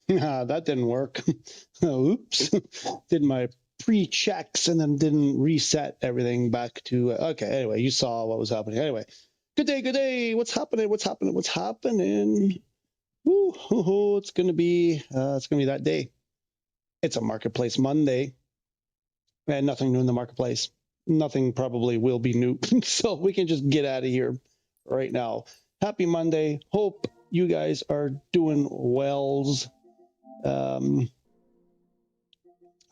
That didn't work. Oops. Did my pre-checks and then didn't reset everything back to, okay, anyway, you saw what was happening. Anyway, good day, good day. What's happening? What's happening? What's happening? Woo, it's gonna be that day. It's a Marketplace Monday, and nothing new in the marketplace. Nothing probably will be new. So we can just get out of here right now. Happy Monday. Hope you guys are doing wells.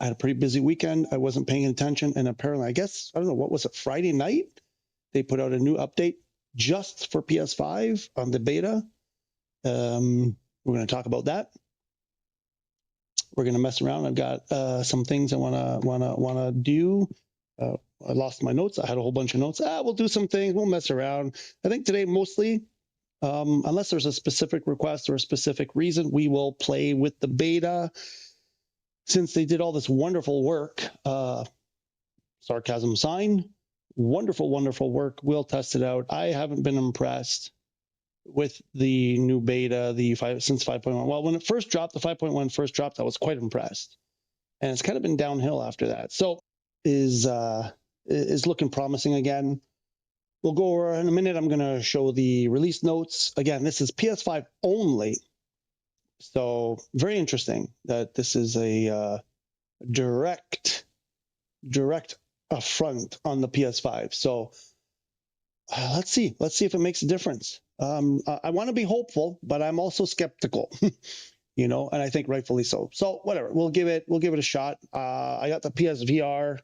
I had a pretty busy weekend. I wasn't paying attention, and apparently, I guess, I don't know, what was it, Friday night? They put out a new update just for PS5 on the beta. We're going to talk about that. We're going to mess around. I've got some things I wanna do. I lost my notes. I had a whole bunch of notes. We'll do some things. We'll mess around. I think today mostly, unless there's a specific request or a specific reason, we will play with the beta. Since they did all this wonderful work, sarcasm sign, wonderful, wonderful work. We'll test it out. I haven't been impressed with the new beta, since 5.1. Well, when it first dropped, the 5.1 first dropped, I was quite impressed. And it's kind of been downhill after that. So is looking promising again. We'll go over in a minute. I'm going to show the release notes. Again, this is PS5 only. So very interesting that this is a direct affront on the PS5. So let's see if it makes a difference. I want to be hopeful, but I'm also skeptical, you know, and I think rightfully so. So whatever, we'll give it a shot. I got the PSVR,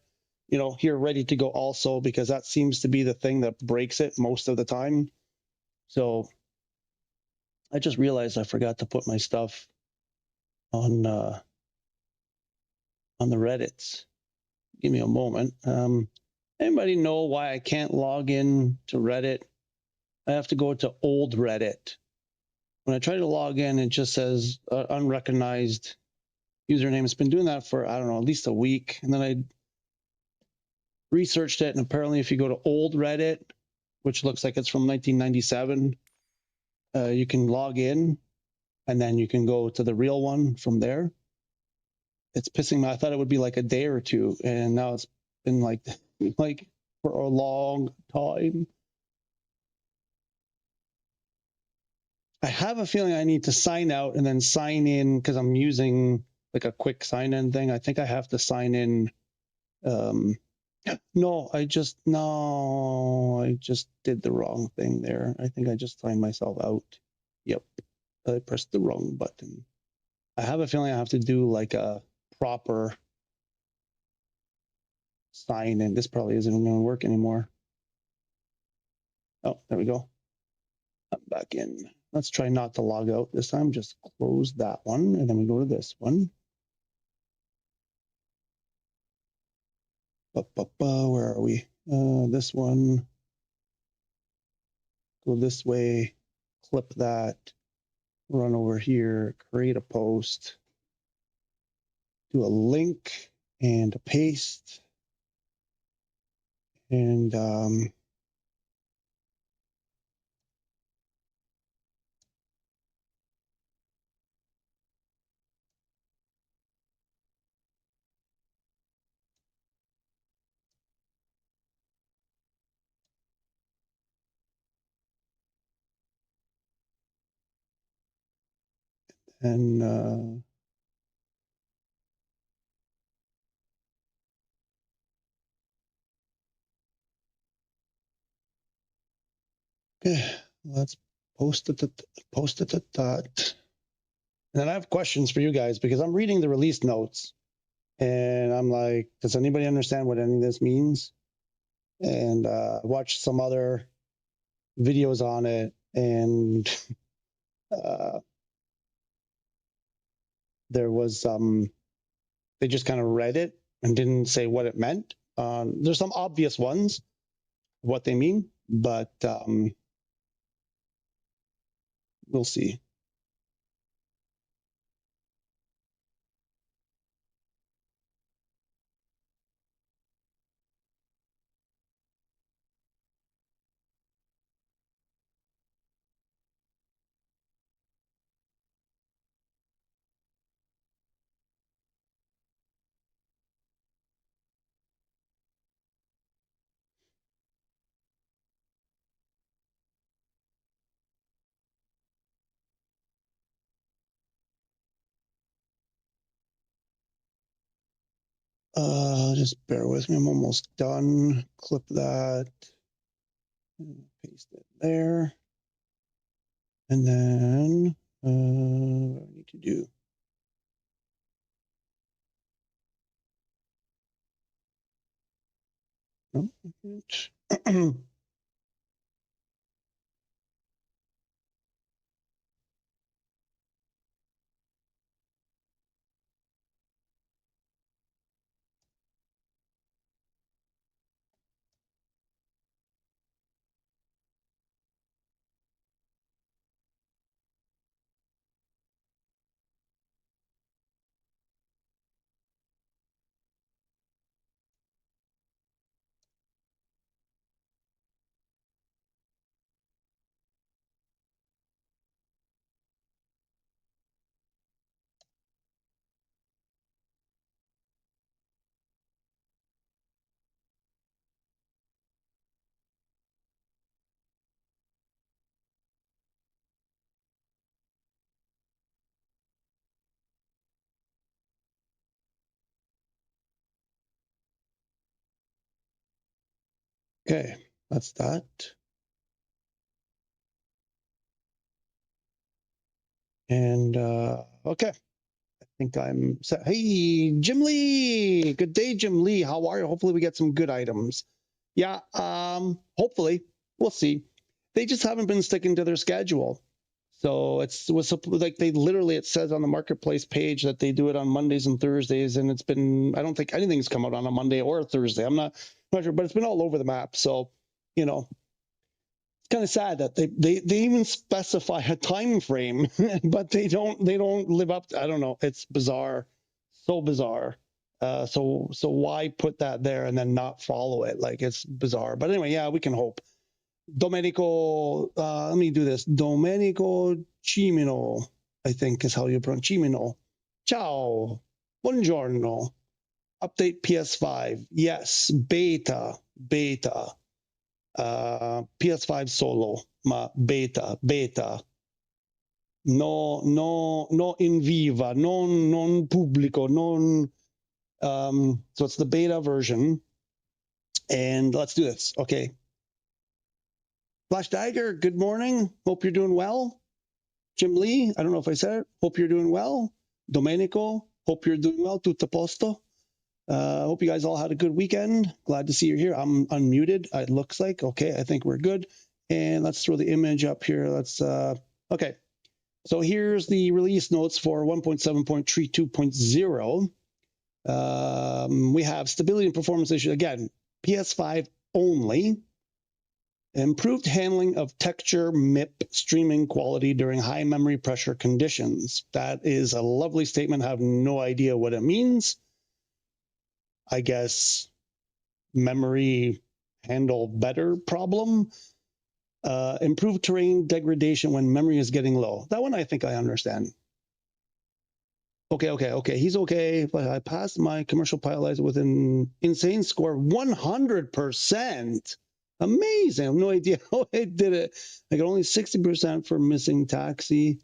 you know, here ready to go also, because that seems to be the thing that breaks it most of the time. So I just realized I forgot to put my stuff on the Reddits. Give me a moment. Anybody know why I can't log in to Reddit? I have to go to old Reddit. When I try to log in, it just says unrecognized username. It's been doing that for, I don't know, at least a week. And then I researched it, and apparently if you go to old Reddit, which looks like it's from 1997, you can log in, and then you can go to the real one from there. It's pissing me. I thought it would be like a day or two, and now it's been like for a long time. I have a feeling I need to sign out and then sign in, because I'm using like a quick sign in thing. I think I have to sign in. No, I just did the wrong thing there. I think I just signed myself out. Yep, I pressed the wrong button. I have a feeling I have to do like a proper sign in. This probably isn't going to work anymore. Oh, there we go. I'm back in. Let's try not to log out this time. Just close that one, and then we go to this one. Where are we? This one. Go this way. Clip that. Run over here. Create a post. Do a link and a paste. And okay, let's post it at that. And then I have questions for you guys, because I'm reading the release notes and I'm like, does anybody understand what any of this means? And I watched some other videos on it, and there was they just kind of read it and didn't say what it meant. There's some obvious ones, what they mean, but we'll see. Just bear with me. I'm almost done. Clip that. Paste it there. And then what do I need to do? No. Okay, that's that. And okay, I think I'm set. Hey, Jim Lee. Good day, Jim Lee. How are you? Hopefully we get some good items. Yeah, hopefully. We'll see. They just haven't been sticking to their schedule. So it was like they literally, it says on the marketplace page that they do it on Mondays and Thursdays, and it's been, I don't think anything's come out on a Monday or a Thursday. I'm not sure, but it's been all over the map. So, you know, it's kind of sad that they even specify a time frame, but they don't live up to, I don't know. It's bizarre, so bizarre. So why put that there and then not follow it? Like, it's bizarre. But anyway, yeah, we can hope. Domenico, let me do this. Domenico Cimino, I think is how you pronounce Cimino. Ciao. Buongiorno. Update PS5. Yes. Beta. PS5 solo, ma beta. No in viva, non pubblico, non. So it's the beta version. And let's do this. Okay. Flash Dagger, good morning. Hope you're doing well. Jim Lee, I don't know if I said it. Hope you're doing well. Domenico, hope you're doing well. Tutto posto. Hope you guys all had a good weekend. Glad to see you here. I'm unmuted, it looks like. Okay, I think we're good. And let's throw the image up here. Let's, okay. So here's the release notes for 1.7.32.0. We have stability and performance issues. Again, PS5 only. Improved handling of texture MIP streaming quality during high memory pressure conditions. That is a lovely statement. I have no idea what it means. I guess memory handle better problem. Improved terrain degradation when memory is getting low. That one I think I understand. Okay. He's okay. But I passed my commercial pilot with an insane score, 100%. Amazing. I have no idea how I did it. I got only 60% for missing taxi.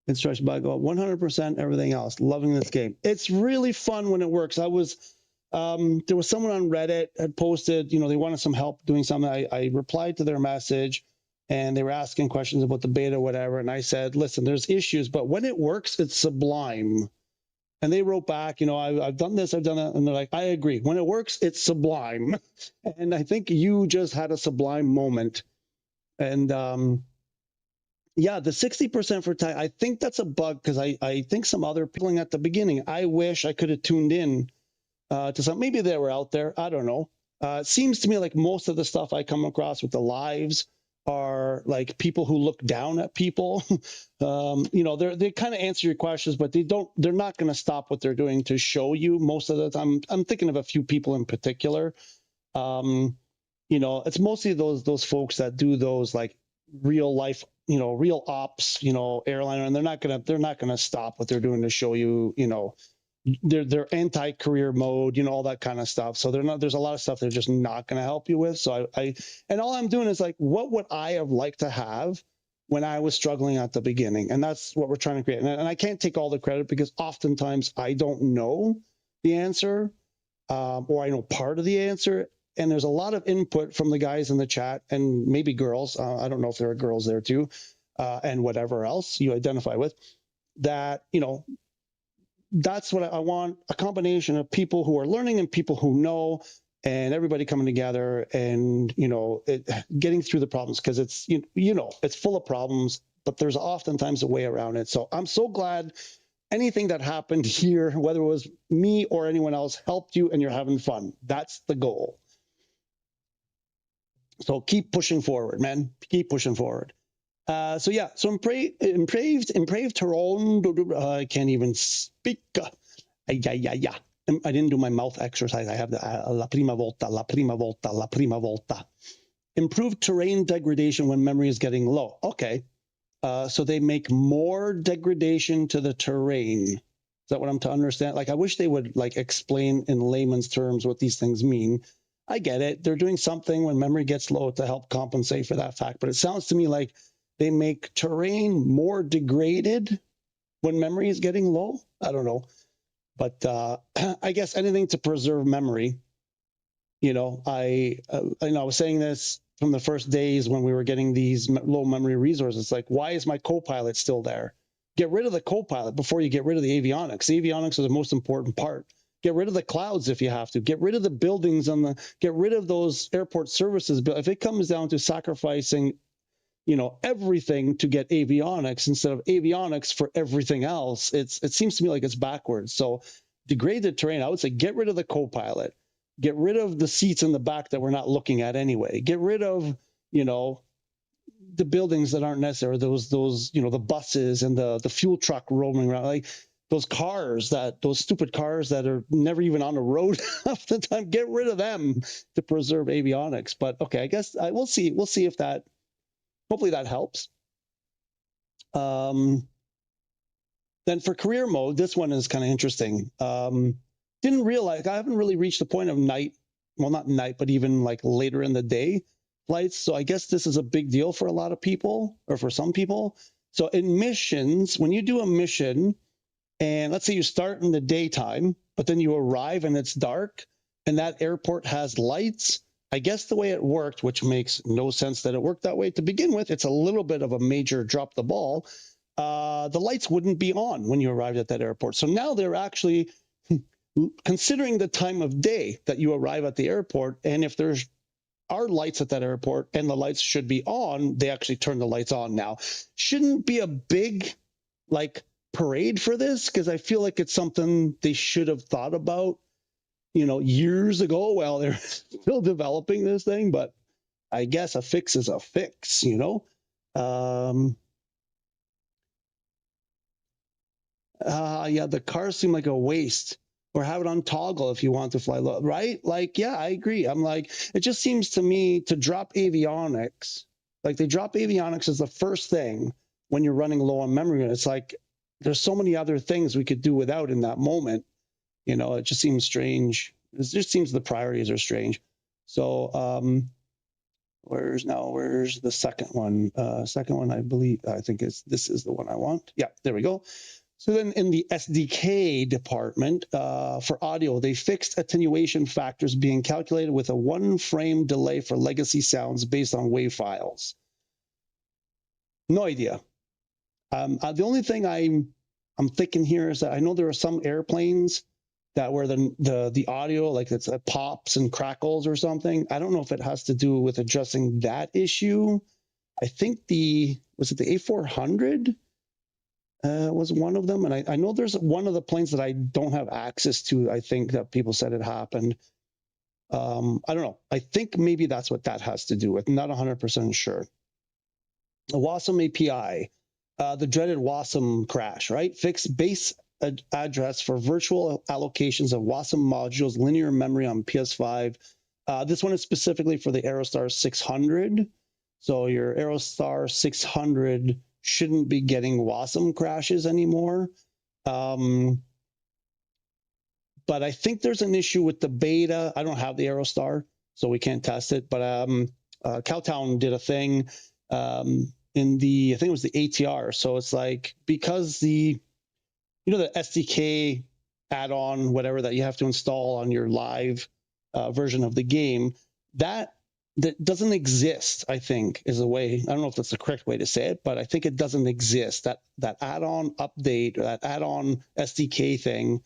Instruction by go 100% everything else. Loving this game. It's really fun when it works. There was someone on Reddit had posted, they wanted some help doing something. I replied to their message and they were asking questions about the beta or whatever. And I said, listen, there's issues, but when it works, it's sublime. And they wrote back, I've done this, I've done that. And they're like, I agree. When it works, it's sublime. And I think you just had a sublime moment. And yeah, the 60% for time, I think that's a bug because I think some other people at the beginning, I wish I could have tuned in to some, maybe they were out there. I don't know. It seems to me like most of the stuff I come across with the lives are like people who look down at people. They kind of answer your questions, but they're not going to stop what they're doing to show you most of the time. I'm thinking of a few people in particular. It's mostly those folks that do those like real life, real ops, airliner, and they're not gonna stop what they're doing to show you, their anti-career mode, all that kind of stuff. So there's a lot of stuff they're just not going to help you with. So and all I'm doing is like, what would I have liked to have when I was struggling at the beginning? And that's what we're trying to create. And I can't take all the credit because oftentimes I don't know the answer. or I know part of the answer. And there's a lot of input from the guys in the chat and maybe girls. I don't know if there are girls there too, and whatever else you identify with. That, you know, that's what I want, a combination of people who are learning and people who know, and everybody coming together and, you know, getting through the problems, because it's, you know, it's full of problems, but there's oftentimes a way around it. So I'm so glad anything that happened here, whether it was me or anyone else, helped you and you're having fun. That's the goal. So keep pushing forward, man. Keep pushing forward. So yeah, so improved Toronto. I can't even speak. Yeah. I didn't do my mouth exercise. I have the la prima volta. Improved terrain degradation when memory is getting low. Okay. So they make more degradation to the terrain. Is that what I'm to understand? Like, I wish they would like explain in layman's terms what these things mean. I get it. They're doing something when memory gets low to help compensate for that fact. But it sounds to me like they make terrain more degraded when memory is getting low. I don't know. But I guess anything to preserve memory. You know, I was saying this from the first days when we were getting these low memory resources. It's like, why is my Copilot still there? Get rid of the Copilot before you get rid of the avionics. The avionics is the most important part. Get rid of the clouds if you have to. Get rid of the buildings get rid of those airport services. But if it comes down to sacrificing, you know, everything to get avionics instead of avionics for everything else, it seems to me like it's backwards. So degrade the terrain. I would say get rid of the Copilot. Get rid of the seats in the back that we're not looking at anyway. Get rid of, you know, the buildings that aren't necessary. Those, you know, the buses and the fuel truck roaming around, like those stupid cars that are never even on the road half the time. Get rid of them to preserve avionics. But okay, I guess we'll see. We'll see if that. Hopefully that helps. Then for career mode, this one is kind of interesting. Didn't realize, I haven't really reached the point of night, well, not night, but even like later in the day flights. So I guess this is a big deal for a lot of people, or for some people. So in missions, when you do a mission, and let's say you start in the daytime, but then you arrive and it's dark, and that airport has lights, I guess the way it worked, which makes no sense that it worked that way to begin with, it's a little bit of a major drop the ball. The lights wouldn't be on when you arrived at that airport. So now they're actually considering the time of day that you arrive at the airport, and if there are lights at that airport and the lights should be on, they actually turn the lights on now. Shouldn't be a big like parade for this, because I feel like it's something they should have thought about, you know, years ago while they're still developing this thing. But I guess a fix is a fix, you know. Yeah, the cars seem like a waste. Or have it on toggle if you want to fly low, right? Like, yeah, I agree. I'm like, it just seems to me to drop avionics, like they drop avionics as the first thing when you're running low on memory. And it's like, there's so many other things we could do without in that moment. You know, it just seems strange. It just seems the priorities are strange. So where's the second one? Second one, I think this is the one I want. Yeah, there we go. So then in the SDK department for audio, they fixed attenuation factors being calculated with a 1 frame delay for legacy sounds based on WAV files. No idea. The only thing I'm thinking here is that I know there are some airplanes that where the audio, like it's pops and crackles or something. I don't know if it has to do with addressing that issue. I think was it the A400? Was one of them, and I know there's one of the planes that I don't have access to. I think that people said it happened. I don't know. I think maybe that's what that has to do with. Not 100% sure. The WASM API, the dreaded WASM crash, right? Fix base address for virtual allocations of WASM modules, linear memory on PS5. This one is specifically for the Aerostar 600. So your Aerostar 600 shouldn't be getting WASM crashes anymore. But I think there's an issue with the beta. I don't have the Aerostar, so we can't test it. But Cowtown did a thing in I think it was the ATR. So it's like, because the SDK add-on, whatever that you have to install on your live version of the game, that doesn't exist, I think, is a way. I don't know if that's the correct way to say it, but I think it doesn't exist. That add-on update or that add-on SDK thing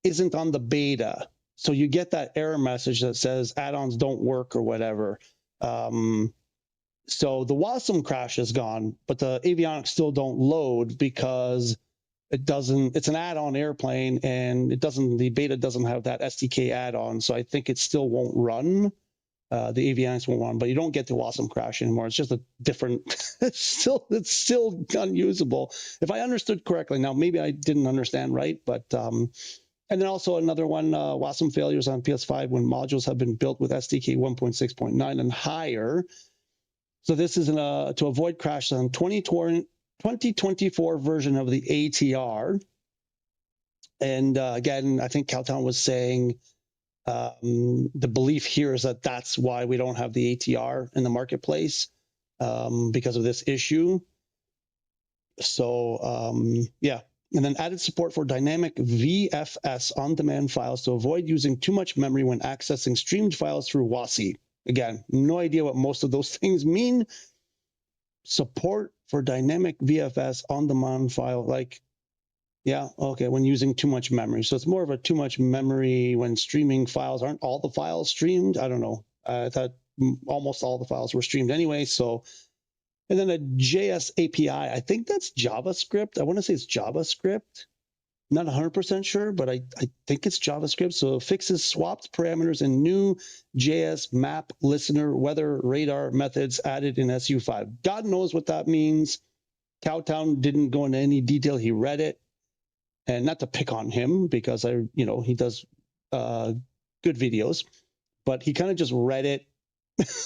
isn't on the beta. So you get that error message that says add-ons don't work or whatever. So the WASM crash is gone, but the avionics still don't load because it doesn't. It's an add-on airplane, and it doesn't. The beta doesn't have that SDK add-on, so I think it still won't run. The avionics won't run, but you don't get the WASM crash anymore. It's just a different. It's still unusable. If I understood correctly, now maybe I didn't understand right, but and then also another one, WASM failures on PS5 when modules have been built with SDK 1.6.9 and higher. So this is to avoid crashes on 2024 version of the ATR. And again, I think Cowtown was saying the belief here is that that's why we don't have the ATR in the marketplace because of this issue. So yeah. And then added support for dynamic VFS on-demand files to avoid using too much memory when accessing streamed files through WASI. Again, no idea what most of those things mean. Support for dynamic VFS on-demand file, like, yeah, okay, when using too much memory. So it's more of a too much memory when streaming files. Aren't all the files streamed? I don't know. I thought almost all the files were streamed anyway. So, and then a JS API. I think that's JavaScript. I want to say it's JavaScript. Not 100% sure, but I think it's JavaScript. So it fixes swapped parameters and new JS map listener weather radar methods added in SU5. God knows what that means. Cowtown didn't go into any detail. He read it, and not to pick on him because he does good videos, but he kind of just read it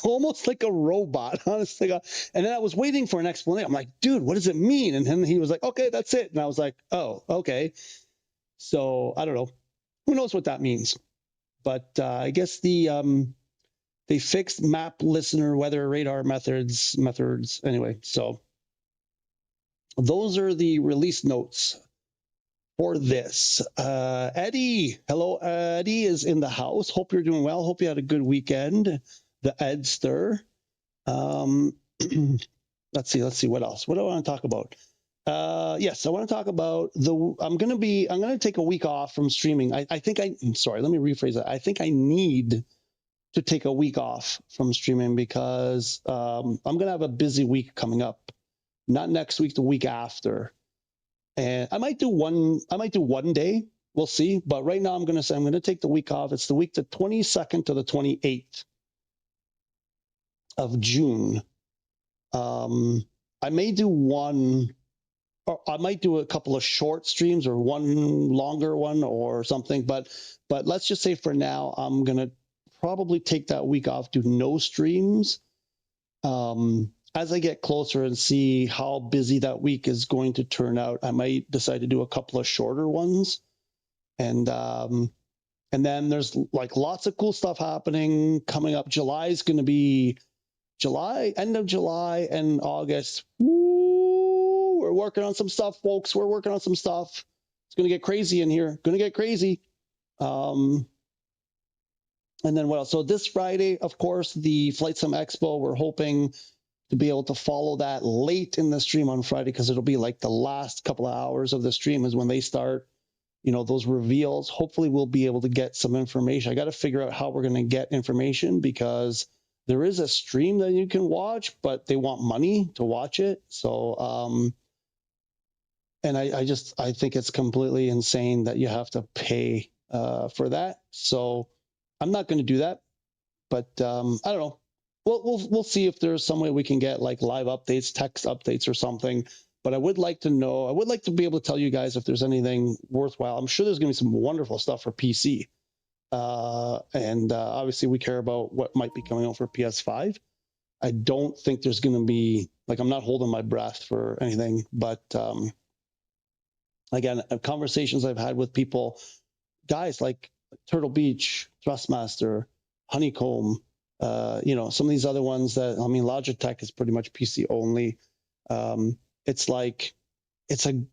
almost like a robot, honestly. And then I was waiting for an explanation. I'm like, dude, what does it mean? And then he was like, okay, that's it. And I was like, oh, okay. So I don't know. Who knows what that means? But I guess they fixed map listener weather radar methods anyway. So those are the release notes for this. Eddie, hello. Eddie is in the house. Hope you're doing well. Hope you had a good weekend. The Edster. Let's see what else. What do I want to talk about? Yes, I want to talk about I'm going to take a week off from streaming. Sorry, let me rephrase that. I think I need to take a week off from streaming because I'm going to have a busy week coming up. Not next week, the week after. And I might do one day. We'll see. But right now I'm going to take the week off. It's the week the 22nd to the 28th of June. I may do one, or I might do a couple of short streams or one longer one or something. But let's just say for now, I'm going to probably take that week off, do no streams. As I get closer and see how busy that week is going to turn out, I might decide to do a couple of shorter ones. And then there's like lots of cool stuff happening coming up. July is going to be end of July and August. Woo, we're working on some stuff, folks. We're working on some stuff. It's going to get crazy in here. Going to get crazy. And then what else? So this Friday, of course, the Flight Sim Expo, we're hoping to be able to follow that late in the stream on Friday because it'll be like the last couple of hours of the stream is when they start, those reveals. Hopefully we'll be able to get some information. I got to figure out how we're going to get information because there is a stream that you can watch, but they want money to watch it. So, and I think it's completely insane that you have to pay for that. So I'm not going to do that, but I don't know. We'll see if there's some way we can get like live updates, text updates or something. But I would like to know, I would like to be able to tell you guys if there's anything worthwhile. I'm sure there's going to be some wonderful stuff for PC. And obviously we care about what might be coming out for PS5. I don't think there's going to be, like, I'm not holding my breath for anything, but again, conversations I've had with people, guys like Turtle Beach, Thrustmaster, Honeycomb, some of these other ones that, Logitech is pretty much PC only. It's like, it's a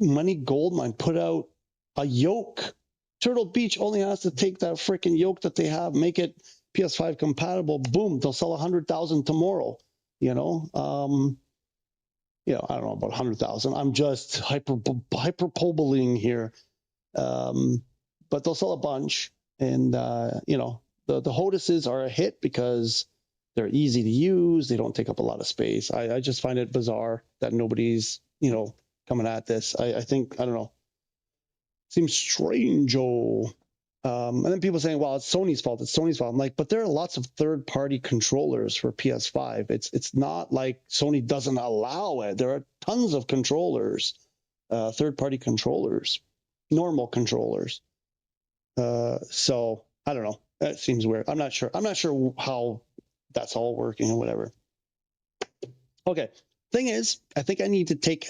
money gold mine. Put out a yoke. Turtle Beach only has to take that freaking yoke that they have, make it PS5 compatible. Boom, they'll sell 100,000 tomorrow. You know, I don't know about 100,000. I'm just hyperboling here, but they'll sell a bunch. And the HOTASes are a hit because they're easy to use. They don't take up a lot of space. I just find it bizarre that nobody's coming at this. I think, I don't know, seems strange. And then people saying, well, it's Sony's fault. It's Sony's fault. I'm like, but there are lots of third-party controllers for PS5. It's not like Sony doesn't allow it. There are tons of controllers, third-party controllers, normal controllers. So I don't know. That seems weird. I'm not sure. I'm not sure how that's all working or whatever. Okay. Thing is, I think I need to take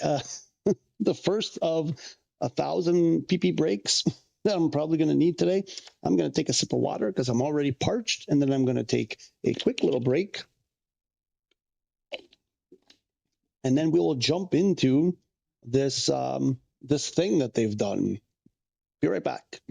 the first of 1,000 PP breaks that I'm probably going to need today. I'm going to take a sip of water because I'm already parched, and then I'm going to take a quick little break. And then we will jump into this this thing that they've done. Be right back.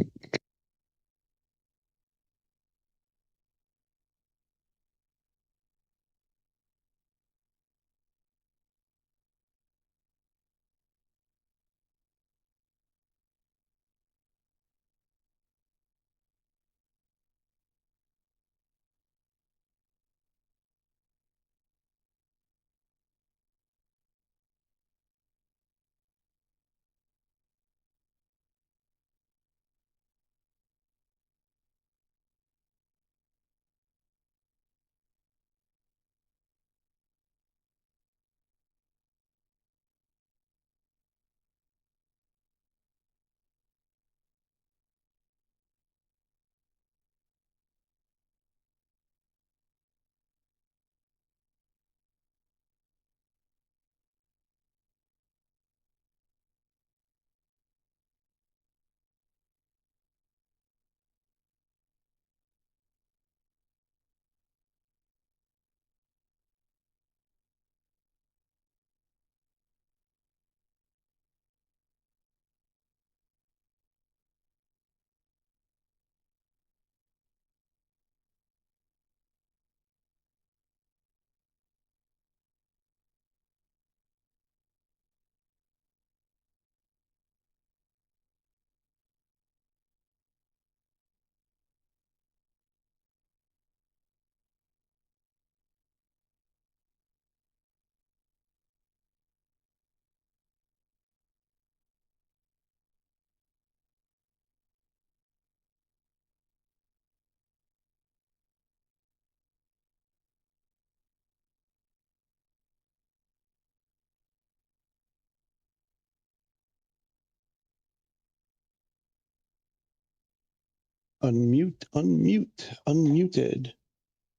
Unmuted.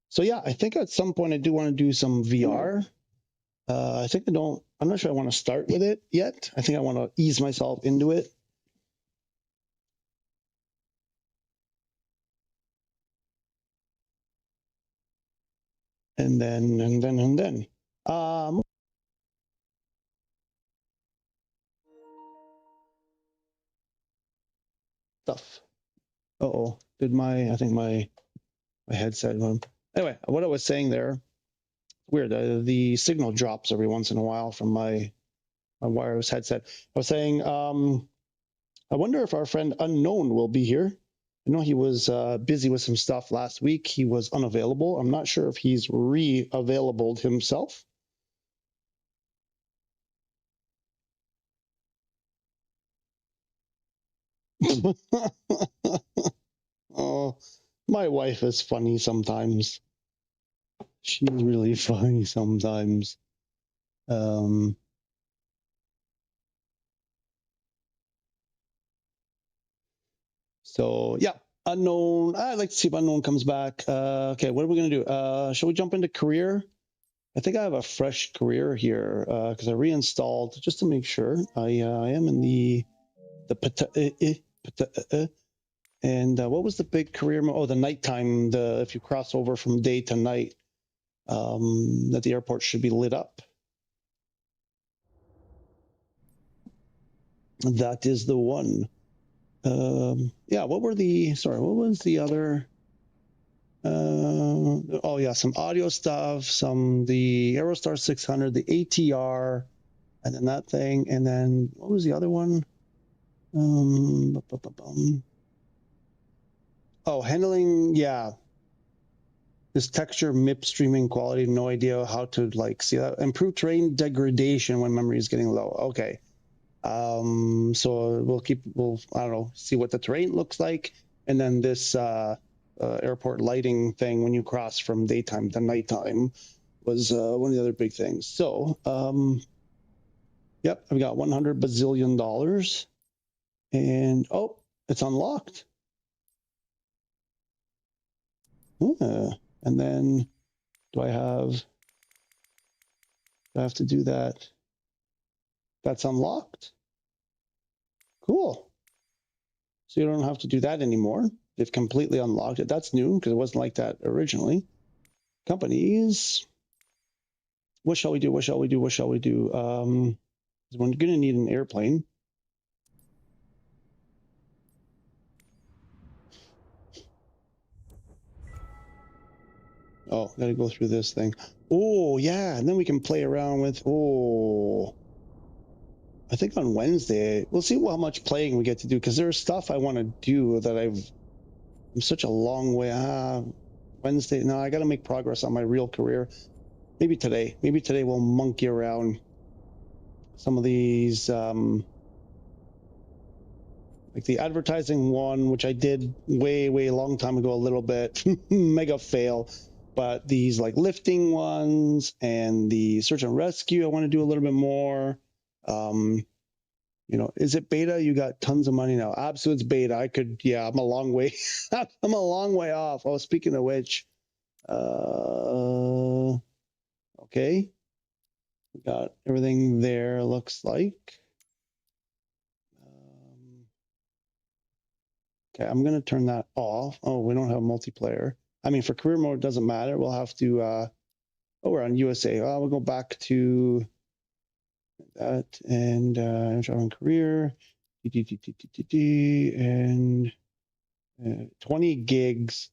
So yeah, I think at some point I do want to do some VR. I think I'm not sure I want to start with it yet. I think I want to ease myself into it. And then. Stuff. Uh-oh. I think my headset went. Anyway, what I was saying there, weird, the signal drops every once in a while from my wireless headset. I was saying, I wonder if our friend Unknown will be here. I know he was busy with some stuff last week. He was unavailable. I'm not sure if he's re-available himself. Oh, my wife is funny sometimes. She's really funny sometimes. So yeah, Unknown. I'd like to see if Unknown comes back. Okay, what are we gonna do? Shall we jump into career? I think I have a fresh career here because I reinstalled just to make sure. I am in the and what was the big career? Oh, the nighttime. If you cross over from day to night, that the airport should be lit up. That is the one. Yeah, what was the other? Oh yeah, some audio stuff, the Aerostar 600, the ATR, and then that thing, and then what was the other one? Oh, handling, yeah. This texture MIP streaming quality, no idea how to like see that. Improve terrain degradation when memory is getting low. Okay. So we'll I don't know, see what the terrain looks like, and then this airport lighting thing when you cross from daytime to nighttime was one of the other big things. So yep, I've got $100 bazillion, and oh, it's unlocked. And then do I have to do that? That's unlocked. Cool. So you don't have to do that anymore. They've completely unlocked it. That's new because it wasn't like that originally. Companies. What shall we do? What shall we do? What shall we do? We're going to need an airplane. Oh, got to go through this thing. Oh, yeah. And then we can play around with, oh, I think on Wednesday, we'll see how much playing we get to do because there's stuff I want to do that I'm such a long way. Wednesday. No, I got to make progress on my real career. Maybe today we'll monkey around some of these, like the advertising one, which I did way long time ago, a little bit, mega fail. But these like lifting ones and the search and rescue, I want to do a little bit more. You know, is it beta? You got tons of money now. Absolute's beta. I'm a long way. I'm a long way off. Oh, speaking of which, okay. We got everything there, looks like. Okay, I'm going to turn that off. Oh, we don't have multiplayer. I mean, for career mode, it doesn't matter. We'll have to, oh, we're on USA. We'll go back to that and on career, and 20 gigs.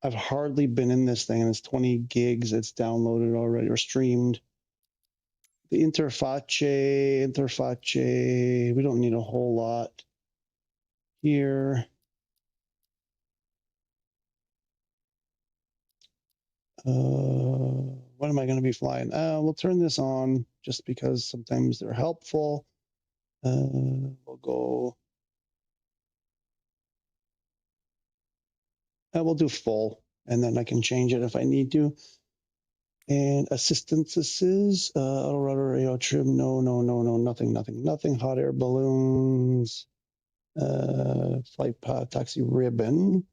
I've hardly been in this thing, and it's 20 gigs. It's downloaded already or streamed. The interface, we don't need a whole lot here. What am I going to be flying? We'll turn this on just because sometimes they're helpful. We'll go. We'll do full, and then I can change it if I need to. And assistances, auto rudder, AO trim, no, nothing. Hot air balloons, flight path, taxi ribbon.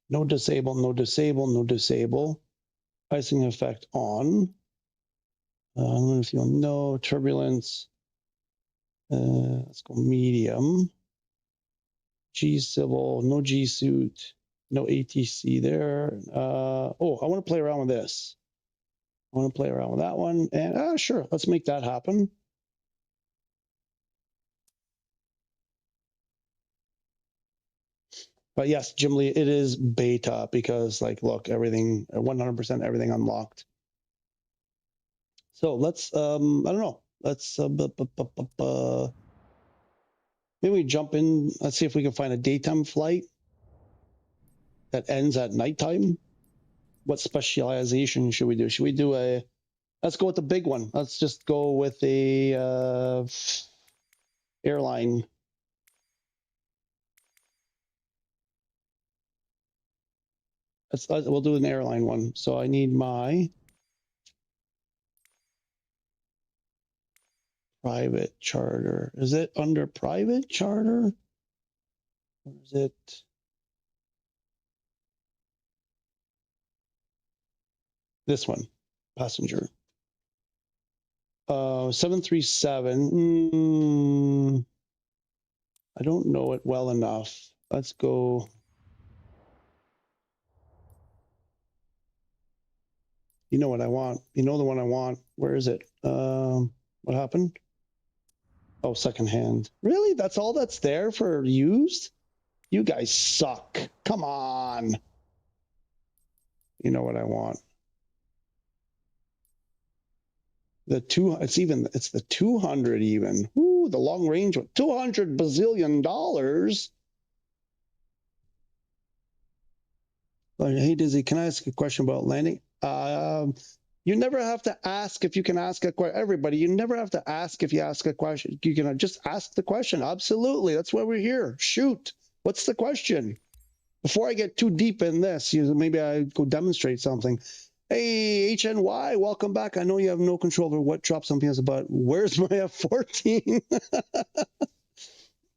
No disable. Icing effect on. No turbulence. Let's go medium. G civil, no G suit, no ATC there. Oh, I want to play around with this. I want to play around with that one. And sure, let's make that happen. But yes, Jim Lee, it is beta because, like, look, everything, 100% everything unlocked. So let's, I don't know, let's, maybe we jump in. Let's see if we can find a daytime flight that ends at nighttime. What specialization should we do? Should we do let's go with the big one. Let's just go with a airline. We'll do an airline one. So I need my private charter. Is it under private charter? Or is it? This one, passenger. 737. I don't know it well enough. Let's go. You know what I want. You know the one I want. Where is it? What happened? Oh, secondhand. Really? That's all that's there for used? You guys suck. Come on. You know what I want. It's the 200 even. Ooh, the long range one. $200 bazillion. Hey, Dizzy, can I ask a question about landing? You never have to ask if you can ask a question. Everybody, you never have to ask if you ask a question. You can just ask the question. Absolutely. That's why we're here. Shoot. What's the question? Before I get too deep in this, maybe I go demonstrate something. Hey, HNY, welcome back. I know you have no control over what drops on PS, but where's my F14?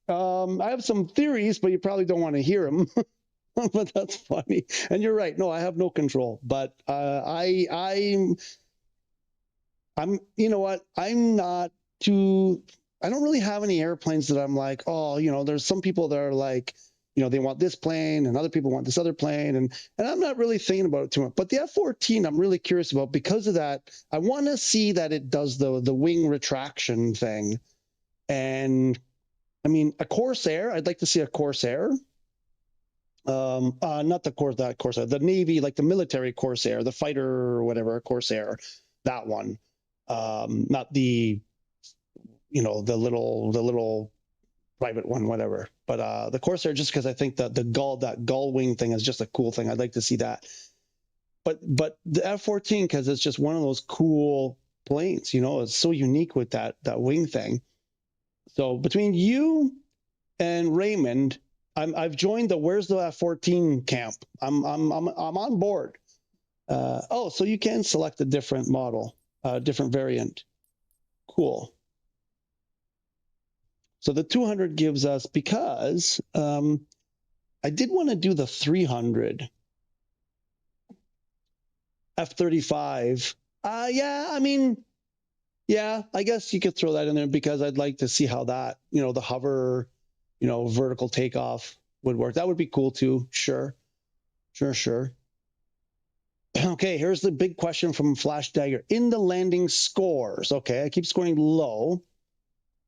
I have some theories, but you probably don't want to hear them. But that's funny. And you're right. No, I have no control. But I'm, you know what? I'm not too. I don't really have any airplanes that I'm like, oh, there's some people that are like, they want this plane and other people want this other plane. And I'm not really thinking about it too much. But the F-14, I'm really curious about because of that. I want to see that it does the wing retraction thing. And I mean, a Corsair, I'd like to see a Corsair. Not the Corsair, the Navy, like the military Corsair, the fighter or whatever, Corsair, that one. Not the, the little private one, whatever. But the Corsair, just because I think that that gull wing thing is just a cool thing. I'd like to see that. But the F-14, because it's just one of those cool planes, it's so unique with that wing thing. So between you and Raymond, I've joined the Where's the F-14 camp. I'm on board. Oh, so you can select a different model, different variant. Cool. So the 200 gives us, because I did want to do the 300 F-35. Yeah, I mean, yeah, I guess you could throw that in there because I'd like to see how that, the hover, vertical takeoff would work. That would be cool too. Sure. Okay, here's the big question from Flash Dagger. In the landing scores, okay, I keep scoring low,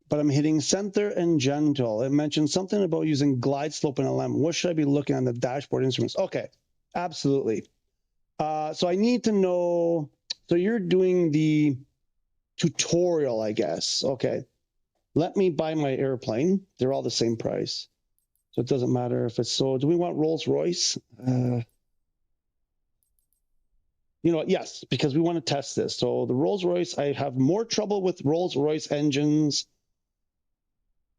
but I'm hitting center and gentle. It mentioned something about using glide slope and LM. What should I be looking on the dashboard instruments? Okay, absolutely. So I need to know, so you're doing the tutorial, I guess. Okay, let me buy my airplane. They're all the same price. So it doesn't matter if it's, so do we want Rolls-Royce? You know what? Yes, because we want to test this. So the Rolls-Royce, I have more trouble with Rolls-Royce engines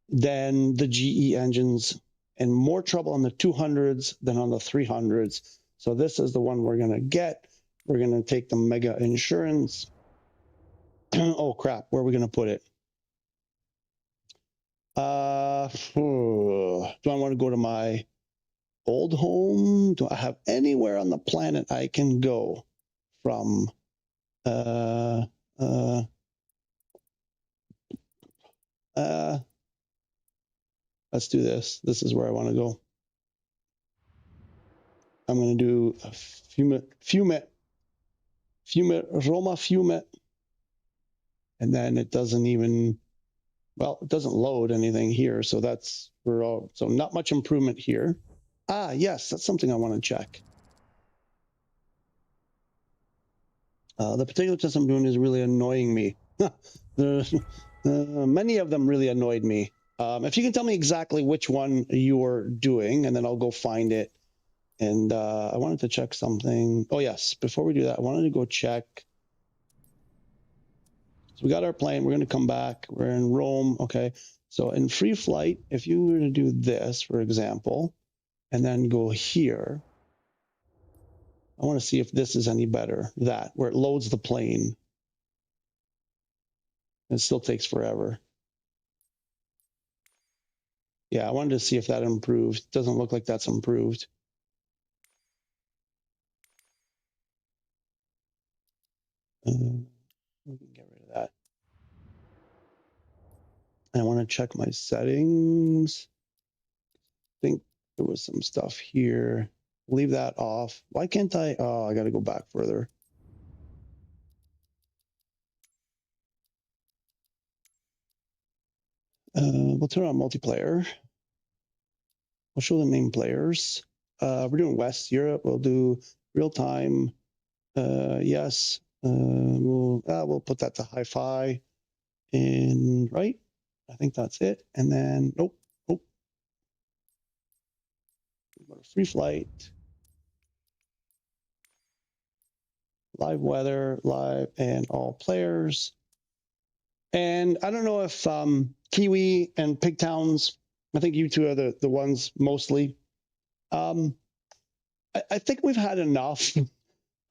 than the GE engines, and more trouble on the 200s than on the 300s. So this is the one we're going to get. We're going to take the mega insurance. Oh, crap. Where are we going to put it? Do I want to go to my old home? Do I have anywhere on the planet I can go from? Let's do this. This is where I want to go. I'm going to do a Fiume, Roma Fiume. And then it doesn't even, well, it doesn't load anything here. So that's, so not much improvement here. Ah, yes, that's something I want to check. The particular test I'm doing is really annoying me. Many of them really annoyed me. If you can tell me exactly which one you're doing, and then I'll go find it. And I wanted to check something. Oh, yes. Before we do that, I wanted to go check. So we got our plane. We're going to come back. We're in Rome. Okay. So in free flight, if you were to do this, for example, and then go here, I want to see if this is any better. That, where it loads the plane. It still takes forever. Yeah, I wanted to see if that improved. Doesn't look like that's improved. We can get rid of that. I want to check my settings. I think there was some stuff here. Leave that off. Why can't I? Oh, I got to go back further. We'll turn on multiplayer. We'll show the main players. We're doing West Europe. We'll do real time. Yes. We'll put that to hi-fi. And right. I think that's it. And then nope. Go to free flight. Live weather, live, and all players. And I don't know if Kiwi and Pigtowns, I think you two are the ones mostly. I think we've had enough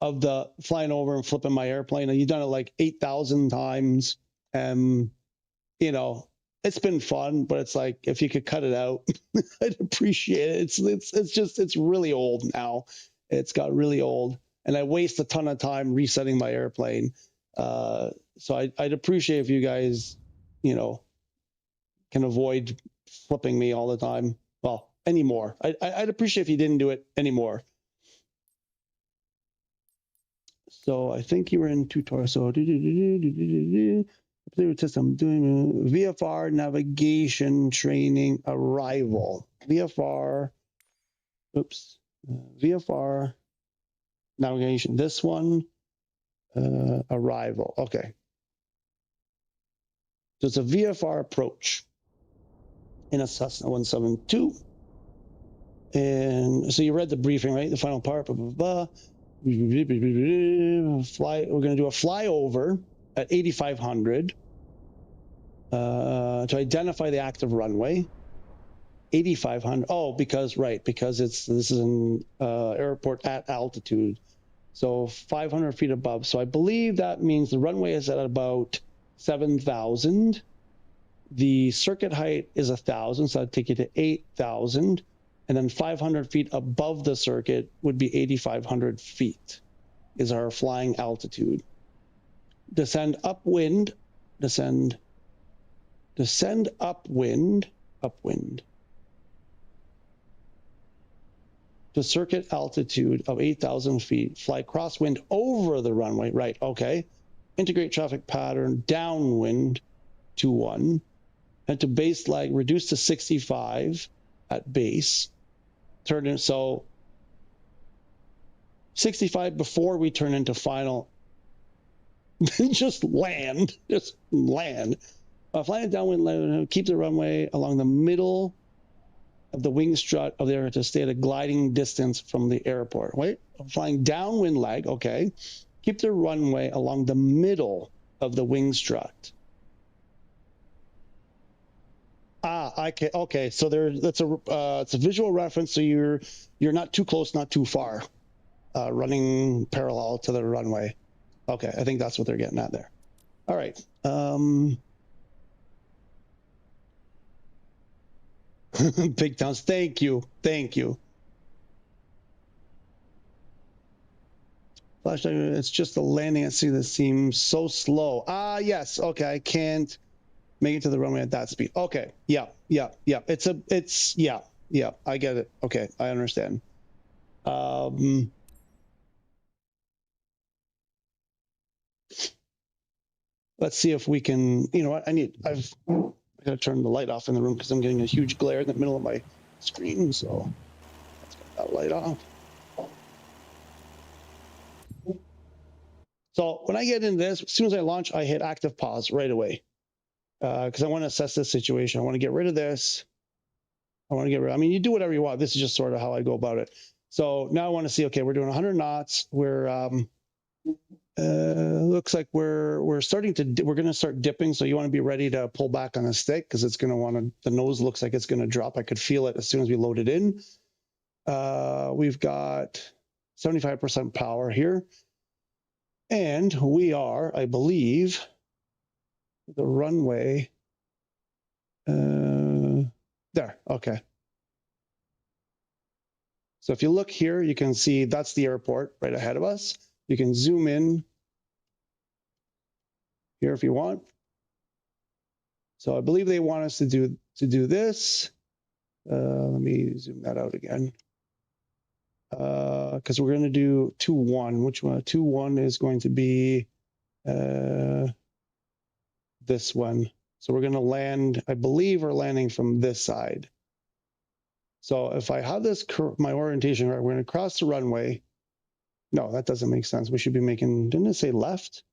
of the flying over and flipping my airplane. And you've done it like 8,000 times. You know, it's been fun, but it's like, if you could cut it out, I'd appreciate it. It's really old now. It's got really old. And I waste a ton of time resetting my airplane. So I'd appreciate if you guys, you know, can avoid flipping me all the time. Well, anymore. I'd appreciate if you didn't do it anymore. So I think you were in tutorial. So test I'm doing VFR navigation training arrival. VFR navigation. This one arrival. Okay. So it's a VFR approach in a Cessna 172. And so you read the briefing, right? The final part, blah, blah, blah. We're going to do a flyover at 8,500 to identify the active runway. 8,500. Oh, because this is an airport at altitude. So 500 feet above. So I believe that means the runway is at about 7,000. The circuit height is 1,000, so I'd take you to 8,000. And then 500 feet above the circuit would be 8,500 feet is our flying altitude. Descend upwind, descend upwind, to circuit altitude of 8,000 feet, fly crosswind over the runway, right, okay. Integrate traffic pattern downwind to 1, and to base lag, reduce to 65 at base. Turn in, so 65 before we turn into final. just land. Flying downwind, keep the runway along the middle of the wing strut of the aircraft to stay at a gliding distance from the airport. Wait, flying downwind lag, okay. Keep the runway along the middle of the wing strut. Okay. So it's a visual reference. So you're not too close, not too far, running parallel to the runway. Okay, I think that's what they're getting at there. All right. Big towns. Thank you. Flash, it's just the landing at sea that seems so slow. Yes. Okay, I can't make it to the runway at that speed. Okay. Yeah. Yeah. I get it. Okay, I understand. Let's see if we can. You know what? I got to turn the light off in the room because I'm getting a huge glare in the middle of my screen. So let's get that light off. So when I get into this, as soon as I launch, I hit active pause right away because I want to assess this situation. I want to get rid of this. I mean, you do whatever you want. This is just sort of how I go about it. So now I want to see, okay, we're doing 100 knots. Looks like we're going to start dipping. So you want to be ready to pull back on the stick because it's going to the nose looks like it's going to drop. I could feel it as soon as we load it in. We've got 75% power here. And we are, I believe, the runway. There, okay. So if you look here, you can see that's the airport right ahead of us. You can zoom in here if you want. So I believe they want us to do this. Let me zoom that out again. Because we're going to do 2-1. Which one? 2-1 is going to be this one. So we're going to land, I believe we're landing from this side. So if I have this, my orientation right, we're going to cross the runway. No, that doesn't make sense. We should be making, didn't it say left?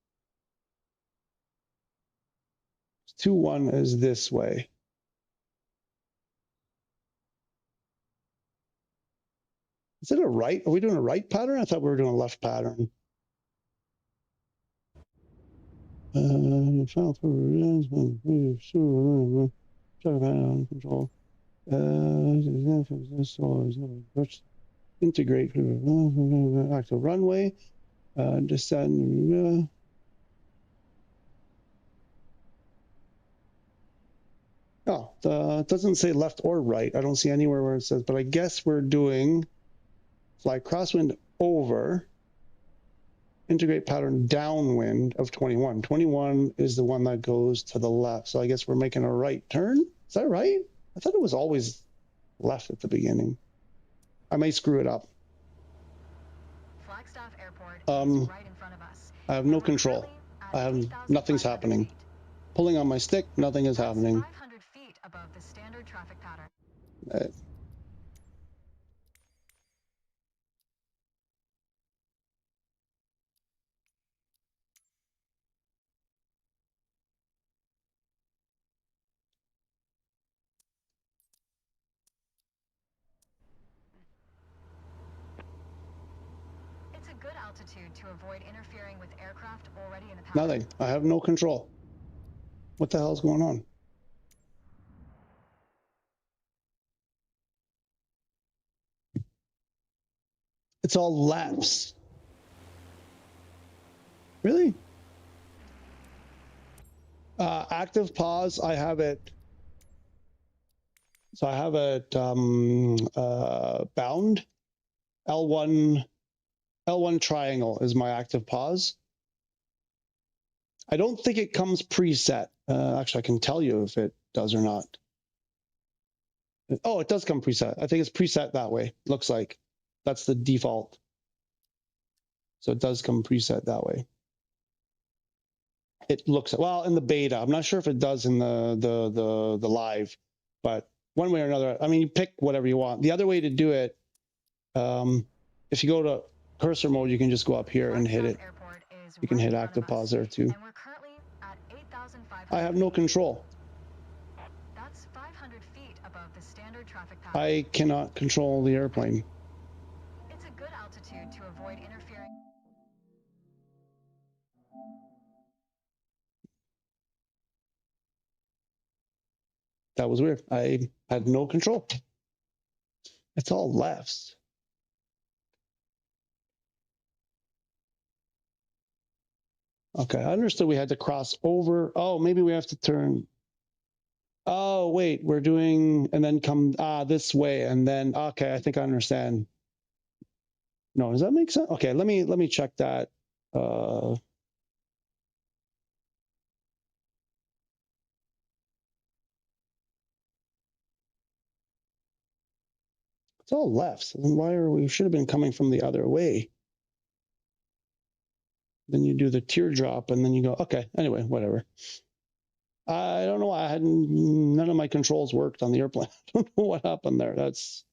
2-1 is this way. Is it a right? Are we doing a right pattern? I thought we were doing a left pattern. Control. Integrate. Active runway. Descend. Oh, it doesn't say left or right. I don't see anywhere where it says, but I guess we're doing fly crosswind over. Integrate pattern downwind of 21. 21 is the one that goes to the left. So I guess we're making a right turn. Is that right? I thought it was always left at the beginning. I may screw it up. Flagstaff Airport is right in front of us. I have no control. Nothing's happening. Pulling on my stick, nothing is happening. 500 feet above the standard traffic pattern. It's a good altitude to avoid interfering with aircraft already in the pattern. Nothing. I have no control. What the hell's going on? It's all laps. Really? Active pause, I have it. So I have it bound. L1 triangle is my active pause. I don't think it comes preset. Actually, I can tell you if it does or not. Oh, it does come preset. I think it's preset that way. Looks like that's the default. So it does come preset that way. It looks, well, in the beta. I'm not sure if it does in the live, but one way or another, I mean, you pick whatever you want. The other way to do it, if you go to cursor mode, you can just go up here and hit it. You can hit active pause there too. I have no control. That's 500 feet above the standard traffic pattern. I cannot control the airplane. It's a good altitude to avoid interfering. That was weird. I had no control. It's all lefts. Okay, I understood we had to cross over. Oh, maybe we have to turn. Oh, wait, we're doing, and then come this way, and then, okay, I think I understand. No, does that make sense? Okay, let me check that. It's all lefts. Why are we should have been coming from the other way? Then you do the teardrop, and then you go, okay, anyway, whatever. I don't know why none of my controls worked on the airplane. I don't know what happened there. That's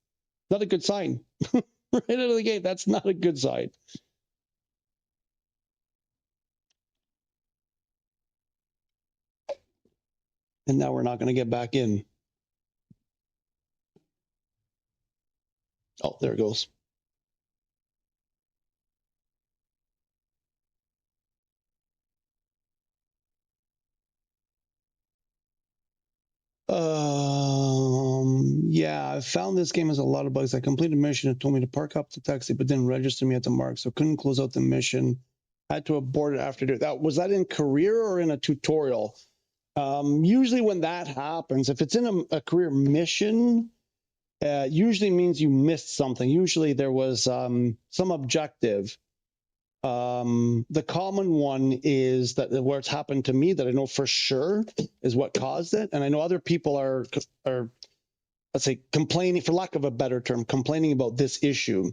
not a good sign. Right out of the gate, that's not a good sign. And now we're not going to get back in. Oh, there it goes. Yeah, I found this game has a lot of bugs. I completed a mission. It told me to park up the taxi, but didn't register me at the mark, so couldn't close out the mission. I had to abort it after that. Was that in career or in a tutorial? Usually when that happens, if it's in a career mission, usually means you missed something. Usually there was some objective. The common one is that where it's happened to me that I know for sure is what caused it. And I know other people are let's say complaining, for lack of a better term, complaining about this issue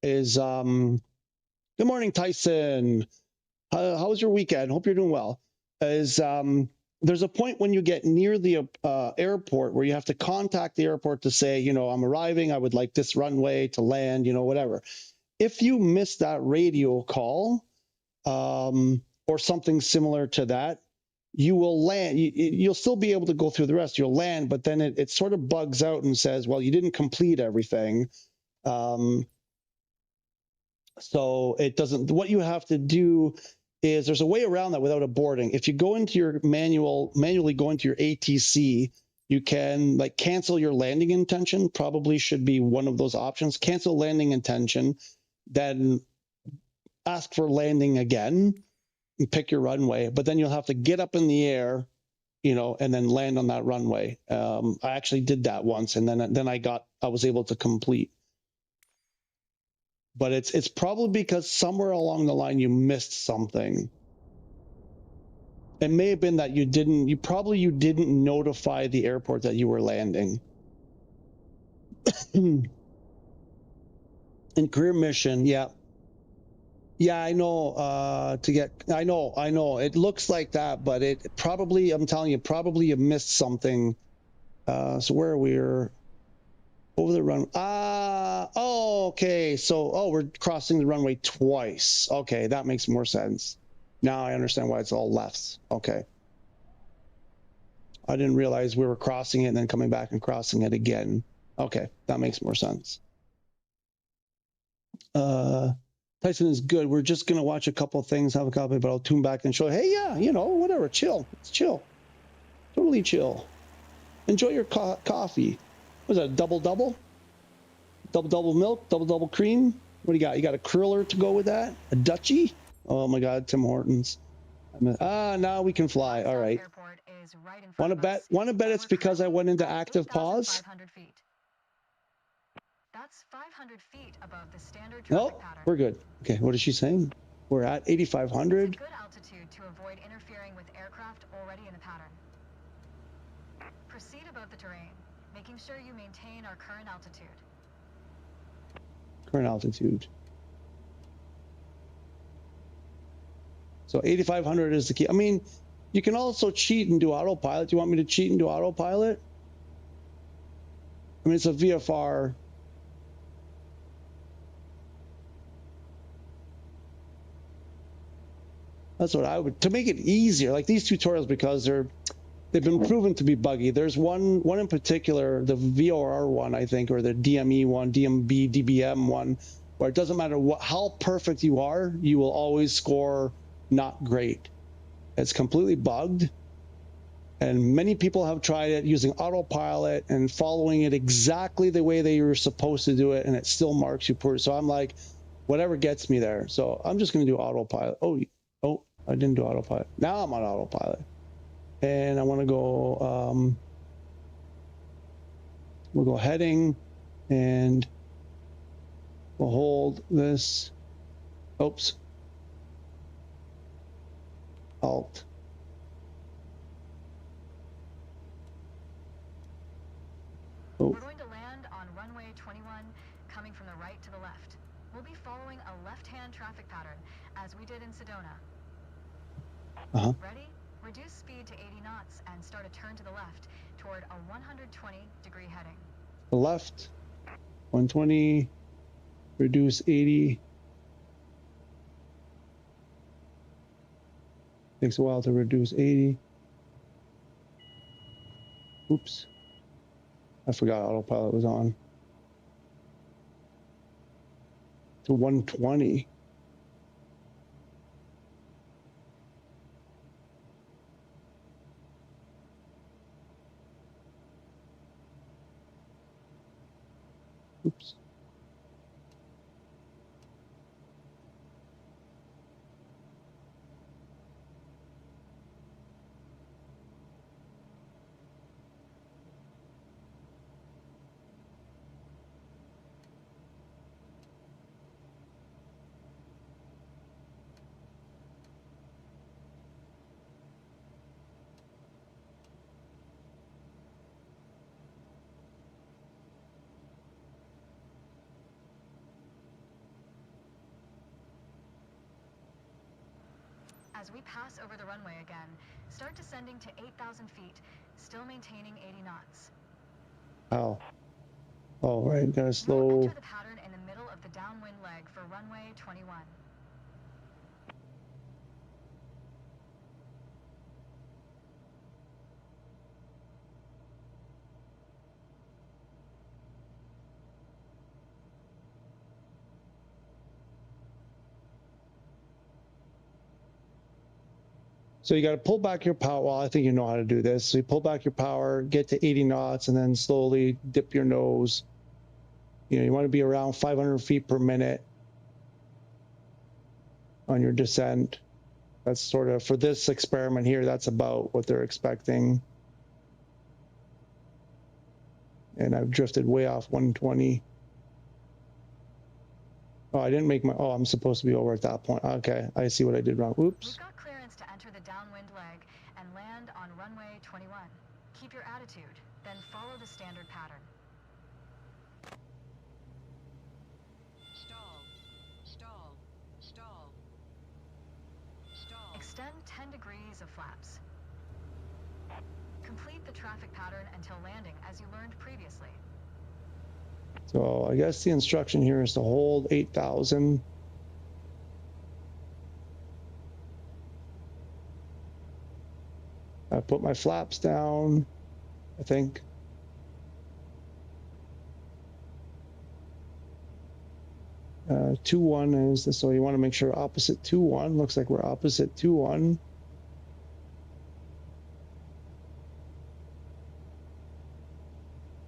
is, good morning, Tyson. How was your weekend? Hope you're doing well. Is there's a point when you get near the airport where you have to contact the airport to say, you know, I'm arriving, I would like this runway to land, you know, whatever. If you miss that radio call or something similar to that, you will land, you'll still be able to go through the rest, you'll land, but then it sort of bugs out and says, well, you didn't complete everything. So it doesn't, what you have to do is there's a way around that without aborting. If you go into your manually go into your ATC, you can like cancel your landing intention, probably should be one of those options. Cancel landing intention, then ask for landing again and pick your runway, but then you'll have to get up in the air, you know, and then land on that runway. I actually did that once, and then I was able to complete. But it's probably because somewhere along the line you missed something. It may have been that you didn't notify the airport that you were landing. In career mission, yeah. Yeah, I know, I know. It looks like that, but it probably, I'm telling you, probably you missed something. So where we're over the run. Oh, okay. So, we're crossing the runway twice. Okay, that makes more sense. Now I understand why it's all lefts. Okay. I didn't realize we were crossing it and then coming back and crossing it again. Okay, that makes more sense. Tyson is good. We're just going to watch a couple of things, have a copy, but I'll tune back and show, hey, yeah, you know, whatever, chill. It's chill. Totally chill. Enjoy your coffee. Was that a double-double? Double-double milk, double-double cream? What do you got? You got a curler to go with that? A Dutchie? Oh, my God, Tim Hortons. Now we can fly. All right. Want to bet it's because I went into active pause? That's 500 feet above the standard traffic Nope, pattern. we're good. Okay, what is she saying? We're at 8,500. It's a good altitude to avoid interfering with aircraft already in the pattern. Proceed above the terrain, making sure you maintain our current altitude. Current altitude. So 8,500 is the key. I mean, you can also cheat and do autopilot. Do you want me to cheat and do autopilot? I mean, it's a VFR. That's what I would, to make it easier, like these tutorials, because they've been proven to be buggy. There's one in particular, the VOR one, I think, or the DME one, DMB, DBM one, where it doesn't matter how perfect you are, you will always score not great. It's completely bugged. And many people have tried it using autopilot and following it exactly the way they were supposed to do it, and it still marks you poor. So I'm like, whatever gets me there. So I'm just going to do autopilot. Oh, I didn't do autopilot. Now I'm on autopilot. And I want to go, we'll go heading, and we'll hold this. Oops. Alt. Oh. We're going to land on runway 21, coming from the right to the left. We'll be following a left-hand traffic pattern, as we did in Sedona. Ready? Reduce speed to 80 knots and start a turn to the left toward a 120-degree heading. The left, 120, reduce 80. Takes a while to reduce 80. Oops. I forgot autopilot was on. To 120. Oops. as we pass over the runway again, start descending to 8,000 feet, still maintaining 80 knots. Oh. Oh, right, gotta We'll slow. enter the pattern in the middle of the downwind leg for runway 21. So you got to pull back your power. Well, I think you know how to do this. So you pull back your power, get to 80 knots, and then slowly dip your nose. You know, you want to be around 500 feet per minute on your descent. That's sort of, for this experiment here, that's about what they're expecting. And I've drifted way off 120. Oh, I didn't make my, oh, I'm supposed to be over at that point. Okay, I see what I did wrong. Oops. We've got clearance to enter the downwind leg and land on runway 21. Keep your attitude, then follow the standard pattern. Stall. Stall. Stall. Stall. Extend 10 degrees of flaps. Complete the traffic pattern until landing as you learned previously. So I guess the instruction here is to hold 8,000. I put my flaps down, I think. Uh, 2-1 is this, so you want to make sure opposite 2-1. Looks like we're opposite 2-1.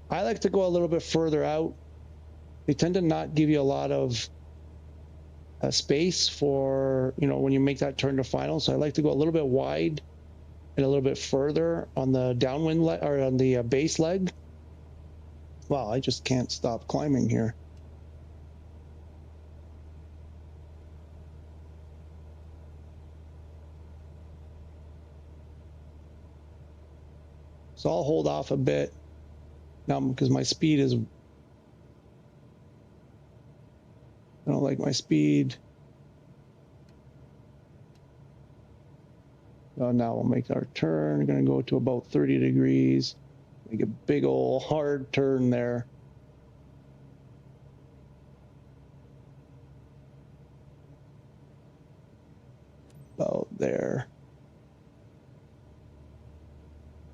I like to go a little bit further out. They tend to not give you a lot of space for, you know, when you make that turn to final. So I like to go a little bit wide and a little bit further on the downwind leg or on the base leg. Wow, I just can't stop climbing here. So I'll hold off a bit now because my speed is, I don't like my speed. So now we'll make our turn. We're going to go to about 30 degrees. Make a big old hard turn there. About there.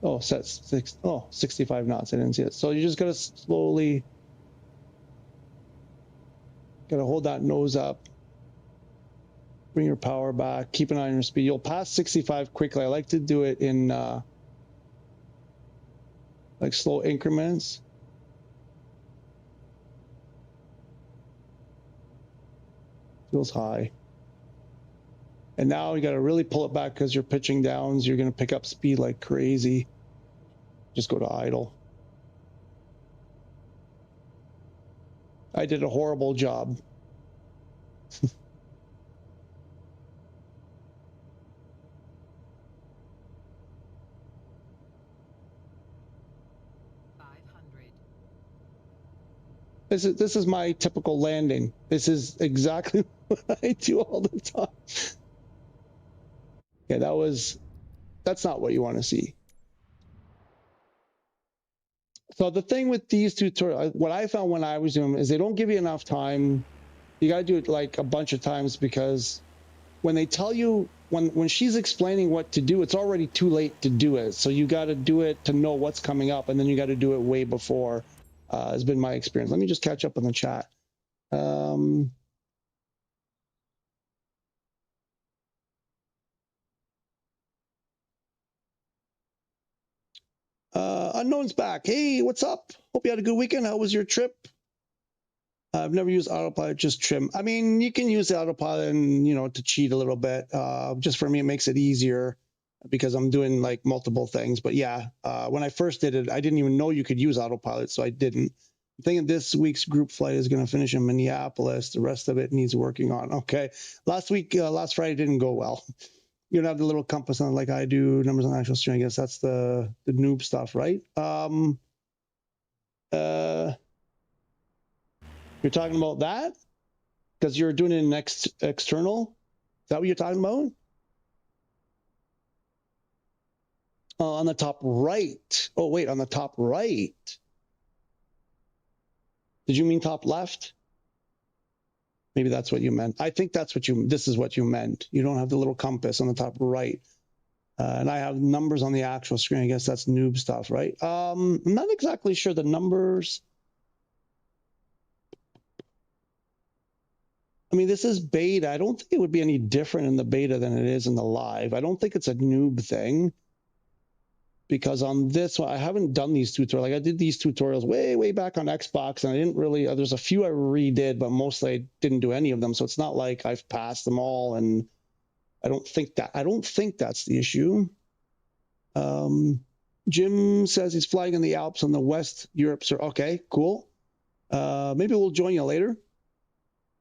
Oh, set 65 knots. I didn't see it. So you just got to slowly, got to hold that nose up. Bring your power back. Keep an eye on your speed. You'll pass 65 quickly. I like to do it in like slow increments. Feels high. And now you got to really pull it back because you're pitching downs. You're going to pick up speed like crazy. Just go to idle. I did a horrible job. This is my typical landing. This is exactly what I do all the time. Okay, that's not what you want to see. So the thing with these tutorials, what I found when I was doing them is they don't give you enough time. You got to do it like a bunch of times because when they tell you, when she's explaining what to do, it's already too late to do it. So you got to do it to know what's coming up, and then you got to do it way before. Has been my experience. Let me just catch up on the chat. Unknown's back. Hey, what's up? Hope you had a good weekend. How was your trip? I've never used autopilot, just trim. I mean, you can use the autopilot and, you know, to cheat a little bit. Just for me, it makes it easier because I'm doing like multiple things. But yeah, when I first did it, I didn't even know you could use autopilot, so I didn't. I'm thinking this week's group flight is going to finish in Minneapolis. The rest of it needs working on. Okay. Last Friday didn't go well. You don't have the little compass on like I do, numbers on actual string. I guess that's the noob stuff, right? You're talking about that? Because you're doing it in external? Is that what you're talking about? On the top right. Oh, wait, on the top right. Did you mean top left? Maybe that's what you meant. I think this is what you meant. You don't have the little compass on the top right. And I have numbers on the actual screen. I guess that's noob stuff, right? I'm not exactly sure the numbers. I mean, this is beta. I don't think it would be any different in the beta than it is in the live. I don't think it's a noob thing. Because on this one, I haven't done these tutorials. Like I did these tutorials way back on Xbox, and I didn't really. There's a few I redid, but mostly I didn't do any of them. So it's not like I've passed them all, and I don't think that's the issue. Jim says he's flying in the Alps on the West Europe. So okay, cool. Maybe we'll join you later.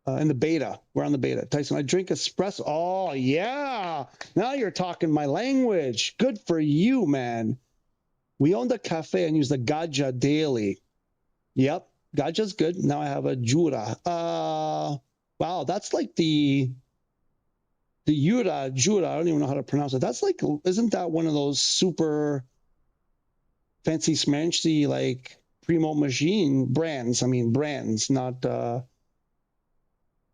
In the beta, we're on the beta. Tyson, I drink espresso. Oh yeah, now you're talking my language. Good for you, man. We own the cafe and use the Gaja daily. Yep, Gaja's good. Now I have a Jura. Wow, that's like the Jura. I don't even know how to pronounce it. That's like, isn't that one of those super fancy smanchy like primo machine brands? I mean brands, not.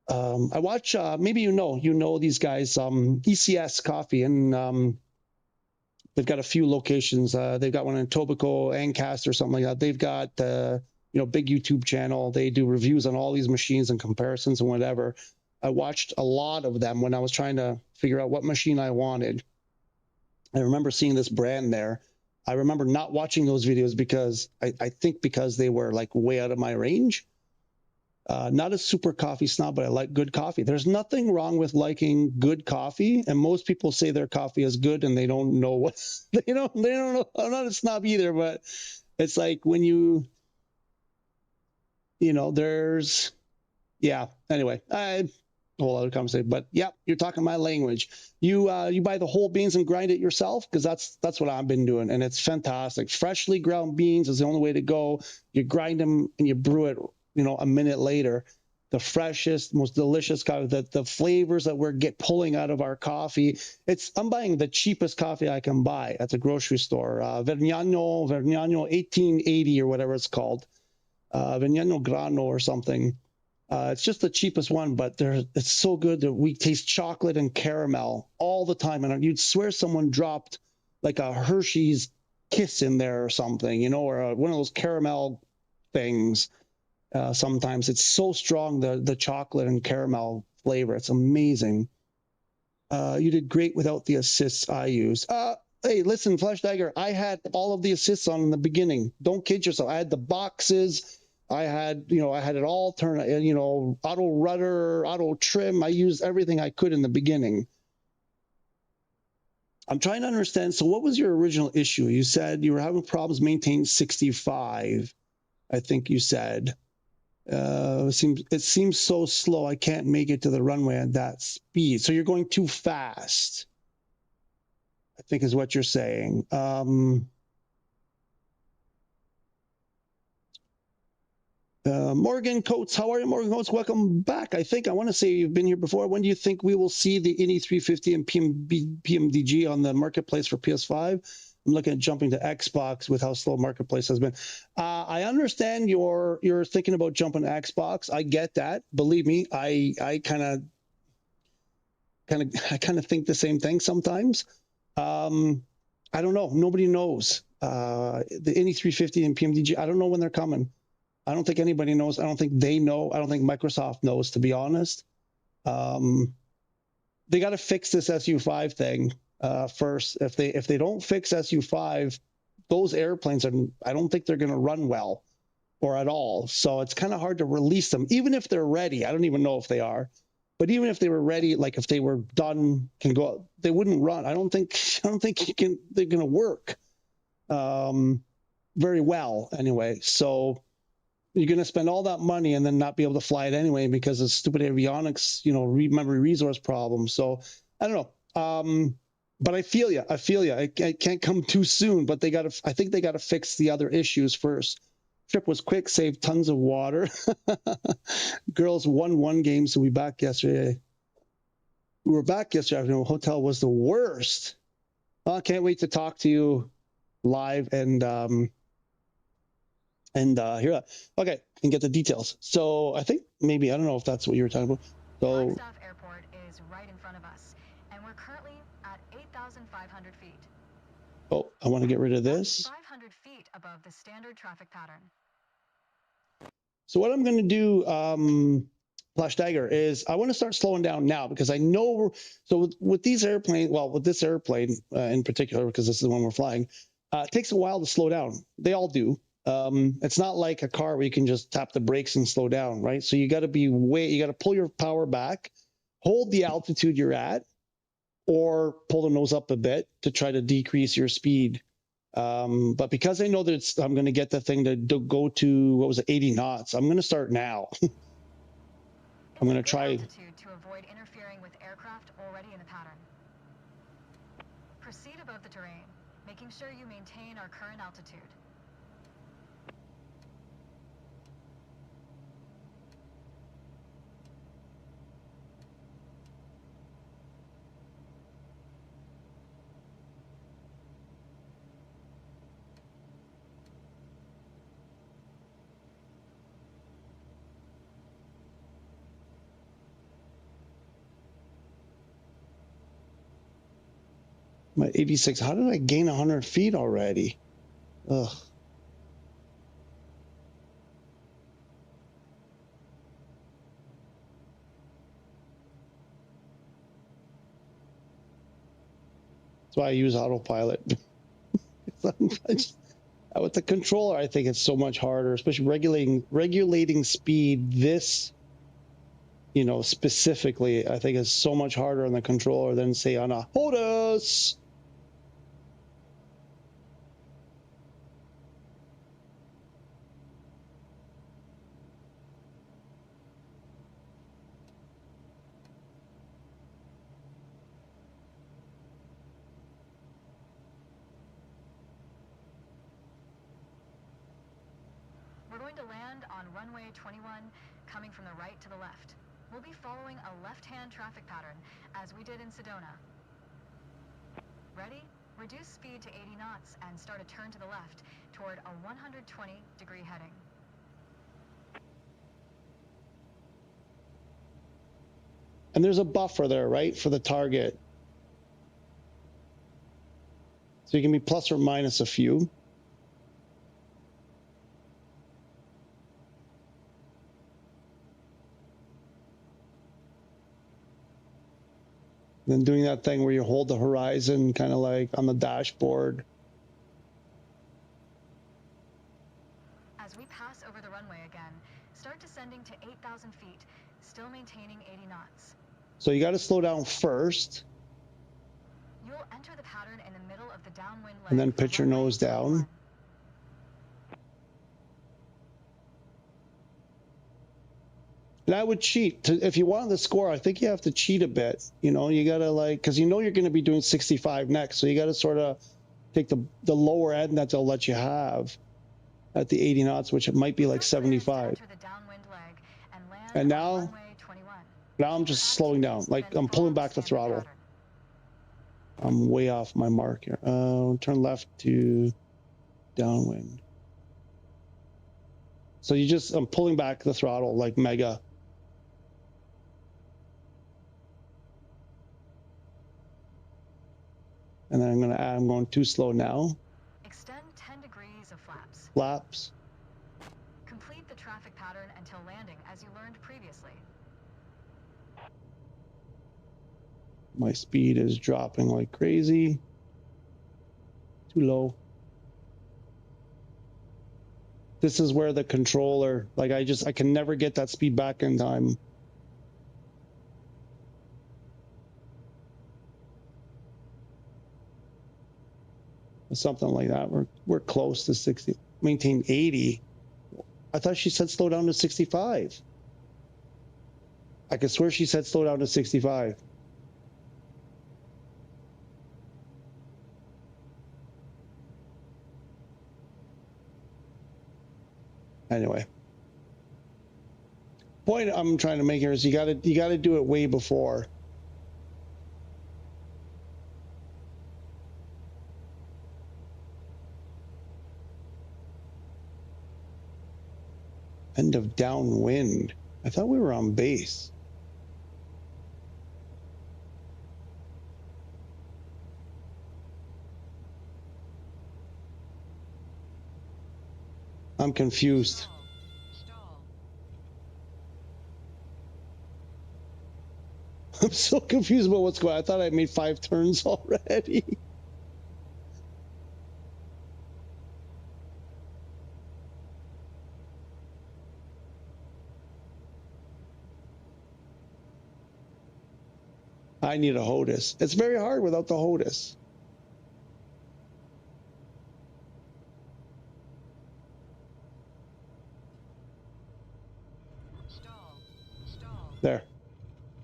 I watch. Maybe you know these guys. ECS Coffee, and they've got a few locations. They've got one in Etobicoke, Ancaster, or something like that. They've got big YouTube channel. They do reviews on all these machines and comparisons and whatever. I watched a lot of them when I was trying to figure out what machine I wanted. I remember seeing this brand there. I remember not watching those videos because I think because they were like way out of my range. Not a super coffee snob, but I like good coffee. There's nothing wrong with liking good coffee, and most people say their coffee is good, and they don't know what they don't know. I'm not a snob either, but it's like when there's Anyway, a whole other conversation, but yeah, you're talking my language. You buy the whole beans and grind it yourself, because that's what I've been doing, and it's fantastic. Freshly ground beans is the only way to go. You grind them and you brew it. A minute later, the freshest, most delicious coffee, the flavors that we're pulling out of our coffee. I'm buying the cheapest coffee I can buy at the grocery store. Vergnano 1880 or whatever it's called. Vergnano Grano or something. It's just the cheapest one, but it's so good that we taste chocolate and caramel all the time. And you'd swear someone dropped like a Hershey's Kiss in there or something, or one of those caramel things. Sometimes it's so strong, the chocolate and caramel flavor. It's amazing. You did great without the assists I used. Hey, listen, Flesh Dagger, I had all of the assists on in the beginning. Don't kid yourself. I had the boxes. I had it all turned, auto rudder, auto trim. I used everything I could in the beginning. I'm trying to understand. So what was your original issue? You said you were having problems maintaining 65, I think you said. It seems so slow. I can't make it to the runway at that speed. So you're going too fast, I think is what you're saying. Morgan Coates, how are you, Morgan Coates? Welcome back. I want to say you've been here before. When do you think we will see the INI 350 and PMDG on the marketplace for PS5? I'm looking at jumping to Xbox with how slow marketplace has been. I understand you're thinking about jumping to Xbox. I get that. Believe me, I kind of think the same thing sometimes. I don't know. Nobody knows. The INI 350 and PMDG. I don't know when they're coming. I don't think anybody knows. I don't think they know. I don't think Microsoft knows, to be honest. They got to fix this SU5 thing first. If they don't fix SU5, those airplanes I don't think they're going to run well or at all. So it's kind of hard to release them, even if they're ready. I don't even know if they are, but even if they were ready, like if they were done, can go, they wouldn't run. I don't think they're going to work very well anyway. So you're going to spend all that money and then not be able to fly it anyway because of stupid avionics, memory resource problems. So I don't know. But I feel you. It can't come too soon, but I think they got to fix the other issues first. Trip was quick, saved tons of water. Girls won one game, so we back yesterday. We were back yesterday afternoon. Hotel was the worst. Well, I can't wait to talk to you live and hear that. Okay, and get the details. So I think maybe, I don't know if that's what you were talking about. So Flagstaff Airport is right in front of us, and we're currently at 8,500 feet. oh, I want to get rid of That's this. 500 feet above the standard traffic pattern. So what I'm going to do, Flash Dagger, is I want to start slowing down now because I know. So with these airplanes, well, with this airplane in particular, because this is the one we're flying, it takes a while to slow down. They all do. It's not like a car where you can just tap the brakes and slow down, right? So you got to you got to pull your power back, hold the altitude you're at, or pull the nose up a bit to try to decrease your speed. But because I know that I'm going to get the thing to go to, what was it, 80 knots, I'm going to start now. I'm going to try. Altitude to avoid interfering with aircraft already in the pattern. Proceed above the terrain, making sure you maintain our current altitude. I'm at 86. How did I gain 100 feet already? Ugh. That's why I use autopilot. With the controller, I think it's so much harder, especially regulating speed. This, specifically, I think is so much harder on the controller than say on a HOTAS. We're going to land on runway 21, coming from the right to the left. We'll be following a left-hand traffic pattern, as we did in Sedona. Ready? Reduce speed to 80 knots and start a turn to the left toward a 120-degree heading. And there's a buffer there, right, for the target. So you can be plus or minus a few. Then doing that thing where you hold the horizon kind of like on the dashboard. As we pass over the runway again, start descending to 8,000 feet, still maintaining 80 knots. So you got to slow down first. You'll enter the pattern in the middle of the downwind leg. And then pitch your nose down. And I would cheat. If you wanted the score, I think you have to cheat a bit. You got to because you're going to be doing 65 next. So you got to sort of take the lower end that they'll let you have at the 80 knots, which it might be like 75. And now I'm just slowing down. Like I'm pulling back the throttle. I'm way off my mark here. Turn left to downwind. So I'm pulling back the throttle like mega. And then I'm going too slow now. Extend 10 degrees of flaps. Flaps. Complete the traffic pattern until landing, as you learned previously. My speed is dropping like crazy. Too low. This is where the controller, like I can never get that speed back in time. Something like that. We're close to 60. Maintain 80. I thought she said slow down to 65. I could swear she said slow down to 65. Anyway, point I'm trying to make here is you got to do it way before. End of downwind. I thought we were on base. I'm confused. Stall. I'm so confused about what's going on. I thought I made 5 turns already. I need a HOTUS. It's very hard without the HOTUS. Stall. Stall. There.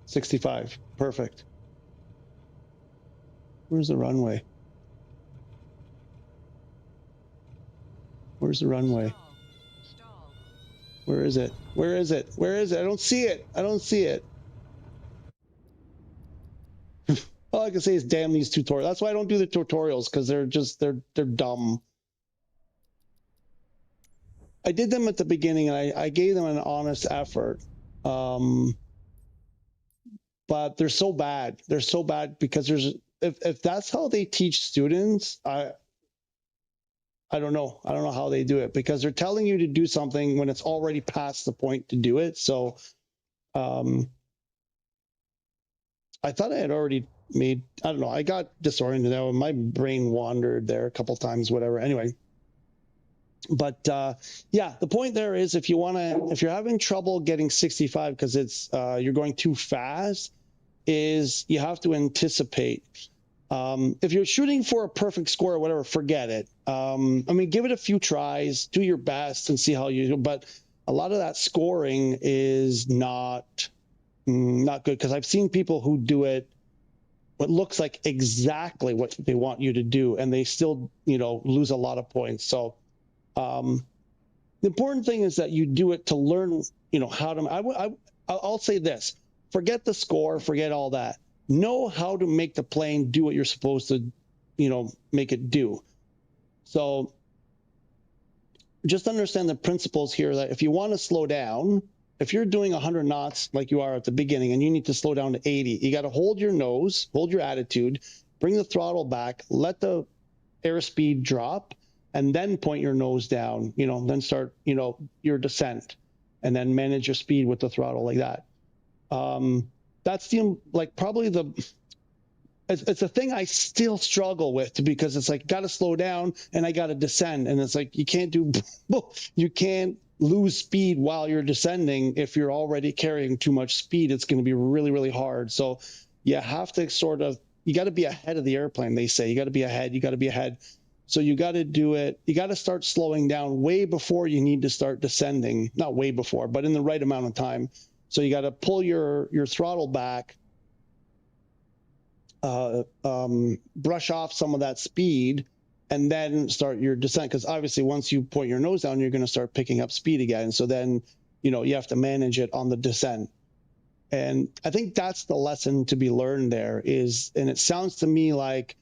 65. Perfect. Where's the runway? Where's the runway? Stall. Stall. Where is it? Where is it? Where is it? I don't see it. I don't see it. All I can say is damn these tutorials. That's why I don't do the tutorials, because they're dumb. I did them at the beginning and I gave them an honest effort. But they're so bad. They're so bad because if that's how they teach students, I don't know. I don't know how they do it, because they're telling you to do something when it's already past the point to do it. So I thought I had already made, I don't know, I got disoriented now. My brain wandered there a couple times, whatever. Anyway. But yeah, the point there is if you're having trouble getting 65 because it's you're going too fast, is you have to anticipate. If you're shooting for a perfect score or whatever, forget it. I mean, give it a few tries, do your best and see how you do. But a lot of that scoring is not good, because I've seen people who do it what looks like exactly what they want you to do, and they still, lose a lot of points. So the important thing is that you do it to learn, how to, I'll say this, forget the score, forget all that. Know how to make the plane do what you're supposed to, make it do. So just understand the principles here, that if you want to slow down, if you're doing 100 knots like you are at the beginning and you need to slow down to 80, you got to hold your nose, hold your attitude, bring the throttle back, let the airspeed drop, and then point your nose down, then start, your descent, and then manage your speed with the throttle like that. That's probably it's a thing I still struggle with, because it's like, got to slow down and I got to descend. And it's like, you can't lose speed while you're descending. If you're already carrying too much speed, it's going to be really, really hard. So you have to you got to be ahead of the airplane. They say you got to be ahead. So you got to do it. You got to start slowing down way before you need to start descending. Not way before, but in the right amount of time. So you got to pull your throttle back, brush off some of that speed, and then start your descent. Because obviously, once you point your nose down, you're going to start picking up speed again. So then, you have to manage it on the descent. And I think that's the lesson to be learned there is, and it sounds to me like,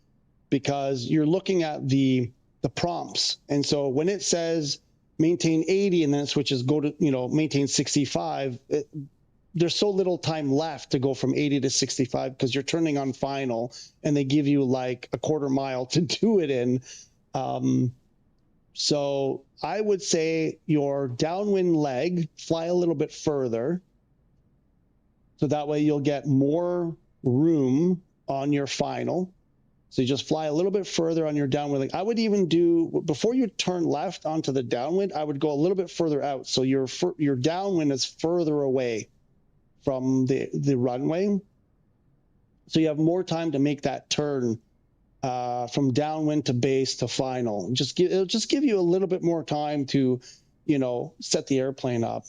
because you're looking at the prompts. And so when it says maintain 80 and then it switches, go to, maintain 65, there's so little time left to go from 80 to 65, because you're turning on final and they give you like a quarter mile to do it in. So I would say your downwind leg, fly a little bit further. So that way you'll get more room on your final. So you just fly a little bit further on your downwind leg. I would even do, before you turn left onto the downwind, I would go a little bit further out. So your downwind is further away from the runway. So you have more time to make that turn from downwind to base to final. It'll just give you a little bit more time to, set the airplane up.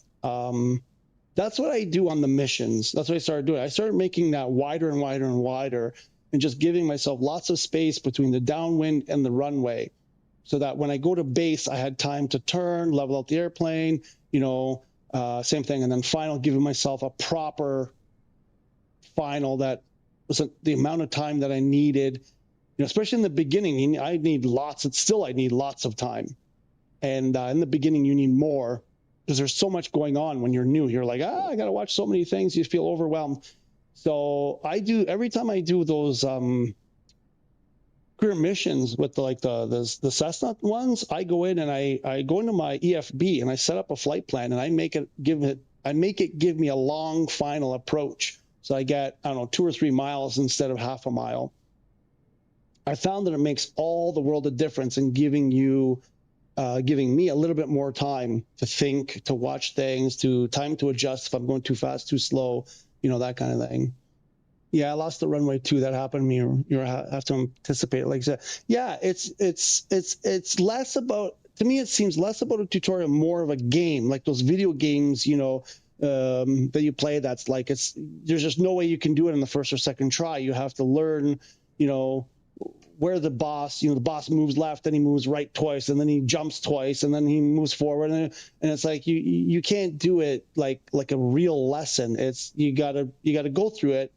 That's what I do on the missions. That's what I started doing. I started making that wider and wider and wider, and just giving myself lots of space between the downwind and the runway, so that when I go to base, I had time to turn, level out the airplane, same thing. And then final, giving myself a proper final that was the amount of time that I needed, especially in the beginning. I need lots of time. And in the beginning, you need more. because there's so much going on when you're new. You're like, I got to watch so many things. You feel overwhelmed. So I do, every time I do those career missions with the Cessna ones, I go in and I go into my EFB and I set up a flight plan and I make it give me a long final approach. So I get, I don't know, 2 or 3 miles instead of half a mile. I found that it makes all the world of difference in giving me a little bit more time to think, to watch things, time to adjust if I'm going too fast, too slow, that kind of thing. Yeah, I lost the runway too. That happened to me. You have to anticipate it. Like I said, yeah, it's less about, to me, it seems less about a tutorial, more of a game, like those video games, that you play. That's like, there's just no way you can do it in the first or second try. You have to learn, where the boss moves left, then he moves right twice, and then he jumps twice, and then he moves forward, and it's like you can't do it like a real lesson. It's you gotta go through it.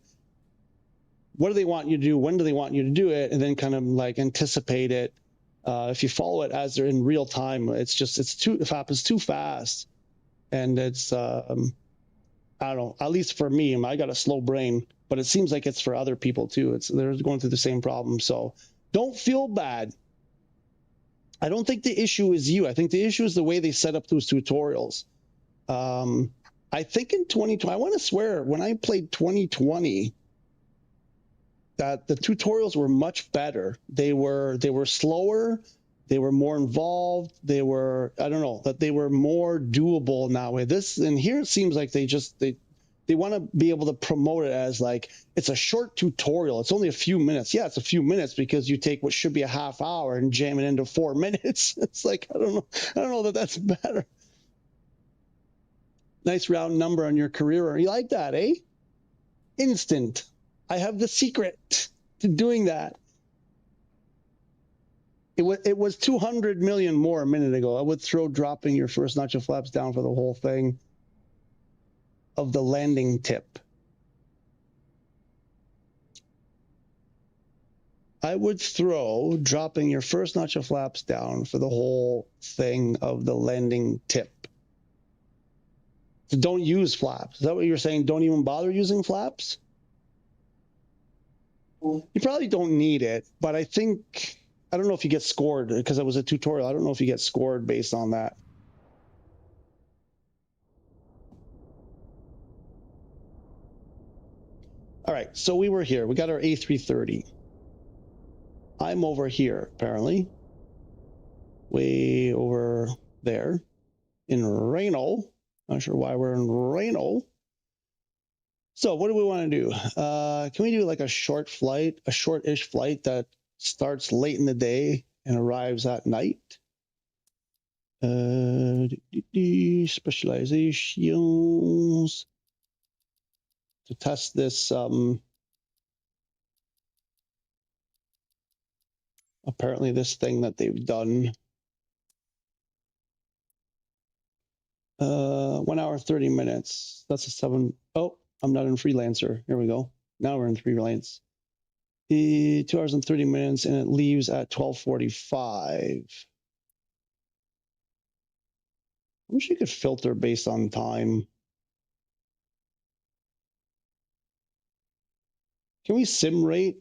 What do they want you to do? When do they want you to do it? And then kind of like anticipate it. If you follow it as they're in real time, it happens too fast, and it's I don't know. At least for me, I got a slow brain, but it seems like it's for other people too. They're going through the same problem. So don't feel bad. I don't think the issue is you. I think the issue is the way they set up those tutorials. I think in 2020, I want to swear when I played 2020, that the tutorials were much better. They were slower. They were more involved. They were, I don't know, that they were more doable now. And here it seems like they want to be able to promote it as like, it's a short tutorial. It's only a few minutes. Yeah, it's a few minutes because you take what should be a half hour and jam it into 4 minutes. It's like, I don't know that that's better. Nice round number on your career. You like that, eh? Instant. I have the secret to doing that. It was 200 million more a minute ago. I would throw dropping your first notch of flaps down for the whole thing of the landing tip. I would throw dropping your first notch of flaps down for the whole thing of the landing tip. So don't use flaps. Is that what you're saying? Don't even bother using flaps? You probably don't need it, but I don't know if you get scored because it was a tutorial. I don't know if you get scored based on that. All right, so we were here. We got our A330. I'm over here, apparently. Way over there in Reno. Not sure why we're in Reno. So what do we want to do? Can we do like a short-ish flight that starts late in the day and arrives at night? Specializations. To test this, apparently this thing that they've done. 1 hour, 30 minutes. That's a 7. Oh, I'm not in Freelancer. Here we go. Now we're in Freelance. 2 hours and 30 minutes, and it leaves at 12:45. I wish you could filter based on time. Can we sim rate?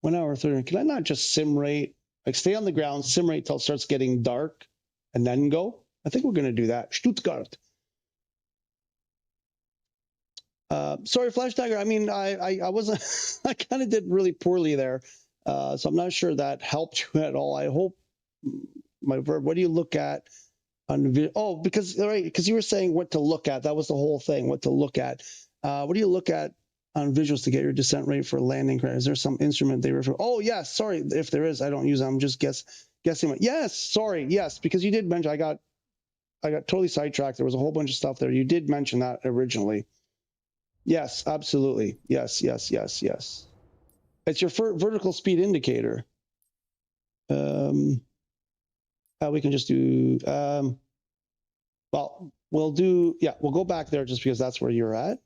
1 hour, 30. Can I not just sim rate? Like stay on the ground, sim rate till it starts getting dark, and then go? I think we're going to do that. Stuttgart. Sorry, Flash Tiger. I mean, I wasn't, I kind of did really poorly there. So I'm not sure that helped you at all. I hope, my verb, what do you look at on video? Oh, because you were saying what to look at. That was the whole thing, what to look at. What do you look at on visuals to get your descent rate for landing credit? Is there some instrument they refer? Oh, yes. Sorry. If there is, I don't use it. I'm just guessing. Yes. Sorry. Yes. Because you did mention, I got totally sidetracked. There was a whole bunch of stuff there. You did mention that originally. Yes, absolutely. Yes. It's your vertical speed indicator. We can just do, well, we'll go back there just because that's where you're at.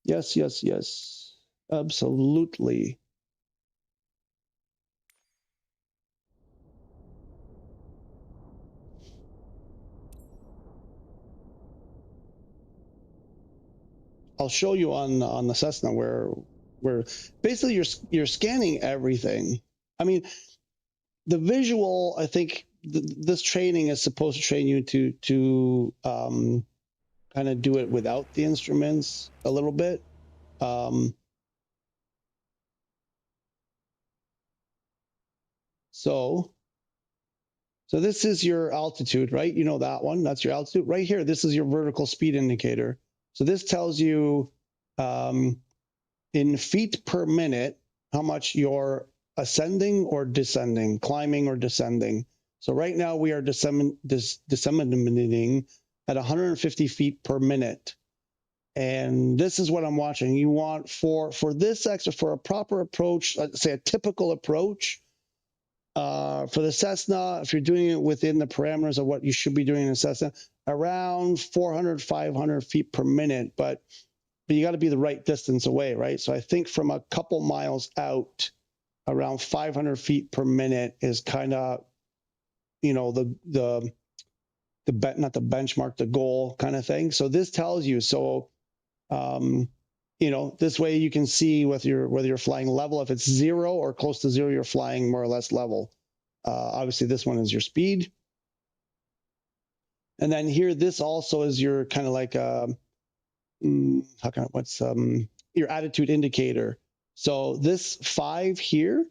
Yes. Absolutely. I'll show you on the Cessna where basically you're scanning everything. I mean, the visual, I think this training is supposed to train you to kind of do it without the instruments a little bit. So this is your altitude, right? You know that one, that's your altitude. Right here, this is your vertical speed indicator. So this tells you in feet per minute how much you're ascending or descending, climbing or descending. So right now we are disseminating at 150 feet per minute. And this is what I'm watching. You want for this exercise, for a proper approach, let's say a typical approach, for the Cessna, if you're doing it within the parameters of what you should be doing in a Cessna, around 400, 500 feet per minute, but you got to be the right distance away, right? So I think from a couple miles out, around 500 feet per minute is kind of, you know, the not the benchmark, the goal kind of thing. So this tells you, so, you know, this way you can see whether you're flying level. If it's 0 or close to 0, you're flying more or less level. Obviously this one is your speed. And then here, this also is your kind of like, what's your attitude indicator. So this 5 here,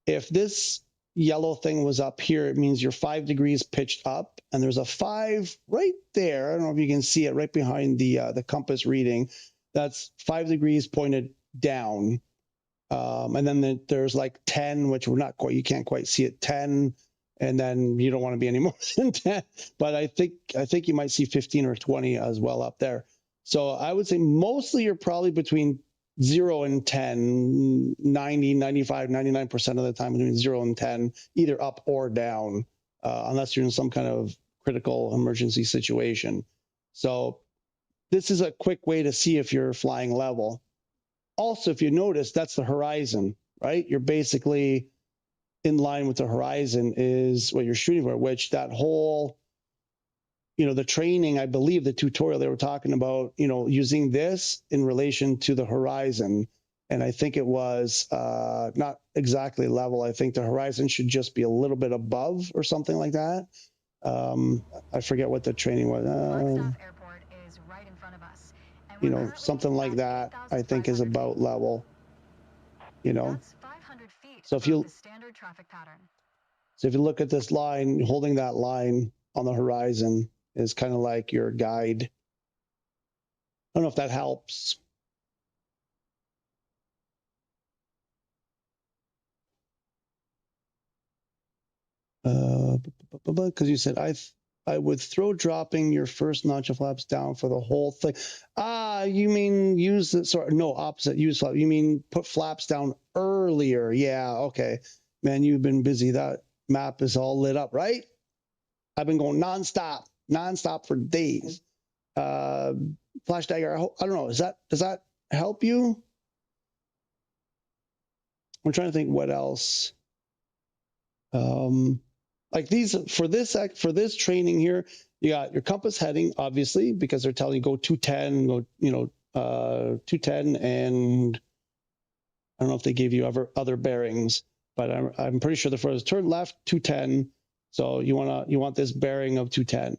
if this yellow thing was up here, it means you're 5 degrees pitched up, and there's a 5 right there. I don't know if you can see it right behind the compass reading. That's 5 degrees pointed down. And then there's like 10, which we're not quite, you can't quite see it, 10, and then you don't want to be any more than 10. But I think you might see 15 or 20 as well up there. So I would say mostly you're probably between 0 and 10, 90, 95, 99% of the time between 0 and 10, either up or down, unless you're in some kind of critical emergency situation. So this is a quick way to see if you're flying level. Also, if you notice, that's the horizon, right? You're basically in line with the horizon is what you're shooting for, which that whole, you know, the training, I believe the tutorial they were talking about, you know, using this in relation to the horizon. And I think it was not exactly level. I think the horizon should just be a little bit above or something like that. I forget what the training was. Airport is right in front of us. And You know, something like that, I think is about level, you know. That's 500 feet So above the standard traffic pattern. So if you look at this line, holding that line on the horizon is kind of like your guide. I don't know if that helps. Because you said I would throw dropping your first notch of flaps down for the whole thing. You mean use the sorry, no, opposite, use flap. You mean put flaps down earlier. Yeah, okay. Man, you've been busy. That map is all lit up, right? I've been going nonstop for days. Flash dagger, I don't know, does that help you? I'm trying to think what else. Like these for this training here, you got your compass heading, obviously, because they're telling you go 210, go 210, and I don't know if they gave you other bearings, but I'm pretty sure the first turn left 210. So you want this bearing of 210.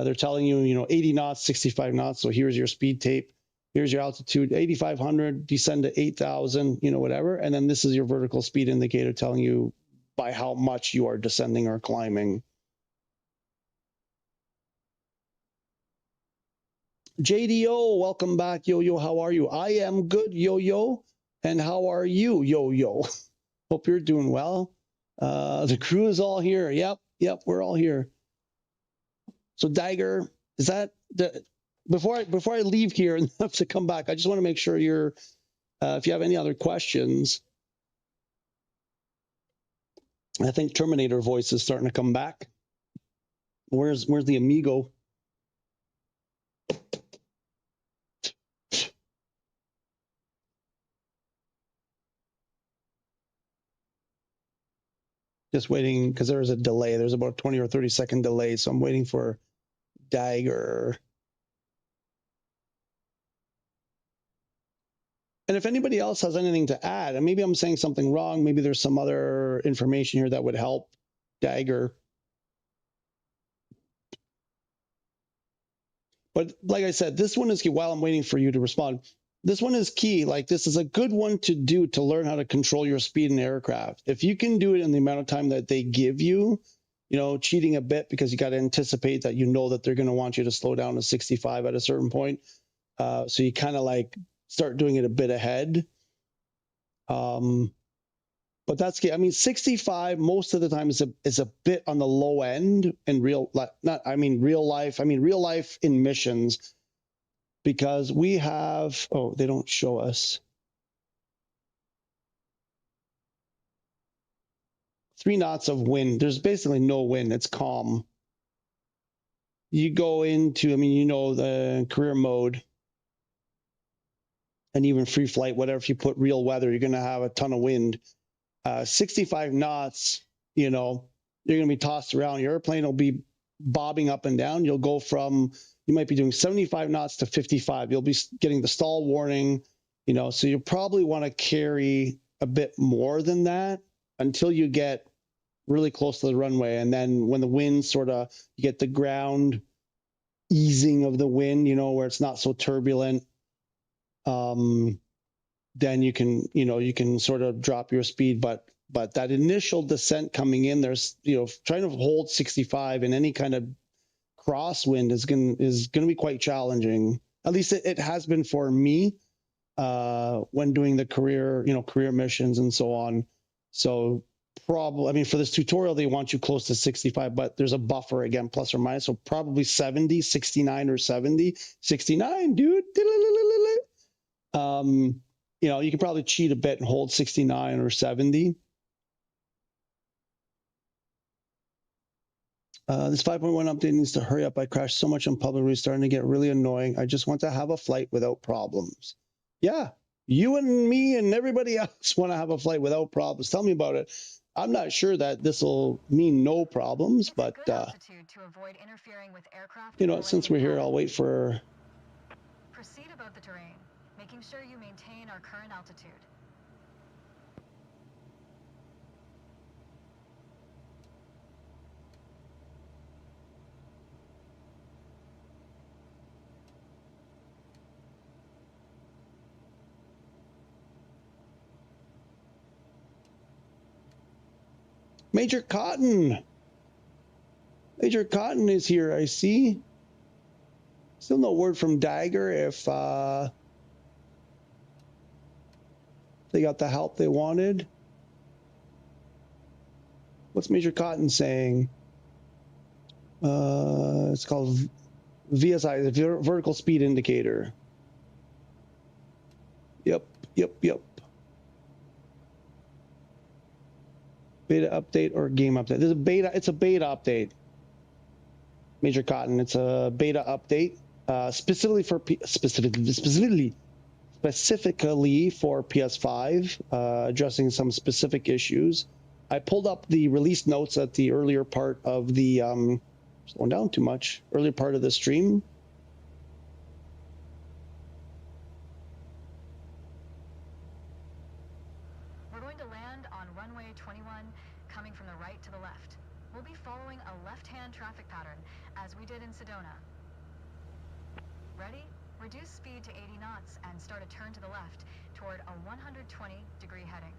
They're telling you 80 knots, 65 knots. So here's your speed tape. Here's your altitude, 8,500, descend to 8,000, whatever. And then this is your vertical speed indicator telling you by how much you are descending or climbing. JDO, welcome back, Yo-Yo. How are you? I am good, Yo-Yo. And how are you, Yo-Yo? Hope you're doing well. The crew is all here. Yep, we're all here. So Dagger, is that before I leave here and have to come back, I just want to make sure you're if you have any other questions. I think Terminator voice is starting to come back. Where's the amigo? Just waiting because there's a delay. There's about a 20 or 30-second delay, so I'm waiting for Dagger. And if anybody else has anything to add, and maybe I'm saying something wrong, maybe there's some other information here that would help Dagger. But like I said, this one is key. While I'm waiting for you to respond, this one is key. Like, this is a good one to do to learn how to control your speed in aircraft. If you can do it in the amount of time that they give you, you know, cheating a bit because you got to anticipate that you know that they're going to want you to slow down to 65 at a certain point. So you kind of like start doing it a bit ahead. But that's key. I mean, 65 most of the time is a bit on the low end in real life. Real life in missions, because we have, oh, they don't show us 3 knots of wind. There's basically no wind. It's calm. You go into, the career mode and even free flight, whatever, if you put real weather, you're going to have a ton of wind. 65 knots, you're going to be tossed around. Your airplane will be bobbing up and down. You'll go from, you might be doing 75 knots to 55. You'll be getting the stall warning, so you probably want to carry a bit more than that until you get really close to the runway. And then when the wind you get the ground easing of the wind, where it's not so turbulent, then you can sort of drop your speed. But that initial descent coming in, there's, trying to hold 65 in any kind of crosswind is going to be quite challenging. At least it has been for me when doing the career missions and so on. So probably, for this tutorial, they want you close to 65, but there's a buffer again, plus or minus. So probably 70, 69 or 70, 69, dude. You can probably cheat a bit and hold 69 or 70. This 5.1 update needs to hurry up. I crashed so much in public, it's starting to get really annoying. I just want to have a flight without problems. Yeah, you and me and everybody else want to have a flight without problems. Tell me about it. I'm not sure that this will mean no problems, but altitude to avoid interfering with aircraft since we're here, I'll wait for. Proceed above the terrain, making sure you maintain our current altitude. Major Cotton. Major Cotton is here, I see. Still no word from Dagger if they got the help they wanted. What's Major Cotton saying? It's called VSI, the vertical speed indicator. Yep. Beta update or game update? There's a beta. It's a beta update. Major Cotton. It's a beta update specifically for specifically for PS5, addressing some specific issues. I pulled up the release notes at the earlier part of the slowing down too much. Earlier part of the stream. We're going to land on runway 21, coming from the right to the left. We'll be following a left-hand traffic pattern, as we did in Sedona. Ready? Reduce speed to 80 knots and start a turn to the left toward a 120-degree heading.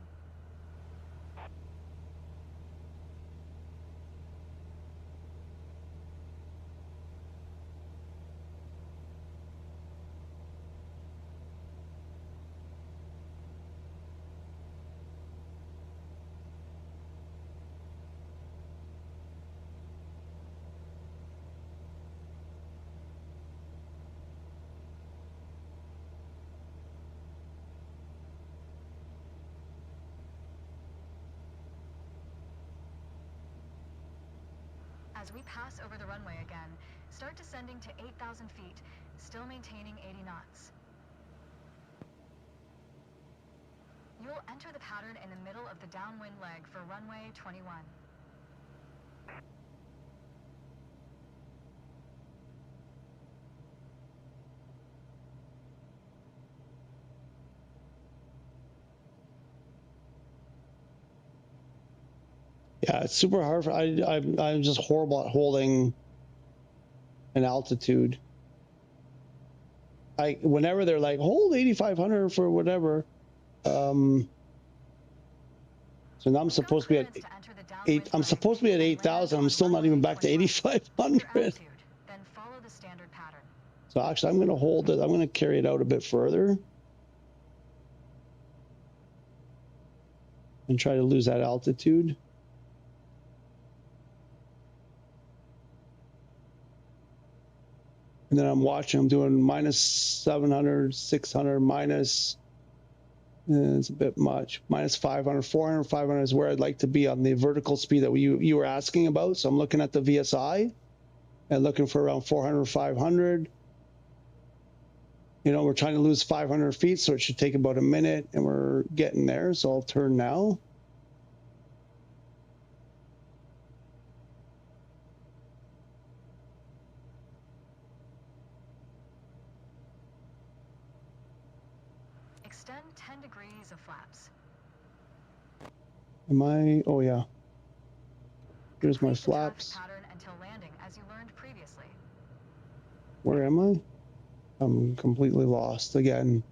As we pass over the runway again, start descending to 8,000 feet, still maintaining 80 knots. You'll enter the pattern in the middle of the downwind leg for runway 21. Yeah, it's super hard. I'm just horrible at holding an altitude. Whenever they're like, hold 8,500 for whatever. So now I'm supposed to be at I'm supposed to be at 8,000. I'm still not even back to 8,500. Then follow the standard pattern. So actually, I'm going to hold it. I'm going to carry it out a bit further and try to lose that altitude. And then I'm watching. I'm doing minus 700, 600, minus. It's a bit much. Minus 500, 400, 500 is where I'd like to be on the vertical speed that you were asking about. So I'm looking at the VSI and looking for around 400, 500. You know, we're trying to lose 500 feet, so it should take about a minute, and we're getting there. So I'll turn now. Extend 10 degrees of flaps. Am I? Oh, yeah. Here's my Complete the traffic flaps. pattern until landing, as you learned previously. Where am I? I'm completely lost again.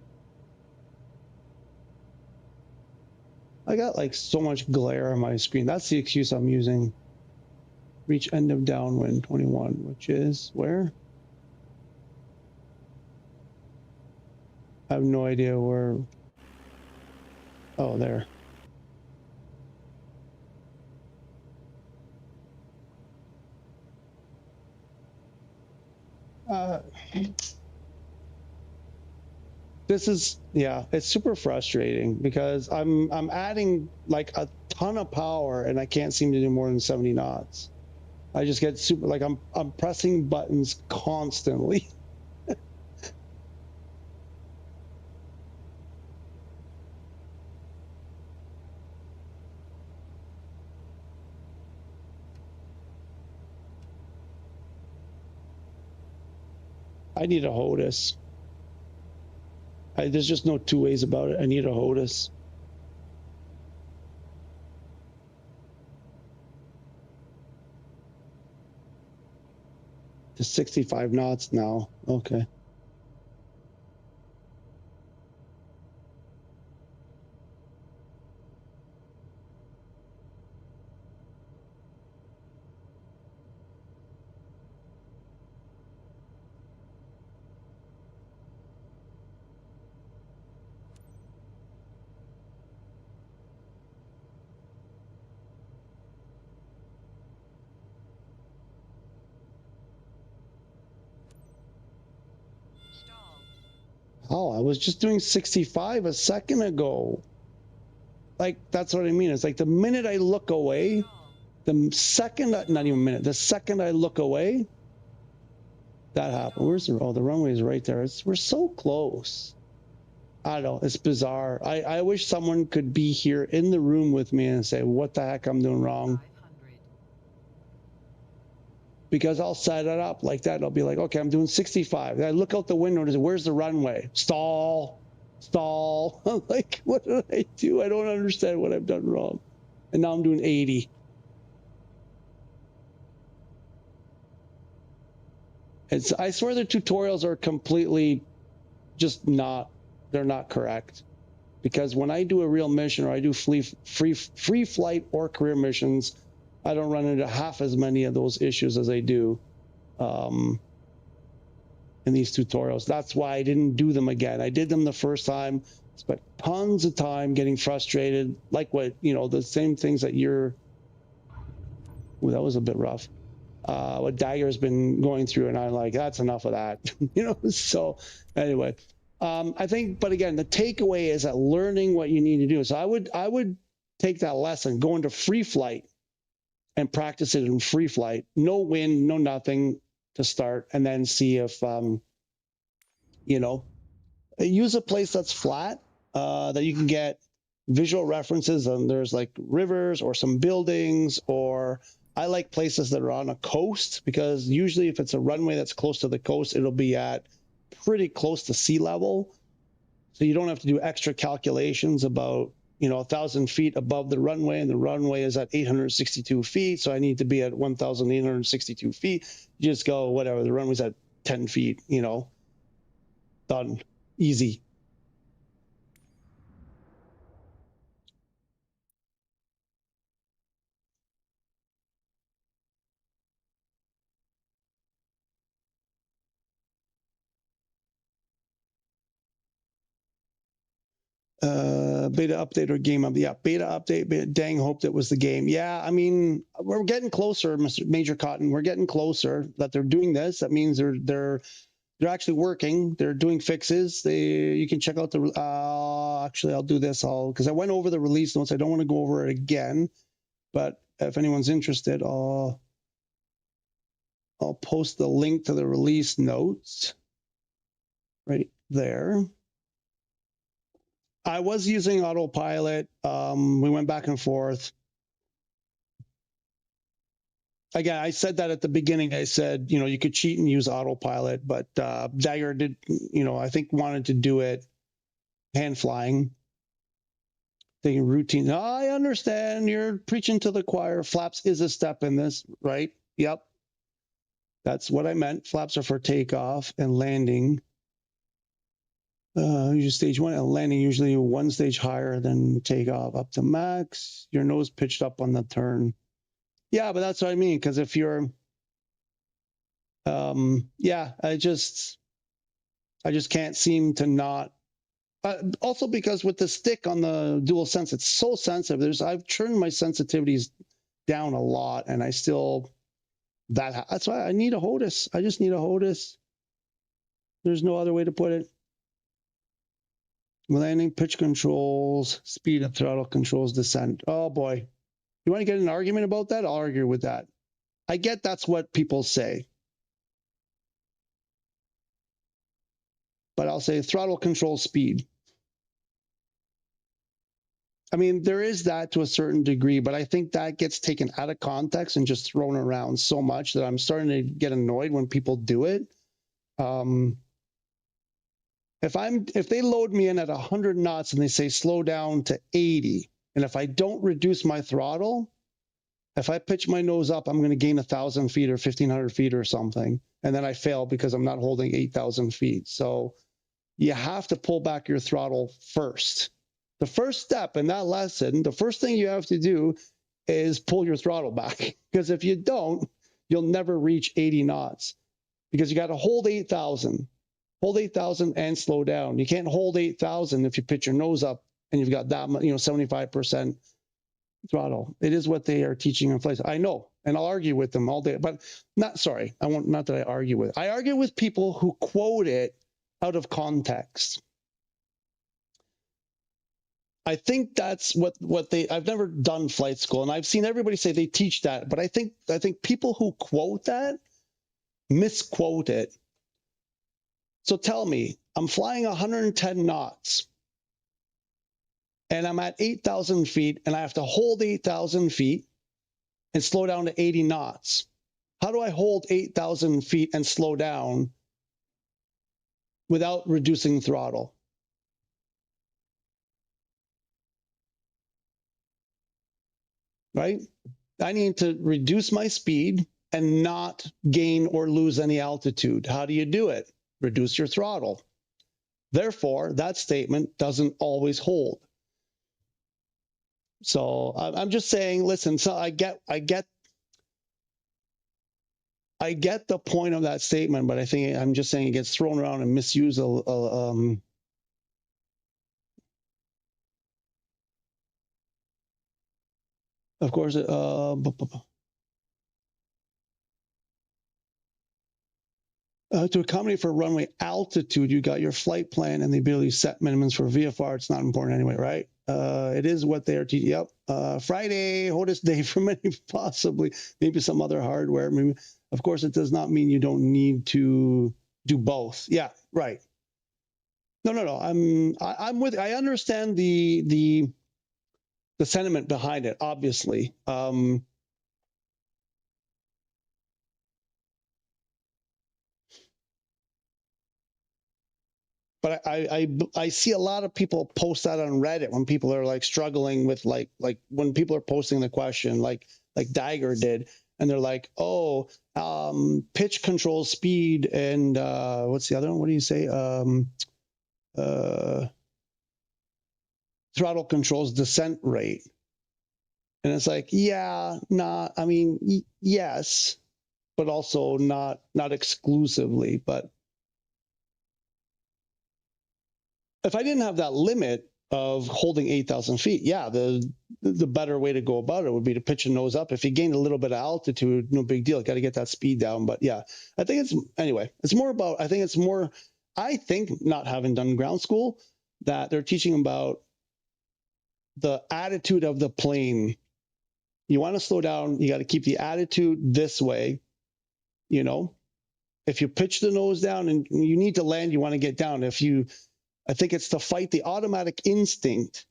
I got like so much glare on my screen. That's the excuse I'm using. Reach end of downwind 21, which is where? I have no idea where. Oh, there. This is, yeah, it's super frustrating because I'm adding like a ton of power and I can't seem to do more than 70 knots. I just get super, like I'm pressing buttons constantly. I need a HOTUS. There's just no two ways about it. I need a HOTUS. To 65 knots now. Okay. Oh, I was just doing 65 a second ago. Like, that's what I mean. It's like the minute I look away, the second, not even a minute, the second I look away, that happened. Where's the, oh, the runway is right there. We're so close. I don't know. It's bizarre. I wish someone could be here in the room with me and say, what the heck I'm doing wrong. Because I'll set it up like that. I'll be like, okay, I'm doing 65. I look out the window and say, where's the runway? Stall, stall. I'm like, what did I do? I don't understand what I've done wrong. And now I'm doing 80. I swear the tutorials are completely just not, they're not correct. Because when I do a real mission or I do free flight or career missions, I don't run into half as many of those issues as I do in these tutorials. That's why I didn't do them again. I did them the first time, spent tons of time getting frustrated, like what, you know, the same things that you're, ooh, that was a bit rough. What Dagger's been going through, and I'm like, that's enough of that, you know? So anyway, I think, but again, the takeaway is that learning what you need to do. So I would take that lesson, go into free flight, and practice it in free flight, no wind, no nothing to start, and then see if, you know, use a place that's flat that you can get visual references, and there's like rivers or some buildings, or I like places that are on a coast, because usually if it's a runway that's close to the coast, it'll be at pretty close to sea level. So you don't have to do extra calculations about 1,000 feet above the runway, and the runway is at 862 feet. So I need to be at 1,862 feet. You just go, whatever, the runway's at 10 feet, done, easy. Beta update or game up? Yeah, beta update. Dang, hope that was the game. Yeah, I mean, we're getting closer, Mr. Major Cotton. We're getting closer that they're doing this. That means they're actually working. They're doing fixes. You can check out the. Actually, I'll do this. Because I went over the release notes. I don't want to go over it again. But if anyone's interested, I'll post the link to the release notes right there. I was using autopilot. We went back and forth. Again, I said that at the beginning. I said, you could cheat and use autopilot, but Dagger did, I think wanted to do it hand flying, taking routine. Oh, I understand. You're preaching to the choir. Flaps is a step in this, right? Yep. That's what I meant. Flaps are for takeoff and landing. Usually stage 1 and landing usually one stage higher than takeoff up to max. Your nose pitched up on the turn. Yeah, but that's what I mean. Because if you're, yeah, I just can't seem to not. Also because with the stick on the dual sense, it's so sensitive. I've turned my sensitivities down a lot, and I still that's why I need a HOTUS. I just need a HOTUS. There's no other way to put it. Landing, pitch controls, speed and throttle controls, descent. Oh boy. You want to get an argument about that? I'll argue with that. I get that's what people say. But I'll say throttle control speed. I mean, there is that to a certain degree, but I think that gets taken out of context and just thrown around so much that I'm starting to get annoyed when people do it. If they load me in at 100 knots and they say slow down to 80, and if I don't reduce my throttle, if I pitch my nose up, I'm going to gain 1,000 feet or 1,500 feet or something, and then I fail because I'm not holding 8,000 feet. So you have to pull back your throttle first. The first step in that lesson, the first thing you have to do is pull your throttle back, because if you don't, you'll never reach 80 knots, because you got to hold 8,000. Hold 8,000 and slow down. You can't hold 8,000 if you pitch your nose up and you've got that, 75% throttle. It is what they are teaching in flight. I know, and I'll argue with them all day, but not that I argue with. I argue with people who quote it out of context. I think that's what I've never done flight school, and I've seen everybody say they teach that, but I think people who quote that misquote it. So tell me, I'm flying 110 knots and I'm at 8,000 feet and I have to hold 8,000 feet and slow down to 80 knots. How do I hold 8,000 feet and slow down without reducing throttle? Right? I need to reduce my speed and not gain or lose any altitude. How do you do it? Reduce your throttle. Therefore, that statement doesn't always hold. So I'm just saying, listen, so I get the point of that statement, but I'm just saying it gets thrown around and misused. Of course, to accommodate for runway altitude, you got your flight plan and the ability to set minimums for VFR. It's not important anyway, right? It is what they are teaching. Yep. Friday, HOTUS day for many, possibly. Maybe some other hardware. Maybe. Of course, it does not mean you don't need to do both. Yeah, right. No. I'm with. I understand the sentiment behind it. Obviously. But I see a lot of people post that on Reddit when people are like struggling with like when people are posting the question like Dagger did, and they're like, oh, pitch controls speed and what's the other one? What do you say? Throttle controls descent rate. And it's like, yeah, not. I mean, yes, but also not exclusively. But if I didn't have that limit of holding 8,000 feet, yeah, the better way to go about it would be to pitch a nose up. If you gain a little bit of altitude, no big deal. Got to get that speed down. But yeah, I think it's more about. I think not having done ground school, that they're teaching about the attitude of the plane. You want to slow down, you got to keep the attitude this way. You know, if you pitch the nose down and you need to land, you want to get down. I think it's to fight the automatic instinct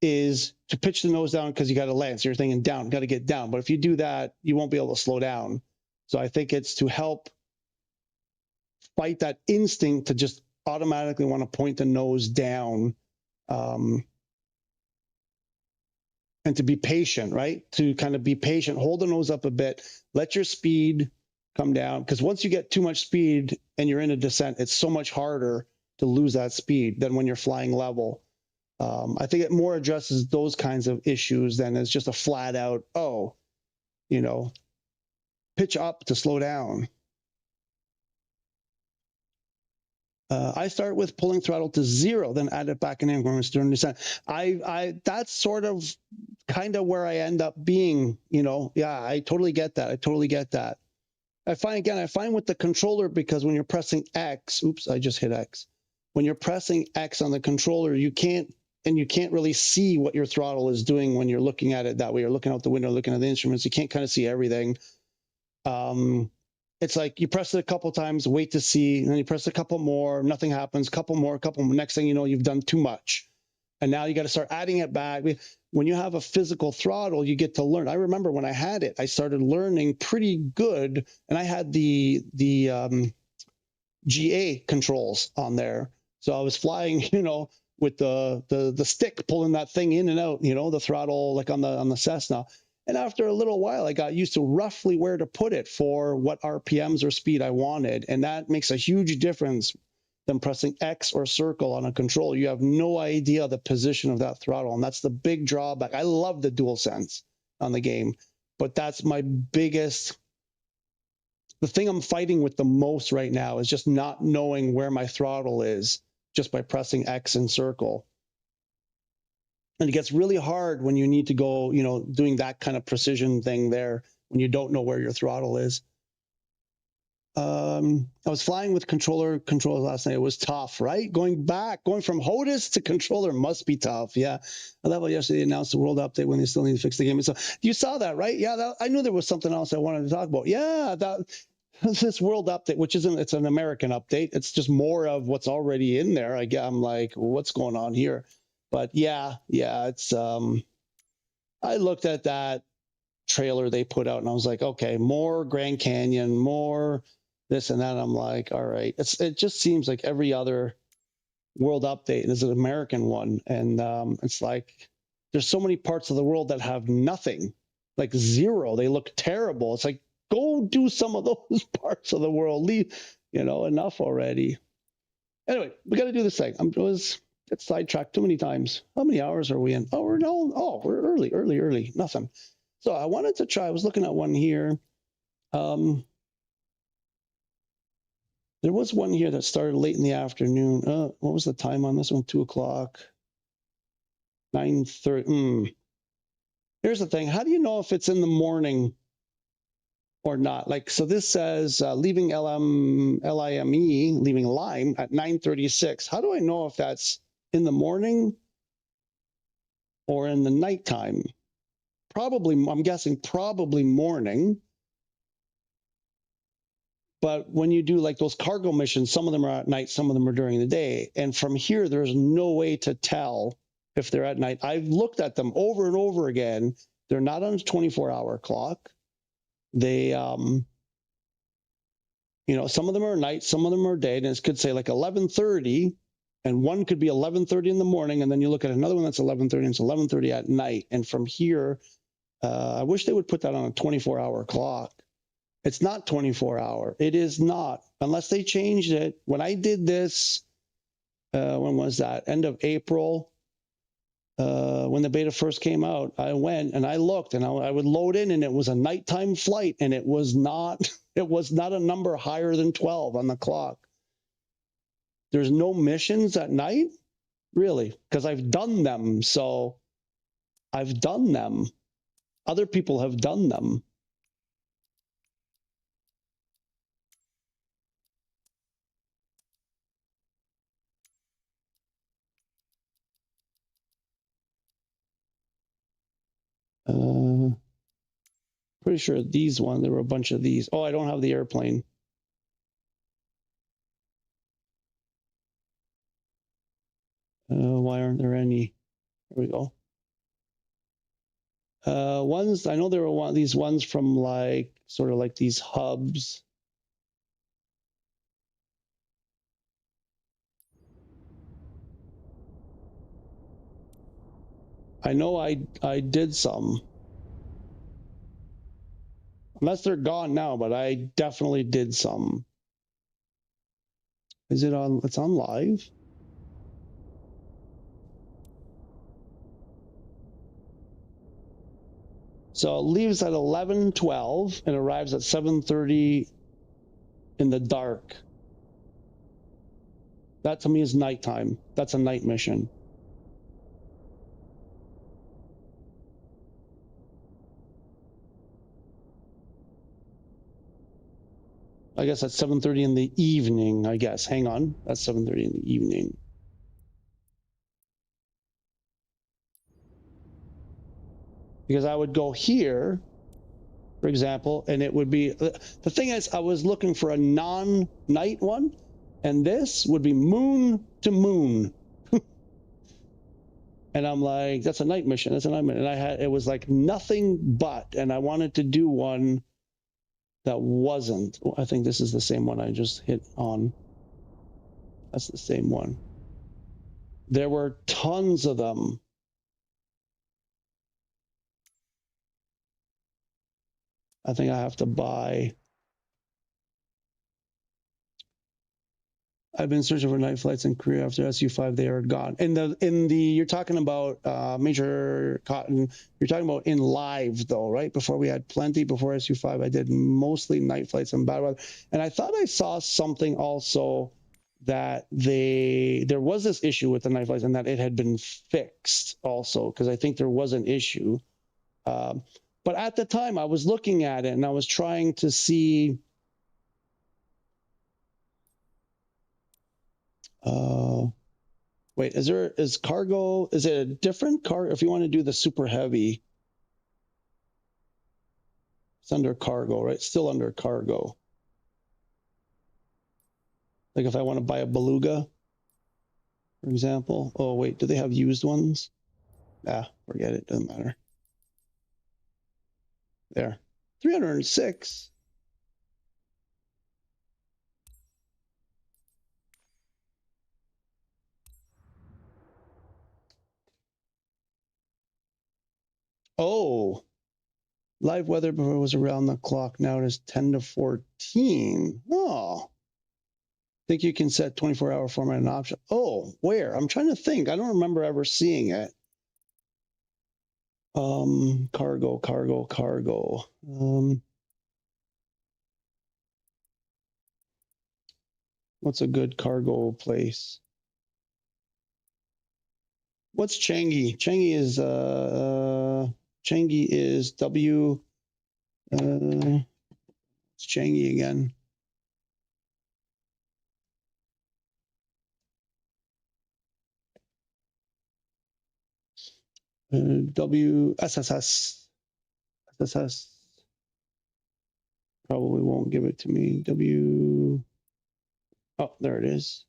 is to pitch the nose down because you got to land. So you're thinking down, got to get down. But if you do that, you won't be able to slow down. So I think it's to help fight that instinct to just automatically want to point the nose down. And to be patient, right? To kind of be patient, hold the nose up a bit, let your speed come down. Because once you get too much speed and you're in a descent, it's so much harder to lose that speed than when you're flying level. I think it more addresses those kinds of issues than it's just a flat out, pitch up to slow down. I start with pulling throttle to 0, then add it back in increments during descent. That's sort of kind of where I end up being, yeah, I totally get that. I find with the controller, because when you're pressing X, oops, I just hit X. When you're pressing X on the controller, you can't really see what your throttle is doing when you're looking at it that way. You're looking out the window, looking at the instruments. You can't kind of see everything. It's like you press it a couple times, wait to see, and then you press a couple more, nothing happens, couple more. Next thing you know, you've done too much. And now you got to start adding it back. When you have a physical throttle, you get to learn. I remember when I had it, I started learning pretty good, and I had the GA controls on there. So I was flying, with the stick pulling that thing in and out, the throttle like on the Cessna. And after a little while, I got used to roughly where to put it for what RPMs or speed I wanted. And that makes a huge difference than pressing X or circle on a controller. You have no idea the position of that throttle. And that's the big drawback. I love the DualSense on the game, but that's my biggest, the thing I'm fighting with the most right now is just not knowing where my throttle is just by pressing X and circle. And it gets really hard when you need to go, doing that kind of precision thing there when you don't know where your throttle is. I was flying with controllers last night. It was tough, right? Going from HOTAS to controller must be tough. Yeah. I love how yesterday they announced the world update when they still need to fix the game. So you saw that, right? Yeah. I knew there was something else I wanted to talk about. Yeah. This world update, it's an American update. It's just more of what's already in there. I'm like, what's going on here? But yeah, it's, I looked at that trailer they put out and I was like, okay, more Grand Canyon, more this and that. I'm like, all right. It just seems like every other world update is an American one. And it's like, there's so many parts of the world that have nothing, like 0. They look terrible. It's like, go do some of those parts of the world. Leave, enough already. Anyway, we got to do this thing. Get sidetracked too many times. How many hours are we in? We're early. Nothing. So I wanted to try. I was looking at one here. There was one here that started late in the afternoon. What was the time on this one? 2 o'clock. 9:30. Here's the thing. How do you know if it's in the morning or not? Like, so this says leaving LIME, leaving Lime at 9:36. How do I know if that's in the morning or in the nighttime? I'm guessing probably morning. But when you do like those cargo missions, some of them are at night, some of them are during the day. And from here, there's no way to tell if they're at night. I've looked at them over and over again. They're not on a 24-hour clock. They You know, some of them are night, some of them are day, and it could say like 11:30, and one could be 11:30 in the morning, and then you look at another one that's 11:30, and it's 11:30 at night. And from here, I wish they would put that on a 24-hour clock. It's not 24-hour. It is not, unless they changed it. When I did this, when was that? End of April. When the beta first came out, I went and I looked, and I would load in, and it was a nighttime flight, and it was not a number higher than 12 on the clock. There's no missions at night, really, because I've done them. So I've done them. Other people have done them. Pretty sure these one, there were a bunch of these. Oh, I don't have the airplane. Why aren't there any? There we go. Ones, I know there were these ones from like, sort of like these hubs. I know I did some. Unless they're gone now, but I definitely did some. Is it on? It's on live? So it leaves at 11:12 and arrives at 7:30 in the dark. That to me is nighttime. That's a night mission. I guess that's 7:30 in the evening, I guess. Hang on. That's 7:30 in the evening. Because I would go here, for example, and it would be, the thing is, I was looking for a non-night one, and this would be moon to moon. And I'm like, that's a night mission. That's a night mission. And it was like nothing but, and I wanted to do one that wasn't. I think this is the same one I just hit on. That's the same one. There were tons of them. I think I have to buy. I've been searching for night flights in Korea after SU5. They are gone. In the you're talking about Major Cotton. You're talking about in live though, right? Before we had plenty. Before SU5, I did mostly night flights and bad weather. And I thought I saw something also that there was this issue with the night flights and that it had been fixed also, because I think there was an issue. But at the time, I was looking at it and I was trying to see. Wait, is cargo, is it a different car? If you want to do the super heavy, it's under cargo, right? Still under cargo. Like if I want to buy a Beluga, for example. Oh, wait, do they have used ones? Ah, forget it, doesn't matter. There, 306. Oh, live weather before was around the clock. Now it is 10 to 14. Oh, think you can set 24-hour format an option. Oh, where? I'm trying to think. I don't remember ever seeing it. Cargo. What's a good cargo place? What's Changi? Changi is W. It's Changi again. SSS probably won't give it to me. Oh, there it is.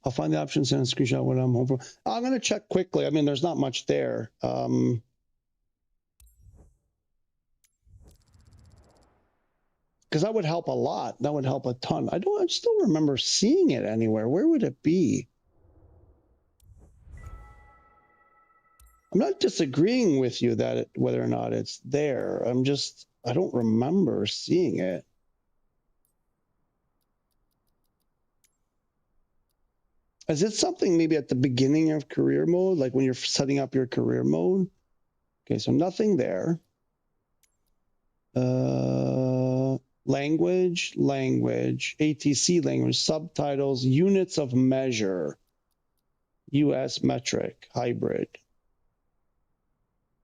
I'll find the options and screenshot what I'm home for. I'm going to check quickly. I mean, there's not much there. Because that would help a lot. That would help a ton. I still remember seeing it anywhere. Where would it be? I'm not disagreeing with you that whether or not it's there. I don't remember seeing it. Is it something maybe at the beginning of career mode, like when you're setting up your career mode? Okay, so nothing there. Language, ATC language, subtitles, units of measure, US metric, hybrid.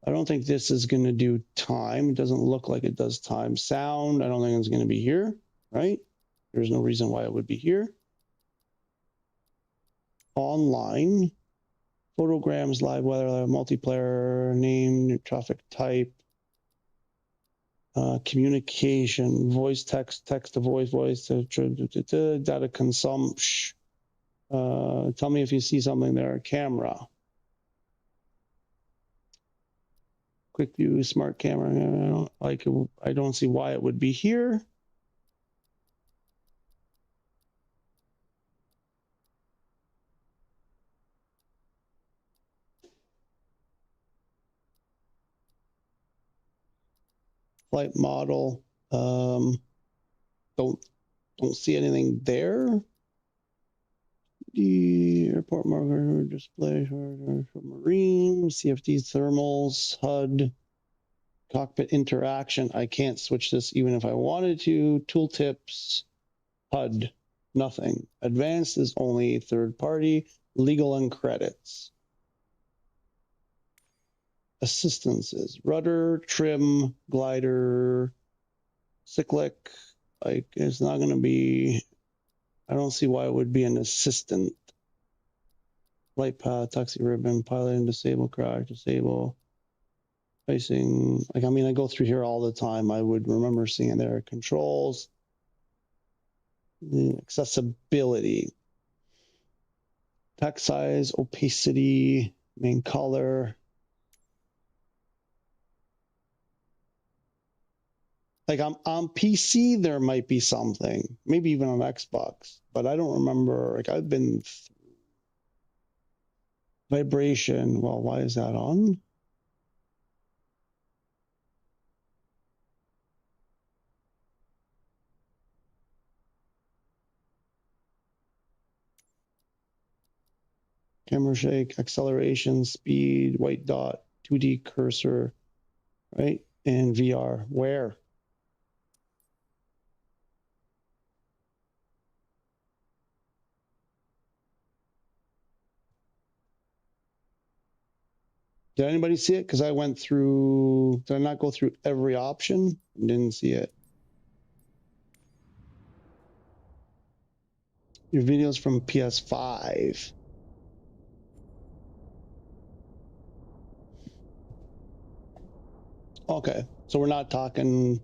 I don't think this is going to do time. It doesn't look like it does time. Sound, I don't think it's going to be here, right? There's no reason why it would be here. Online, photograms, live weather, multiplayer, name, traffic type, communication, voice, text to voice, data consumption. Tell me if you see something there. Camera. Quick view, smart camera. I don't see why it would be here. Flight model. Don't see anything there. The airport marker display, marine, CFD thermals, HUD, cockpit interaction. I can't switch this even if I wanted to. Tooltips, HUD, nothing. Advanced is only third party, legal and credits. Assistances, rudder, trim, glider, cyclic. Like it's not going to be. I don't see why it would be an assistant. Light path, taxi ribbon, pilot and disable, crash, disable, facing. Like, I mean, I go through here all the time. I would remember seeing there controls, accessibility, text size, opacity, main color. Like on PC, there might be something, maybe even on Xbox, but I don't remember. Like I've been vibration. Well, why is that on? Camera shake, acceleration, speed, white dot, 2D cursor, right? And VR, where? Did anybody see it? Because I went through, did I not go through every option? Didn't see it. Your videos from PS5. Okay, so we're not talking.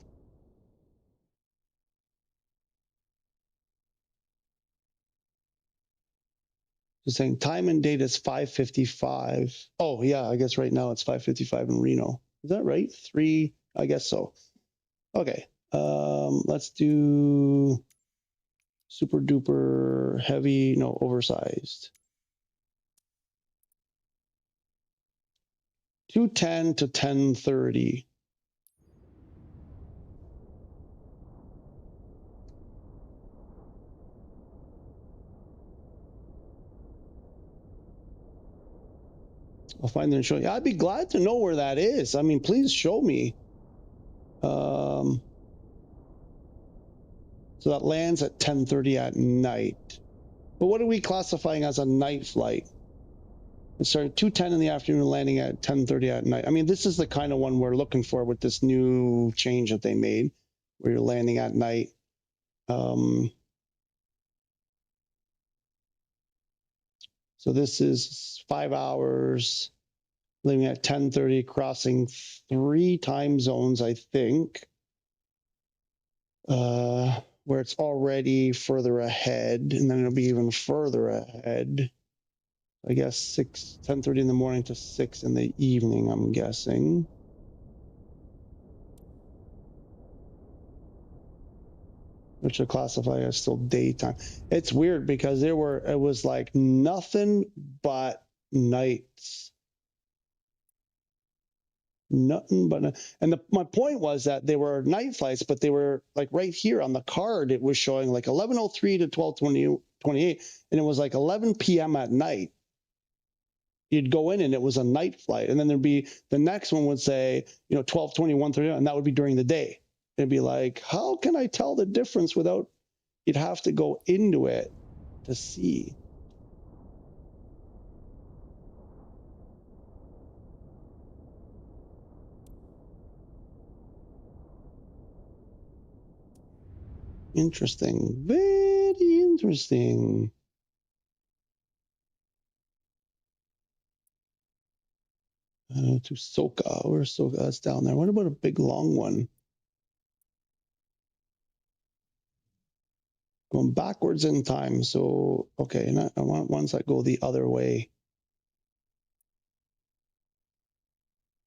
Just saying time and date is 5:55. Oh yeah, I guess right now it's 5:55 in Reno. Is that right? 3, I guess so. Okay, let's do super duper heavy, no, oversized. 2:10 to 10:30. I'll find it and show you. I'd be glad to know where that is. I mean, please show me. So that lands at 10:30 at night. But what are we classifying as a night flight? It started 2:10 in the afternoon, landing at 10:30 at night. I mean, this is the kind of one we're looking for with this new change that they made, where you're landing at night. So this is 5 hours, leaving at 10:30, crossing 3 time zones, I think. where it's already further ahead, and then it'll be even further ahead. I guess 10:30 in the morning to 6 in the evening, I'm guessing. Which will classify as still daytime. It's weird because it was like nothing but nights. Nothing but, and my point was that they were night flights, but they were like right here on the card. It was showing like 11:03 to 12:28, and it was like 11 p.m. at night. You'd go in and it was a night flight, and then there'd be the next one would say 12:21, 30, and that would be during the day. It'd be like, how can I tell the difference without? You'd have to go into it to see. Interesting. Very interesting. To Soka. Where's Soka? That's down there. What about a big long one? Going backwards in time. So, okay, I want ones that go the other way.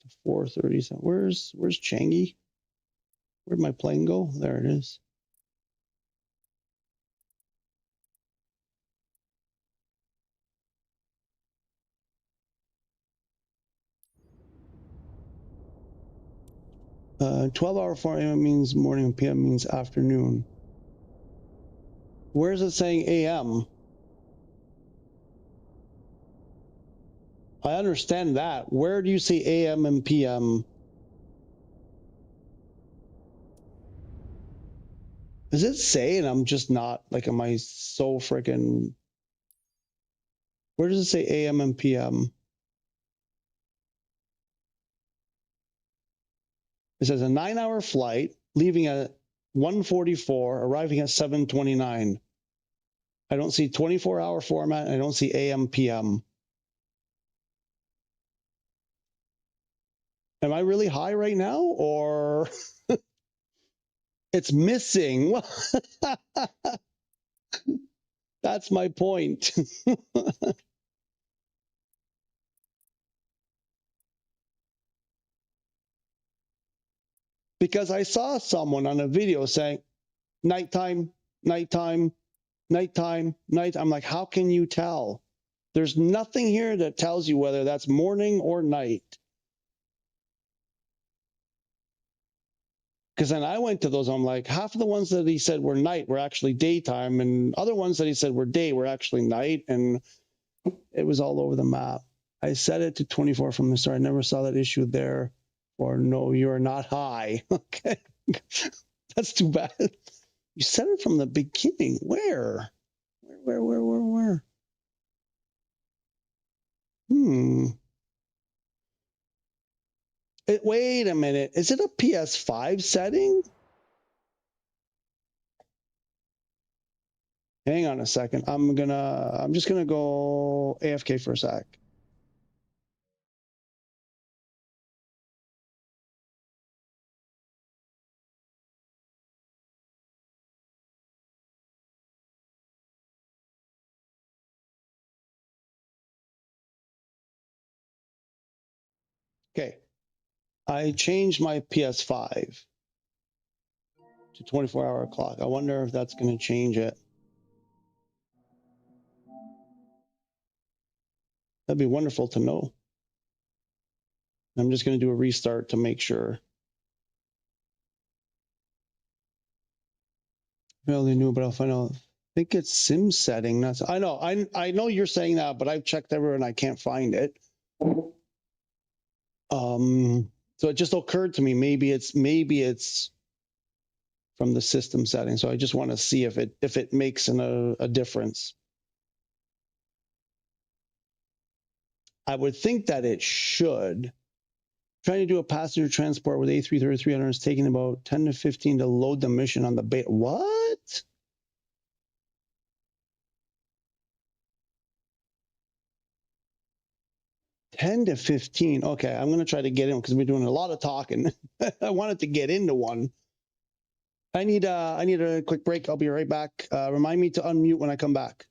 To 4:30. Where's Changi? Where'd my plane go? There it is. Uh, 12-hour 4 a.m. means morning, and p.m. means afternoon. Where's it saying a.m.? I understand that. Where do you see a.m. and p.m.? Does it say, and I'm just not, like, am I so freaking... Where does it say a.m. and p.m.? It says a 9-hour flight, leaving at 1:44, arriving at 7:29. I don't see 24-hour format, and I don't see a.m. p.m. Am I really high right now, or it's missing? That's my point. Because I saw someone on a video saying, nighttime, nighttime, nighttime, night. I'm like, how can you tell? There's nothing here that tells you whether that's morning or night. Because then I went to those, I'm like, half of the ones that he said were night were actually daytime, and other ones that he said were day were actually night, and it was all over the map. I set it to 24 from the start. I never saw that issue there. Or no, you're not high. Okay. That's too bad. You said it from the beginning. Where? Where? Wait a minute. Is it a PS5 setting? Hang on a second. I'm just gonna go AFK for a sec. Okay. I changed my PS5 to 24-hour clock. I wonder if that's going to change it. That'd be wonderful to know. I'm just going to do a restart to make sure. Well, they knew, but I'll find out. I think it's sim setting. That's I know you're saying that, but I've checked everywhere and I can't find it. So it just occurred to me, maybe it's from the system setting. So I just want to see if it makes a difference. I would think that it should. Trying to do a passenger transport with A330-300 is taking about 10 to 15 to load the mission on the base. What? $10 to 15. Okay, I'm going to try to get in because we're doing a lot of talking. I wanted to get into one. I need a quick break. I'll be right back. Remind me to unmute when I come back.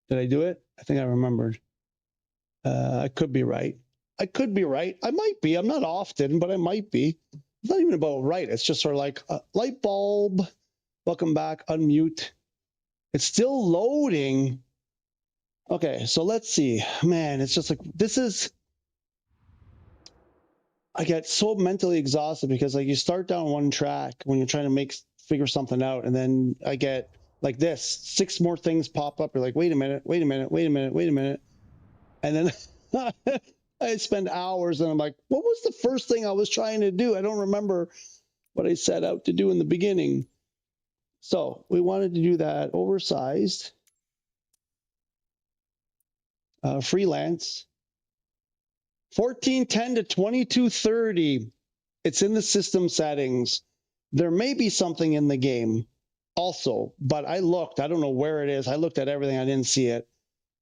Did I do it? I think I remembered. I could be right. I could be right. I might be. I'm not often, but I might be. It's not even about right. It's just sort of like light bulb. Welcome back. Unmute. It's still loading. Okay, so let's see. Man, it's just like this is. I get so mentally exhausted because like you start down one track when you're trying to figure something out, and then I get like this 6 more things pop up. You're like, wait a minute, wait a minute, wait a minute, wait a minute, and then I spend hours and I'm like, what was the first thing I was trying to do? I don't remember what I set out to do in the beginning. So we wanted to do that oversized freelance 1410 to 2230. It's in the system settings. There may be something in the game also, but I looked. I don't know where it is. I looked at everything. I didn't see it.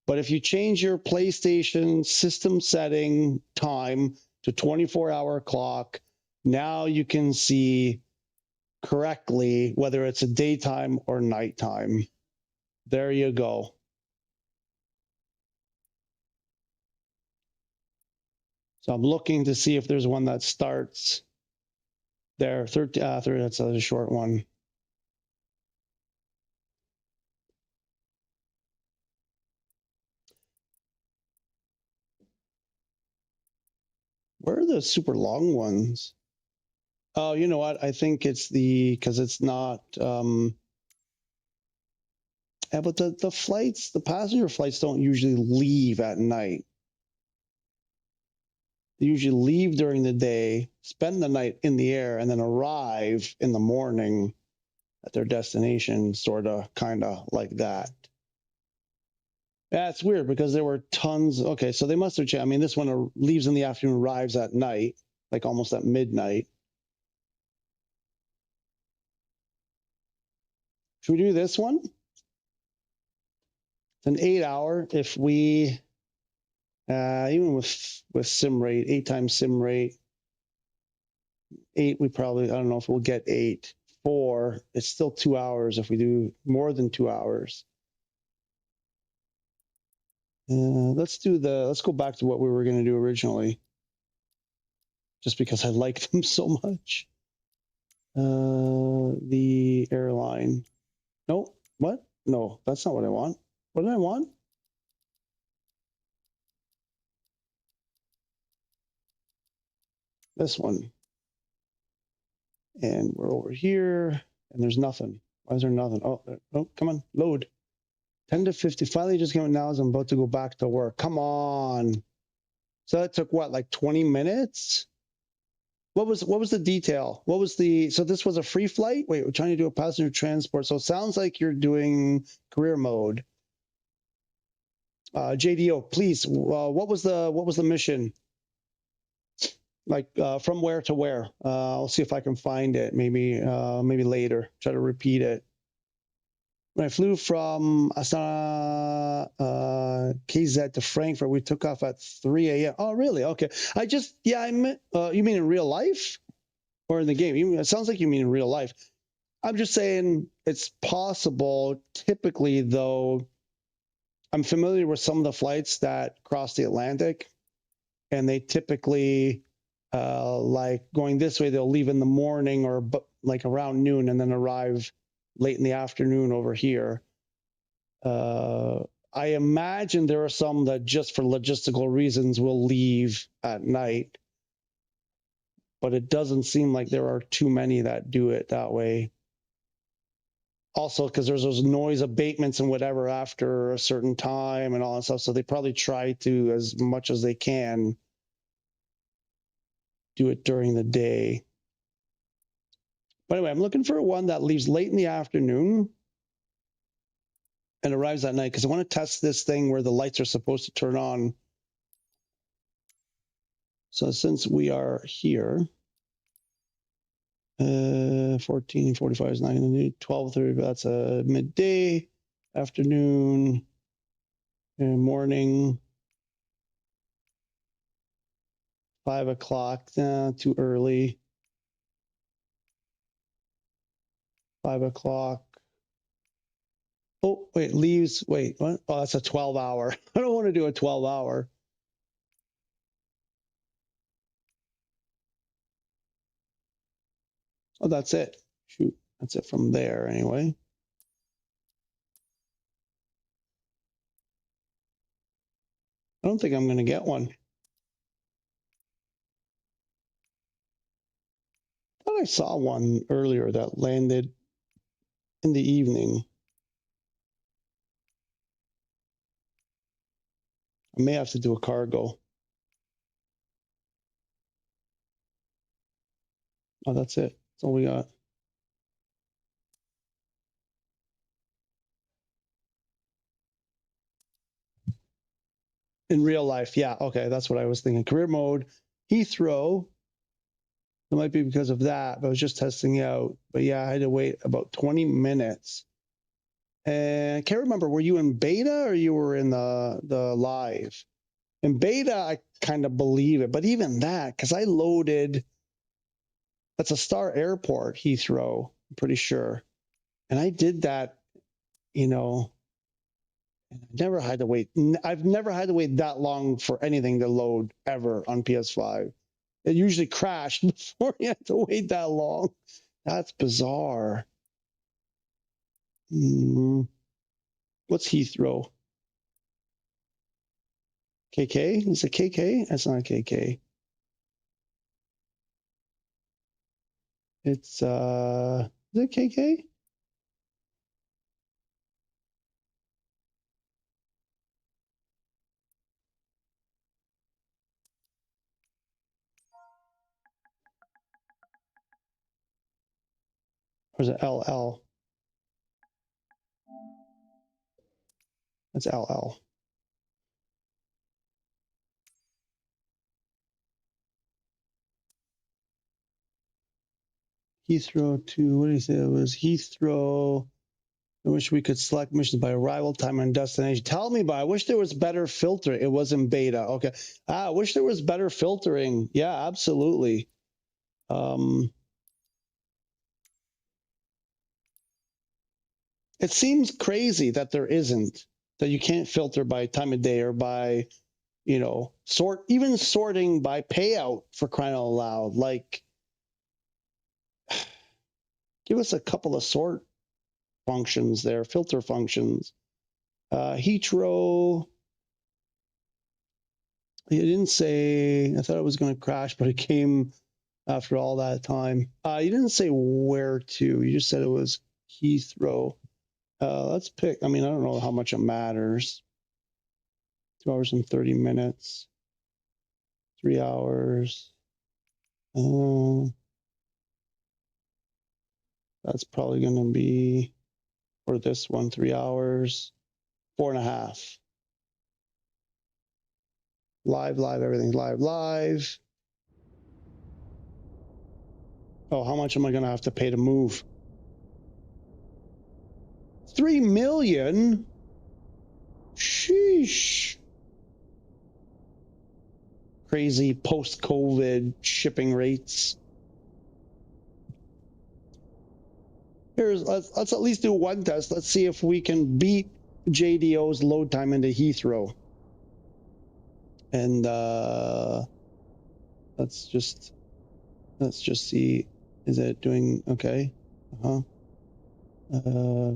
But if you change your PlayStation system setting time to 24-hour clock, now you can see correctly whether it's a daytime or nighttime. There you go. So I'm looking to see if there's one that starts there. 30, that's a short one. Where are the super long ones? Oh, you know what? I think it's because it's not, yeah, but the flights, the passenger flights don't usually leave at night. They usually leave during the day, spend the night in the air, and then arrive in the morning at their destination, sort of, kind of like that. Yeah, it's weird because there were tons. Okay, so they must have changed. I mean, this one leaves in the afternoon, arrives at night, like almost at midnight. Should we do this one? It's an 8-hour. If we, even with sim rate, 8 times sim rate, 8, we probably, I don't know if we'll get 8. 4, it's still 2 hours if we do more than 2 hours. Let's go back to what we were going to do originally, just because I like them so much. The airline. No, what? No, that's not what I want. What did I want? This one. And we're over here, and there's nothing. Why is there nothing? Oh, come on, load. 10 to 50. Finally just came out now as I'm about to go back to work. Come on. So that took what, like 20 minutes? What was the detail? What was the, so this was a free flight? Wait, we're trying to do a passenger transport. So it sounds like you're doing career mode. JDO, please, what was the mission? Like from where to where? I'll see if I can find it. Maybe later. Try to repeat it. When I flew from Astana, KZ to Frankfurt, we took off at 3 a.m. Oh, really? Okay. I meant, you mean in real life or in the game? It sounds like you mean in real life. I'm just saying it's possible. Typically, though, I'm familiar with some of the flights that cross the Atlantic, and they typically, like going this way, they'll leave in the morning or like around noon and then arrive late in the afternoon over here. I imagine there are some that just for logistical reasons will leave at night, but it doesn't seem like there are too many that do it that way. Also, because there's those noise abatements and whatever after a certain time and all that stuff, so they probably try to, as much as they can, do it during the day. But anyway, I'm looking for one that leaves late in the afternoon and arrives at night because I want to test this thing where the lights are supposed to turn on. So since we are here, 14:45 is not going to do 12:30, but that's a midday, afternoon, and morning, 5 o'clock, too early. 5 o'clock. Oh, wait, leaves. Wait, what? Oh, that's a 12-hour. I don't want to do a 12-hour. Oh, that's it. Shoot, that's it from there anyway. I don't think I'm going to get one. I thought I saw one earlier that landed in the evening. I may have to do a cargo. Oh, that's it. That's all we got. In real life, yeah. Okay, that's what I was thinking. Career mode, Heathrow. It might be because of that, but I was just testing out. But yeah, I had to wait about 20 minutes. And I can't remember, were you in beta or you were in the live? In beta, I kind of believe it. But even that, because I loaded, that's a Star Airport, Heathrow, I'm pretty sure. And I did that, you know, never had to wait. I've never had to wait that long for anything to load ever on PS5. It usually crashed before you had to wait that long. That's bizarre. What's Heathrow? KK? Is it KK? That's not KK. It's, is it KK? Or is it LL? That's LL. Heathrow to, what did he say? It was Heathrow. I wish we could select missions by arrival time and destination. Tell me about it. I wish there was better filtering. It was in beta. Okay. I wish there was better filtering. Yeah, absolutely. It seems crazy that there isn't, that you can't filter by time of day or by, you know, even sorting by payout, for crying out loud. Like, give us a couple of sort functions there, filter functions. Heathrow, it didn't say, I thought it was going to crash, but it came after all that time. You didn't say where to, you just said it was Heathrow. Let's pick, I mean, I don't know how much it matters. 2 hours and 30 minutes, 3 hours. That's probably going to be, for this one, 3 hours, 4.5. Live, everything's live. Oh, how much am I going to have to pay to move? 3 million? Sheesh. Crazy post-COVID shipping rates. Let's at least do one test. Let's see if we can beat JDO's load time into Heathrow. And let's just see. Is it doing okay?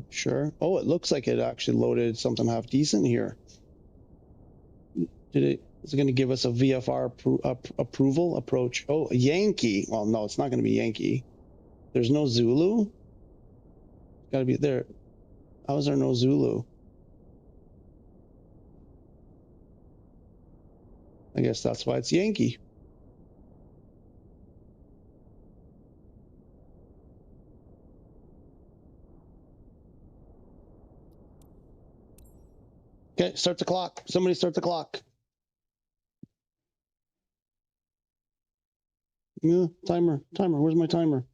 Sure. Oh, it looks like it actually loaded something half decent here. Is it going to give us a VFR approval approach? Oh, Yankee. Well, no, it's not going to be Yankee. There's no Zulu. Got to be there. How is there no Zulu? I guess that's why it's Yankee. Okay, start the clock. Somebody start the clock. Yeah, timer. Where's my timer?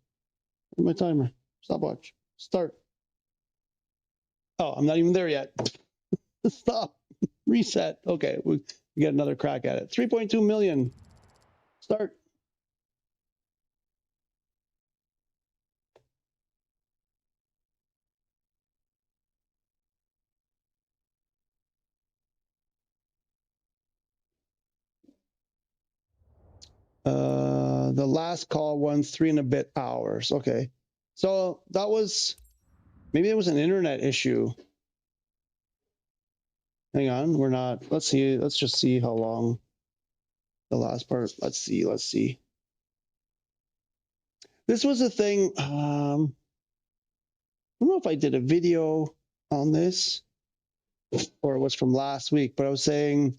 Where's my timer? Stopwatch. Start. Oh, I'm not even there yet. Stop. Reset. Okay, we get another crack at it. 3.2 million. Start. The last call runs 3 and a bit hours. Okay, so that was, maybe it was an internet issue. Hang on, we're not. Let's see. Let's just see how long the last part. Let's see. This was a thing. I don't know if I did a video on this or it was from last week, but I was saying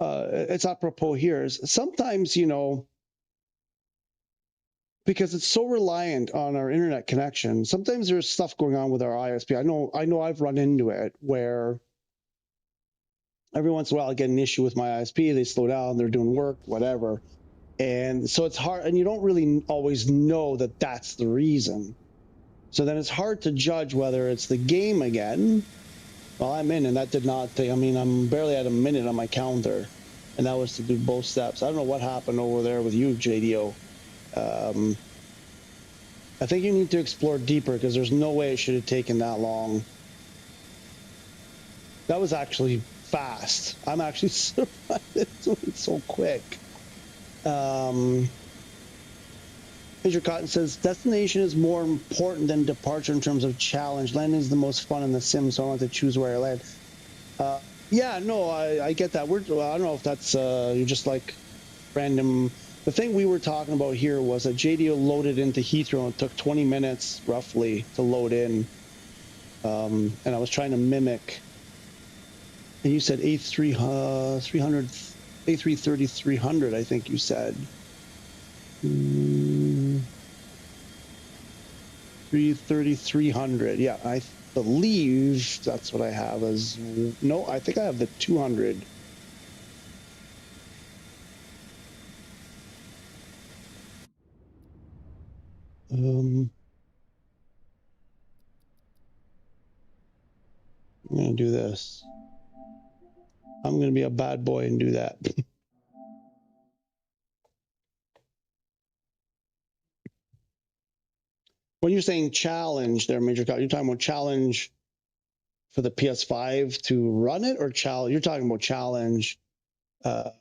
it's apropos here. Sometimes, you know, because it's so reliant on our internet connection, sometimes there's stuff going on with our ISP. I know I've run into it where every once in a while I get an issue with my ISP. They slow down, they're doing work, whatever. And so it's hard, and you don't really always know that that's the reason. So then it's hard to judge whether it's the game again. Well, I'm in, and that did not take, I mean, I'm barely at a minute on my counter, and that was to do both steps. I don't know what happened over there with you, JDO. I think you need to explore deeper because there's no way it should have taken that long. That was actually fast. I'm actually surprised it's doing so quick. Major Cotton says, destination is more important than departure in terms of challenge. Landing is the most fun in the sim, so I want to choose where I land. Yeah, no, I get that. I don't know if that's, you're just like random. The thing we were talking about here was that JDO loaded into Heathrow and it took 20 minutes roughly to load in. And I was trying to mimic. And you said A330-300, I think you said. 330-300. Yeah, I believe that's what I have as. No, I think I have the 200. I'm gonna do this. I'm gonna be a bad boy and do that. When you're saying challenge there, Major Cotton, you're talking about challenge for the PS5 to run it, or challenge? You're talking about challenge. I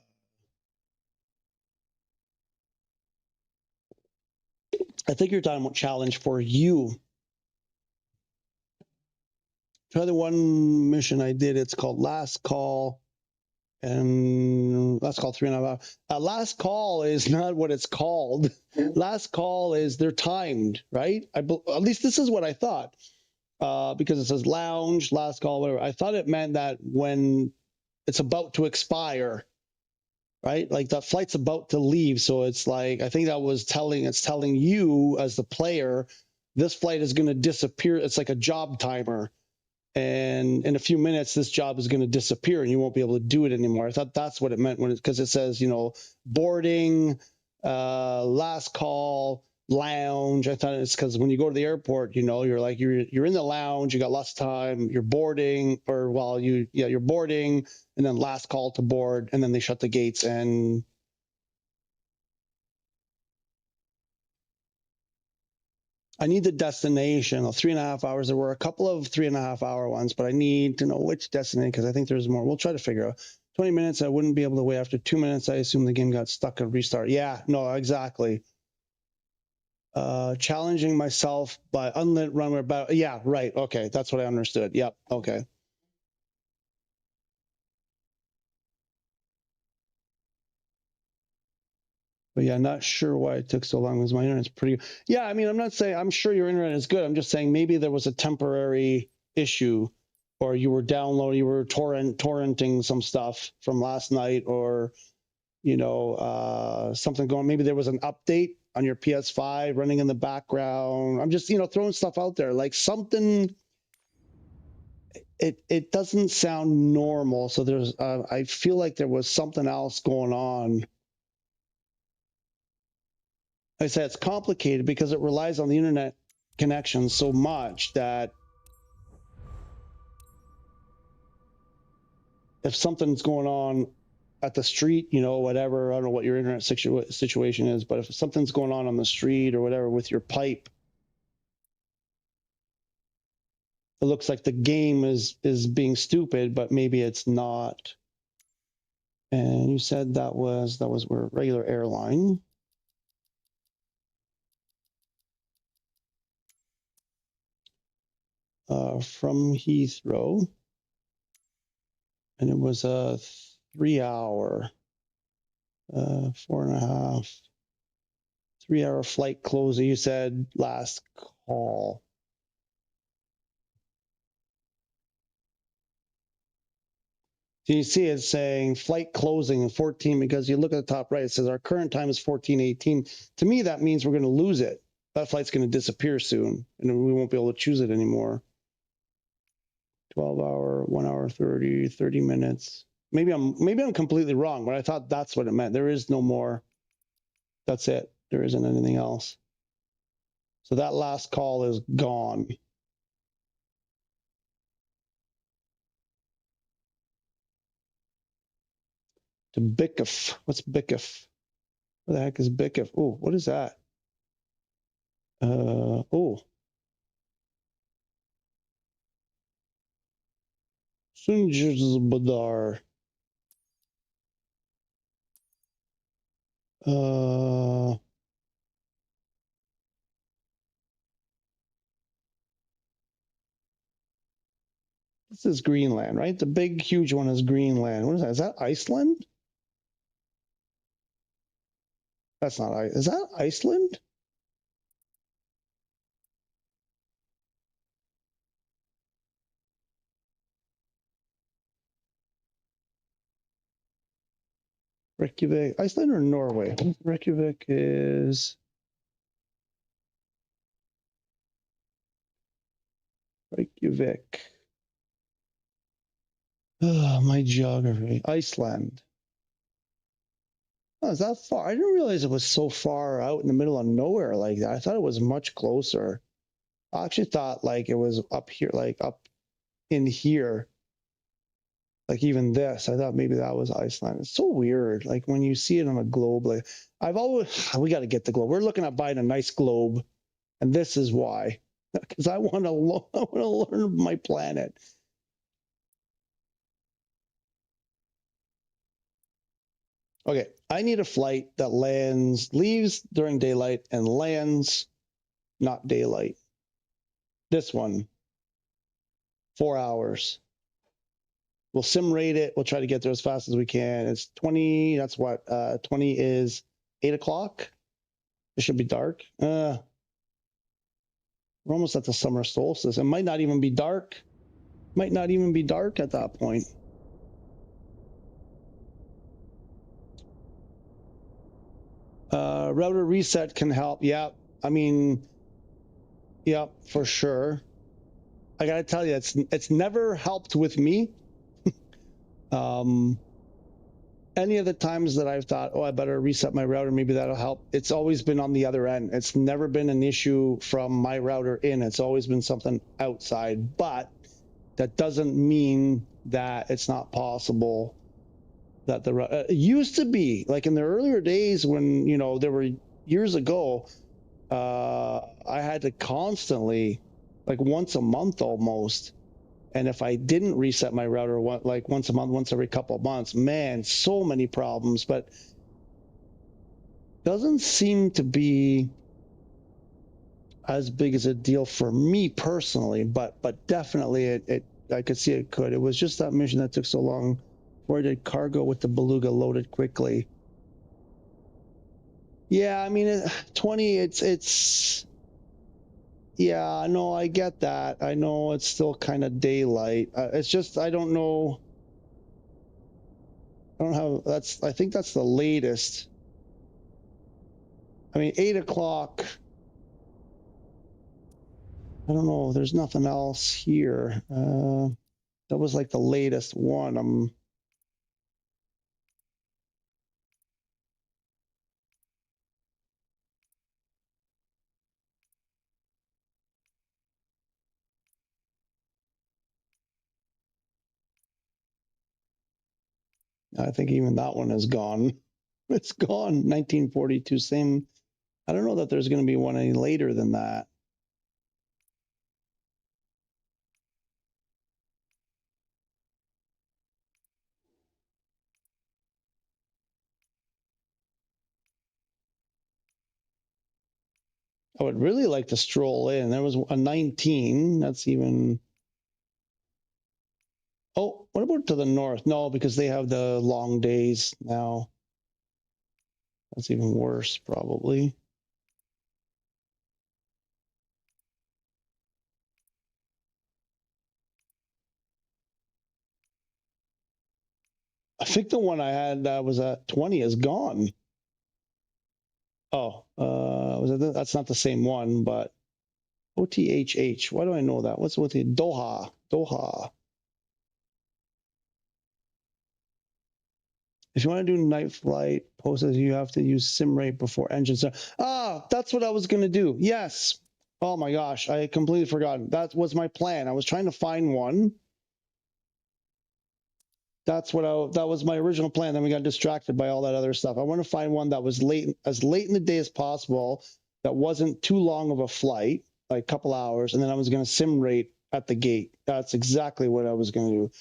think you're talking about challenge for you. Try the one mission I did. It's called Last Call, and Last Call 3.5 hours. Last Call is not what it's called. Last Call is they're timed, right? At least this is what I thought, because it says lounge, last call, whatever. I thought it meant that when it's about to expire, right? Like that flight's about to leave. So it's like, I think that was telling you as the player, this flight is going to disappear. It's like a job timer. And in a few minutes, this job is going to disappear and you won't be able to do it anymore. I thought that's what it meant because it says, boarding, last call, lounge. I thought it's because when you go to the airport, you're like, you're in the lounge, you got lots of time, you're boarding, or while you're boarding, and then last call to board, and then they shut the gates. And I need the destination. 3.5 hours. There were a couple of 3.5 hour ones, but I need to know which destination because I think there's more. We'll try to figure out. 20 minutes, I wouldn't be able to wait. After 2 minutes, I assume the game got stuck and restart. Yeah, no, exactly. Challenging myself by unlit runway battle. Yeah, right. Okay, that's what I understood. Yep. Okay. But yeah, not sure why it took so long because my internet's pretty. Yeah, I mean, I'm not saying I'm sure your internet is good. I'm just saying maybe there was a temporary issue, or you were torrenting some stuff from last night, or something going. Maybe there was an update on your PS5 running in the background. I'm just throwing stuff out there, like something. It doesn't sound normal, so there's. I feel like there was something else going on. I said it's complicated because it relies on the internet connection so much that if something's going on at the street, whatever, I don't know what your internet situation is, but if something's going on the street or whatever with your pipe, it looks like the game is being stupid, but maybe it's not. And you said that was where regular airline. From Heathrow, and it was a 3 hour, 4.5, 3 hour flight closing. You said last call. So you see it saying flight closing in 14 because you look at the top right, it says our current time is 14:18. To me, that means we're going to lose it. That flight's going to disappear soon, and we won't be able to choose it anymore. 12 hour, 1 hour 30 minutes. Maybe I'm completely wrong, but I thought that's what it meant. There is no more. That's it. There isn't anything else. So that last call is gone. To Bickif. What's Bickif? What the heck is Bickif? Oh, what is that? Oh. Sunjazbadar. This is Greenland, right? The big, huge one is Greenland. What is that? Is that Iceland? That's not Iceland. Is that Iceland? Reykjavik, Iceland or Norway? Reykjavik is Reykjavik. Oh, my geography. Iceland. Oh, is that far? I didn't realize it was so far out in the middle of nowhere like that. I thought it was much closer. I actually thought like it was up here, like up in here. Like even this, I thought maybe that was Iceland. It's so weird. Like when you see it on a globe, like we got to get the globe. We're looking at buying a nice globe, and this is why, because I want to learn my planet. Okay, I need a flight that leaves during daylight and lands not daylight. This one, 4 hours. We'll sim rate it. We'll try to get there as fast as we can. It's 20. That's what 20 is 8 o'clock. It should be dark. We're almost at the summer solstice. It might not even be dark. Might not even be dark at that point. Router reset can help. Yeah, I mean, yeah, for sure. I gotta tell you, it's never helped with me. Any of the times that I've thought, oh, I better reset my router, maybe that'll help, it's always been on the other end. It's never been an issue from my router in. It's always been something outside. But that doesn't mean that it's not possible that the it used to be like in the earlier days when, you know, there were years ago, I had to constantly, like once a month almost, and if I didn't reset my router like once a month, once every couple of months, man, so many problems. But doesn't seem to be as big as a deal for me personally, but definitely it I could see it could. It was just that mission that took so long before I did cargo with the Beluga loaded quickly. Yeah, I mean, 20, it's, yeah, no, I get that. I know it's still kind of daylight. It's just, I don't know. I don't have, I think that's the latest. I mean, 8 o'clock. I don't know. There's nothing else here. That was like the latest one. I think even that one is gone. It's gone. 1942, same. I don't know that there's going to be one any later than that. I would really like to stroll in. There was a 19. That's even. Oh, what about to the north? No, because they have the long days now. That's even worse, probably. I think the one I had that was at 20 is gone. Oh, that's not the same one, but OTHH. Why do I know that? What's with the Doha? Doha. If you want to do night flight poses, you have to use sim rate before engines. Ah, that's what I was going to do. Yes. Oh my gosh, I completely forgot. That was my plan. I was trying to find one. That was my original plan. Then we got distracted by all that other stuff. I want to find one that was as late in the day as possible, that wasn't too long of a flight, like a couple hours, and then I was going to sim rate at the gate. That's exactly what I was going to do.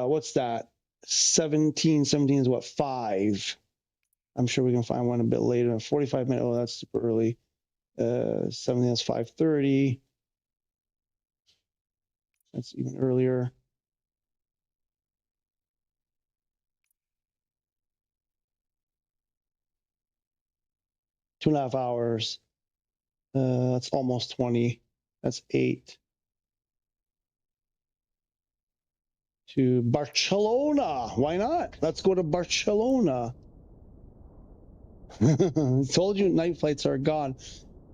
What's that? 17 is what, 5? I'm sure we can find one a bit later. 45 minutes. Oh, that's super early. 17 is 5:30. That's even earlier. Two and a half hours. That's almost 20. That's 8. To Barcelona. Why not? Let's go to Barcelona. I told you night flights are gone.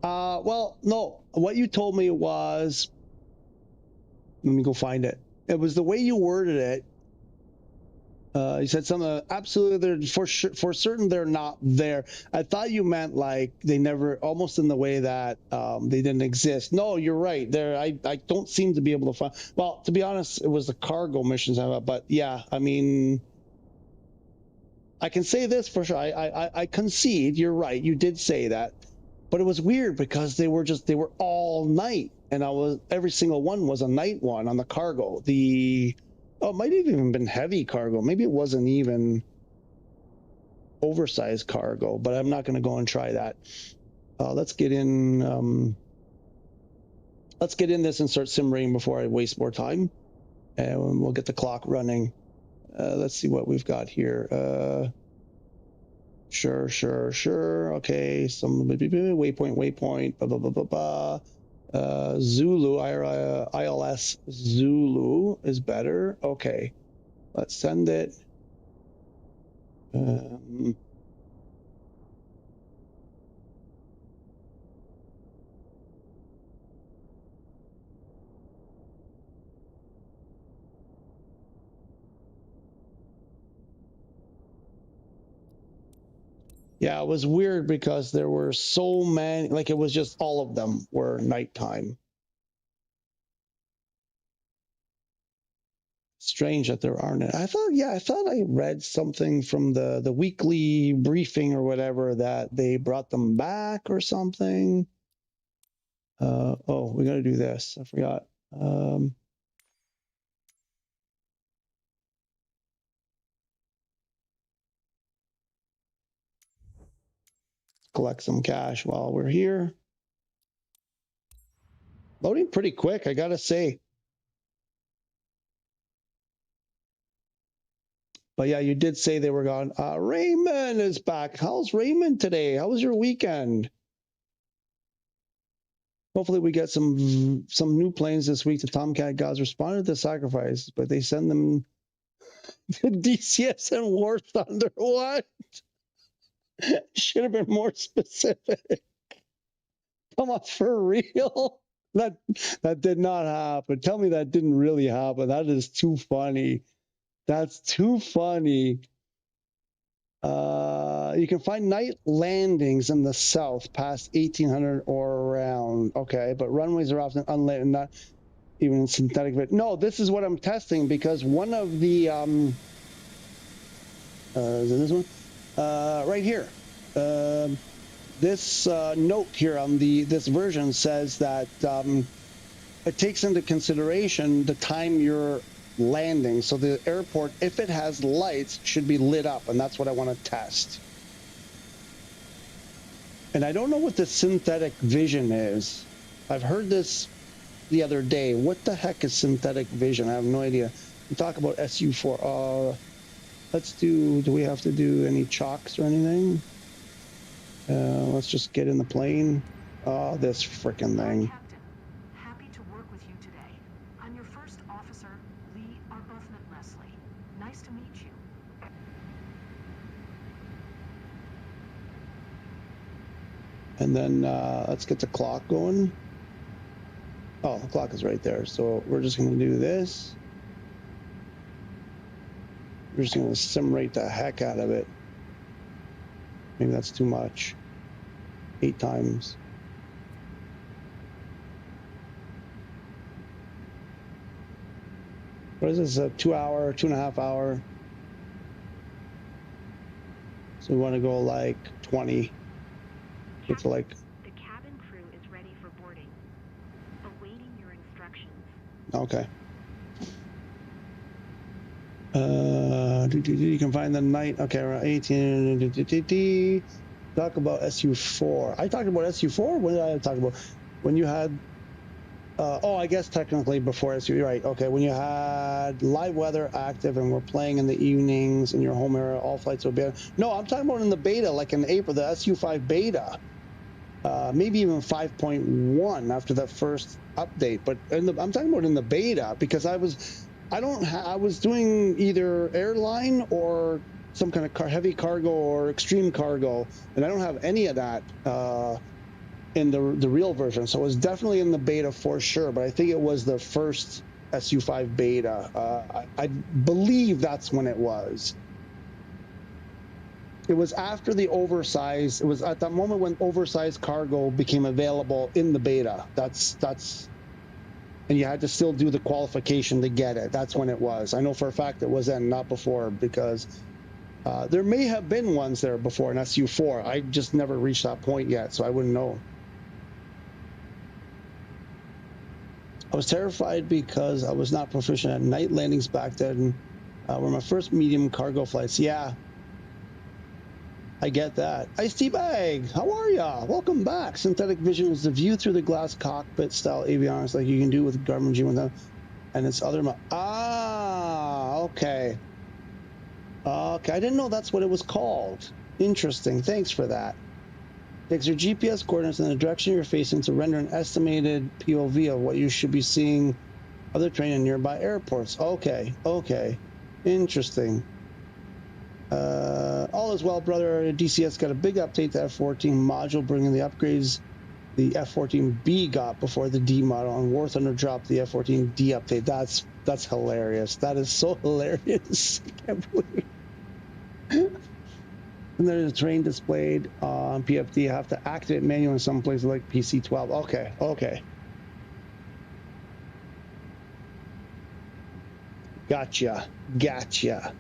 Well, no. What you told me was, let me go find it. It was the way you worded it. You said something absolutely, they're for certain they're not there. I thought you meant like they never, almost in the way that they didn't exist. No, you're right. I don't seem to be able to find. Well, to be honest, it was the cargo missions. But yeah, I mean, I can say this for sure. I concede. You're right. You did say that, but it was weird because they were all night, and every single one was a night one on the cargo. Oh, it might have even been heavy cargo. Maybe it wasn't even oversized cargo, but I'm not going to go and try that. Let's get in. Let's get in this and start simmering before I waste more time, and we'll get the clock running. Let's see what we've got here. Sure. Okay, some waypoint. Blah blah blah blah blah. Zulu, ILS Zulu is better. Okay, let's send it. Yeah, it was weird because there were so many, like it was just all of them were nighttime. Strange that there aren't. I thought I read something from the weekly briefing or whatever that they brought them back or something. Oh, we got to do this. I forgot. Collect some cash while we're here. Loading pretty quick, I gotta say. But yeah, you did say they were gone. Raymond is back. How's Raymond today? How was your weekend? Hopefully we get some new planes this week. The Tomcat guys responded to sacrifice, but they send them to DCS and War Thunder. What? Should have been more specific. Come on, for real? That did not happen. Tell me that didn't really happen. That is too funny. That's too funny. You can find night landings in the south past 1800 or around. Okay, but runways are often unlit and not even in synthetic. No, this is what I'm testing because one of the is it this one? Right here. This note here on this version says that it takes into consideration the time you're landing. So the airport, if it has lights, should be lit up, and that's what I want to test. And I don't know what the synthetic vision is. I've heard this the other day. What the heck is synthetic vision? I have no idea. We talk about SU4. Let's do we have to do any chocks or anything? Let's just get in the plane. Oh, this frickin' thing. Captain, happy to work with you today. I'm your first officer, Lee Arbuthnot Leslie. Nice to meet you. And then let's get the clock going. Oh, the clock is right there. So we're just going to do this. We're just going to simulate the heck out of it. Maybe that's too much. 8 times. What is this? A 2 hour, 2.5 hour? So we want to go like 20. It's like. The cabin crew is ready for boarding. Awaiting your instructions. Okay. You can find the night. Okay, around 18. Talk about SU4. I talked about SU4. When did I talk about? When you had. I guess technically before SU. Right. Okay. When you had live weather active and we're playing in the evenings in your home area, all flights will be. No, I'm talking about in the beta, like in April, the SU5 beta. Maybe even 5.1 after that first update. But I'm talking about in the beta because I was doing either airline or some kind of heavy cargo or extreme cargo, and I don't have any of that in the real version. So it was definitely in the beta for sure, but I think it was the first SU5 beta. I believe that's when it was. It was after the oversized. It was at that moment when oversized cargo became available in the beta. That's, and you had to still do the qualification to get it. That's when it was. I know for a fact it was then, not before, because there may have been ones there before in SU4. I just never reached that point yet, so I wouldn't know. I was terrified because I was not proficient at night landings back then. Were my first medium cargo flights. Yeah. I get that. Ice Tea Bag, how are ya? Welcome back. Synthetic vision is the view through the glass cockpit style avionics like you can do with Garmin G1000 and its other. Okay. Okay, I didn't know that's what it was called. Interesting. Thanks for that. Takes your GPS coordinates in the direction you're facing to render an estimated POV of what you should be seeing other terrain in nearby airports. Okay. Okay. Interesting. All is well, brother. DCS got a big update to F-14 module, bringing the upgrades the F-14B got before the D model, and War Thunder dropped the F-14D update. That's hilarious. That is so hilarious. I can't believe. And there's a terrain displayed on PFD. You have to activate manual in some places like PC12. Okay, okay. Gotcha, gotcha.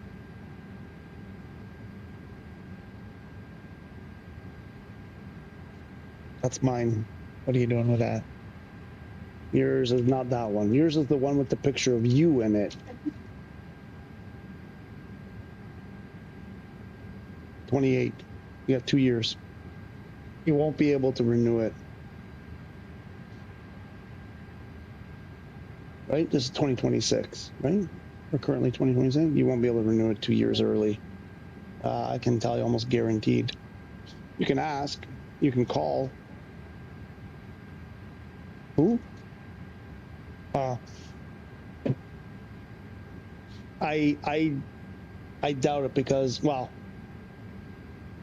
That's mine. What are you doing with that? Yours is not that one. Yours is the one with the picture of you in it. 28. You got 2 years. You won't be able to renew it. Right? This is 2026, right? Or currently 2026. You won't be able to renew it 2 years early. I can tell you almost guaranteed. You can ask. You can call. Who? I doubt it because, well,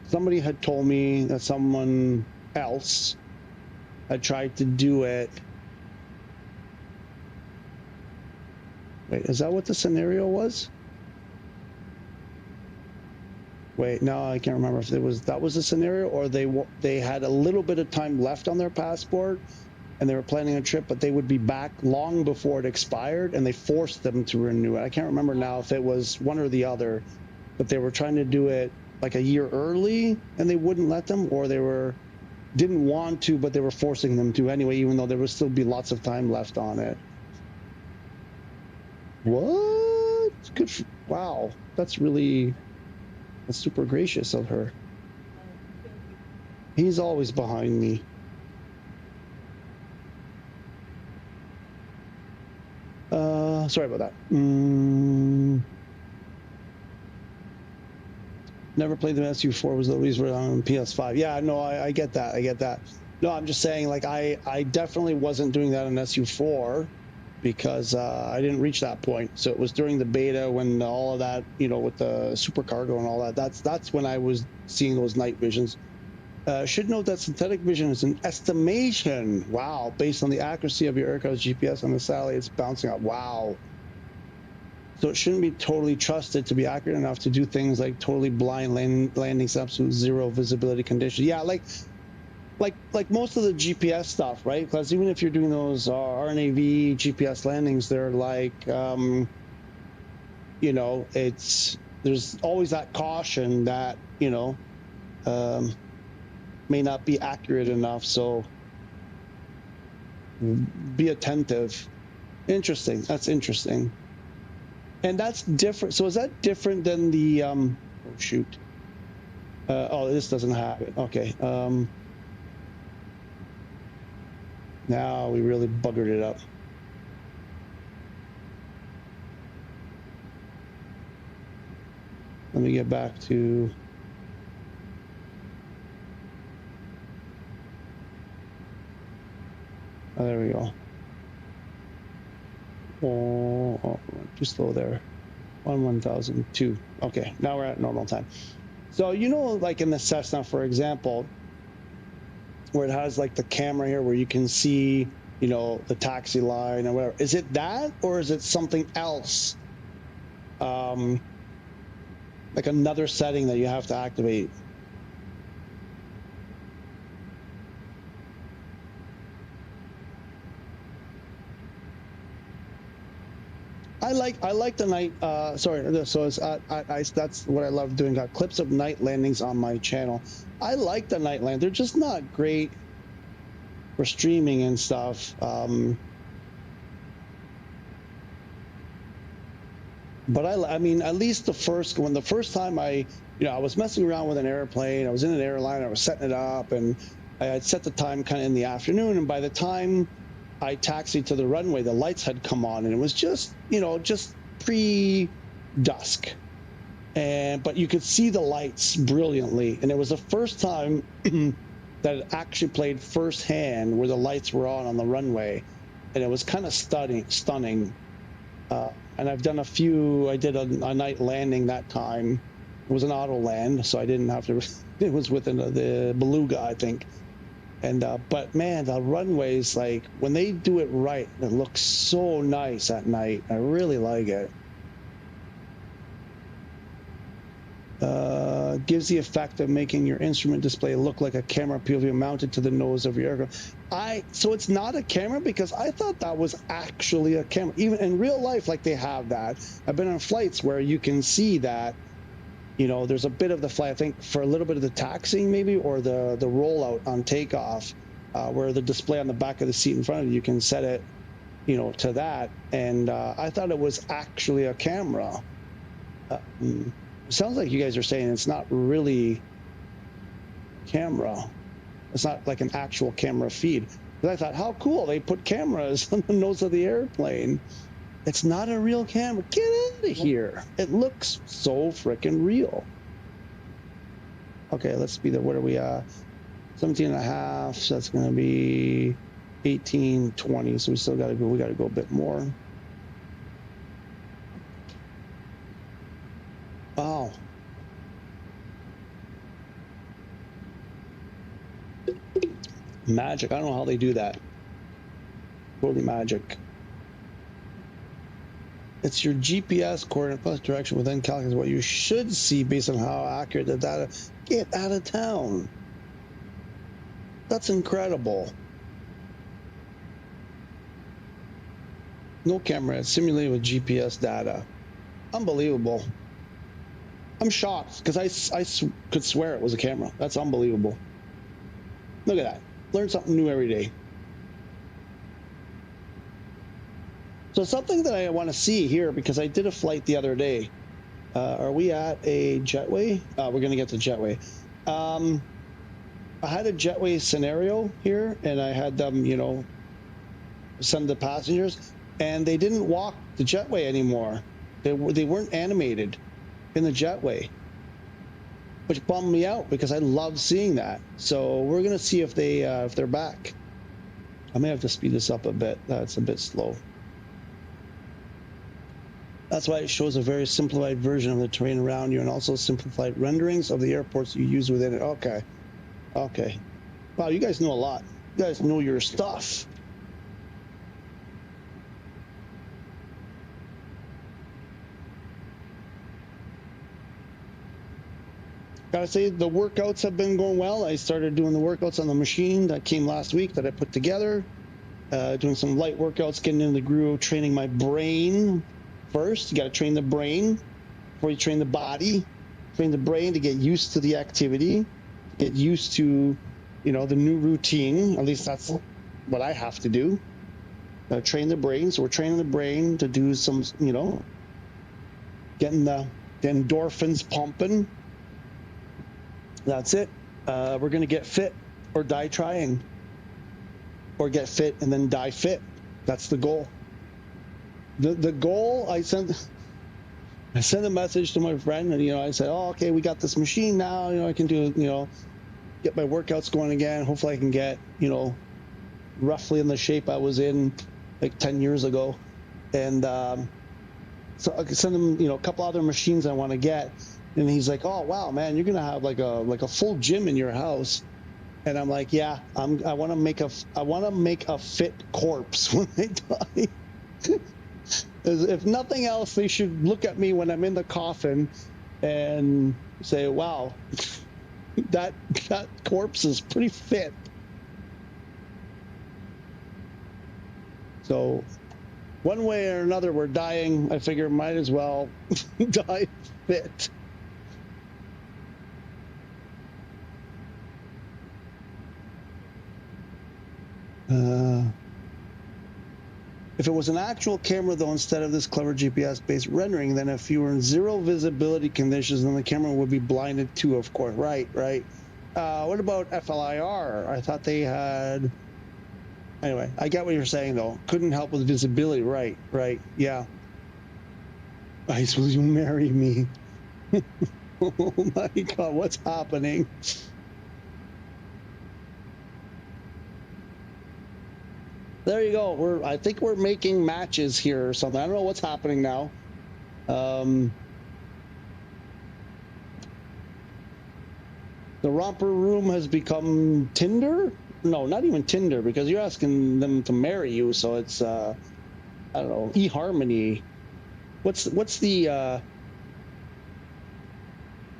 somebody had told me that someone else had tried to do it. Wait, is that what the scenario was? Wait, no, I can't remember if it was that was the scenario or they had a little bit of time left on their passport and they were planning a trip, but they would be back long before it expired and they forced them to renew it. I can't remember now if it was one or the other, but they were trying to do it like a year early and they wouldn't let them, or they didn't want to, but they were forcing them to anyway, even though there would still be lots of time left on it. What? Good. Wow. That's super gracious of her. He's always behind me. Sorry about that. Never played the SU4. Was the reason on PS5. Yeah, no, I get that. I get that. No, I'm just saying, like, I definitely wasn't doing that on SU4 because I didn't reach that point. So it was during the beta when all of that, you know, with the supercargo and all that. That's when I was seeing those night visions. Should note that synthetic vision is an estimation. Wow, based on the accuracy of your aircraft's GPS on the satellite, it's bouncing up. Wow. So it shouldn't be totally trusted to be accurate enough to do things like totally blind landings, absolute zero visibility conditions. Yeah, like most of the GPS stuff, right? Because even if you're doing those RNAV GPS landings, they're like, you know, there's always that caution that, you know, may not be accurate enough. So be attentive. Interesting. That's interesting. And that's different. So is that different than the, oh shoot. Oh, this doesn't have it. Okay. Now we really buggered it up. Let me get back to, oh, there we go. Oh, too slow there. 1,002. Okay, now we're at normal time. So, you know, like in the Cessna, for example, where it has like the camera here where you can see, you know, the taxi line or whatever. Is it that, or is it something else? Like another setting that you have to activate? I like the night. Sorry, so it's that's what I love doing. Got clips of night landings on my channel. I like the night land. They're just not great for streaming and stuff. But I mean, at least the first time I was messing around with an airplane. I was in an airline. I was setting it up, and I had set the time kind of in the afternoon. And by the time I taxied to the runway, the lights had come on, and it was just, you know, just pre-dusk. But you could see the lights brilliantly. And it was the first time that it actually played firsthand where the lights were on the runway. And it was kind of stunning. And I've done a few, I did a night landing that time. It was an auto land, so I didn't have to, it was within the Beluga, I think. And, but man, the runways, like when they do it right, it looks so nice at night. I really like it. Gives the effect of making your instrument display look like a camera POV mounted to the nose of your aircraft. So it's not a camera, because I thought that was actually a camera. Even in real life, like they have that. I've been on flights where you can see that, you know, there's a bit of the flight, I think for a little bit of the taxiing maybe, or the rollout on takeoff, where the display on the back of the seat in front of you, you can set it, you know, to that. And I thought it was actually a camera. It sounds like you guys are saying it's not really camera. It's not like an actual camera feed. But I thought, how cool, they put cameras on the nose of the airplane. It's not a real camera. Get out of here. It looks so freaking real. Okay, let's be the, what are we, 17 and a half, so that's going to be 18, 20, so we still got to go, we got to go a bit more. Wow. Magic. I don't know how they do that. Totally magic. It's your GPS coordinate plus direction within calculate what you should see based on how accurate the data. Get out of town. That's incredible. No camera. It's simulated with GPS data. Unbelievable. I'm shocked because I could swear it was a camera. That's unbelievable. Look at that. Learn something new every day. So something that I want to see here, because I did a flight the other day. Are we at a jetway? We're going to get to jetway. I had a jetway scenario here, and I had them, you know, send the passengers, and they didn't walk the jetway anymore. They weren't animated in the jetway, which bummed me out because I love seeing that. So we're going to see if they're back. I may have to speed this up a bit. That's a bit slow. That's why it shows a very simplified version of the terrain around you and also simplified renderings of the airports you use within it. Okay. Okay. Wow, you guys know a lot. You guys know your stuff. Gotta say, the workouts have been going well. I started doing the workouts on the machine that came last week that I put together. Doing some light workouts, getting into the groove, training my brain first. You gotta train the brain before you train the body. Train the brain to get used to the activity, get used to, you know, the new routine. At least that's what I have to do. Train the brain. So we're training the brain to do some, you know, getting the endorphins pumping. That's it. We're going to get fit or die trying, or get fit and then die fit. That's the goal. The goal, I sent a message to my friend, and, you know, I said, oh, okay, we got this machine now. You know, I can do, you know, get my workouts going again. Hopefully I can get, you know, roughly in the shape I was in like 10 years ago. And so I can send him, you know, a couple other machines I want to get. And he's like, oh, wow, man, you're going to have like a full gym in your house. And I'm like, yeah, I want to make a fit corpse when I die. If nothing else, they should look at me when I'm in the coffin and say, wow, that corpse is pretty fit. So one way or another, we're dying. I figure might as well die fit. If it was an actual camera, though, instead of this clever GPS-based rendering, then if you were in zero visibility conditions, then the camera would be blinded too, of course. Right. What about FLIR? I thought they had... Anyway, I get what you're saying, though. Couldn't help with visibility. Right, yeah. Ice, will you marry me? Oh, my God, what's happening? There you go. I think we're making matches here or something. I don't know what's happening now. The romper room has become Tinder? No, not even Tinder, because you're asking them to marry you. So it's I don't know, eHarmony. What's the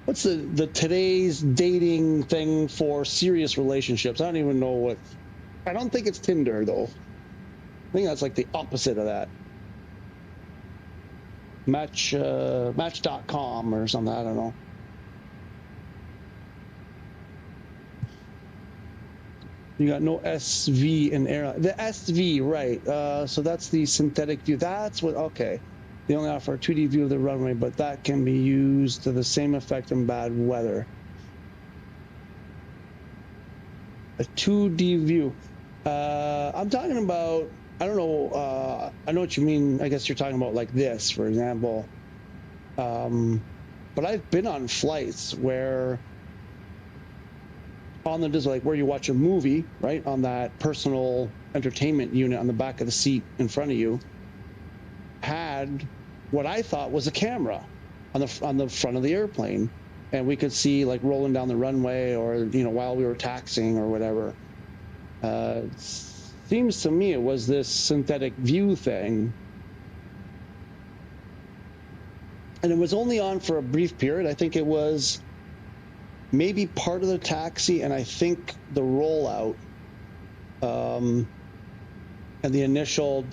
what's the today's dating thing for serious relationships? I don't even know what. I don't think it's Tinder though. I think that's like the opposite of that. Match.com or something. I don't know. You got no SV in air. The SV, right? So that's the synthetic view. That's what. Okay. They only offer a 2D view of the runway, but that can be used to the same effect in bad weather. A 2D view. I'm talking about. I don't know. I know what you mean. I guess you're talking about like this, for example. But I've been on flights where on the just like where you watch a movie, right, on that personal entertainment unit on the back of the seat in front of you, had what I thought was a camera on the front of the airplane, and we could see like rolling down the runway or while we were taxiing or whatever. Seems to me it was this synthetic view thing. And it was only on for a brief period. I think it was maybe part of the taxi, and I think the rollout, and the initial,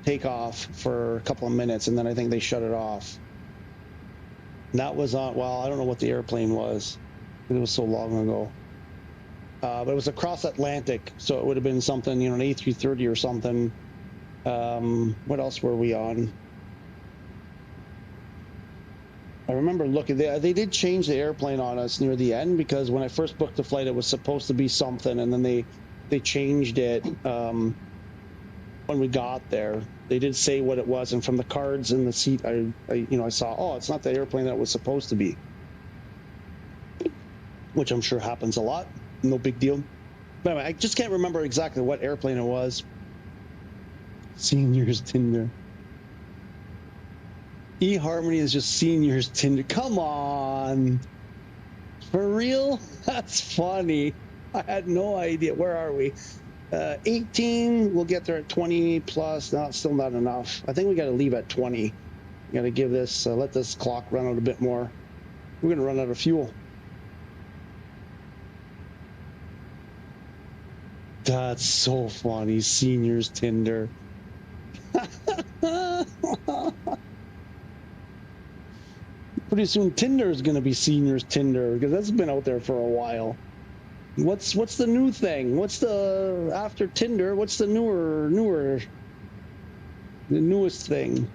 takeoff for a couple of minutes, and then I think they shut it off. And that was on, well, I don't know what the airplane was. It was so long ago. But it was across Atlantic, so it would have been something, an A330 or something. What else were we on? I remember looking, they did change the airplane on us near the end, because when I first booked the flight, it was supposed to be something, and then they changed it when we got there. They did say what it was, and from the cards in the seat, I saw, oh, it's not the airplane that it was supposed to be, which I'm sure happens a lot. No big deal. But anyway, I just can't remember exactly what airplane it was. Seniors Tinder. eHarmony is just seniors Tinder. Come on. For real? That's funny. I had no idea. Where are we? 18. We'll get there at 20 plus. No, it's still not enough. I think we got to leave at 20. We got to give this, let this clock run out a bit more. We're going to run out of fuel. That's so funny. Seniors Tinder. Pretty soon Tinder is going to be seniors Tinder, because that's been out there for a while. What's the new thing? What's the, after Tinder, what's the the newest thing?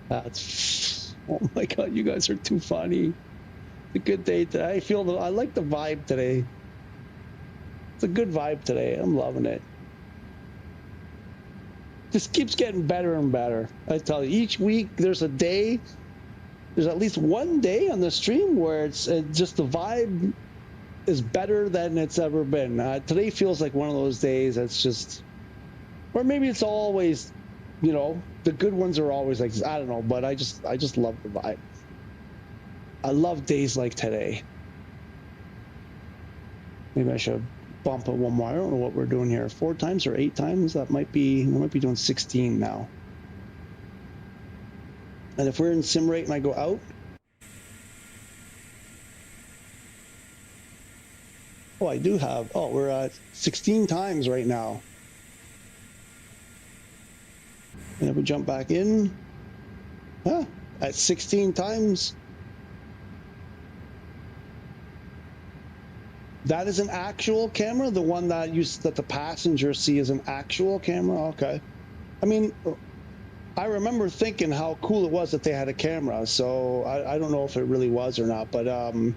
That's, oh my God, you guys are too funny. It's a good day today. I like the vibe today. It's a good vibe today. I'm loving it. Just keeps getting better and better. I tell you, each week there's a day, there's at least one day on the stream where it's just the vibe is better than it's ever been. Today feels like one of those days that's just, or maybe it's always, the good ones are always like, I don't know, but I just love the vibe. I love days like today. Maybe I should bump it one more. I don't know what we're doing here. 4 times or 8 times? We might be doing 16 now. And if we're in sim rate and I go out, oh, I do have, we're at 16 times right now. And if we jump back in, at 16 times, that is an actual camera? The one that the passengers see is an actual camera? Okay. I mean, I remember thinking how cool it was that they had a camera, so I don't know if it really was or not, but and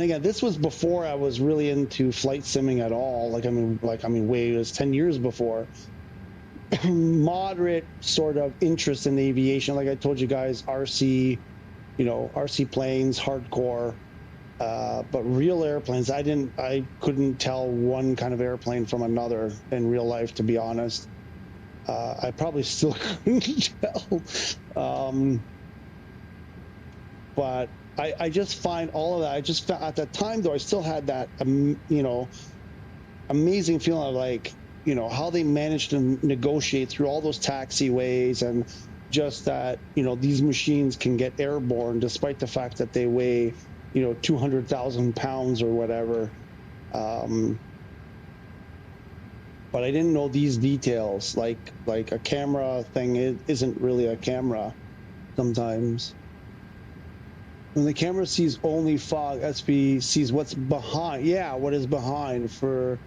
again, this was before I was really into flight simming at all. It was 10 years before. Moderate sort of interest in aviation. Like I told you guys, RC planes, hardcore. But real airplanes, I couldn't tell one kind of airplane from another in real life, to be honest. I probably still couldn't tell. But I just find all of that. I just found at that time, though, I still had that, amazing feeling of how they managed to negotiate through all those taxiways and just that, these machines can get airborne despite the fact that they weigh, 200,000 pounds or whatever. But I didn't know these details, like a camera thing isn't really a camera sometimes. When the camera sees only fog, SP sees what's behind. Yeah, what is behind for,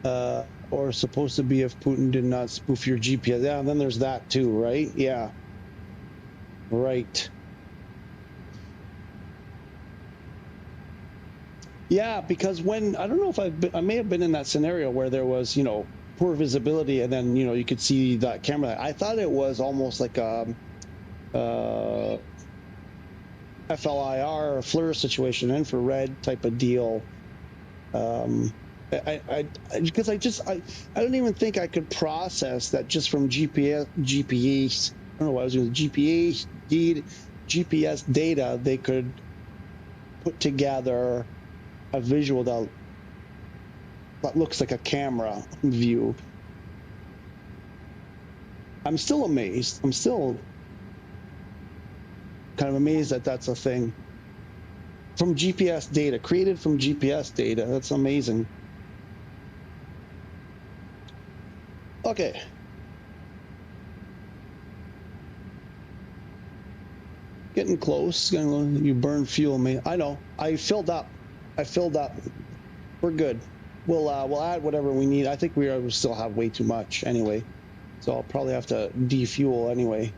or supposed to be if Putin did not spoof your GPS. Yeah, and then there's that too, right? Yeah. Right. Yeah, because I don't know if I may have been in that scenario where there was, poor visibility, and then, you could see that camera. I thought it was almost like a FLIR, FLIR situation, infrared type of deal. Because I don't even think I could process that just from GPS. I don't know what I was doing. GPS data. They could put together a visual that looks like a camera view. I'm still amazed. I'm still kind of amazed that that's a thing. From GPS data, created from GPS data. That's amazing. Okay. Getting close. You burn fuel, me. I know. I filled up. We're good. We'll add whatever we need. I think we still have way too much anyway, so I'll probably have to defuel anyway.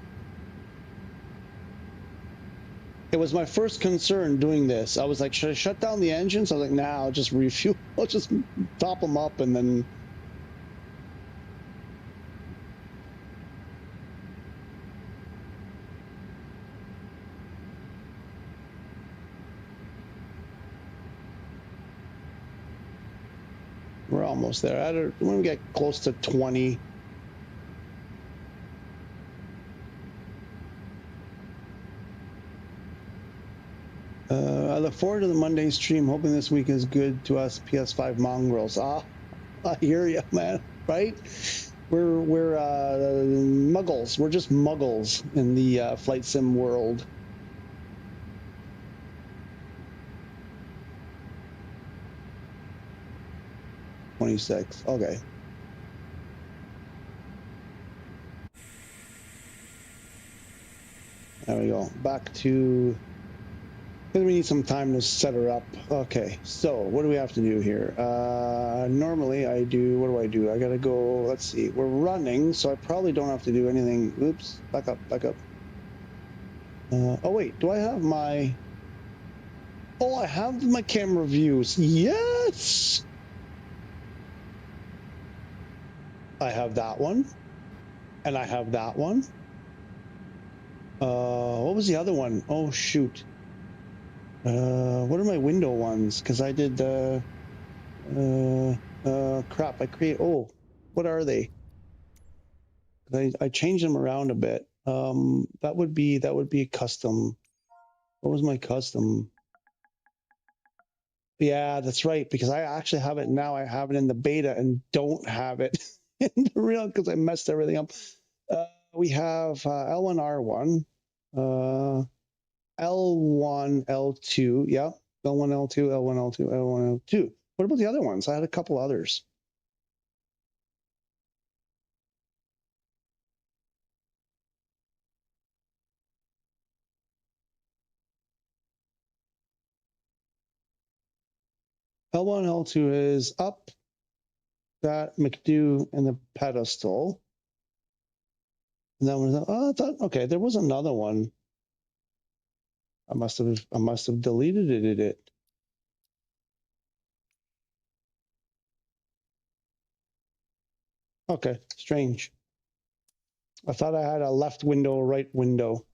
It was my first concern doing this. I was like, should I shut down the engines? I was like, nah, I'll just refuel. I'll just top them up and then. We're almost there. When we get close to 20. I look forward to the Monday stream, hoping this week is good to us PS5 mongrels. I hear you, man. Right? We're muggles. We're just muggles in the flight sim world. $26. Okay. There we go. Back to. We need some time to set her up. Okay, so what do we have to do here? Normally I do, what do I do? I gotta go, let's see, we're running, so I probably don't have to do anything. Oops, back up. Oh wait, do I have my, I have my camera views. Yes! I have that one, and I have that one. What was the other one? Oh shoot. What are my window ones? Because I did crap. I create. Oh, what are they? I changed them around a bit. That would be custom. What was my custom? Yeah, that's right. Because I actually have it now. I have it in the beta and don't have it in the real because I messed everything up. We have L1R1, L1, L2. Yeah, L1, L2, L1, L2, L1, L2. What about the other ones? I had a couple others. L1, L2 is up, that McDo, and the pedestal. And then I thought, okay, there was another one. I must have deleted it. Okay, strange. I thought I had a left window, right window.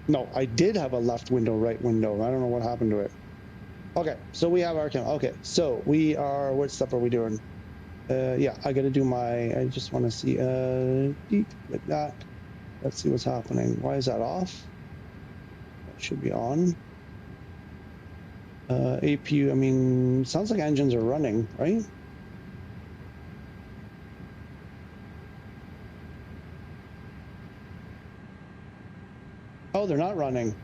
No, I did have a left window, right window. I don't know what happened to it. Okay, so we have our camera. Okay, so we are, what stuff are we doing? Yeah, I gotta do I just want to see, like that. Let's see what's happening. Why is that off? That should be on. APU, I mean, sounds like engines are running, right? Oh, they're not running.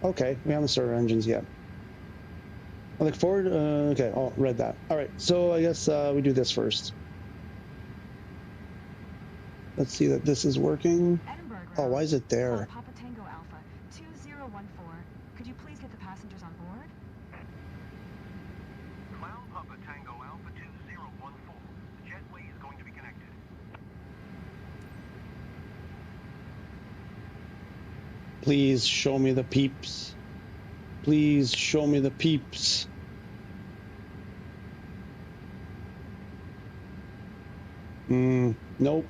Okay, we haven't started our engines yet. I look forward. Okay, oh, read that. All right, so I guess we do this first. Let's see that this is working. Oh, why is it there? Papa Tango Alpha 2014. Could you please get the passengers on board? Clown Papa Tango Alpha 2014. The jetway is going to be connected. Please show me the peeps. Please show me the peeps. Nope.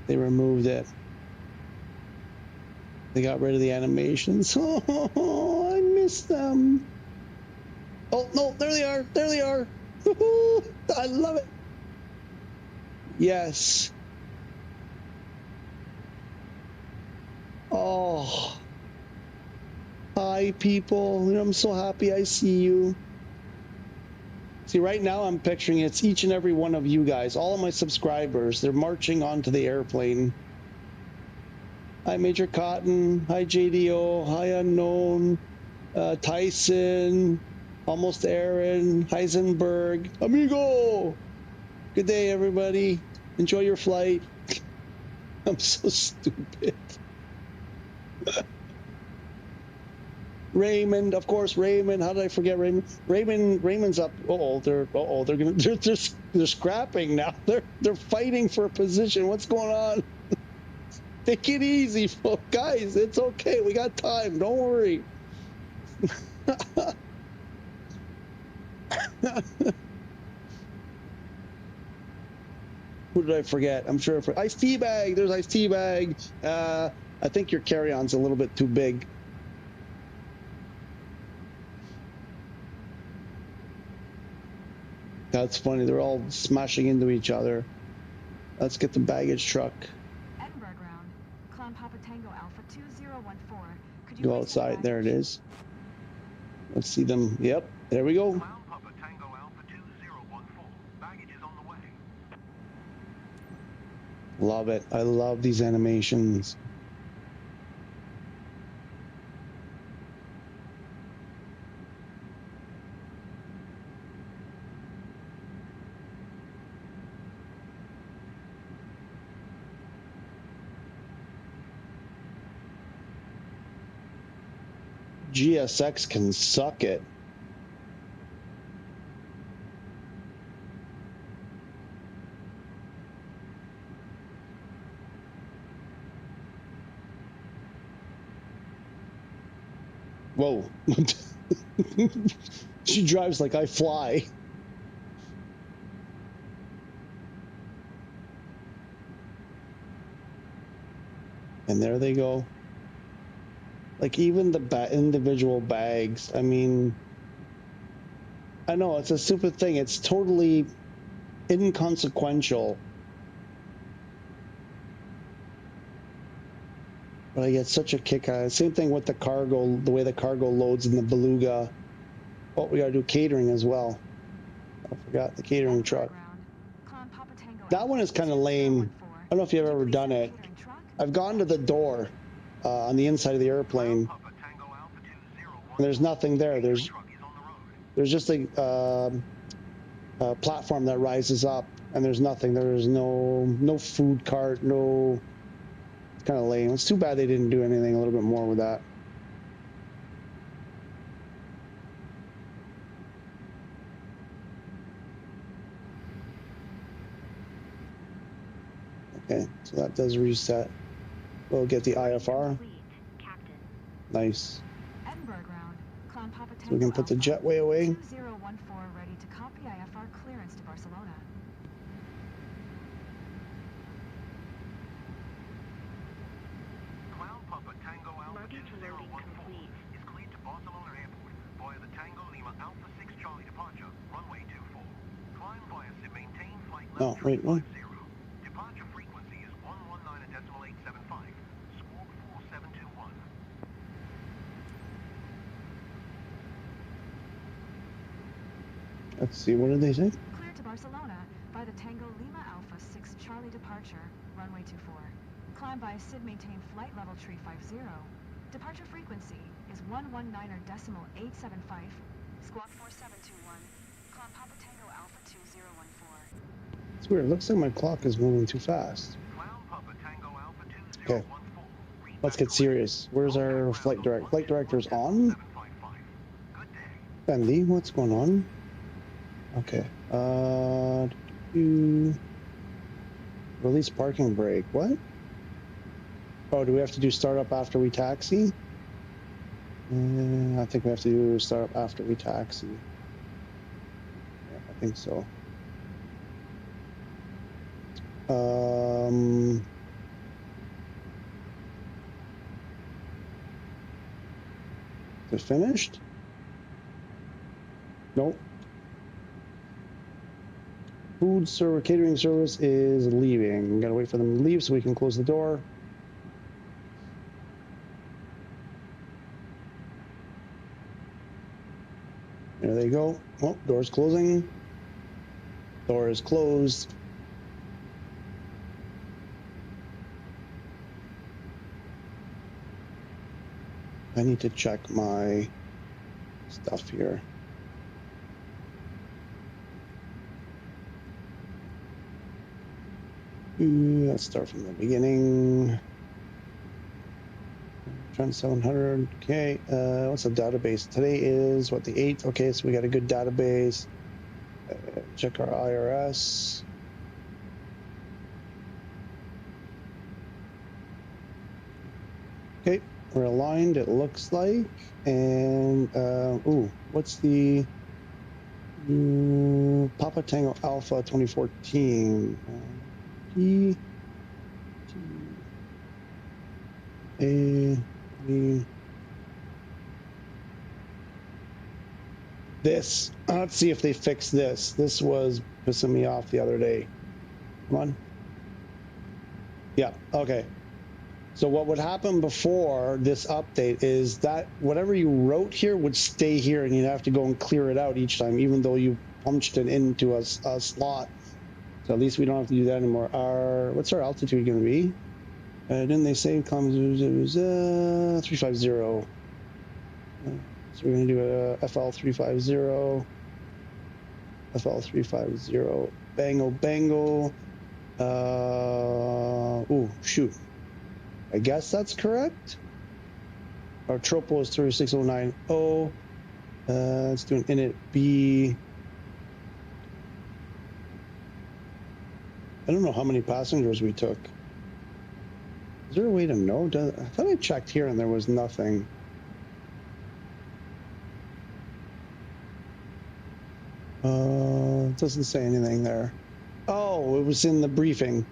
They removed it. They got rid of the animations. Oh, I miss them. Oh, no, there they are. There they are. I love it. Yes. Oh. Hi, people. I'm so happy I see you. See, right now I'm picturing it's each and every one of you guys, all of my subscribers. They're marching onto the airplane. Hi, Major Cotton. Hi, JDO. Hi, Unknown. Tyson. Almost Aaron. Heisenberg. Amigo. Good day, everybody. Enjoy your flight. I'm so stupid. Raymond, of course, Raymond. How did I forget Raymond? Raymond's up. They're scrapping now. They're fighting for a position. What's going on? Take it easy, folks. Guys. It's okay. We got time. Don't worry. Who did I forget? I'm sure for Ice Tea Bag. There's Ice Tea Bag. I think your carry-on's a little bit too big. That's funny. They're all smashing into each other. Let's get the baggage truck. Edinburgh ground. Clown Papa Tango Alpha 2014. Could you Go please get the outside. There it baggage? is. Let's see them. Yep. There we go. Clown Papa Tango Alpha 2014. Baggage is on the way. Love it. I love these animations. GSX can suck it. Whoa. She drives like I fly. And there they go. Like even the individual bags. I mean, I know it's a stupid thing. It's totally inconsequential. But I get such a kick out of it. Same thing with the cargo, the way the cargo loads in the Beluga. Oh, we gotta do catering as well. I forgot the catering truck. That one is kind of lame. I don't know if you've ever done it. I've gone to the door on the inside of the airplane. And there's nothing there. There's just a platform that rises up, and there's nothing. There's no food cart, no. It's kind of lame. It's too bad they didn't do anything a little bit more with that. Okay, so that does reset. We'll get the IFR. Nice. So we can put the jetway away. 2014 ready to copy IFR clearance to Barcelona. Clown Papa Tango Alpha 2014 is cleared to Barcelona Airport via the Tango Lima Alpha 6 Charlie departure, runway 24. Climb via maintain flight level 350. Departure frequency is 119.875. Squawk 4721. Let's see, what did they say? Cleared to Barcelona by the Tango Lima Alpha 6 Charlie departure, runway 24. Climb by SID maintain flight level tree 50. Departure frequency is 119.875. Squawk 4721. Climb Papa Tango Alpha 2014. It's weird. It looks like my clock is moving too fast. Okay. Let's get serious. Where's our flight director? Flight director's on? Bentley, what's going on? Okay. Release parking brake. What? Oh, do we have to do startup after we taxi? I think we have to do startup after we taxi. Yeah, I think so. Is it finished? Nope. Food server catering service is leaving. We gotta wait for them to leave so we can close the door. There they go. Oh, door's closing. Door is closed. I need to check my stuff here. Let's start from the beginning. Trend 700. Okay. What's the database? Today is what, the 8th? Okay, so we got a good database. Check our IRS. Okay, we're aligned, it looks like. And ooh, what's the Papa Tango Alpha 2014? P T A B. This. Let's see if they fix this. This was pissing me off the other day. Come on. Yeah. Okay. So what would happen before this update is that whatever you wrote here would stay here, and you'd have to go and clear it out each time, even though you punched it into a slot. So at least we don't have to do that anymore. What's our altitude going to be? Didn't they say it was 350? So we're going to do a FL350. FL350. Bango, bango. Ooh, shoot. I guess that's correct. Our tropo is 36090. Let's do an init B. I don't know how many passengers we took. Is there a way to know? I thought I checked here and there was nothing. It doesn't say anything there. Oh, it was in the briefing.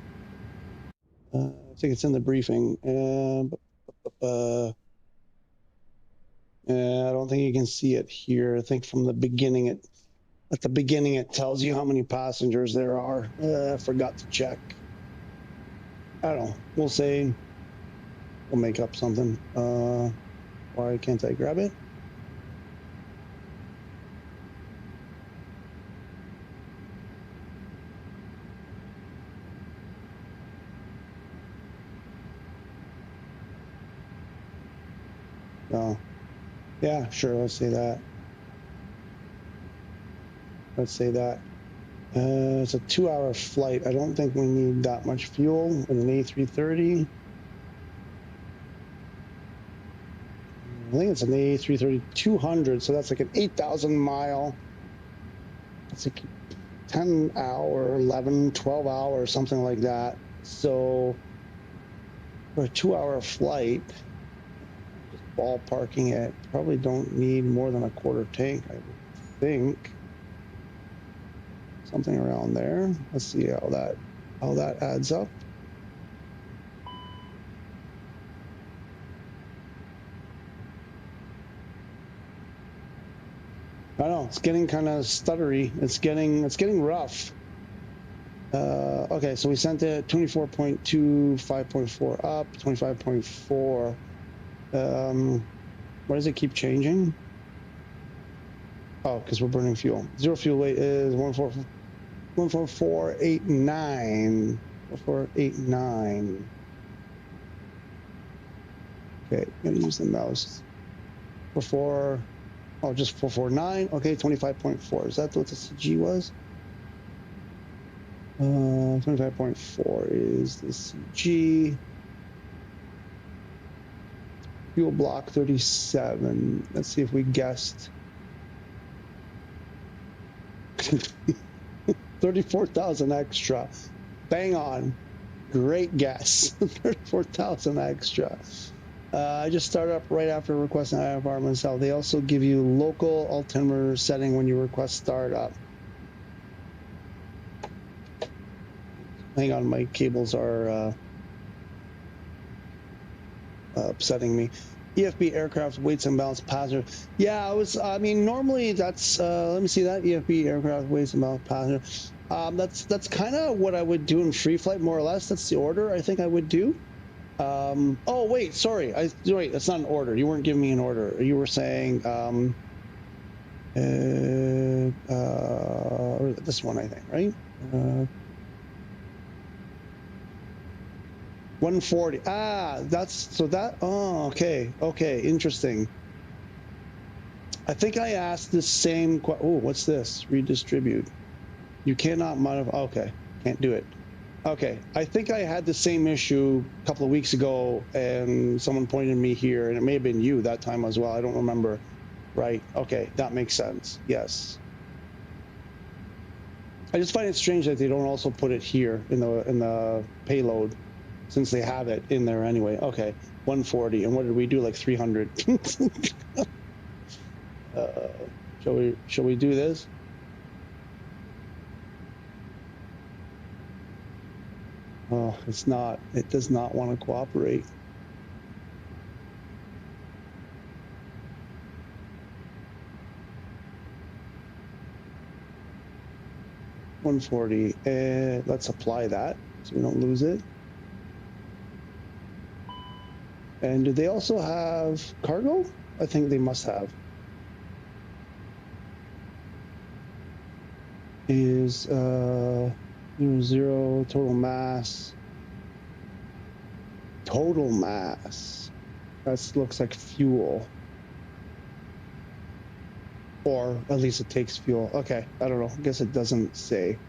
I think it's in the briefing. I don't think you can see it here. I think from the beginning, at the beginning it tells you how many passengers there are. I forgot to check. I don't know. We'll say we'll make up something. Why can't I grab it? Oh, yeah, sure. Let's say that. Let's say that. It's a 2-hour flight. I don't think we need that much fuel in an A330. I think it's an A330-200, so that's like an 8,000 mile. It's like 10 hour, 11, 12 hours, something like that. So for a 2-hour flight, just ballparking it, probably don't need more than a quarter tank, I would think. Something around there. Let's see how that adds up. I don't know, it's getting kind of stuttery. It's getting rough. Okay, so we sent it 24.2, 5.4 up, 25.4. Why does it keep changing? Oh, because we're burning fuel. Zero fuel weight is 14489. 14489. Okay, I'm gonna use the mouse. 44, oh, just 449. Okay, 25.4. Is that what the CG was? 25.4 is the CG. Fuel block 37. Let's see if we guessed. 34,000 extra. Bang on. Great guess. 34,000 extra. I just started up right after requesting IFR myself. They also give you local altimeter setting when you request startup. Hang on, my cables are upsetting me. EFB aircraft weights and balance passenger. Yeah, I mean, normally that's, let me see that. EFB aircraft weights and balance passenger. That's kind of what I would do in free flight, more or less. That's the order I think I would do. Oh, wait, sorry. Wait, that's not an order. You weren't giving me an order. You were saying, this one, I think, right? 140. Ah, oh, okay. Okay, interesting. I think I asked the same, oh, what's this? Redistribute. You cannot modify, okay, can't do it. Okay, I think I had the same issue a couple of weeks ago and someone pointed me here, and it may have been you that time as well. I don't remember. Right, okay, that makes sense, yes. I just find it strange that they don't also put it here in the payload, since they have it in there anyway. Okay, 140, and what did we do, like 300? Shall we do this? Oh, it does not want to cooperate. $140, let's apply that so we don't lose it. And do they also have cargo? I think they must have. Is 0 total mass. Total mass. That looks like fuel. Or at least it takes fuel. Okay, I don't know. I guess it doesn't say.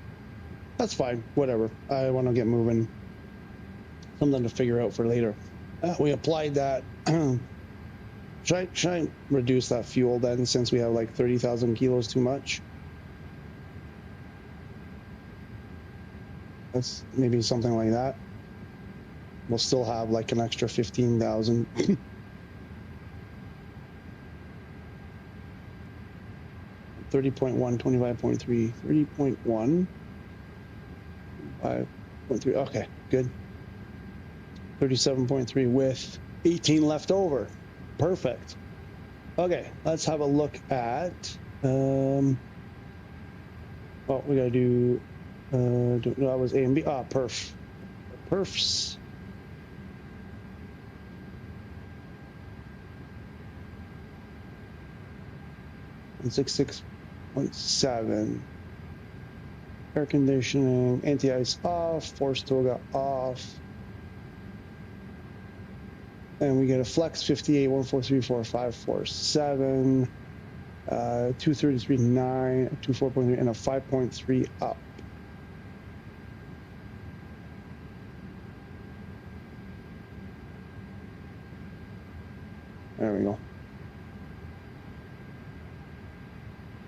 That's fine. Whatever. I want to get moving. Something to figure out for later. We applied that. Should I reduce that fuel then, since we have like 30,000 kilos too much? That's maybe something like that. We'll still have like an extra 15,000. 30.1, 25.3, 30.1, 5.3. Okay, good. 37.3 with 18 left over. Perfect. Okay, let's have a look at. Well, we gotta do. That was A and B. Ah, perfs. And 66.7. Air conditioning, anti-ice off, force toga off. And we get a flex 58, 143, 5, 4, 7, 233, 9, 24.3, and a 5.3 up. There we go.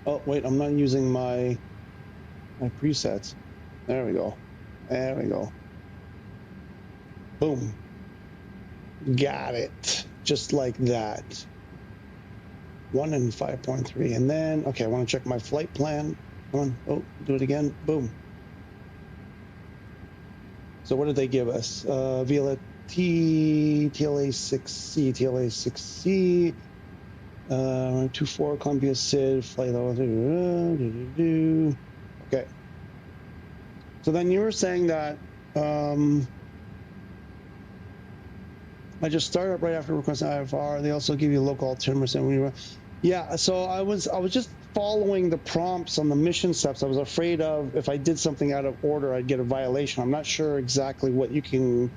Oh, wait, I'm not using my presets. There we go. There we go. Boom. Got it. Just like that. 1 and 5.3. And then, okay, I want to check my flight plan. Come on. Oh, do it again. Boom. So what did they give us? VLT, TLA 6C, 24 Columbia SID, flight level. Okay. So then you were saying that I just started up right after requesting IFR. They also give you local altimeters when you were. Yeah, so I was just following the prompts on the mission steps. I was afraid of if I did something out of order, I'd get a violation. I'm not sure exactly what you can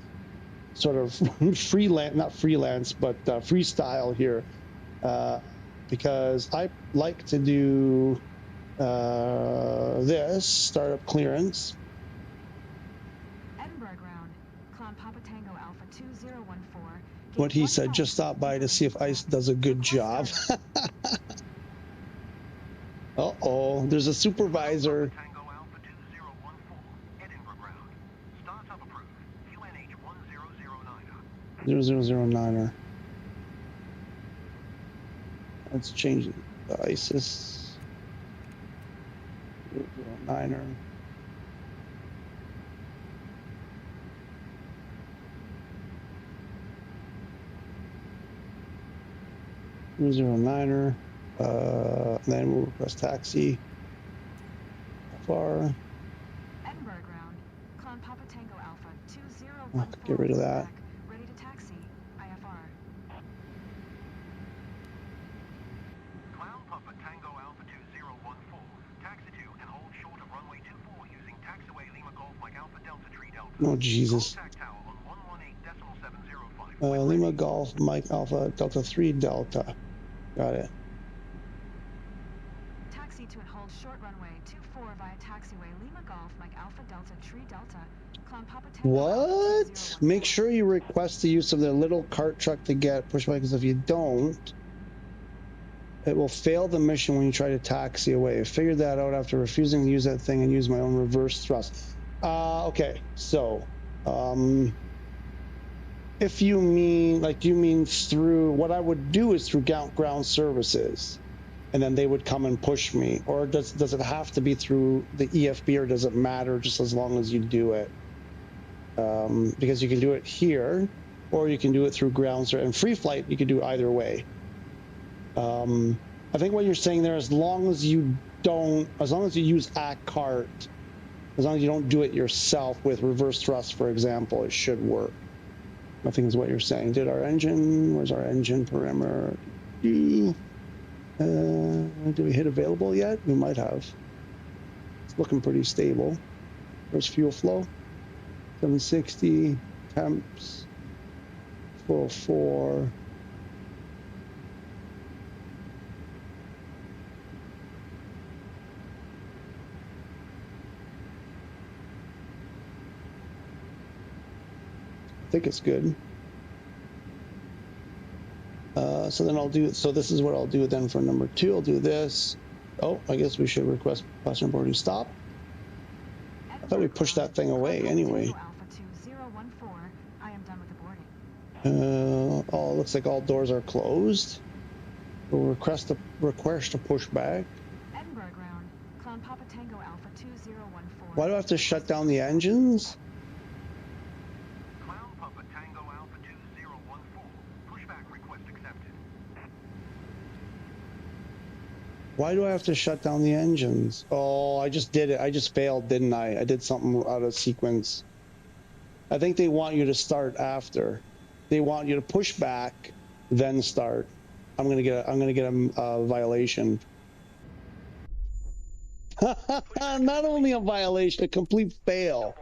sort of freelance, not freelance, but freestyle here, because I like to do this startup clearance. Edinburgh ground. Climb Papa Tango Alpha 2014. What he said, just stop by to see if ICE does a good job. Uh-oh, there's a supervisor. Tango Alpha 2014, Edinburgh ground. Startup approved. QNH 1009er. 0009er. Let's change the ISIS. 009er. Then we'll request taxi. How far? Edinburgh ground. Climb Papa Tango Alpha 2014. Get rid of that. Ready to taxi. IFR. Clown Papa Tango Alpha 2014. Taxi to and hold short of runway 24 using taxiway Lima Golf Mike Alpha Delta Tree Delta. Oh, Jesus. Contact tower on 118.705. Lima Golf Mike Alpha Delta 3 Delta. Got it. Taxi to and hold short runway 24 via taxiway Lima Golf Mike Alpha Delta Tree Delta. Climb Papa Tango What? 2014. Make sure you request the use of the little cart truck to get pushback, because if you don't, it will fail the mission when you try to taxi away. I figured that out after refusing to use that thing and use my own reverse thrust. Okay, so if you mean, like, you mean through, what I would do is through ground services, and then they would come and push me. Or does it have to be through the EFB, or does it matter just as long as you do it? Because you can do it here, or you can do it through ground service. And free flight, you can do either way. I think what you're saying there, as long as you use a cart, as long as you don't do it yourself with reverse thrust, for example, it should work. I think is what you're saying. Did our engine, where's our engine parameter? Do we hit available yet? We might have. It's looking pretty stable. There's fuel flow. 760, temps, 404. I think it's good. So then I'll do, so this is what I'll do then for number 2. I'll do this. Oh, I guess we should request passenger boarding stop. I thought we pushed that thing away anyway. Alpha 2014. I am done with the boarding. Oh, it looks like all doors are closed. We'll request a push back. Edinburgh ground. Climb Papa Tango Alpha 2014. Why do I have to shut down the engines? Clown Papa Tango Alpha 2014. Pushback request accepted. Why do I have to shut down the engines? Oh, I just did it. I just failed, didn't I? I did something out of sequence. I think they want you to start after. They want you to push back, then start. I'm gonna get a violation. Not only a violation, a complete fail.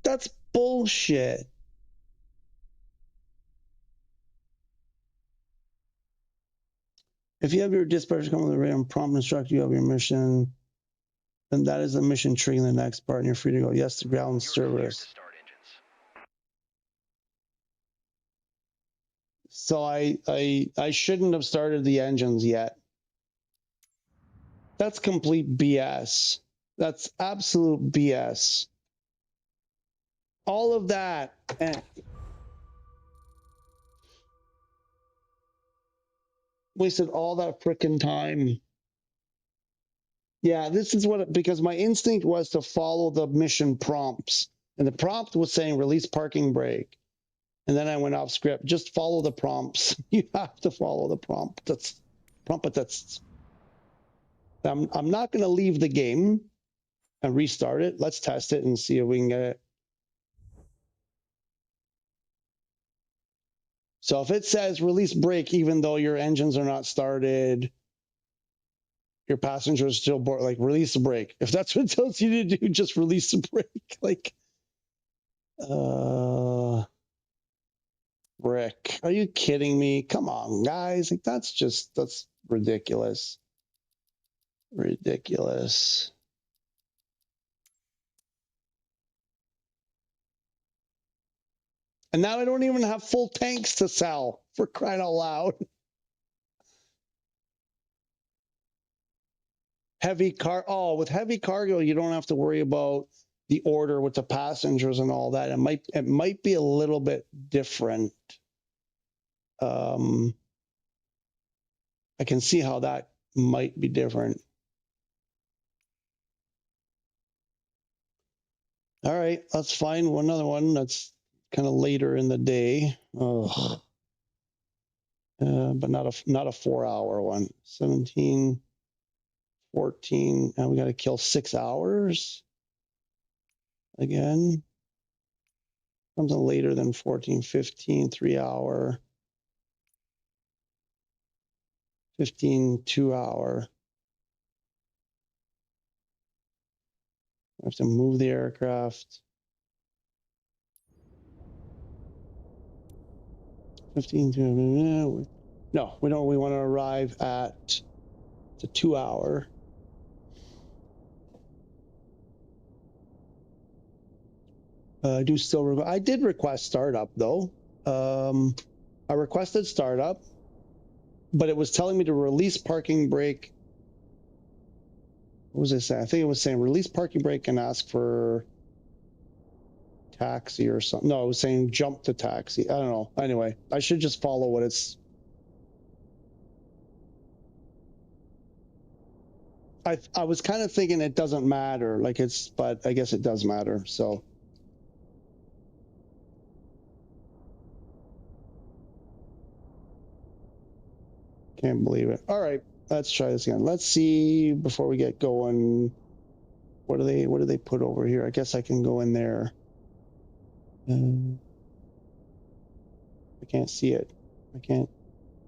That's bullshit. If you have your dispatcher come with a random prompt instruct you of your mission, then that is the mission triggering the next part, and you're free to go. Yes, to ground service. So I shouldn't have started the engines yet. That's complete BS. That's absolute BS. All of that. Wasted all that frickin' time. Yeah, this is what, because my instinct was to follow the mission prompts. And the prompt was saying release parking brake. And then I went off script. Just follow the prompts. You have to follow the prompt. That's prompt. That's. I'm not going to leave the game and restart it. Let's test it and see if we can get it. So if it says release brake, even though your engines are not started, your passengers still board, like release the brake. If that's what it tells you to do, just release the brake. Like, Rick, are you kidding me? Come on, guys. Like, that's ridiculous. Ridiculous. And now I don't even have full tanks to sell, for crying out loud. With heavy cargo, you don't have to worry about the order with the passengers and all that. It might be a little bit different. I can see how that might be different. All right, let's find another one that's kind of later in the day. But not a 4-hour one. 17, 14. Now we got to kill 6 hours again. Something later than 14, 15, 3-hour. 15, 2-hour. I have to move the aircraft. 15, 2, no, we don't. We want to arrive at the 2-hour. I did request startup though. I requested startup, but it was telling me to release parking brake. What was it saying? I think it was saying release parking brake and ask for taxi or something. No, it was saying jump to taxi. I don't know. Anyway, I should just follow what it's. I was kind of thinking it doesn't matter, but I guess it does matter. So. Can't believe it. All right, let's try this again. Let's see before we get going. What do they put over here? I guess I can go in there. I can't see it. I can't.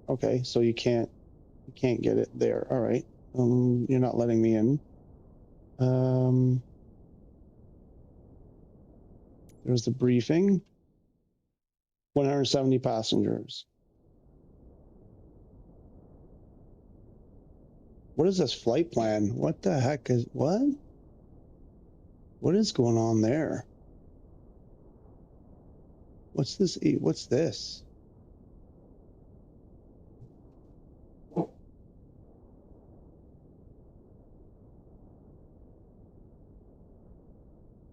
Okay, so you can't get it there. All right. You're not letting me in. There's the briefing. 170 passengers. What is this flight plan? What the heck is what? What is going on there? What's this? What's this?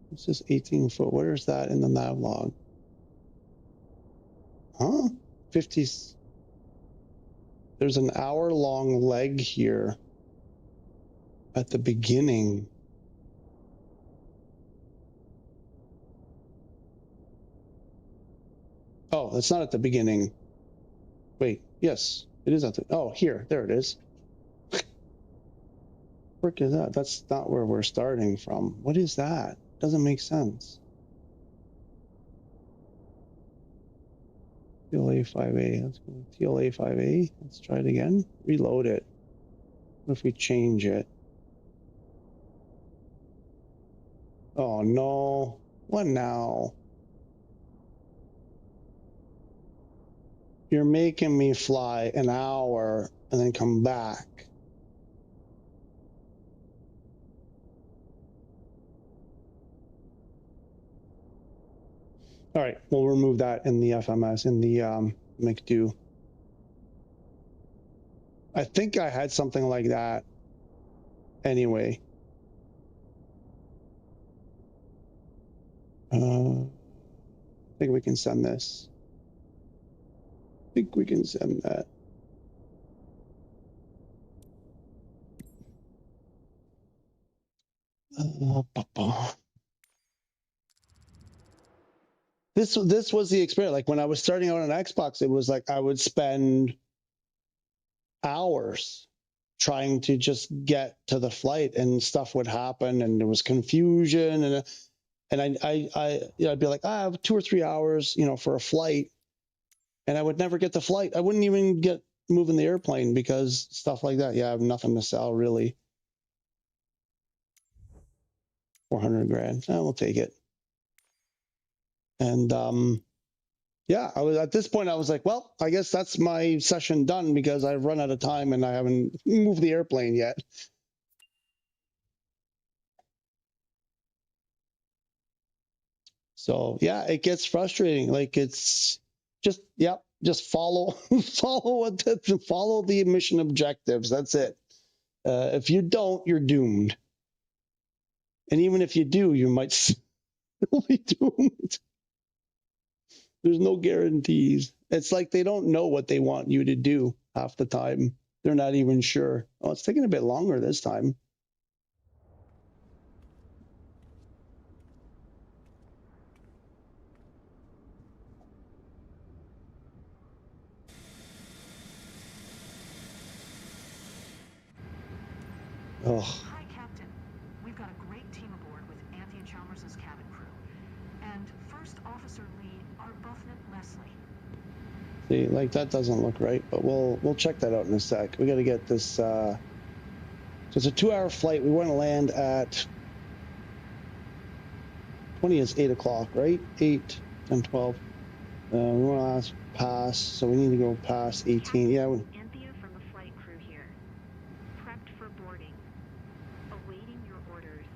What's this 18-foot? Where is that in the nav log? Huh? 50s. There's an hour-long leg here at the beginning. Oh, it's not at the beginning. Wait, yes, it is at the. Oh, here, there it is. Frick is that? That's not where we're starting from. What is that? Doesn't make sense. TLA5A. Let's go with TLA5A. Let's try it again. Reload it. What if we change it? Oh no. What now? You're making me fly an hour and then come back. All right, we'll remove that in the FMS, in the McDo. I think I had something like that anyway. I think we can send this. I think we can send that. This was the experience. Like when I was starting out on Xbox, it was like I would spend hours trying to just get to the flight, and stuff would happen, and there was confusion, and I'd be like, I have 2 or 3 hours, for a flight, and I would never get the flight. I wouldn't even get moving the airplane because stuff like that. Yeah, I have nothing to sell really. 400 grand. We'll take it. And yeah, I was at this point. I was like, well, I guess that's my session done because I've run out of time and I haven't moved the airplane yet. So yeah, it gets frustrating. Like it's just just follow follow the mission objectives. That's it. If you don't, you're doomed. And even if you do, you might still be doomed. There's no guarantees. It's like they don't know what they want you to do half the time. They're not even sure. Oh, it's taking a bit longer this time. Oh. Hi, Captain. We've got a great team aboard with Anthea Chalmers' cabin crew. And First Officer Lead, Arbuthnot Leslie. See, like that doesn't look right, but we'll check that out in a sec. We got to get this. So it's a 2-hour flight. We want to land at 20 is 8 o'clock, right? 8, 10, 12. We want to pass, so we need to go past 18. Yeah. Anthea from the flight crew here. Prepped for boarding. Awaiting your orders.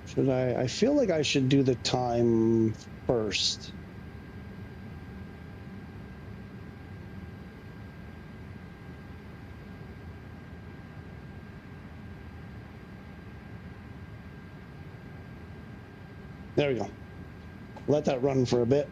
Should I feel like I should do the time first. There we go. Let that run for a bit.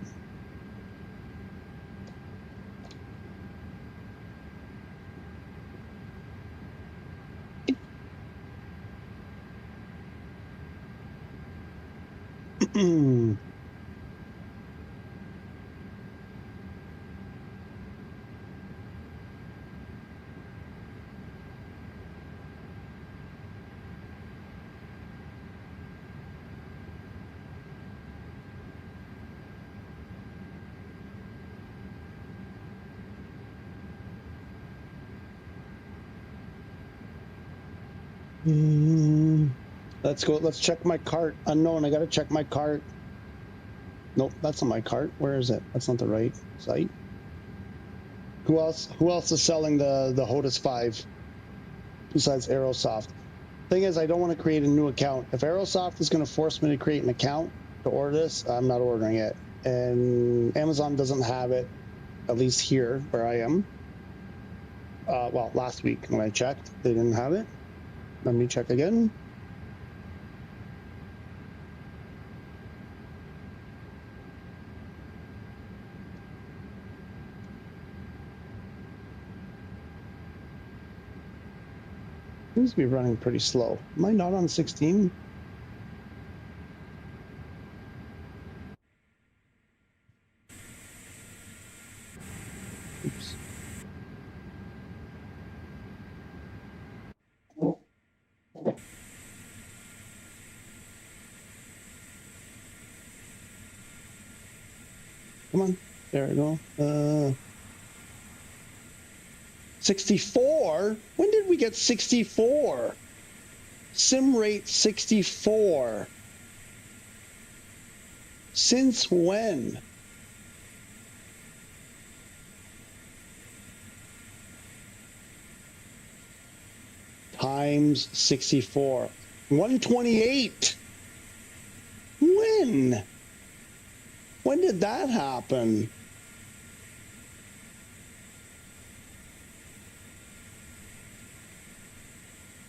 Let's go. Let's check my cart. Unknown. I got to check my cart. Nope, that's not my cart. Where is it? That's not the right site. Who else is selling the HOTAS 5 besides Aerosoft? Thing is, I don't want to create a new account. If Aerosoft is going to force me to create an account to order this, I'm not ordering it. And Amazon doesn't have it, at least here where I am. Well, last week when I checked, they didn't have it. Let me check again. Seems to be running pretty slow. Am I not on 16? Oops. Come on. There we go. 64? When did we get 64? Sim rate 64. Since when? Times 64. 128. When? When did that happen?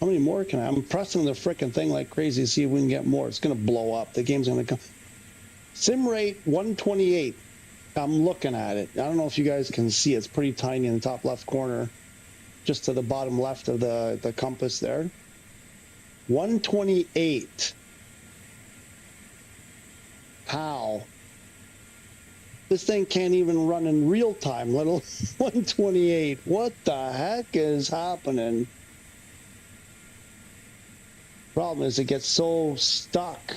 How many more can I? I'm pressing the frickin' thing like crazy to see if we can get more. It's going to blow up. The game's going to come. Sim rate 128. I'm looking at it. I don't know if you guys can see. It's pretty tiny in the top left corner, just to the bottom left of the compass there. 128. How? This thing can't even run in real time, let alone 128. What the heck is happening? Problem is, it gets so stuck.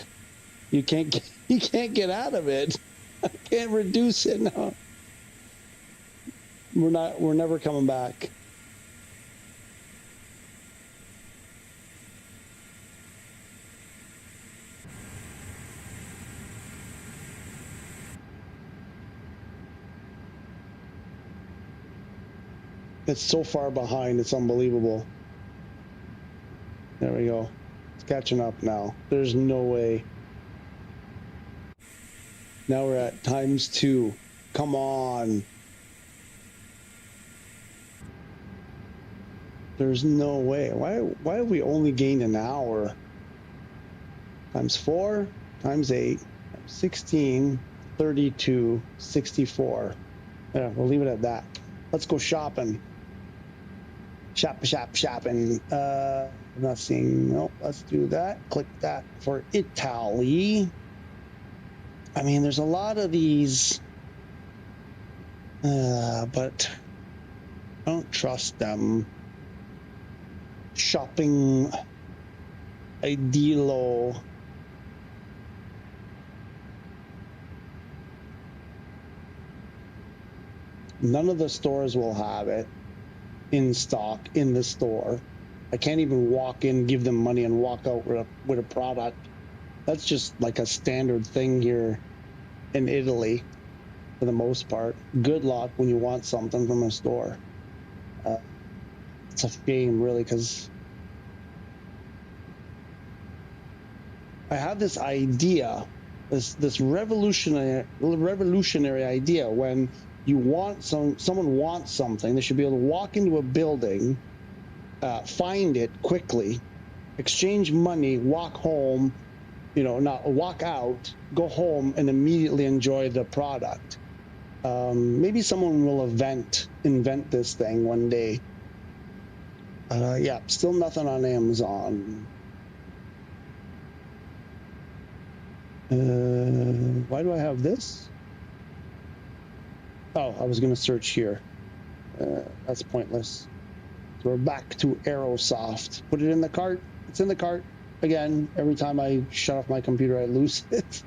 You can't get out of it. I can't reduce it now. We're never coming back. It's so far behind, it's unbelievable. There we go. It's catching up now. There's no way. Now we're at ×2. Come on. There's no way. Why have we only gained an hour? ×4, ×8, 16, 32, 64. Yeah, we'll leave it at that. Let's go shopping. Shopping. I'm not seeing. Nope. Let's do that. Click that for Italy. I mean, there's a lot of these, but I don't trust them. Shopping Idealo. None of the stores will have it in stock in the store. I can't even walk in, give them money, and walk out with a product. That's just like a standard thing here in Italy for the most part. Good luck when you want something from a store. It's a shame, really, because I have this idea, this revolutionary idea. When you want someone wants something, they should be able to walk into a building, find it quickly, exchange money, walk home, not walk out, go home, and immediately enjoy the product. Maybe someone will invent this thing one day. Yeah, still nothing on Amazon. Why do I have this? Oh, I was going to search here. That's pointless. So we're back to Aerosoft. Put it in the cart. It's in the cart. Again, every time I shut off my computer, I lose it.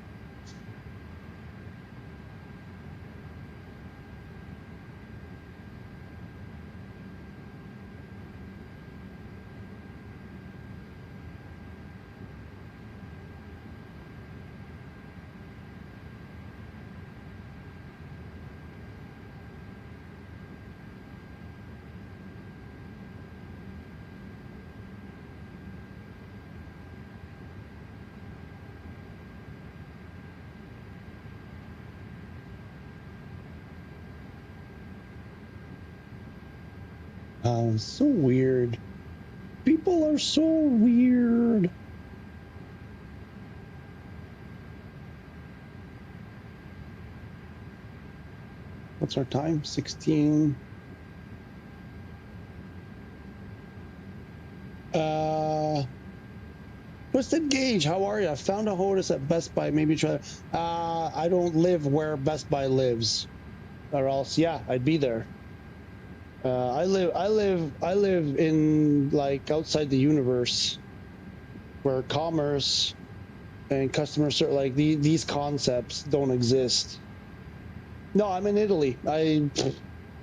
So weird. People are so weird. What's our time? 16. Twisted Gauge, how are you? I found a HOTAS at Best Buy. Maybe try. I don't live where Best Buy lives, or else, yeah, I'd be there. I live in like outside the universe, where commerce and customer service, like these concepts don't exist. No, I'm in Italy. I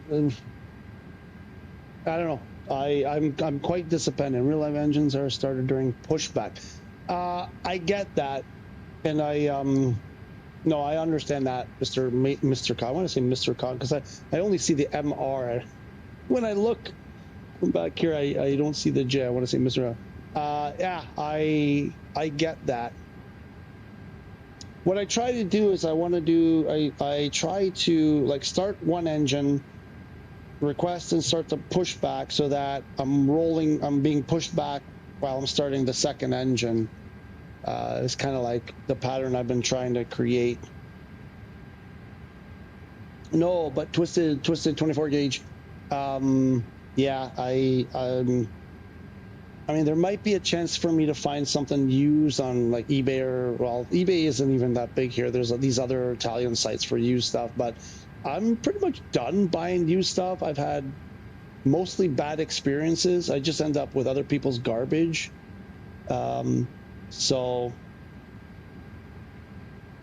don't know. I'm quite disappointed. Real life engines are started during pushback. I get that, and no, I understand that, Mr. Khan. I want to say Mr. Khan because I only see the MR. When I look back here, I don't see the J. I want to say Mr. Yeah, I get that. What I try to do is I try to like start one engine, request and start the pushback so that I'm being pushed back while I'm starting the second engine. It's kind of like the pattern I've been trying to create. No, but twisted 24 gauge. Yeah, I mean, there might be a chance for me to find something used on like eBay eBay isn't even that big here. There's these other Italian sites for used stuff, but I'm pretty much done buying used stuff. I've had mostly bad experiences. I just end up with other people's garbage. So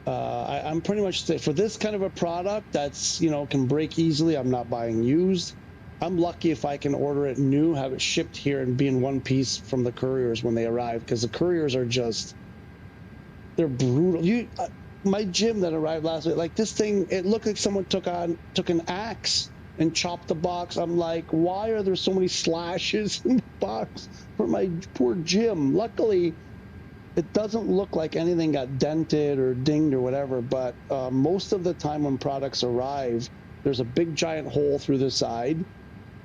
I'm pretty much, for this kind of a product that's, can break easily, I'm not buying used. I'm lucky if I can order it new, have it shipped here, and be in one piece from the couriers when they arrive, because the couriers are just, they're brutal. My gym that arrived last week, like this thing, it looked like someone took an axe and chop the box. I'm like, why are there so many slashes in the box for my poor Jim? Luckily, it doesn't look like anything got dented or dinged or whatever, but most of the time when products arrive, there's a big giant hole through the side,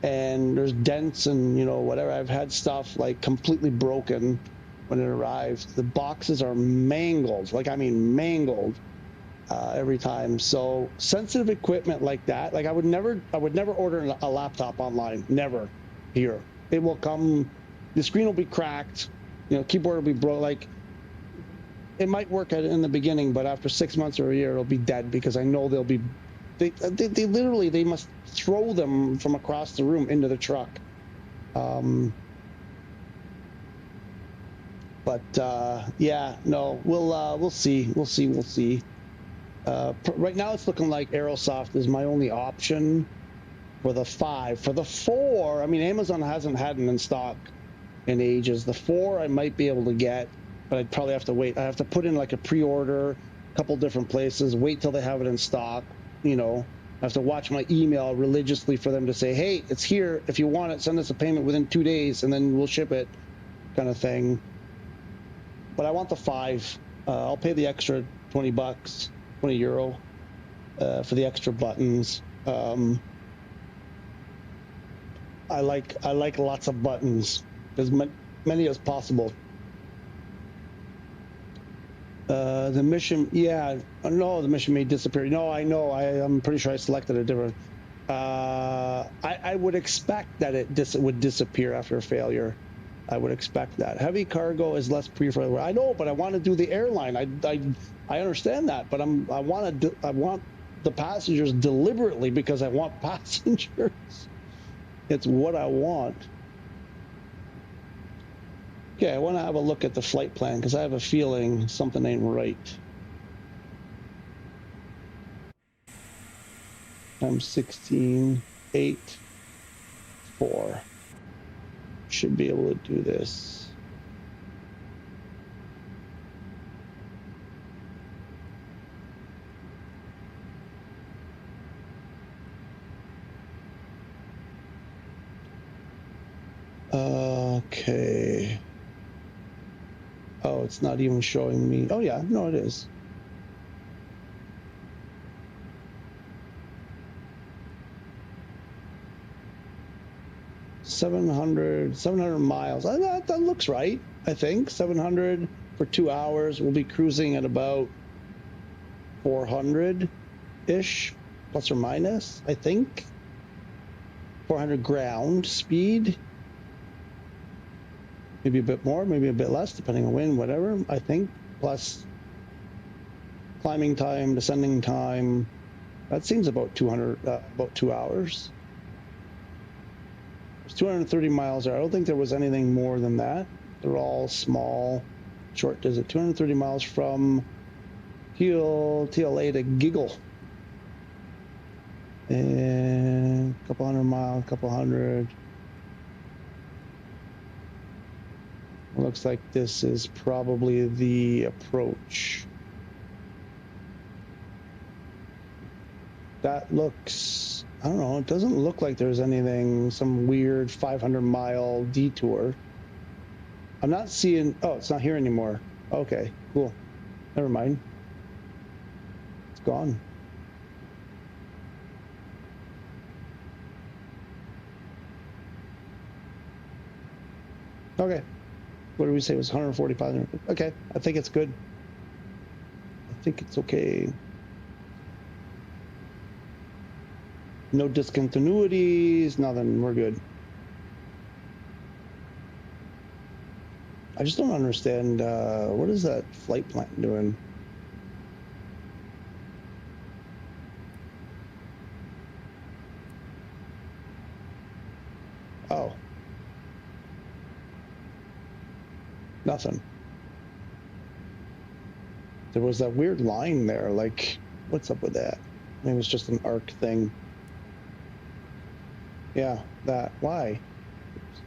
and there's dents and, you know, whatever. I've had stuff like completely broken when it arrives. The boxes are mangled, like I mean mangled, every time. So sensitive equipment like that, like I would never order a laptop online, never. Here, it will come, the screen will be cracked, you know, keyboard will be broke. Like, it might work in the beginning, but after 6 months or a year, it'll be dead, because I know they'll be, they literally, they must throw them from across the room into the truck. Yeah, no, we'll see. Right now it's looking like Aerosoft is my only option for the 5. For the 4, I mean, Amazon hasn't had them in stock in ages. The 4 I might be able to get, but I'd probably have to wait. I have to put in like a pre-order, a couple different places, wait till they have it in stock. You know, I have to watch my email religiously for them to say, hey, it's here. If you want it, send us a payment within 2 days and then we'll ship it, kind of thing. But I want the 5. I'll pay the extra 20 bucks, 20 euro for the extra buttons. I like lots of buttons, as many as possible. The mission, yeah, no, the mission may disappear. No, I know. I'm pretty sure I selected a different. I would expect that it would disappear after a failure. I would expect that. Heavy cargo is less preferred. I know, but I want to do the airline. I understand that, but I want the passengers deliberately, because I want passengers. It's what I want. Okay, I want to have a look at the flight plan, because I have a feeling something ain't right. Times 16, 8, 4. Should be able to do this. Okay. Oh, it's not even showing me. Oh, yeah, no, it is. $700 miles. That looks right, I think. 700 for 2 hours. We'll be cruising at about 400-ish, plus or minus, I think. 400 ground speed. Maybe a bit more, maybe a bit less, depending on wind, whatever, I think. Plus climbing time, descending time. That seems about 2 hours. There's 230 miles there. I don't think there was anything more than that. They're all small, short distance. 230 miles from TLA to Giggle. And a couple hundred miles, couple hundred. Looks like this is probably the approach. That looks, I don't know, it doesn't look like there's anything, some weird 500-mile detour. I'm not seeing, oh, it's not here anymore. Okay, cool. Never mind. It's gone. Okay. What did we say? It was 145. Okay, I think it's good. I think it's okay. No discontinuities, nothing. We're good. I just don't understand. What is that flight plan doing? Oh. Nothing. There was that weird line there. Like, what's up with that? Maybe it was just an arc thing. Yeah, that. Why? Oops.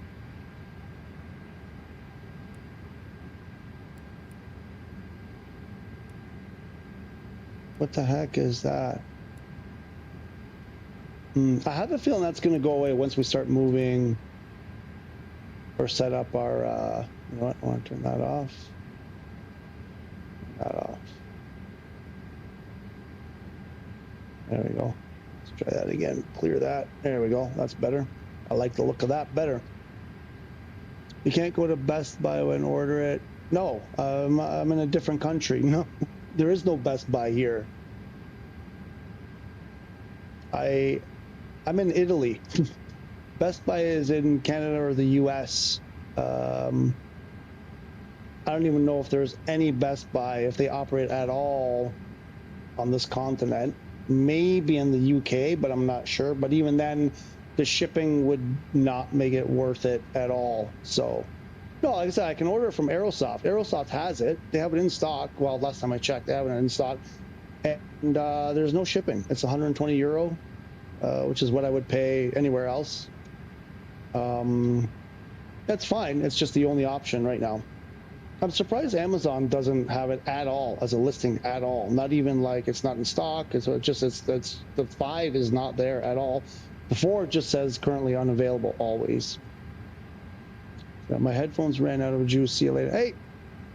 What the heck is that? I have a feeling that's going to go away once we start moving or set up our, you know what, I want to turn that off. Turn that off. There we go. Let's try that again. Clear that. There we go. That's better. I like the look of that better. You can't go to Best Buy and order it. No, I'm in a different country. No, there is no Best Buy here. I'm in Italy. Best Buy is in Canada or the US. I don't even know if there's any Best Buy, if they operate at all on this continent. Maybe in the UK, but I'm not sure. But even then, the shipping would not make it worth it at all. So, no, like I said, I can order it from Aerosoft. Aerosoft has it. They have it in stock. Well, last time I checked, they have it in stock. And there's no shipping. It's 120 euro, which is what I would pay anywhere else. That's fine. It's just the only option right now. I'm surprised Amazon doesn't have it at all as a listing at all. Not even like it's not in stock. It's just the 5 is not there at all. The 4 just says currently unavailable always. So my headphones ran out of juice. See you later. Hey,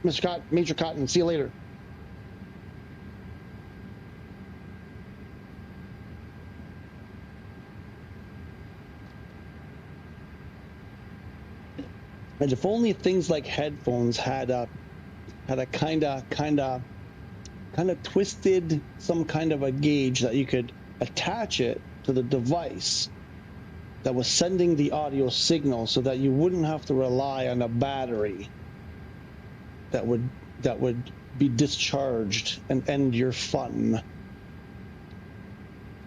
Mr. Cotton, Major Cotton. See you later. And if only things like headphones had a kind of twisted some kind of a gauge that you could attach it to the device that was sending the audio signal, so that you wouldn't have to rely on a battery that would be discharged and end your fun.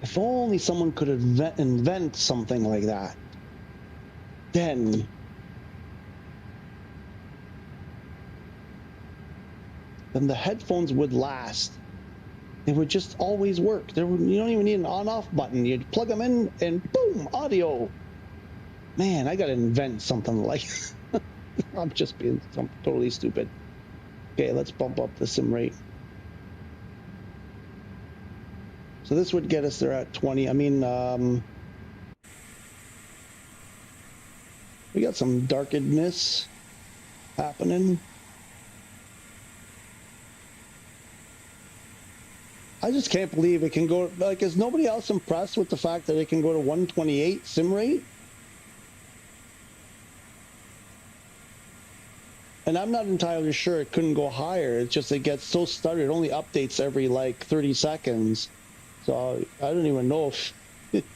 If only someone could invent something like that, then the headphones would last. They would just always work. You don't even need an on-off button. You'd plug them in and boom, audio. Man, I got to invent something like I'm just being totally stupid. Okay, let's bump up the sim rate. So this would get us there at 20. I mean, we got some darkedness happening. I just can't believe it can go, like, is nobody else impressed with the fact that it can go to 128 sim rate? And I'm not entirely sure it couldn't go higher. It's just it gets so stuttered. It only updates every like 30 seconds. So I don't even know if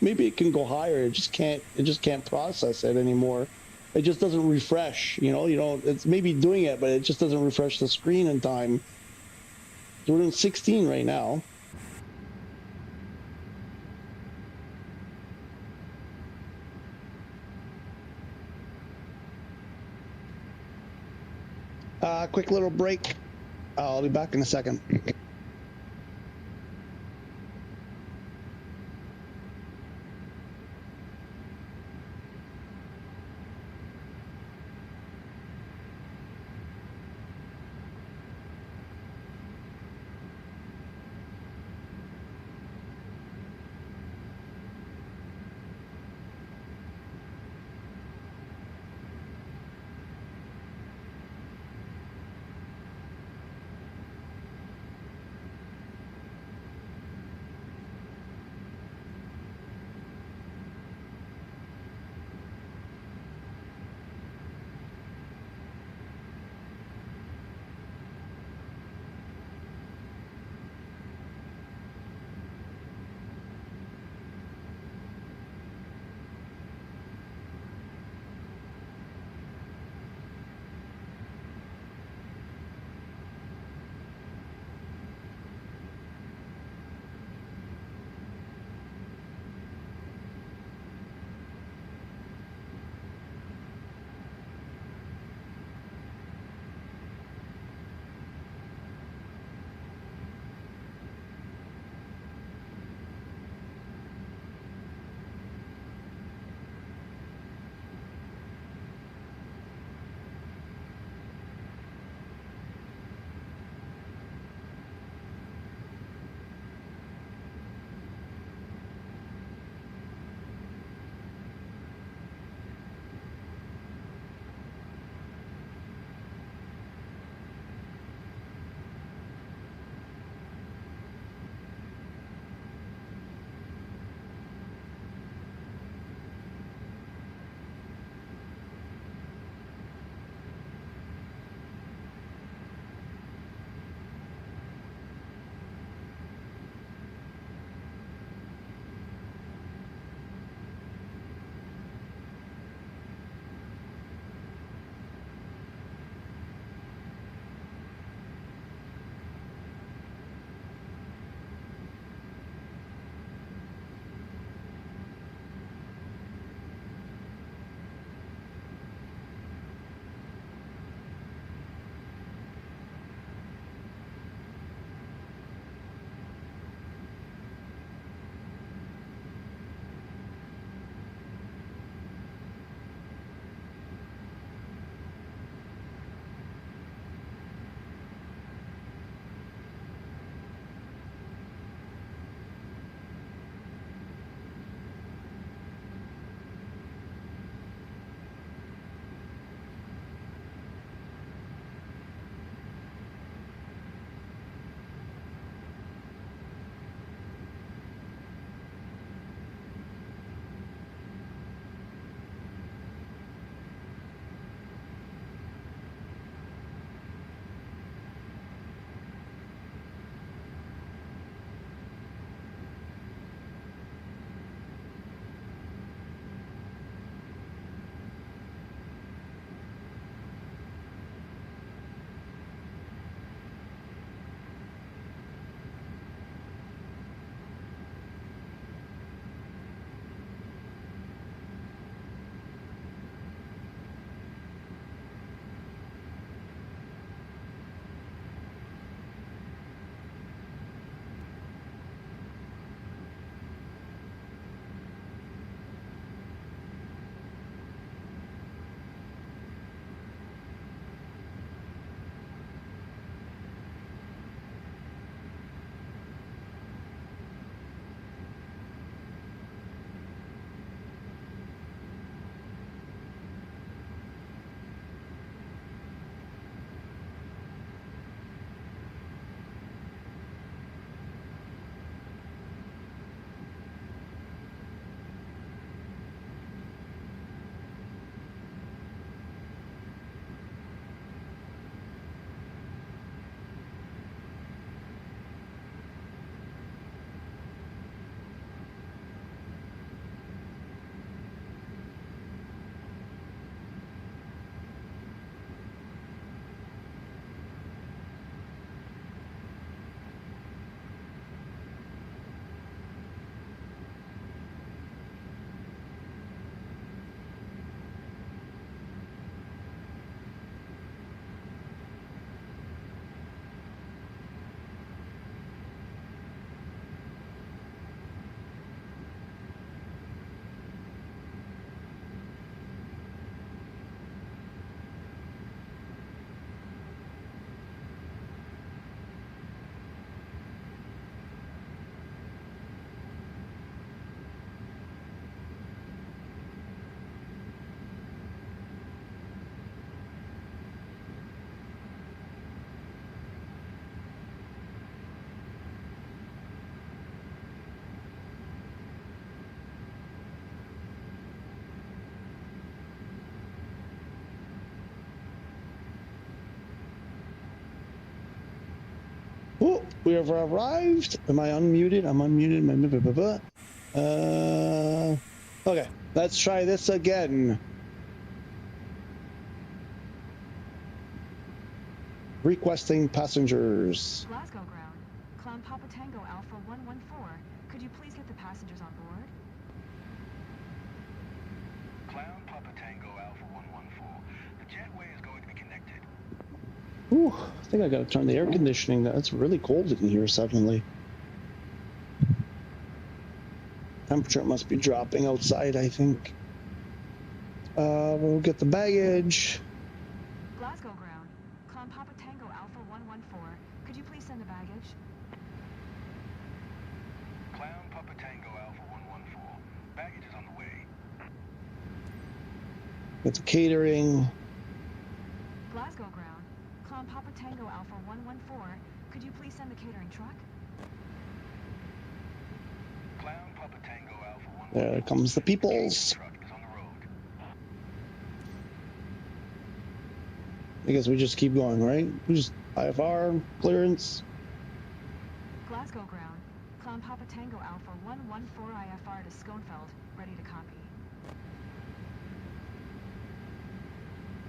maybe it can go higher. It just can't process it anymore. It just doesn't refresh, you know, it's maybe doing it, but it just doesn't refresh the screen in time. So we're in 16 right now. Quick little break. I'll be back in a second. Oh, we have arrived. Am I unmuted? I'm unmuted. Okay, let's try this again. Requesting passengers. Glasgow ground. Clown Papa Tango Alpha 114. Could you please get the passengers on board? Clown Papa Tango Alpha 114. The jetway is going to be connected. Ooh, I think I gotta turn the air conditioning. That's really cold in here suddenly. Temperature must be dropping outside, I think. We'll get the baggage. Glasgow ground. Clown Papa Tango Alpha 114. Could you please send the baggage? Clown Papa Tango Alpha 114. Baggage is on the way. Get the catering. Glasgow ground. Clown Papa Tango Alpha 114. Could you please send the catering truck? Clown Papa Tango Alpha 114. There comes the peoples. Truck is on the road. I guess we just keep going, right? We just IFR, clearance. Glasgow ground. Clown Papa Tango Alpha 114 IFR to Schoenfeld. Ready to copy.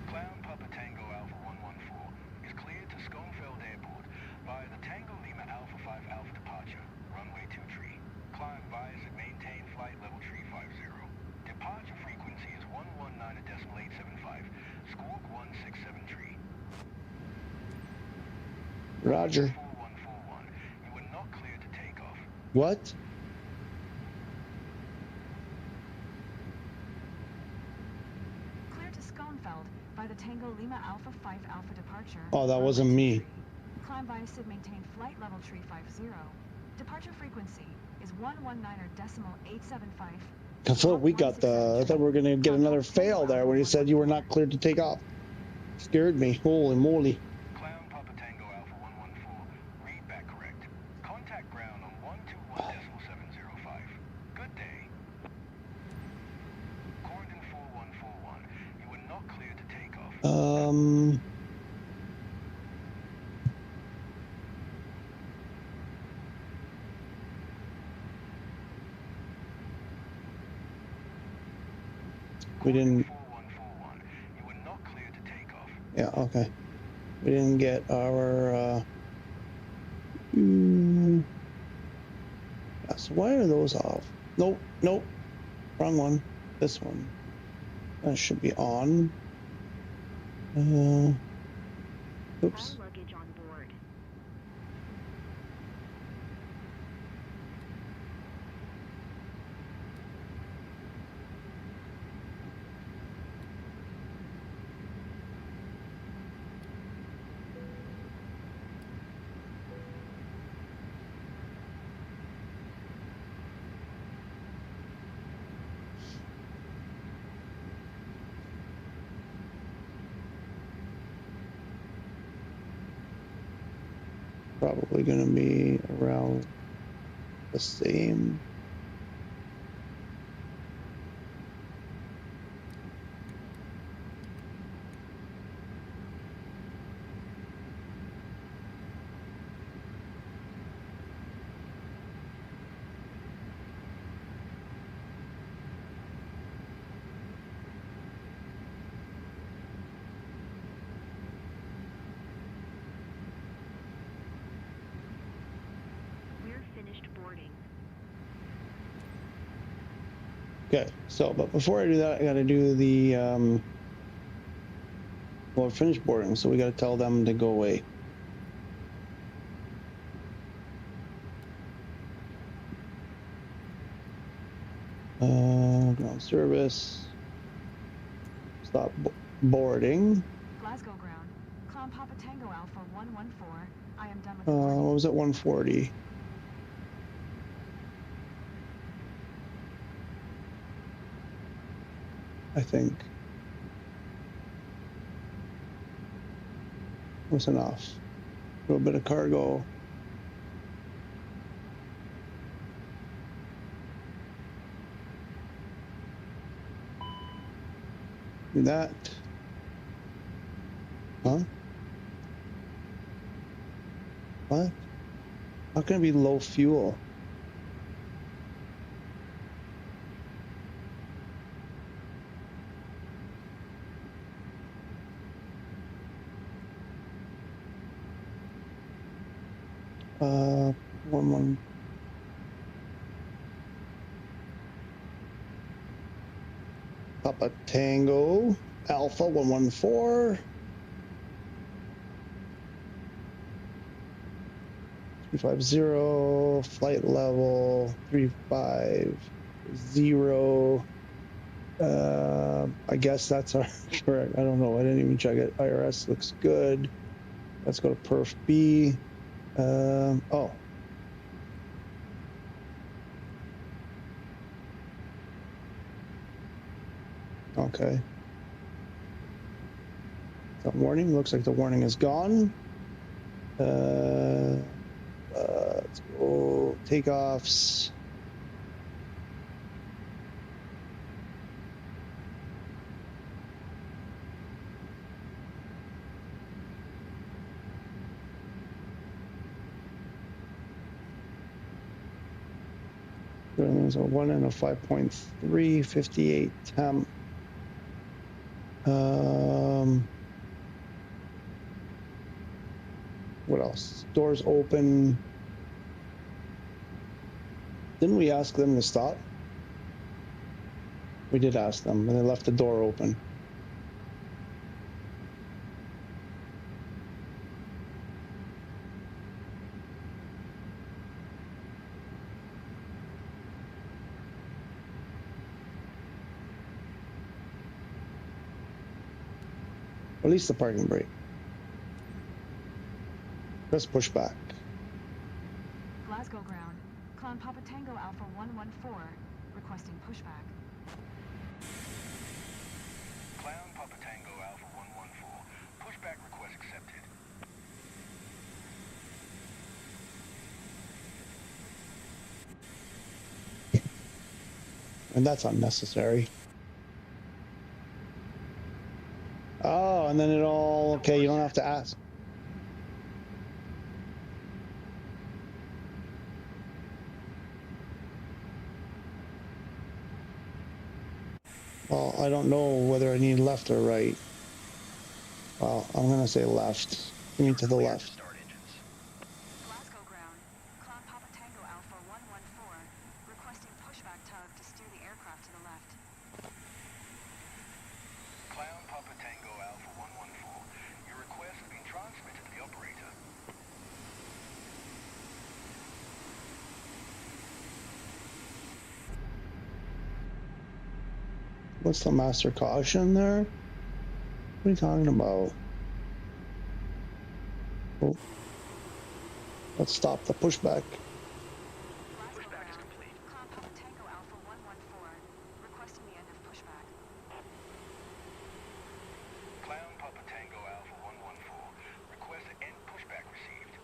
Clown Papa Tango Alpha 114 is cleared to Schoenfeld Airport via the Tango Lima Alpha 5 Alpha departure, runway 23. Climb bias and maintain flight level 350. Departure frequency is 119.875, squawk 1673. Roger. 4141, you are not cleared to take off. What? Clear to Schoenfeld by the Tango Lima Alpha 5 Alpha departure. Oh, that runway wasn't me. 23. Climb by SID maintain flight level 350. Departure frequency is 119.875. I thought we got the. I thought we were gonna get another fail there when he said you were not cleared to take off. Scared me. Holy moly. Clown Papa Tango Alpha 114, read back correct. Contact ground on 121.705. Good day. Corridor 4141, you are not cleared to take off. We didn't. 4141, you are not cleared to take off. Yeah. Okay. We didn't get our. So why are those off? Nope. Nope. Wrong one. This one. That should be on. Oops. All luggage on board. Probably gonna be around the same. We're finished boarding. Okay, so, but before I do that, I gotta do the, well, finish boarding, so we gotta tell them to go away. Ground service. Stop boarding. Glasgow ground. Clown Papa Tango Alpha 114. I am done with What boarding. was it, 140? I think. Was enough. A little bit of cargo. Do that. Huh? What? How can it be low fuel? One. Papa Tango, Alpha 114. 350, flight level 350. I guess that's our correct. I don't know. I didn't even check it. IRS looks good. Let's go to Perf B. Oh. Okay. The warning looks like the warning is gone. Let's go takeoffs. There's a 1 and a 5.3, 58 temp. What else? Doors open. Didn't we ask them to stop? We did ask them, and they left the door open. Release the parking brake. Press push back. Glasgow ground. Climb Papa Tango Alpha 114, requesting pushback. Clown Papa Tango Alpha 114. Pushback request accepted. And that's unnecessary. Oh, and then it all, okay, you don't have to ask. Well, I don't know whether I need left or right. Well, I'm gonna say left. Give me to the left. Start engines. Glasgow ground. Climb Papa Tango Alpha 114, requesting pushback tug to steer the aircraft to the left. Clown Papa Tango Alpha 114. Your request has been transmitted to the operator. What's the master caution there? What are you talking about? Oh. Let's stop the pushback. Glasgow ground. Climb Papa Tango Alpha 114, requesting the end of pushback. Clown Papa Tango Alpha 114. Request to end pushback received.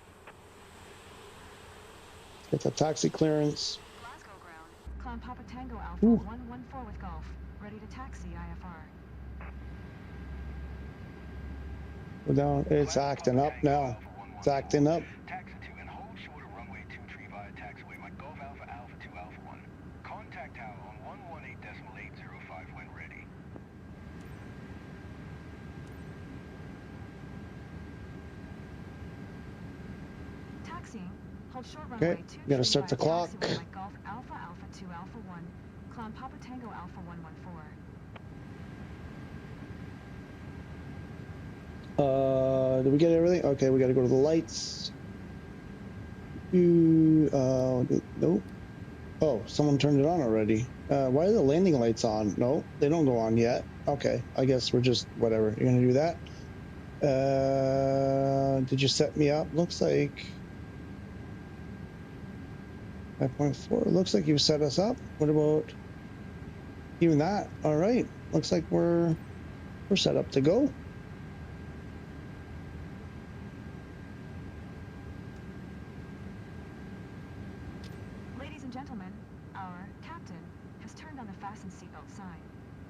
Get the taxi clearance. Glasgow ground. Climb Papa Tango Alpha 114 with Golf, ready to taxi IFR. Go down. It's acting up now. It's acting up. Taxi 2 and hold short of runway 23 via taxiway Mike Golf Alpha Alpha 2 Alpha 1. Contact tower on 118.805 when ready. Taxiing. Hold short Okay, runway 23 gotta start the via clock. taxiway Mike Golf Alpha Alpha 2 Alpha 1. Climb Papa Tango Alpha 114. Did we get everything? Okay, we gotta go to the lights. Nope. Oh, someone turned it on already. Why are the landing lights on? No, they don't go on yet. Okay, I guess we're just, whatever. You're gonna do that? Did you set me up? Looks like 5.4. Looks like you set us up. What about even that? All right. Looks like we're set up to go. Ladies and gentlemen, our captain has turned on the fasten seatbelt sign.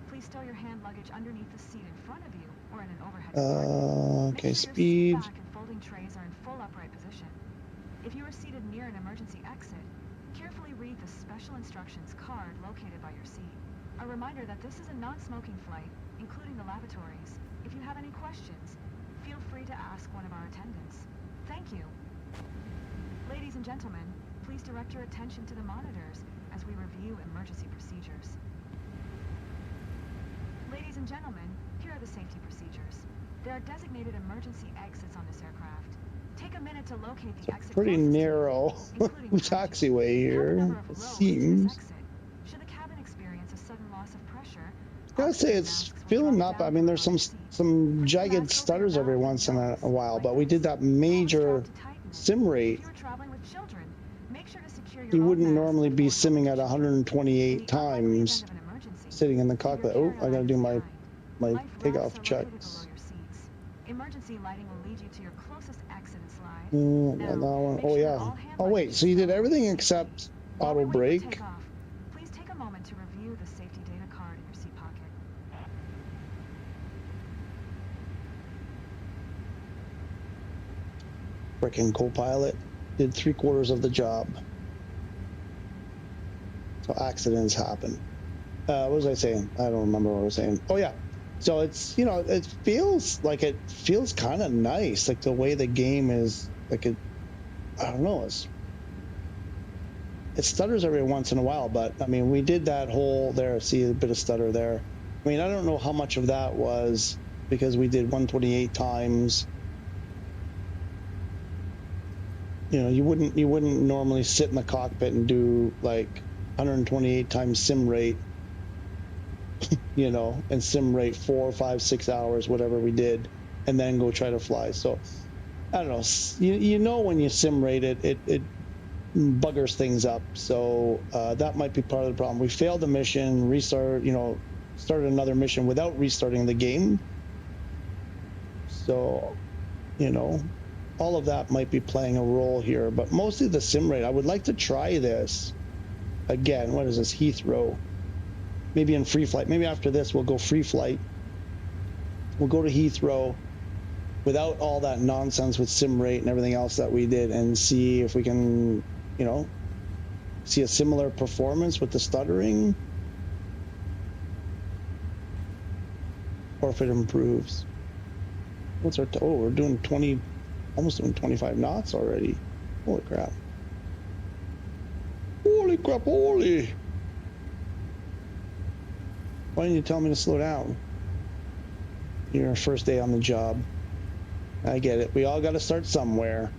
Please stow your hand luggage underneath the seat in front of you or in an overhead compartment. Okay, Make sure speed. your seat back and folding trays are in full upright position. If you are seated near an emergency exit, carefully read the special instructions card located by your seat. A reminder that this is a non-smoking flight, including the lavatories. If you have any questions, feel free to ask one of our attendants. Thank you. Ladies and gentlemen, please direct your attention to the monitors as we review emergency procedures. Ladies and gentlemen, here are the safety procedures. There are designated emergency exits on this aircraft. Take a minute to locate the exit Pretty closest to you, narrow including the hygiene. taxiway Count the number here, of it rows to this seems. exit. Should the cabin experience a sudden loss of pressure, Gotta say, oxygen it's masks will filling drop up. I down mean, from there's above some your seats. some Put the jagged mask over stutters your every mouth and once in a nose, while, like but we this. did that Pull the major strap to tighten it. sim If rate. you are traveling with children, make sure to secure your You own wouldn't mask normally be before simming helping at children. In 128 the unlikely event times of an emergency, sitting in the leave your cockpit. Oh, I carry-on gotta do items my behind. Life takeoff rafts are located below checks. your seats. Emergency lighting will lead you to your closest exit and slide. That Now, one. make Oh sure yeah. all hand Oh wait, luggage so you is did stowed away everything safely. except While auto we wait for brake. takeoff, please take a moment to review the safety data card in your seat pocket. Frickin' co-pilot did 3/4 of the job. So accidents happen. What was I saying? I don't remember what I was saying. Oh yeah. So it's, you know, it feels kind of nice, like the way the game is, like it. I don't know. It stutters every once in a while, but I mean, we did that whole there. See a bit of stutter there. I mean, I don't know how much of that was because we did 128 times. You know, you wouldn't normally sit in the cockpit and do like 128 times sim rate, you know, and sim rate 4, 5, 6 hours, whatever we did, and then go try to fly. So I don't know. You know, when you sim rate it buggers things up. So that might be part of the problem. We failed the mission, restart, you know, started another mission without restarting the game. So, you know, all of that might be playing a role here, but mostly the sim rate. I would like to try this again. What is this? Heathrow. Maybe in free flight. Maybe after this, we'll go free flight. We'll go to Heathrow without all that nonsense with sim rate and everything else that we did and see if we can, you know, see a similar performance with the stuttering or if it improves. What's our, oh, we're doing 20, almost doing 25 knots already. Holy crap. Holy crap, holy. Why didn't you tell me to slow down? Your first day on the job. I get it. We all got to start somewhere.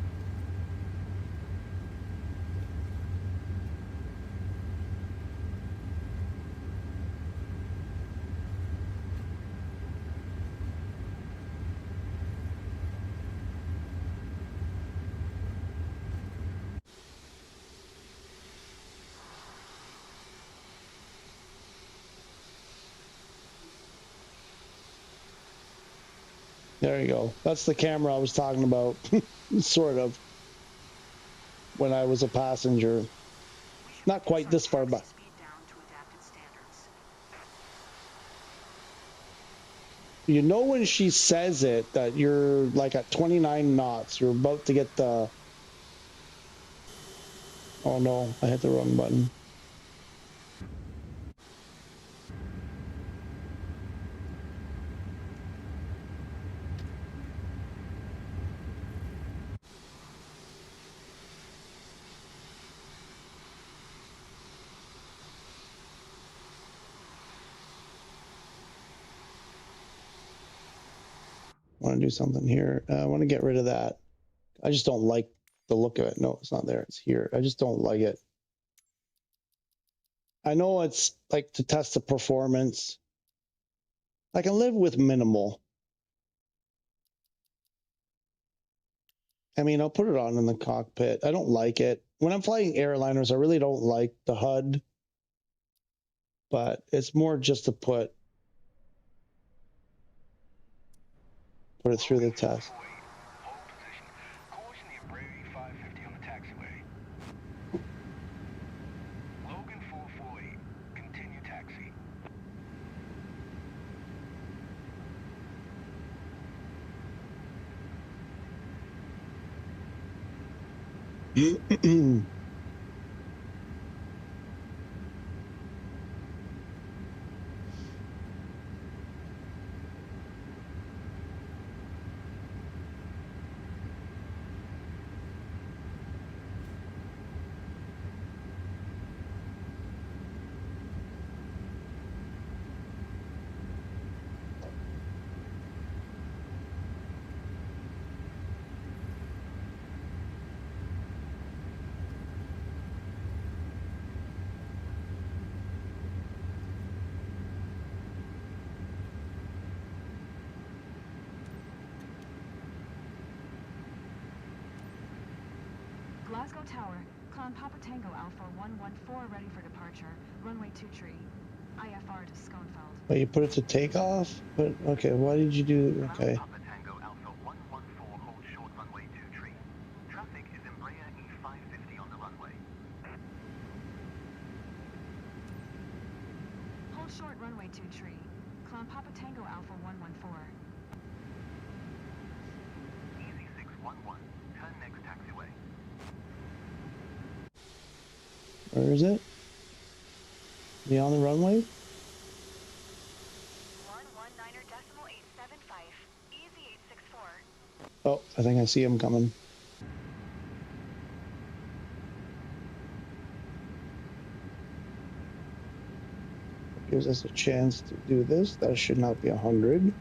There you go. That's the camera I was talking about, sort of, when I was a passenger. Not quite this far, but you know when she says it, that you're like at 29 knots, you're about to get the... Oh no, I hit the wrong button. I want to do something here. I want to get rid of that. I just don't like the look of it. No, it's not there. It's here. I just don't like it. I know it's like to test the performance. I can live with minimal. I mean, I'll put it on in the cockpit. I don't like it. When I'm flying airliners, I really don't like the HUD. But it's more just to put it through the test. Hold position. Caution the Embraer 550 on the taxiway. Logan 448. Continue taxi. Glasgow Tower, climb Papa Tango Alpha 114 ready for departure, runway 2 tree, IFR to Schoenfeld. But you put it to takeoff? But okay, why did you do? Okay. Papa Tango Alpha 114, hold short runway 2 tree. Traffic is Embraer E550 on the runway. Hold short runway 2 tree, climb Papa Tango Alpha 114. Easy 611, turn next taxiway. Where is it? Be on the runway? 119.875. Easy 864. Oh, I think I see him coming. Gives us a chance to do this. That should not be 100.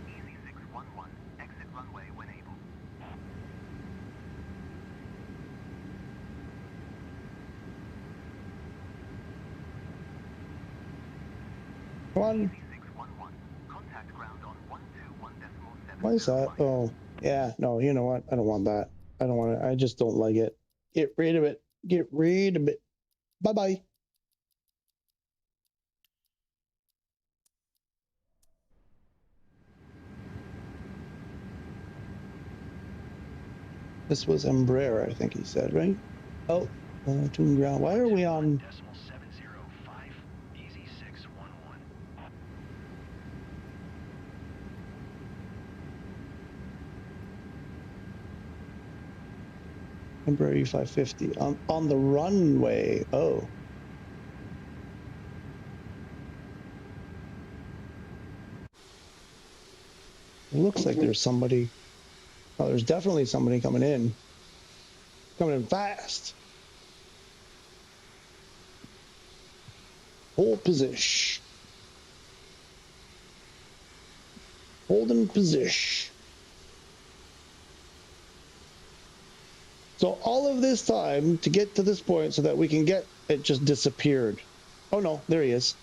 Easy 611, exit runway when able. Come on. Easy 611, contact ground on 121.7. Why is that? Oh, yeah. No, you know what? I don't want that. I don't want it. I just don't like it. Get rid of it. Get rid of it. Bye-bye. This was Embraer, I think he said, right? Oh, tune ground. Why are we on? Decimal 705, easy 611. Embraer E550 on the runway. Oh. It looks like there's somebody. Oh, there's definitely somebody coming in. Coming in fast. Hold position. Holding position. So all of this time to get to this point so that we can get, it just disappeared. Oh no, there he is.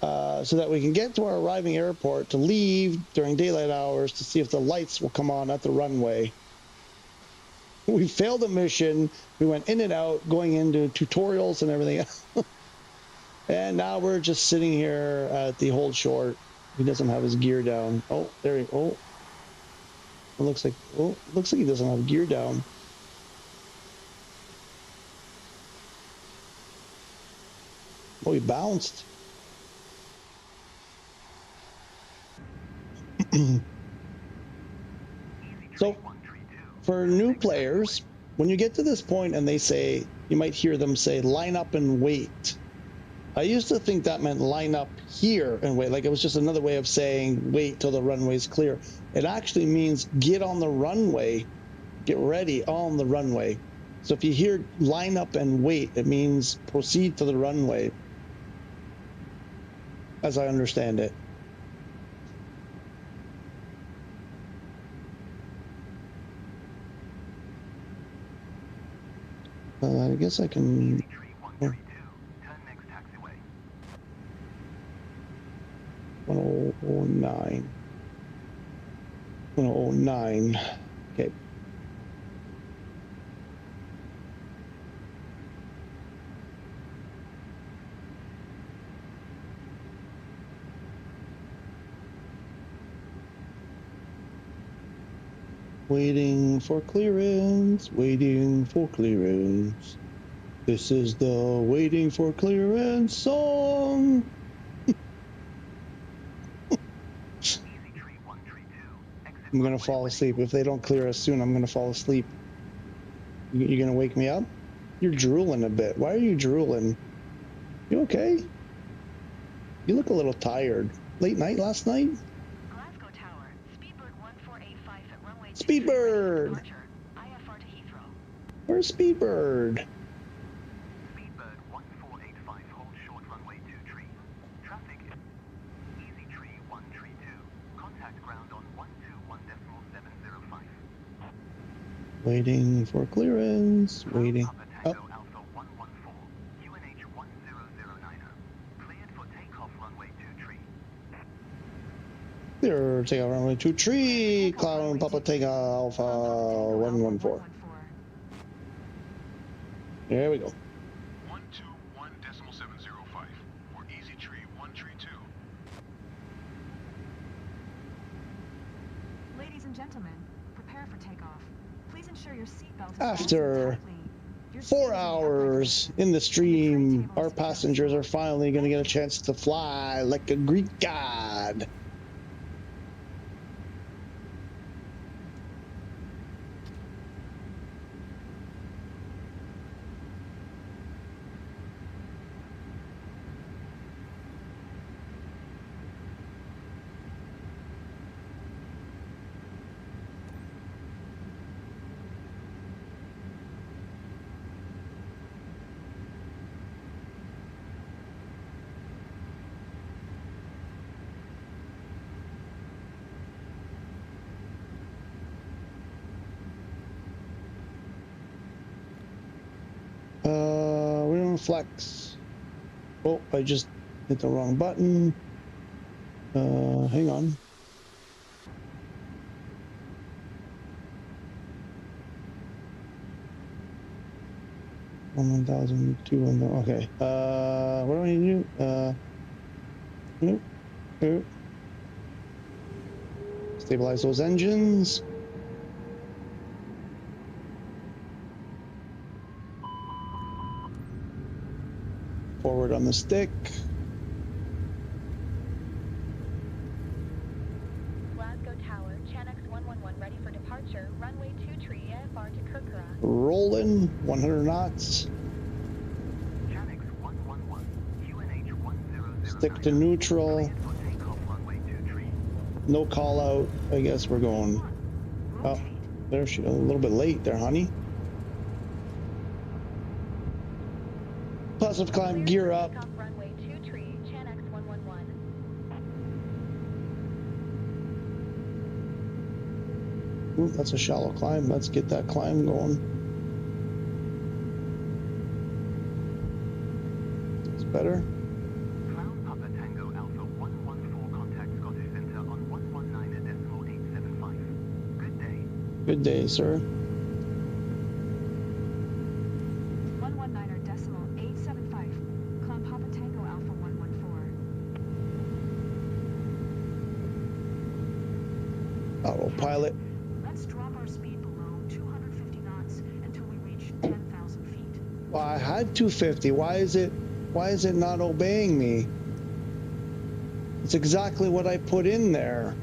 So that we can get to our arriving airport to leave during daylight hours to see if the lights will come on at the runway. We failed a mission. We went in and out, going into tutorials and everything. And now we're just sitting here at the hold short. He doesn't have his gear down. Oh, there he, oh. It looks like he doesn't have gear down. Oh, he bounced. So for new players, when you get to this point and they say, you might hear them say, line up and wait. I used to think that meant line up here and wait, like it was just another way of saying wait till the runway's clear. It actually means get on the runway, get ready on the runway. So if you hear line up and wait, it means proceed to the runway, as I understand it. I guess I can. Yeah. 1009. 1009. Okay. Waiting for clearance, waiting for clearance. This is the waiting for clearance song. I'm gonna fall asleep. If they don't clear us soon, I'm gonna fall asleep. You gonna wake me up? You're drooling a bit. Why are you drooling? You okay? You look a little tired. Late night last night? Glasgow Tower, Speedbird 1485 at runway 23 ready for Speedbird! departure. IFR to Heathrow. Where's Speedbird? Speedbird 1485, hold short runway 23. Traffic, easy tree 132. Contact ground on 121.705. Waiting for clearance. Waiting. Papa Oh, Tango Alpha 114, QNH 1009er. Cleared for takeoff runway 23. clear. Take out runway 23. Cloud Papa Tango Alpha 114. There we go. 121.705 for easy tree 132. Ladies and gentlemen, prepare for takeoff. Please ensure your seatbelt is After fastened tightly. Your seat 4 is in the upright hours position. in the And stream, the tray table our is secured. passengers are finally going to get a chance to fly like a Greek god. We're gonna flex. Oh, I just hit the wrong button. Hang on. Okay. What do I need to do? Nope. Stabilize those engines. Forward on the stick. Glasgow Tower, Channix 111 ready for departure. Runway 23 AFR to Kirkara. Rolling 100 knots. Channix 111, QNH 1009er. Stick to neutral. Cleared for takeoff runway 23. No call out. I guess we're going. Oh, Rotate. there she. A little bit late there, honey. Positive climb. Cleared Gear for up. takeoff runway 23, Channix 111. Ooh, that's a shallow climb. Let's get that climb going. It's better. Clown Papa Tango Alpha 114, contact Scottish Centre on 119.875. Good day. Good day, sir. 119.875. Climb Papa Tango Alpha 114. Autopilot. Let's drop our speed below 250 knots until we reach 10,000 feet. Well, I had 250. Why is it not obeying me? It's exactly what I put in there.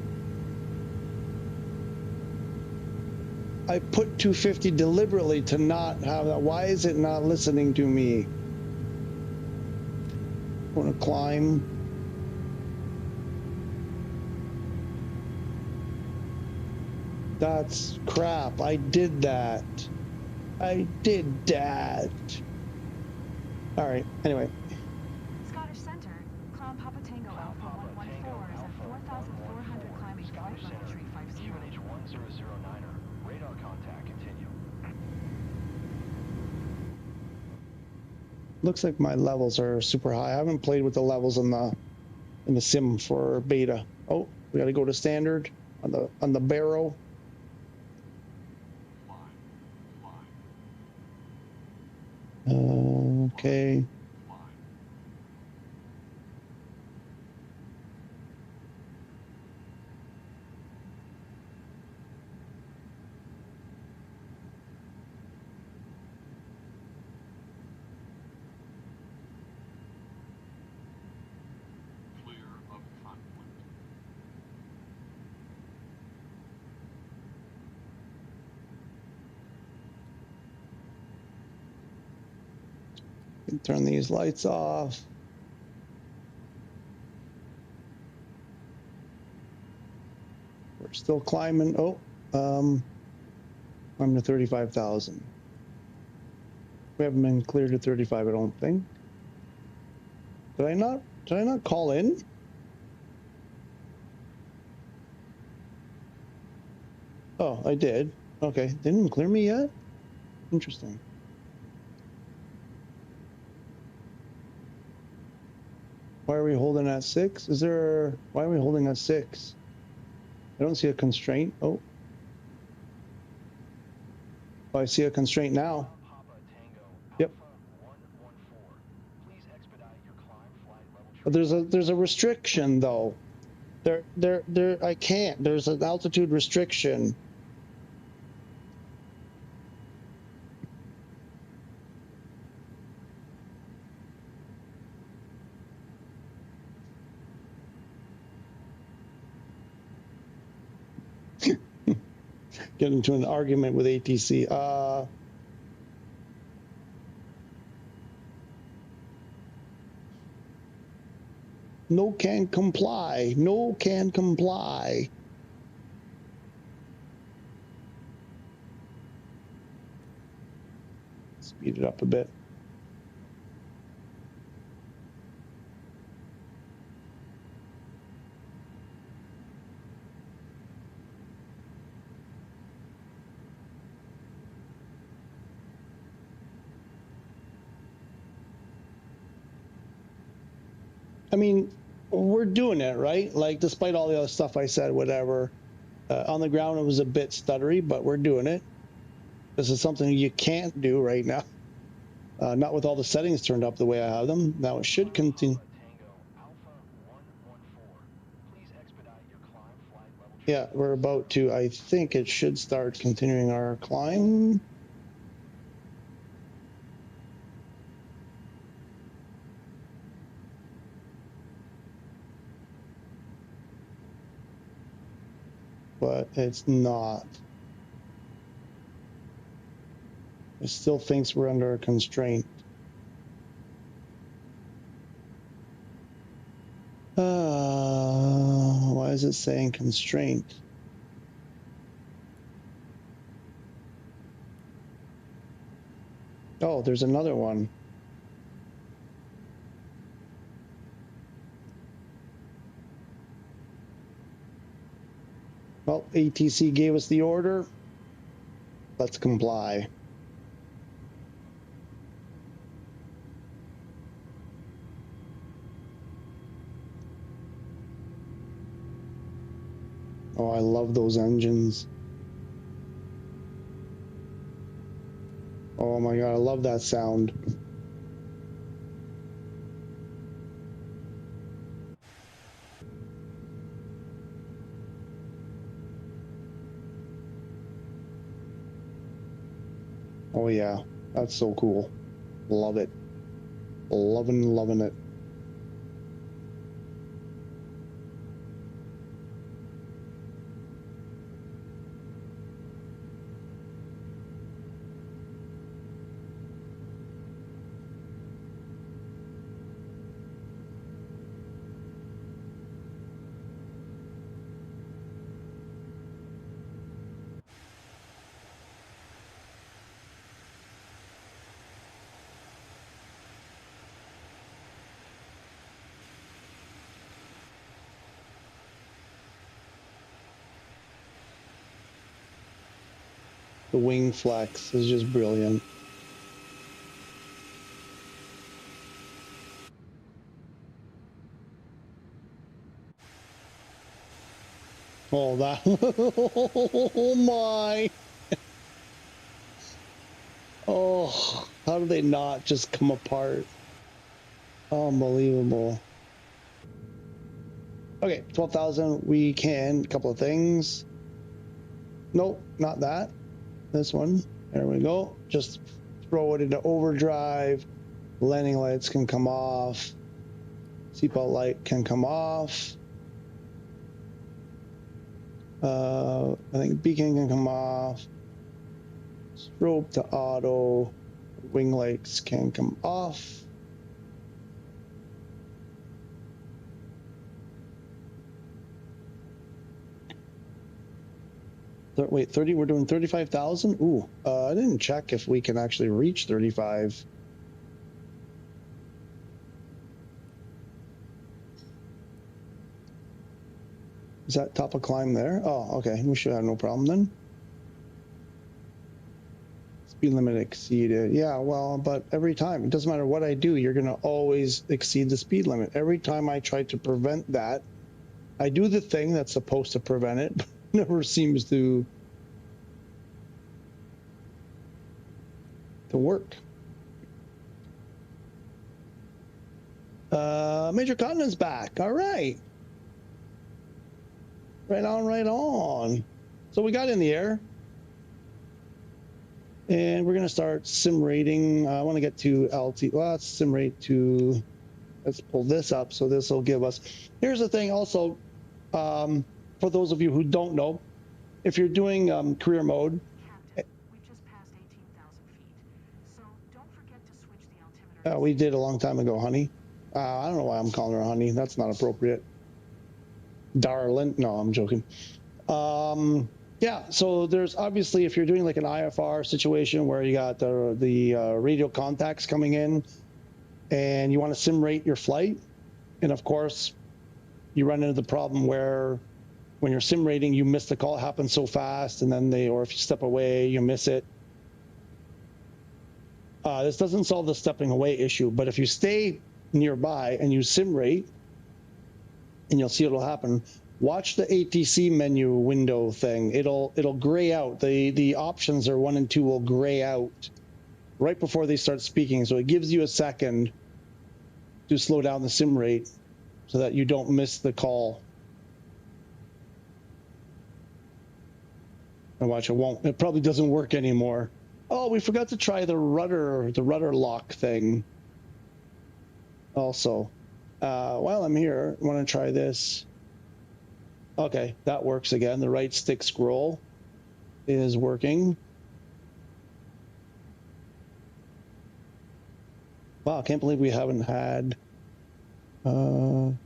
I put 250 deliberately to not have that. Why is it not listening to me? I want to climb. That's crap. I did that. I did that. All right. Anyway, Scottish Centre, climb Papa Tango Alpha 114 is at 4,400 climbing flight level 350. QNH 1009er. Radar contact continue. looks like my levels are super high. I haven't played with the levels in the sim for beta. Oh, we got to go to standard on the barrow. Okay. can turn these lights off. We're still climbing. Oh, I'm to 35,000. We haven't been cleared to 35, I don't think. Did I not call in? Oh, I did. Okay, they didn't clear me yet? Interesting. Why are we holding at 6? Why are we holding at 6? I don't see a constraint. Oh, I see a constraint now. Papa Tango Yep. Alpha 114. Please expedite your climb flight level But there's a restriction though. I can't. There's an altitude restriction. Get into an argument with ATC. No can comply. No can comply. Speed it up a bit. I mean, we're doing it, right? Like, despite all the other stuff I said, whatever. On the ground, it was a bit stuttery, but we're doing it. This is something you can't do right now. Not with all the settings turned up the way I have them. Now it should continue. Tango Alpha 114. Please expedite your climb flight level. Yeah, we're about to. I think it should start continuing our climb. But it's not. It still thinks we're under a constraint. Why is it saying constraint? Oh, there's another one. Well, ATC gave us the order. Let's comply. Oh, I love those engines. Oh my God, I love that sound. Oh yeah, that's so cool. Love it. Loving it. The wing flex is just brilliant. Oh, that. Oh my. Oh, how do they not just come apart? Unbelievable. Okay, 12,000. We can. A couple of things. Nope, not that. This one. There we go. Just throw it into overdrive. Landing lights can come off. Seatbelt light can come off. I think beacon can come off. Strobe to auto. Wing lights can come off. Wait, 30, we're doing 35,000? Ooh, I didn't check if we can actually reach 35. Is that top of climb there? Oh, okay, we should have no problem then. Speed limit exceeded. Yeah, well, but every time, it doesn't matter what I do, you're gonna always exceed the speed limit. Every time I try to prevent that, I do the thing that's supposed to prevent it, but never seems to work. Major Continent's back. All right. Right on, right on. So we got in the air. And we're going to start sim rating. I want to get to LT. Well, let's sim rate to, let's pull this up. So this will give us, here's the thing also, for those of you who don't know, if you're doing career mode. Captain, we've just passed 18,000 feet, so don't forget to switch the altimeter. We did a long time ago, honey. I don't know why I'm calling her honey. That's not appropriate. Darling. No, I'm joking. Yeah, so there's obviously, if you're doing like an IFR situation where you got the radio contacts coming in and you want to sim rate your flight, and of course you run into the problem where when you're sim rating, you miss the call. It happens so fast, and then or if you step away, you miss it. This doesn't solve the stepping away issue, but if you stay nearby and you sim rate, and you'll see what'll happen. Watch the ATC menu window thing. It'll gray out. The options are 1 and 2 will gray out right before they start speaking. So it gives you a second to slow down the sim rate so that you don't miss the call. And watch, it won't. It probably doesn't work anymore. Oh, we forgot to try the rudder lock thing. Also, while I'm here, I want to try this. Okay, that works again. The right stick scroll is working. Wow, I can't believe we haven't had haven't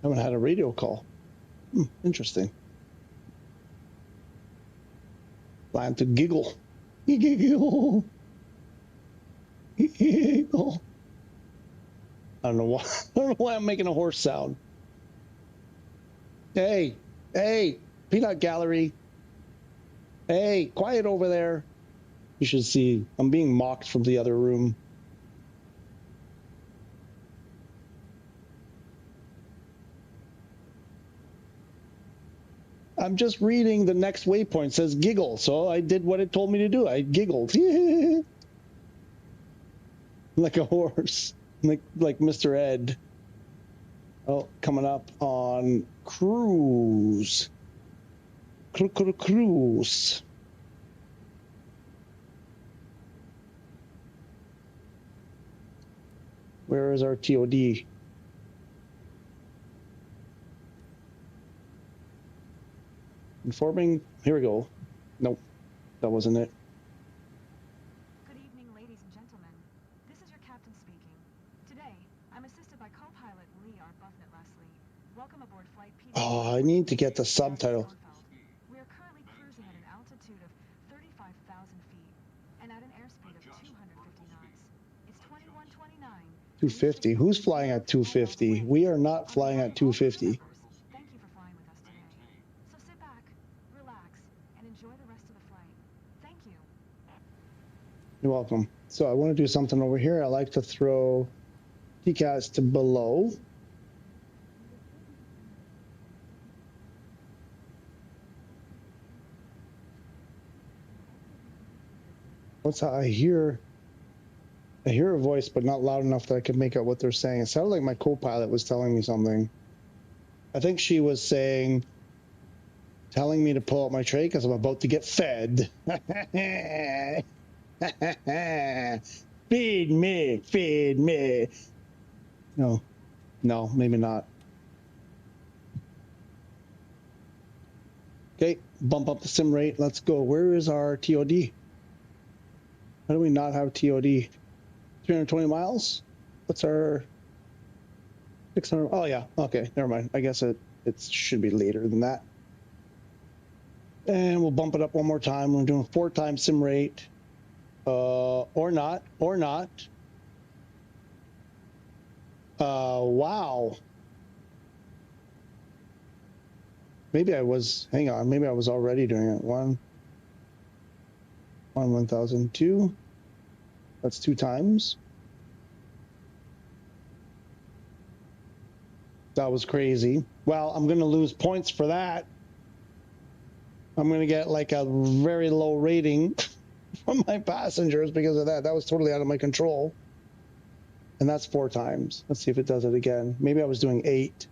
had a radio call. Interesting. Plan to giggle. Giggle. Giggle. I don't know why I'm making a horse sound. Hey, peanut gallery. Hey, quiet over there. You should see, I'm being mocked from the other room. I'm just reading the next waypoint. It says giggle, so I did what it told me to do. I giggled. Like a horse. Like Mr. Ed. Oh, coming up on cruise. Cruise. Where is our TOD? Informing. Here we go. Nope, that wasn't it. Good evening, ladies and gentlemen. This is your captain speaking. Today, I'm assisted by co-pilot Lee Arbuthnot-Leslie. Welcome aboard flight PD. Oh, I need to get the subtitle. We are currently cruising at an altitude of 35,000 feet and at an airspeed of 250 knots. It's 21:29. 250. Who's flying at 250? We are not flying at 250. Thank you for flying with us today. So sit back, relax, and enjoy the rest of the flight. Thank you. You're welcome. So I want to do something over here. I like to throw TCAS to below. What's that? I hear a voice, but not loud enough that I could make out what they're saying. It sounded like my co-pilot was telling me something. I think she was telling me to pull out my tray because I'm about to get fed. Feed me, feed me. No, maybe not. Okay, bump up the sim rate. Let's go. Where is our TOD? How do we not have TOD? 320 miles? What's our... 600. Oh yeah. Okay. Never mind. I guess it should be later than that. And we'll bump it up one more time. We're doing 4 times sim rate. Or not. Wow. Maybe I was, hang on, maybe I was already doing it. 1,002. That's 2 times. That was crazy. Well, I'm going to lose points for that. I'm going to get like a very low rating from my passengers because of that. That was totally out of my control. And that's 4 times. Let's see if it does it again. Maybe I was doing 8.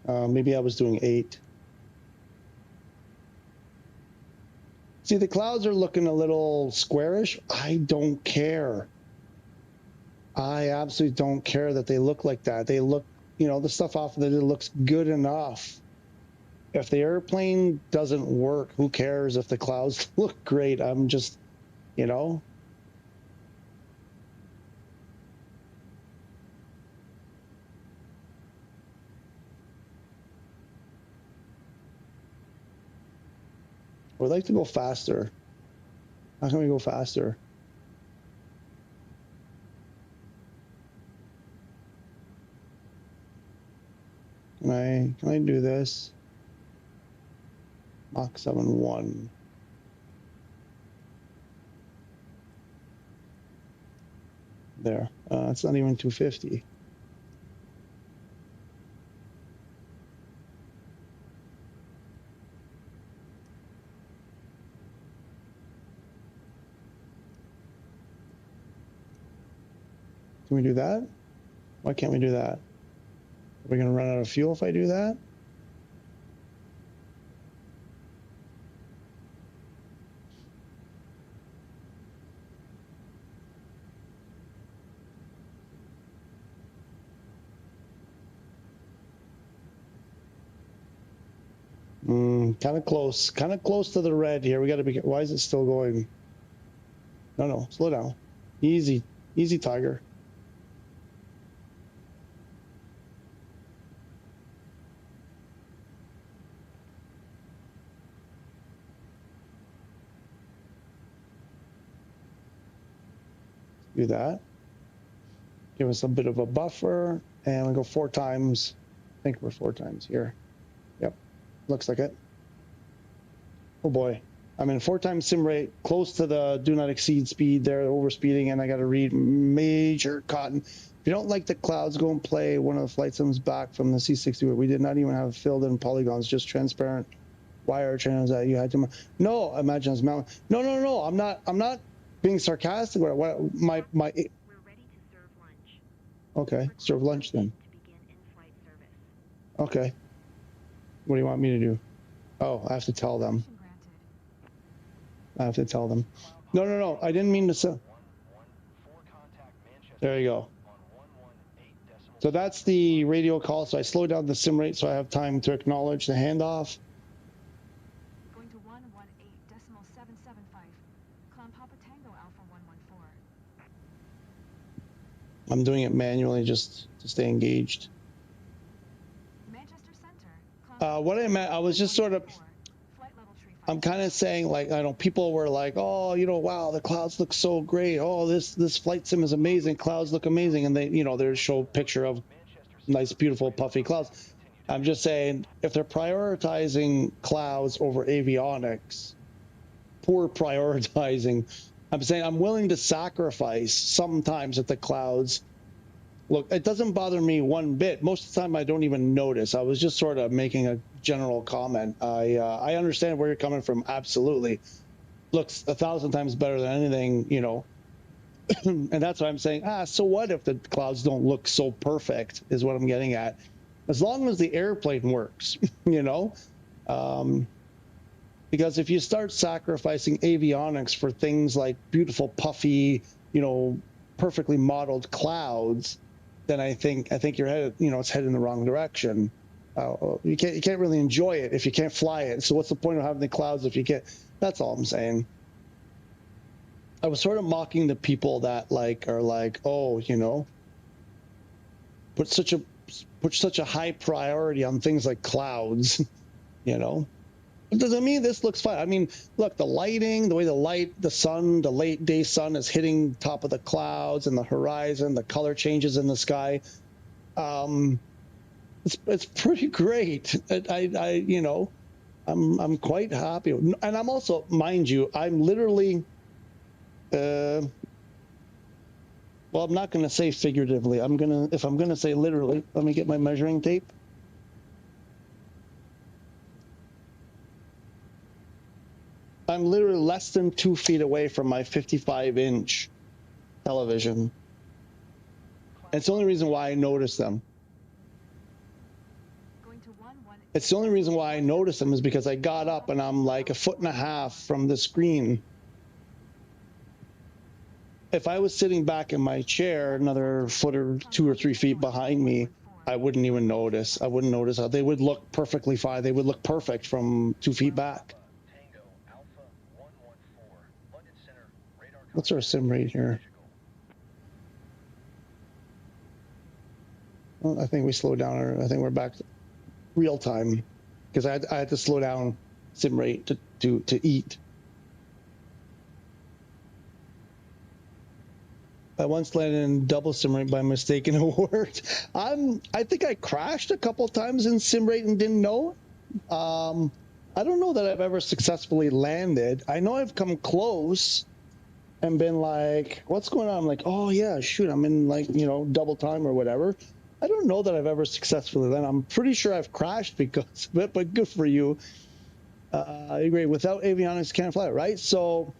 Maybe I was doing 8. See, the clouds are looking a little squarish. I don't care. I absolutely don't care that they look like that. They look, you know, the stuff off of it looks good enough. If the airplane doesn't work, who cares if the clouds look great? I'm just, you know. I would like to go faster. How can we go faster? Can I do this? Mach 7.1. There. It's not even 250. Can we do that? Why can't we do that? Are we going to run out of fuel if I do that? Kind of close to the red here. We got to be. Why is it still going? No, slow down. Easy, Tiger. Do that. Give us a bit of a buffer, and we go 4 times. I think we're 4 times here. Yep, looks like it. Oh boy, I'm in 4 times sim rate, close to the do not exceed speed there, over speeding, and I got to read major cotton. If you don't like the clouds, go and play one of the flight sims back from the C60 where we did not even have filled in polygons, just transparent wire channels that you had to. No, imagine it's mountain. No. I'm not being sarcastic. My. We're ready to serve lunch. Okay, serve lunch then. To begin in-flight service. Okay. What do you want me to do? Oh, I have to tell them. I have to tell them. No. I didn't mean to say. There you go. So that's the radio call. So I slow down the sim rate so I have time to acknowledge the handoff. Going to 118.775. Climb Papa Tango Alpha 114. I'm doing it manually just to stay engaged. Manchester Center. What I meant, I was just sort of. I'm kind of saying, like, I know people were like, oh, you know, wow, the clouds look so great. Oh, this flight sim is amazing. Clouds look amazing. And they, you know, they show a picture of nice, beautiful, puffy clouds. I'm just saying, if they're prioritizing clouds over avionics, poor prioritizing, I'm saying I'm willing to sacrifice sometimes at the clouds. Look, it doesn't bother me one bit. Most of the time, I don't even notice. I was just sort of making a general comment. I understand where you're coming from. Absolutely. Looks 1,000 times better than anything, you know. And that's what I'm saying. So what if the clouds don't look so perfect is what I'm getting at. As long as the airplane works, you know. Because if you start sacrificing avionics for things like beautiful, puffy, you know, perfectly modeled clouds, then I think you're headed, you know, it's headed in the wrong direction. You can't really enjoy it if you can't fly it. So what's the point of having the clouds if you can't? That's all I'm saying. I was sort of mocking the people that like are like, oh, you know, put such a high priority on things like clouds, you know. It doesn't mean this looks fine. I mean, look, the lighting, the way the sun, the late day sun is hitting top of the clouds and the horizon, the color changes in the sky. It's pretty great. You know, I'm quite happy. And I'm also, mind you, I'm literally, well, I'm not going to say figuratively. If I'm going to say literally, let me get my measuring tape. I'm literally less than 2 feet away from my 55-inch television. It's the only reason why I notice them. It's the only reason why I notice them is because I got up and I'm like 1.5 feet from the screen. If I was sitting back in my chair, another foot or 2 or 3 feet behind me, I wouldn't even notice. I wouldn't notice how they would look perfectly fine. They would look perfect from 2 feet back. Tango Alpha 114. London Center, radar What's our sim rate here? Well, I think we slowed down. I think we're back to real time because I had to slow down sim rate to eat. I once landed in double sim rate by mistake and it worked. I think I crashed a couple times in sim rate and didn't know. I don't know that I've ever successfully landed. I know I've come close and been like, what's going on? I'm like, oh yeah, shoot, I'm in like, you know, double time or whatever. I don't know that I've ever successfully landed. I'm pretty sure I've crashed because of it, but good for you. I agree. Without avionics, can't fly, right? So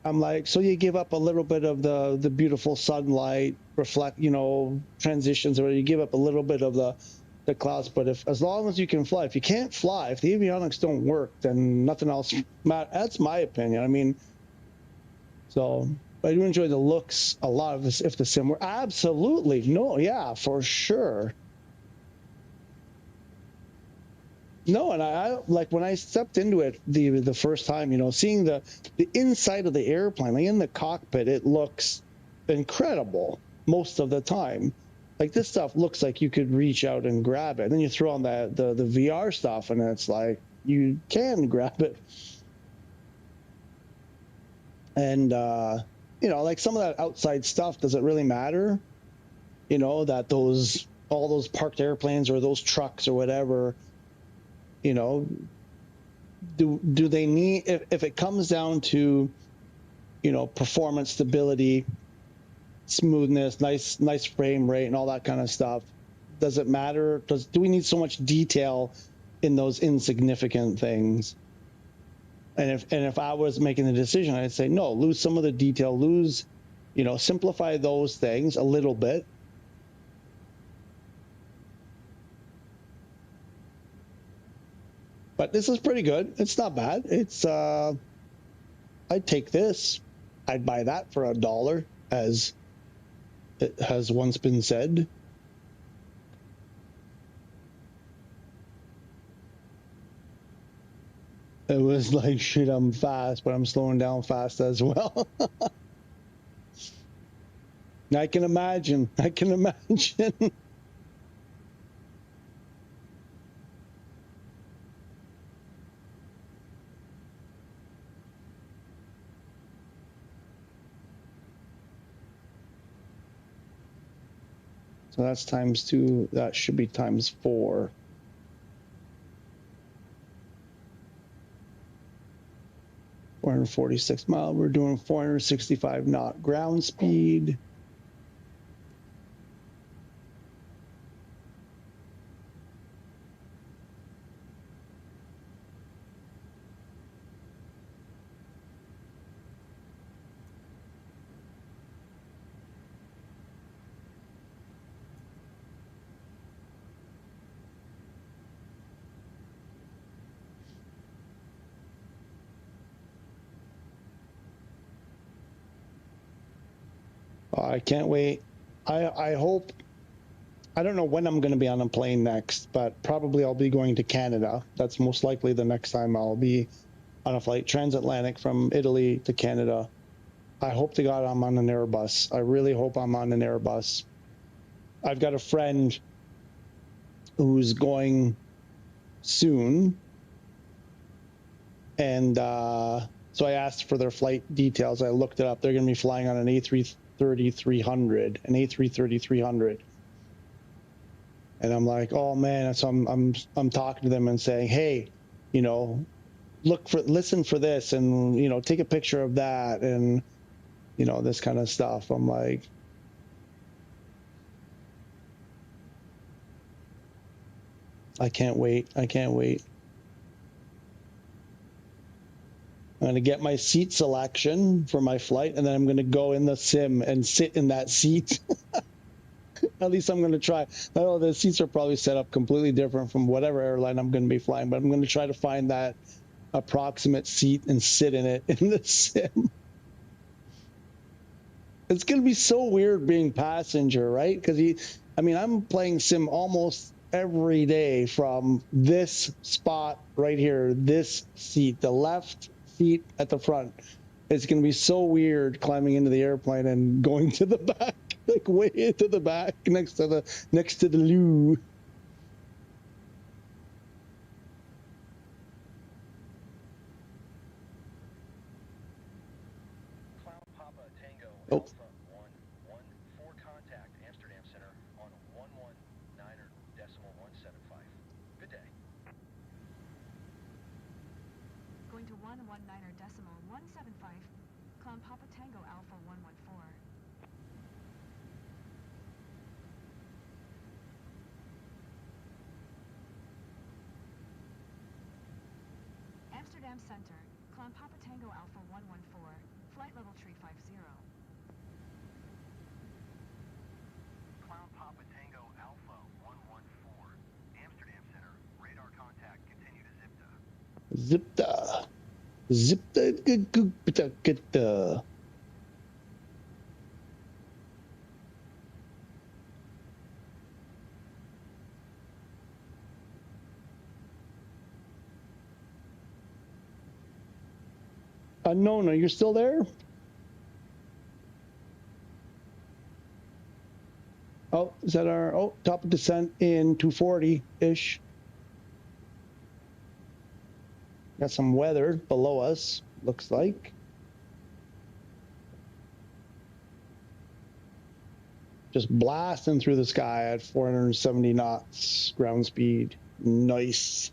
I'm like, so you give up a little bit of the beautiful sunlight, reflect, you know, transitions, or you give up a little bit of the clouds. But as long as you can fly, if you can't fly, if the avionics don't work, then nothing else matters. That's my opinion. I mean, so I do enjoy the looks a lot of this. If the sim were absolutely no, yeah, for sure. No, and I like when I stepped into it the first time, you know, seeing the inside of the airplane, like in the cockpit, it looks incredible most of the time. Like this stuff looks like you could reach out and grab it. And then you throw on the VR stuff, and it's like you can grab it. And you know, like some of that outside stuff, does it really matter? You know, that all those parked airplanes or those trucks or whatever. You know, do they need, if it comes down to, you know, performance, stability, smoothness, nice frame rate and all that kind of stuff, does it matter? Do we need so much detail in those insignificant things? And if I was making the decision, I'd say no, lose some of the detail, you know, simplify those things a little bit. But this is pretty good. It's not bad. It's I'd take this. I'd buy that for $1, as it has once been said. It was like, shit, I'm fast, but I'm slowing down fast as well. I can imagine. So that's ×2. That should be ×4. $446 miles. We're doing 465 knot ground speed. I can't wait. I hope, I don't know when I'm going to be on a plane next, but probably I'll be going to Canada. That's most likely the next time I'll be on a flight transatlantic from Italy to Canada. I hope to God I'm on an Airbus. I really hope I'm on an Airbus. I've got a friend who's going soon, and so I asked for their flight details. I looked it up. They're going to be flying on an A330-300, an A330-300. And I'm like, oh man. So I'm talking to them and saying, hey, you know, listen for this, and you know, take a picture of that, and you know, this kind of stuff. I'm like, I can't wait. I can't wait. I'm going to get my seat selection for my flight, and then I'm going to go in the sim and sit in that seat. At least I'm going to try. I know the seats are probably set up completely different from whatever airline I'm going to be flying, but I'm going to try to find that approximate seat and sit in it in the sim. It's going to be so weird being passenger, right? Because I'm playing sim almost every day from this spot right here, this seat, the left seat at the front. It's going to be so weird climbing into the airplane and going to the back, like way into the back next to the loo. Cloud Papa Tango Oh. Alpha 114 contact Amsterdam Center on 119.175. Good day. Going to 119.175. Cloud Papa Tango Alpha 114. Amsterdam Center, Cloud Papa Tango Alpha 114, flight level 350. Cloud Papa Tango Alpha 114. Amsterdam Center. Radar contact. Continue to ZIPTA. Zip. Unknown, are you still there? Oh, is that our top of descent in 240-ish? Got some weather below us, looks like. Just blasting through the sky at 470 knots ground speed. Nice.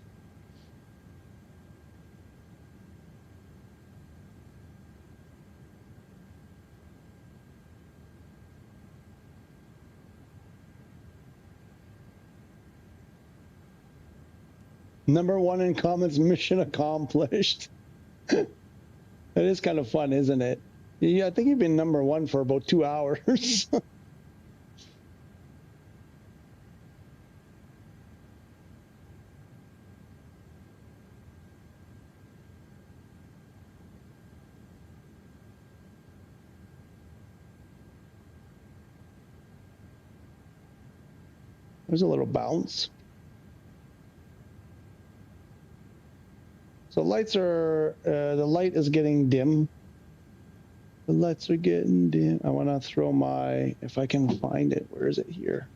Number 1 in comments, mission accomplished. It is kind of fun, isn't it? Yeah, I think you've been number 1 for about 2 hours. There's a little bounce. So lights are, the light is getting dim. The lights are getting dim. I want to throw my, if I can find it, where is it here?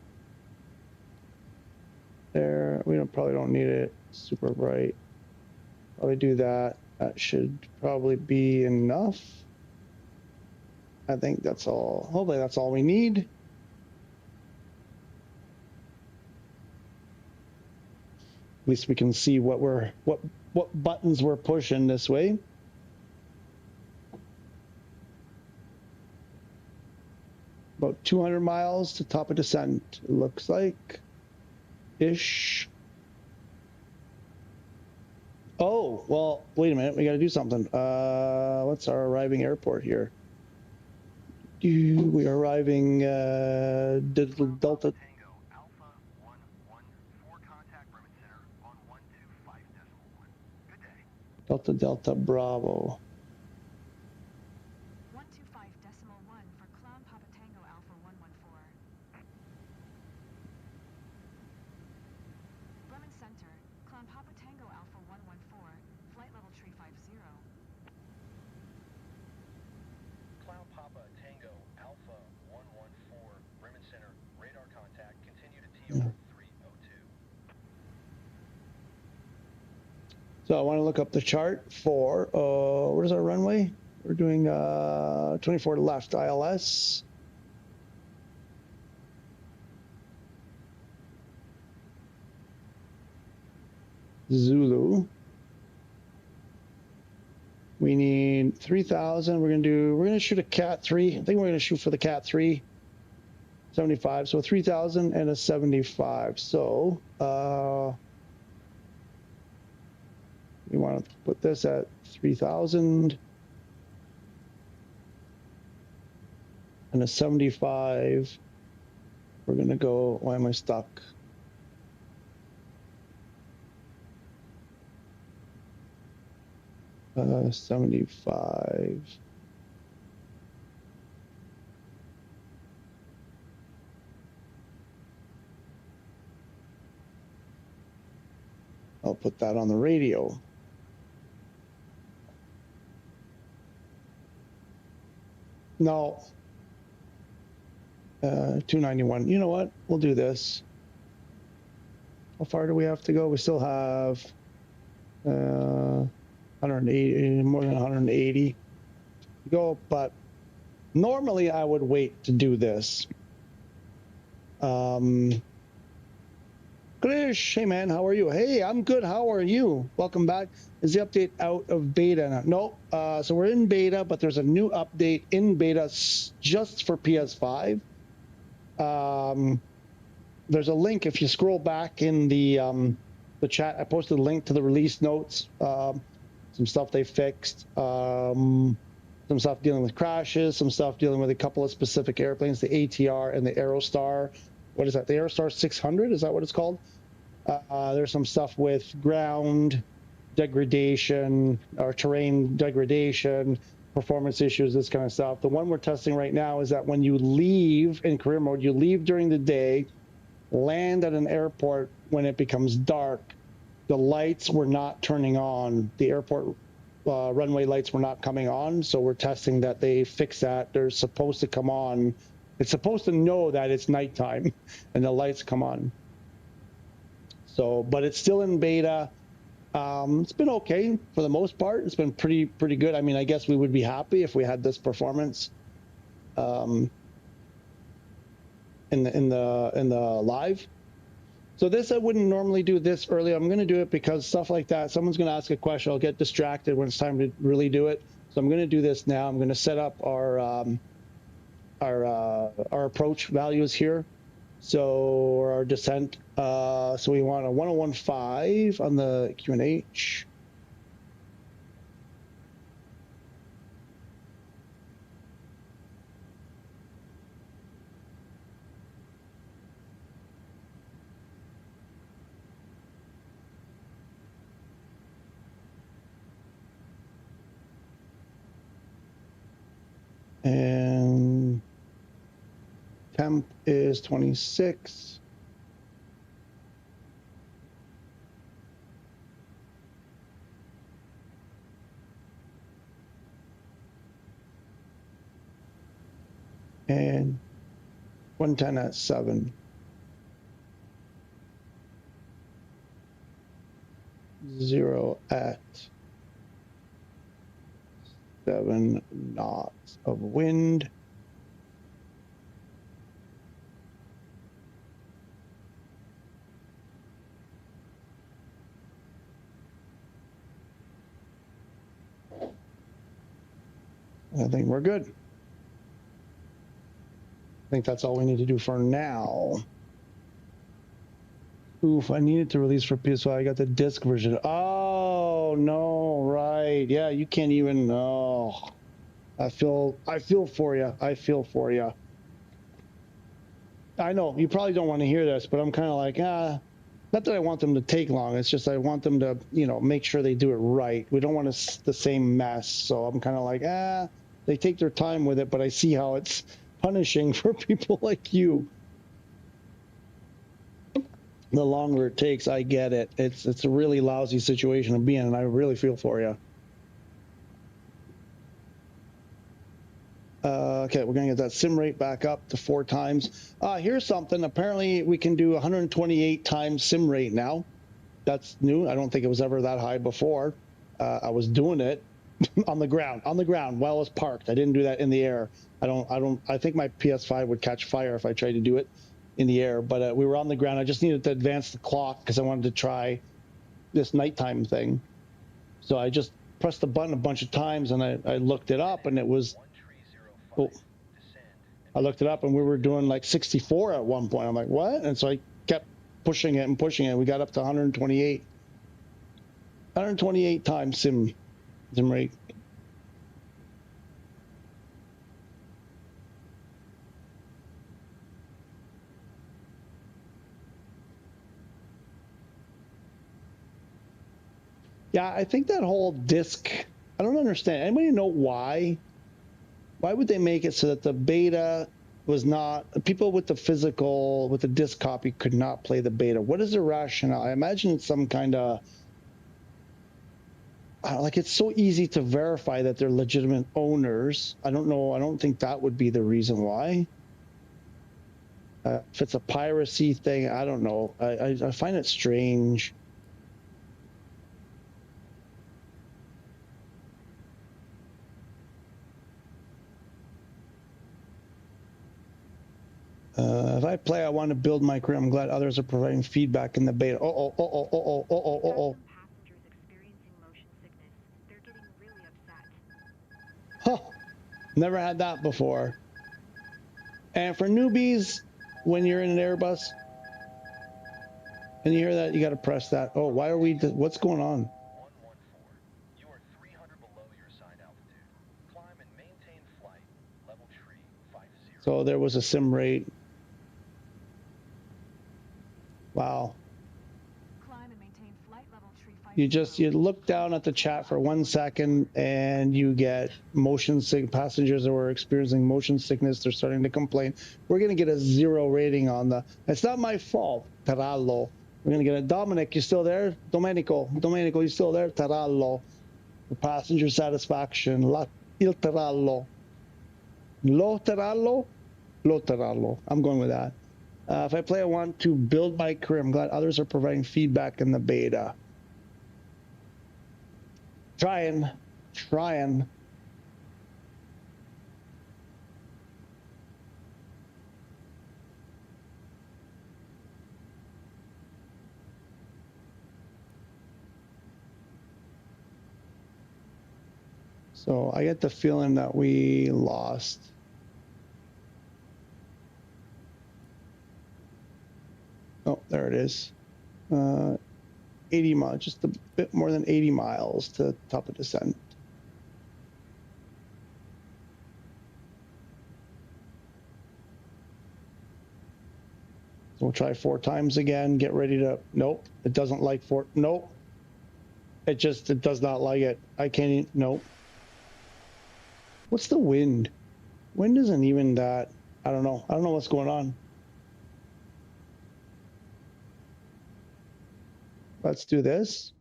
There, we probably don't need it super bright. Probably do that. That should probably be enough. I think that's all. Hopefully that's all we need. At least we can see what buttons we're pushing this way. About 200 miles to top of descent, it looks like. Ish. Oh, well, wait a minute. We got to do something. What's our arriving airport here? We are arriving Delta. Tango Alpha 114. Contact Bremen Center on 125.1. Good day. Delta Bravo. 125.1 for Cloud Papa Tango Alpha 114. Bremen Center, Cloud Papa Tango Alpha 114, flight level 350. Cloud So I want to look up the chart for, where's our runway? We're doing 24 left ILS. Zulu. We need 3,000. We're gonna shoot a Cat 3. I think we're gonna shoot for the Cat 3. 75. So 3,000 and a 75. So we want to put this at 3,000 and a 75. We're gonna go. Why am I stuck? Uh, 75. I'll put that on the radio. No. 291. You know what? We'll do this. How far do we have to go? We still have 180, more than 180 to go, but normally I would wait to do this. Krish, hey man, how are you? Hey, I'm good. How are you? Welcome back. Is the update out of beta now? No. So we're in beta, but there's a new update in beta just for PS5. There's a link if you scroll back in the chat. I posted a link to the release notes. Some stuff they fixed. Some stuff dealing with crashes. Some stuff dealing with a couple of specific airplanes, the ATR and the Aerostar. What is that? The Aerostar 600? Is that what it's called? There's some stuff with ground degradation or terrain degradation, performance issues, this kind of stuff. The one we're testing right now is that when you leave in career mode, you leave during the day, land at an airport when it becomes dark, the lights were not turning on. The airport runway lights were not coming on. So we're testing that they fix that. They're supposed to come on. It's supposed to know that it's nighttime and the lights come on. So, but it's still in beta. It's been okay for the most part. It's been pretty good. I mean, I guess we would be happy if we had this performance in the live. So this, I wouldn't normally do this early. I'm going to do it because stuff like that, someone's going to ask a question. I'll get distracted when it's time to really do it. So I'm going to do this now. I'm going to set up our approach values here. So our descent. So we want a 1015 on the QNH. And temp is 26. And 110 at 7. 0 at 7 knots of wind. I think we're good. I think that's all we need to do for now. Oof, I needed to release for PS5. I got the disc version. Oh, no, right. Yeah, you can't even, oh. I feel for you. I feel for you. I know, you probably don't want to hear this, but I'm kind of like, not that I want them to take long. It's just I want them to, make sure they do it right. We don't want the same mess. So I'm kind of like, they take their time with it, but I see how it's punishing for people like you. The longer it takes, I get it. It's a really lousy situation to be in, and I really feel for you. Okay, we're going to get that sim rate back up to 4 times. Here's something. Apparently, we can do 128 times sim rate now. That's new. I don't think it was ever that high before. I was doing it on the ground while I was parked. I didn't do that in the air. I think my PS5 would catch fire if I tried to do it in the air, but we were on the ground. I just needed to advance the clock because I wanted to try this nighttime thing. So I just pressed the button a bunch of times, and I looked it up, and it was, oh, I looked it up, and we were doing like 64 at one point. I'm like, what? And so I kept pushing it and pushing it. We got up to 128 times sim rate. Yeah, I think that whole disc, I don't understand. Anybody know why? Why would they make it so that the beta was not, people with the physical, with the disc copy could not play the beta? What is the rationale? I imagine it's some kind of, like, it's so easy to verify that they're legitimate owners. I don't know. I don't think that would be the reason why. If it's a piracy thing, I don't know. I find it strange. If I play, I want to build my career. I'm glad others are providing feedback in the beta. Passengers experiencing motion sickness. They're getting really upset. Huh. Never had that before. And for newbies, when you're in an Airbus, and you hear that, you got to press that. Oh, why are we, what's going on? 114. You are 300 below your assigned altitude. Climb and maintain flight. Level tree 50. So there was a sim rate. Wow. Climb and maintain flight level tree 50. You look down at the chat for 1 second, and you get motion sick passengers that were experiencing motion sickness. They're starting to complain. We're going to get a 0 rating on the, it's not my fault, Tarallo. We're going to get a, Dominic, you still there? Domenico, you still there? Tarallo. The passenger satisfaction, il Tarallo. Lo Tarallo? Lo Tarallo. I'm going with that. If I play, I want to build my career. I'm glad others are providing feedback in the beta. Trying. So I get the feeling that we lost. Oh, there it is. 80 miles, just a bit more than 80 miles to top of descent. So we'll try 4 times again. Get ready to, nope, it doesn't like 4, nope. It does not like it. I can't even, nope. What's the wind? Wind isn't even that, I don't know. I don't know what's going on. Let's do this.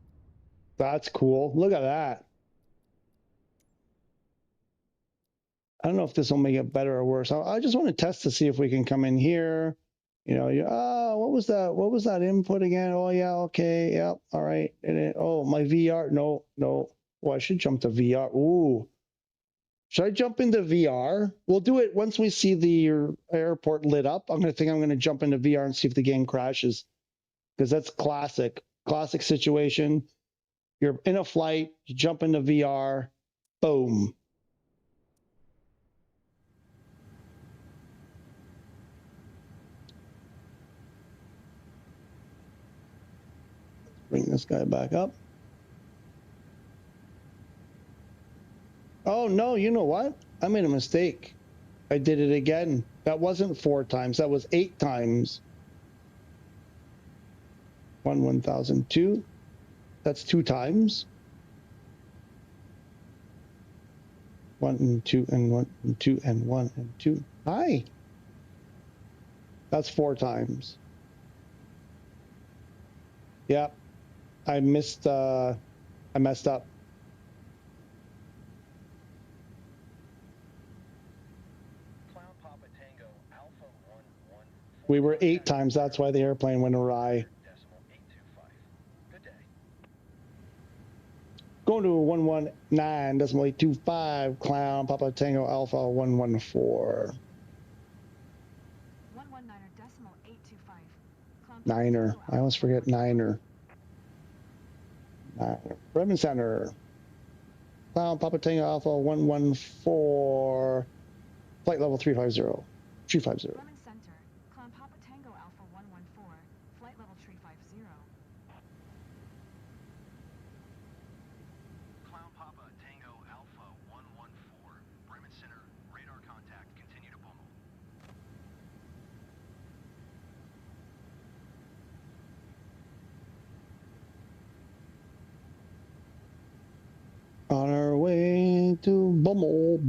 That's cool. Look at that. I don't know if this will make it better or worse. I just want to test to see if we can come in here. You know, what was that? What was that input again? Oh yeah, okay, yep, all right. And oh, my VR. No. Well, I should jump to VR. Ooh. Should I jump into VR? We'll do it once we see the airport lit up. I'm going to jump into VR and see if the game crashes, because that's classic situation. You're in a flight, you jump into VR, boom. Bring this guy back up. Oh no, you know what? I made a mistake. I did it again. That wasn't 4 times, that was 8 times. 1002. That's 2 times. 1 and 2 and 1 and 2 and 1 and 2. Hi. That's 4 times. Yep. I messed up. We were 8 times. That's why the airplane went awry. Going to 119.825, clown, Papa Tango Alpha 114. 119.825. Clown Papa Niner. Tango I always Alpha forget 114. Niner. Redmond Center. Clown, Papa Tango Alpha 114. Flight level 350. 350. Bremen Center. Clown Papa Tango Alpha 114. Flight level 350. Clown Papa Tango Alpha 114. Bremen Center, radar contact, continue to pummel. On our way to Bummel.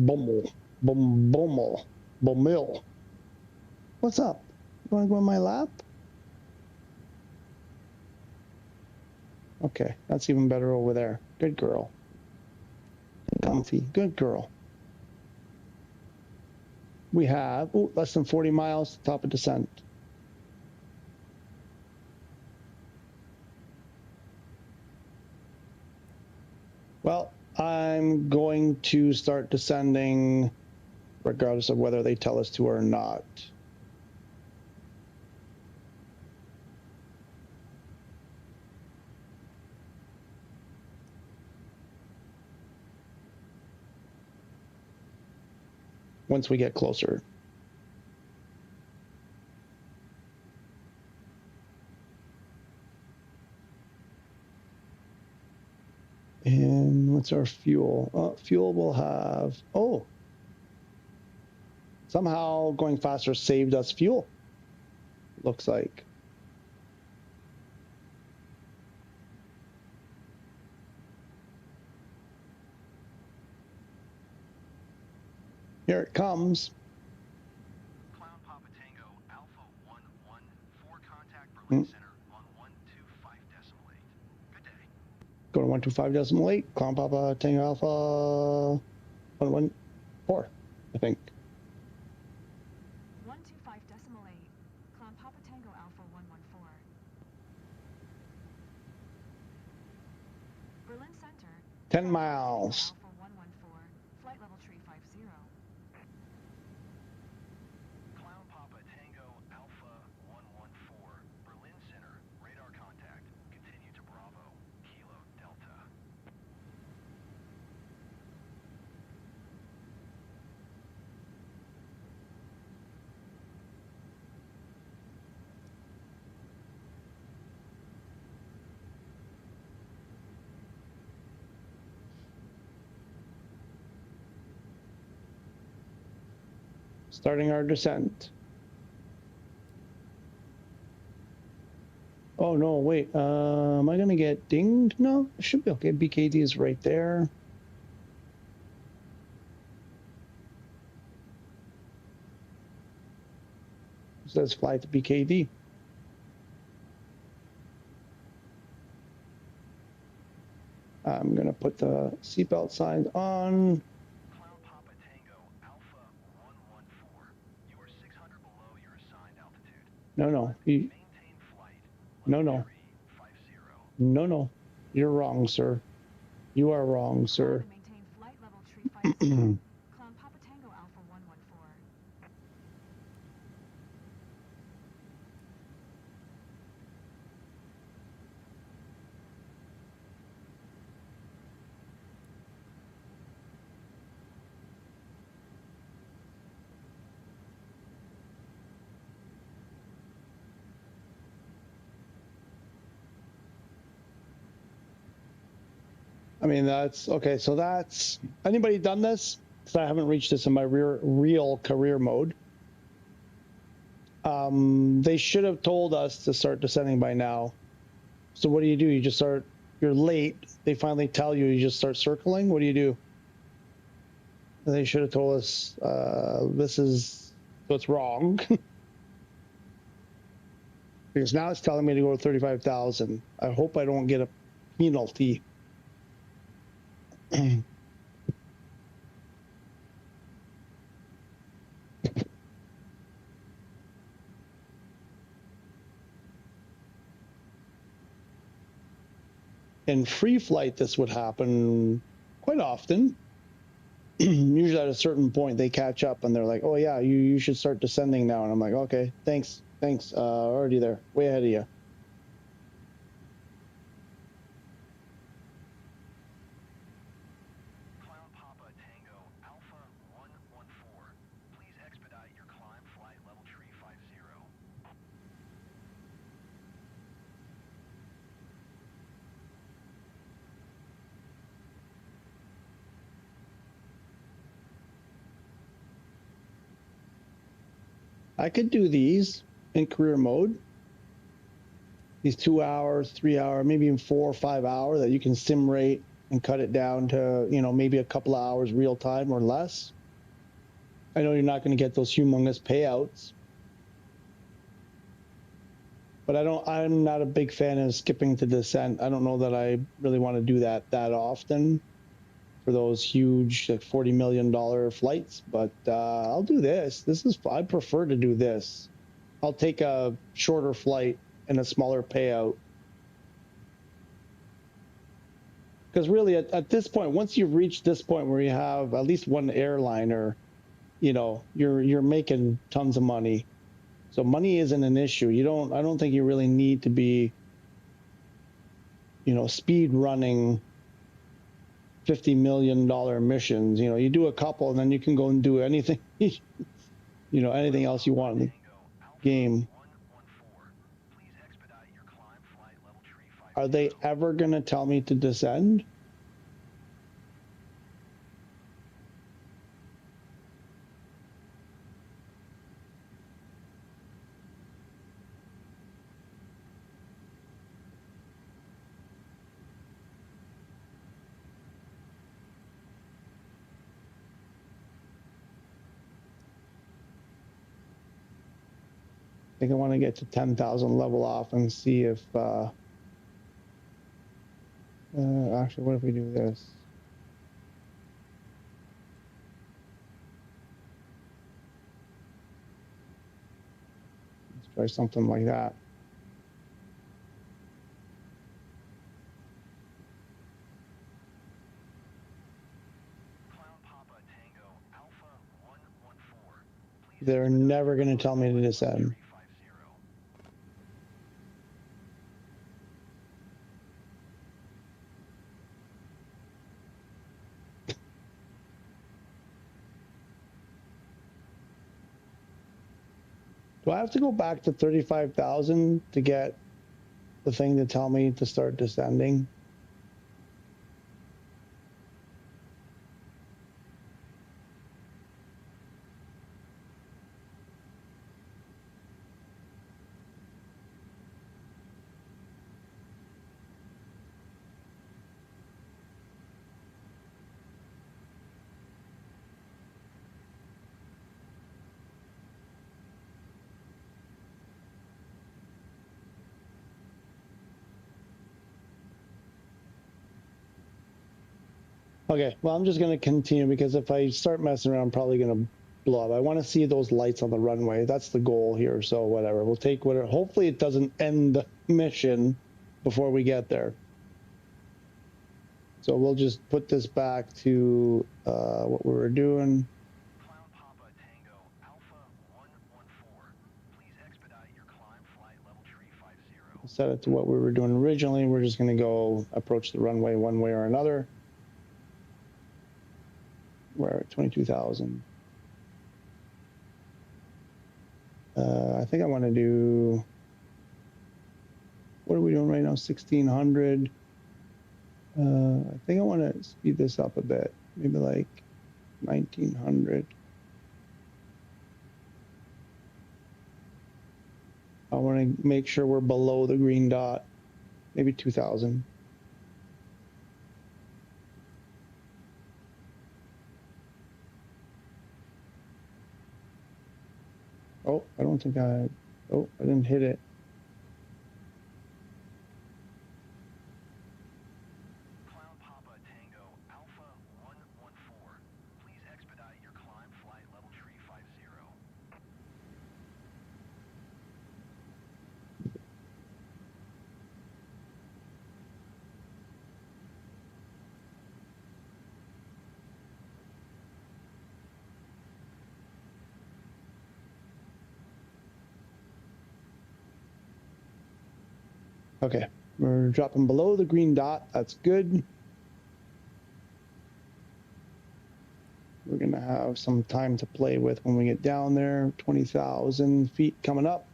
What's up? You want to go on my lap? Okay, that's even better over there. Good girl. Comfy. Good girl. We have less than 40 miles, top of descent. Well, I'm going to start descending regardless of whether they tell us to or not. Once we get closer. And what's our fuel? Fuel will have, somehow going faster saved us fuel. Looks like. Here it comes. Clown Papa Tango Alpha 114, contact Berlin Center on 125.8. Good day. Go to 125.8. Clown Papa Tango Alpha 114, I think. 125.8. Clown Papa Tango Alpha 114. Berlin Center. 10 Clown Papa miles. Tango Alpha 114. Flight level 350. Clown Papa Tango Alpha 114, Berlin Center, radar contact, continue to Bravo, Kilo Delta. Starting our descent. Oh no, wait. Am I gonna get dinged? No, it should be okay. BKD is right there. It says fly to BKD. I'm gonna put the seatbelt signs on. Clown Papa Tango Alpha 114, you are 600 below your assigned altitude. No. Maintain flight. No. 350. No. You're wrong, sir. You are wrong, sir. Maintain flight level 350. Clown Papa Tango Alpha 114. I mean, that's okay. So that's anybody done this? Because I haven't reached this in my real career mode. They should have told us to start descending by now. So what do? You just start. You're late. They finally tell you. You just start circling. What do you do? They should have told us this is what's wrong. Because now it's telling me to go to 35,000. I hope I don't get a penalty. In free flight, this would happen quite often. Usually at a certain point, they catch up and they're like, oh yeah, you should start descending now. And I'm like, okay, thanks, already there, way ahead of you. Clown Papa Tango Alpha 114. Please expedite your climb flight level tree 50. I could do these in career mode. These 2 hours, 3 hour, maybe even 4 or 5 hour that you can sim rate and cut it down to, you know, maybe a couple of hours real time or less. I know you're not going to get those humongous payouts, but I'm not a big fan of skipping to descent. I don't know that I really want to do that often for those huge, like $40 million flights, but I'll do this. I prefer to do this. I'll take a shorter flight and a smaller payout. Because really at this point, once you've reached this point where you have at least one airliner, you know, you're making tons of money. So money isn't an issue. I don't think you really need to be, you know, speed running $50 million missions. You know, you do a couple and then you can go and do anything, you know, anything else you want in the game. Please expedite your climb flight level tree 50. Are they ever going to tell me to descend? I think I want to get to 10,000 level off and see if, actually, what if we do this? Let's try something like that. Clown Papa Tango Alpha 114. Please They're never going to tell me to descend. Do I have to go back to 35,000 to get the thing to tell me to start descending? Okay, well, I'm just going to continue because if I start messing around, I'm probably going to blow up. I want to see those lights on the runway. That's the goal here. So whatever, we'll take whatever. Hopefully it doesn't end the mission before we get there. So we'll just put this back to what we were doing. Clown Papa Tango Alpha 114. Please expedite your climb flight level tree 50. Set it to what we were doing originally. We're just going to go approach the runway one way or another. We're at 22,000. I think I want to do, what are we doing right now? 1,600. I think I want to speed this up a bit, maybe like 1,900. I want to make sure we're below the green dot, maybe 2,000. Oh, I don't think I didn't hit it. Clown Papa Tango Alpha 114. Please expedite your climb flight level tree 50. Okay, we're dropping below the green dot. That's good. We're gonna have some time to play with when we get down there. 20,000 feet coming up.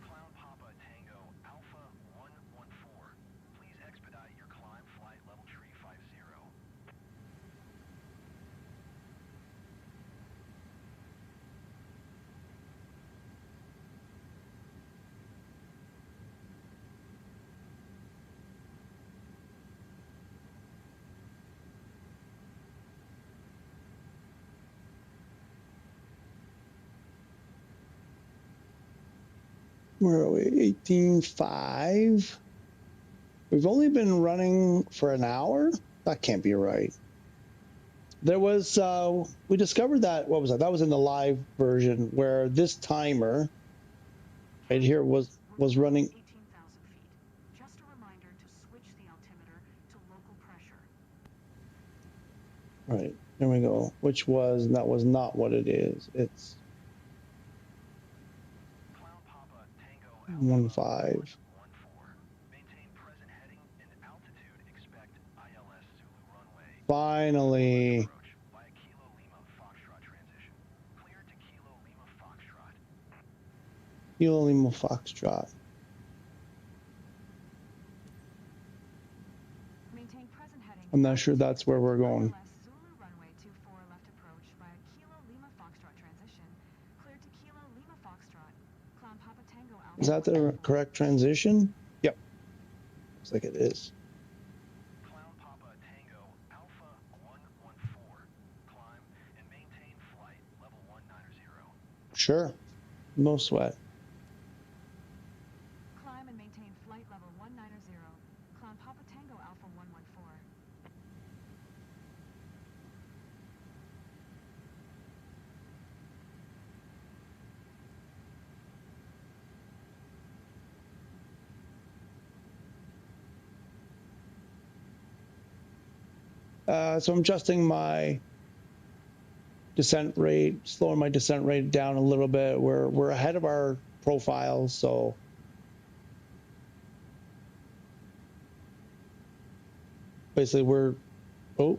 Clown Papa Tango Alpha 114. Please expedite your climb flight level tree 50. Where are we? 18.5. We've only been running for an hour? That can't be right. There was, we discovered that, what was that? That was in the live version where this timer right here was running. 18,000 feet. Just a reminder to switch the altimeter to local pressure. Right, there we go. Which was, that was not what it is. It's Clown Papa Tango 1.5. 14. Maintain present heading and altitude. Expect ILS Zulu runway. Finally. Approach via Kilo Lima Foxtrot transition. Clear to Kilo Lima Foxtrot. Kilo Lima Foxtrot. Maintain present heading. I'm not sure that's where we're going. ILS Zulu runway 24 left approach via Kilo Lima Foxtrot transition. Clear to Kilo Lima Foxtrot. Clown Papa Tango Alpha. Is that the 114. correct transition? Yep. Looks like it is. Clown Papa Tango Alpha 114. Climb and maintain flight level 190. Sure. No sweat. Climb and maintain flight level 190. Clown Papa Tango Alpha 114. So I'm adjusting my descent rate, slowing my descent rate down a little bit. We're ahead of our profile, so basically we're, oh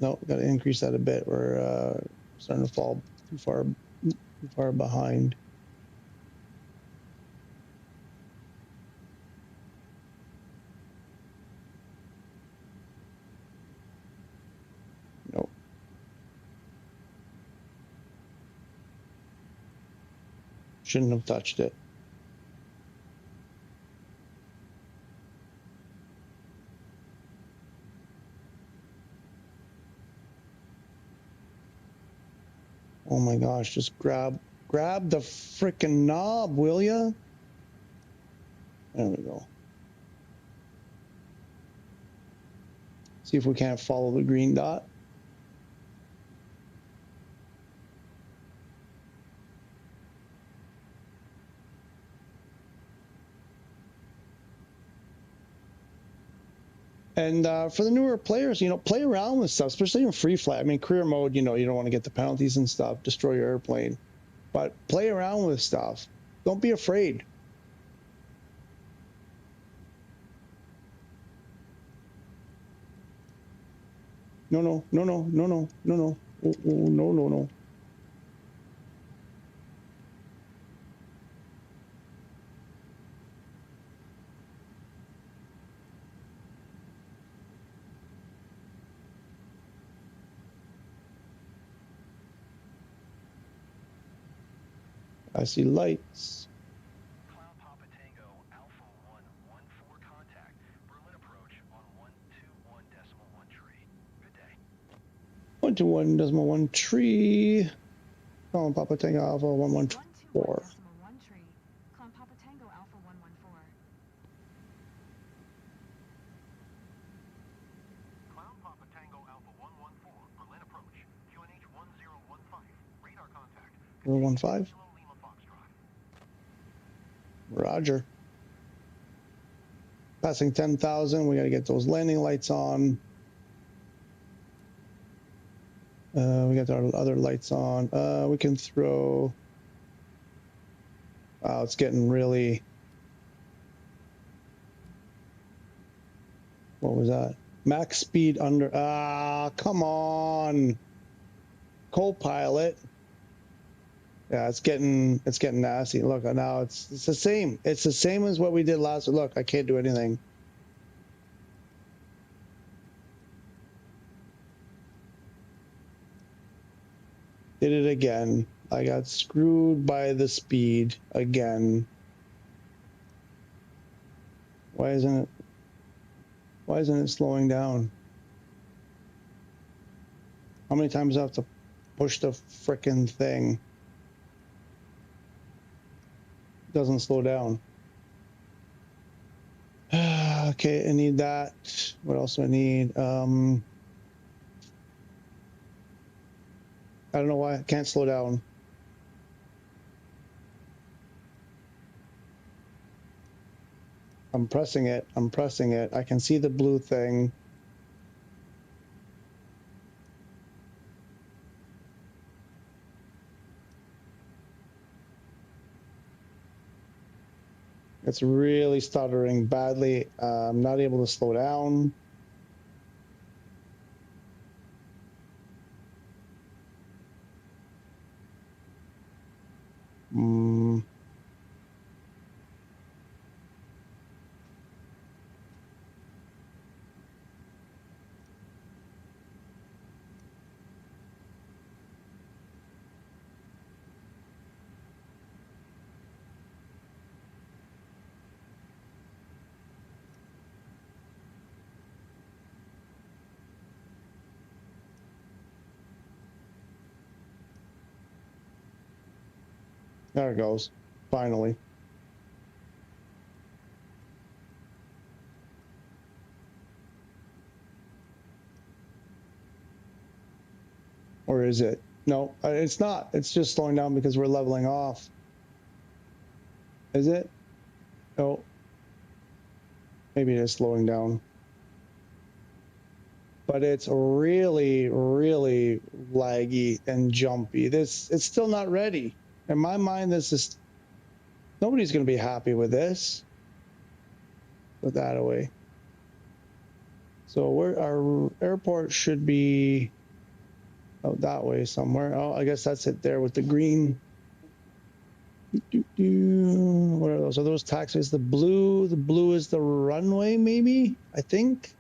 no, got to increase that a bit. We're starting to fall too far behind. Nope. Shouldn't have touched it. Oh my gosh, just grab the frickin' knob, will ya? There we go. See if we can't follow the green dot. And for the newer players, you know, play around with stuff, especially in free flight. I mean, career mode, you know, you don't want to get the penalties and stuff, destroy your airplane. But play around with stuff. Don't be afraid. No, no, no, no, no, no, no, no, oh, oh, no, no, no. I see lights. Clown Papa Tango Alpha 114 contact. Berlin approach on 121.1 tree. Good day. 121.1 tree. Calling Papa Tango Alpha 114. 121.1 tree. Clown Papa Tango Alpha 114. Clown Papa Tango Alpha 114, Berlin approach. QNH 1015, radar contact. 015. Kilo Lima Foxtrot. Roger. Passing 10,000. We got to get those landing lights on. We got our other lights on. We can throw. Wow, it's getting really. What was that? Max speed under. Ah, come on. Co-pilot. Yeah, it's getting nasty. Look, now it's the same. It's the same as what we did last. Look, I can't do anything. Did it again. I got screwed by the speed again. Why isn't it slowing down? How many times do I have to push the frickin' thing? It doesn't slow down. Okay, I need that. What else do I need? I don't know why I can't slow down. I'm pressing it. I'm pressing it. I can see the blue thing. It's really stuttering badly. I'm not able to slow down. There it goes. Finally. Or is it? No, it's not. It's just slowing down because we're leveling off. Is it? No. Maybe it is slowing down. But it's really, really laggy and jumpy. It's still not ready. In my mind, this is, nobody's going to be happy with this. Put that away. So our airport should be out that way somewhere. Oh, I guess that's it there with the green. What are those? Are those taxiways? The blue is the runway, maybe? I think.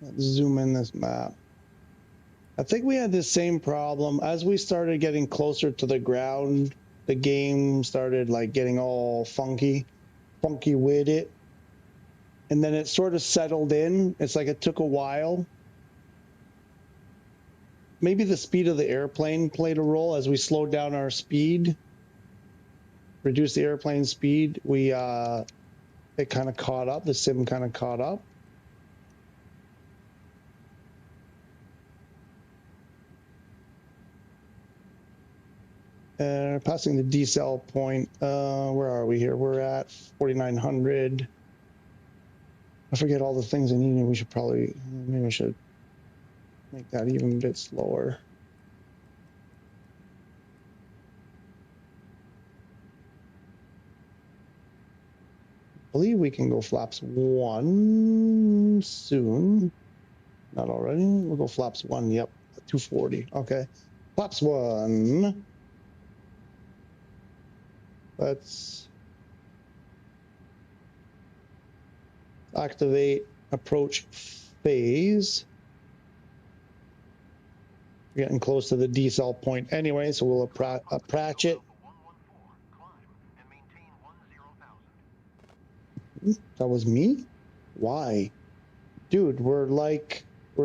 Let's zoom in this map. I think we had the same problem as we started getting closer to the ground. The game started like getting all funky with it, and then it sort of settled in. It's like it took a while. Maybe the speed of the airplane played a role. As we slowed down our speed, reduced the airplane speed, it kind of caught up. The sim kind of caught up. Passing the decel point. Where are we here? We're at 4,900. I forget all the things I need. We should probably, maybe I should make that even a bit slower. I believe we can go flaps 1 soon. Not already. We'll go flaps 1. Yep, 240. Okay, flaps 1. Let's activate approach phase. We're getting close to the decel point anyway, so we'll approach it. That was me? Why? Dude, we're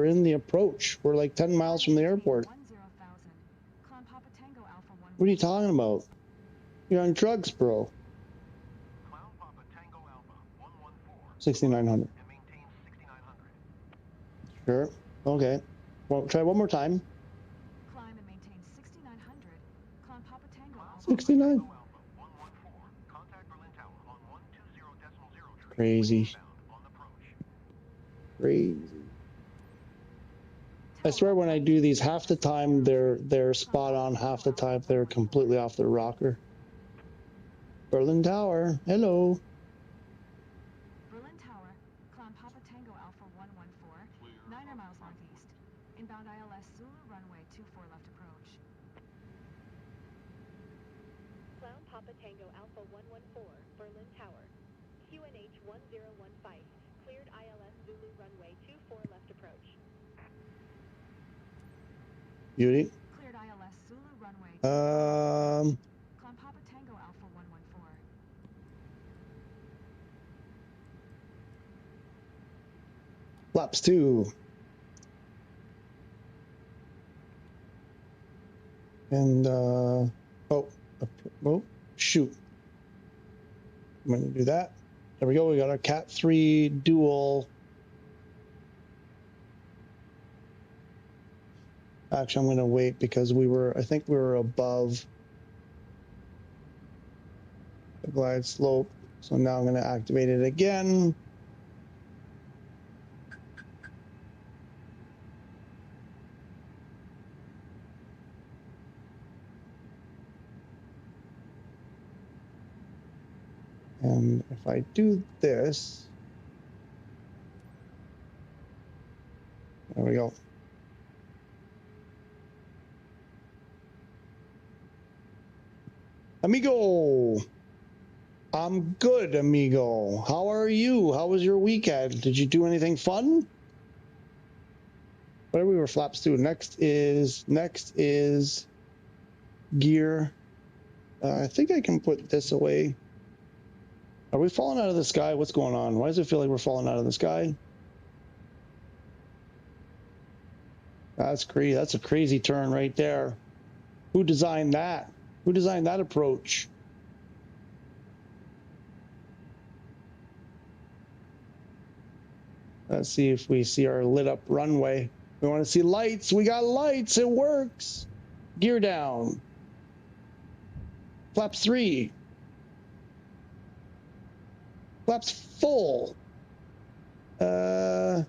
in the approach. We're like 10 miles from the airport. What are you talking about? You're on drugs, bro. 6,900. Sure. Okay. Well, try one more time. Climb and maintain 6,900. Climb Papa Tango Alpha 69. Alpha 114. Contact Berlin Tower on 120.0 tree. Crazy. Inbound on approach. Crazy. I swear when I do these, half the time they're spot on, half the time they're completely off their rocker. Berlin Tower, hello. Berlin Tower, climb Papa Tango Alpha 114, 9 miles northeast. Inbound ILS Zulu runway 24 left approach. Clown Papa Tango Alpha 114, Berlin Tower. QNH 1015, cleared ILS Zulu runway 24 left approach. Beauty. Cleared ILS Zulu runway 24 Climb Papa Tango Alpha 114. Flaps 2. And, oh, shoot. I'm going to do that. There we go. We got our Cat 3 dual. Actually, I'm going to wait because I think we were above the glide slope. So now I'm going to activate it again. And if I do this, there we go. Amigo, I'm good, amigo. How are you? How was your weekend? Did you do anything fun? Whatever we were flaps to. Next is gear. I think I can put this away. Are we falling out of the sky? What's going on? Why does it feel like we're falling out of the sky? That's crazy. That's a crazy turn right there. Who designed that? Who designed that approach? Let's see if we see our lit up runway. We want to see lights. We got lights. It works. Gear down. Flaps 3. Flaps full. Oh,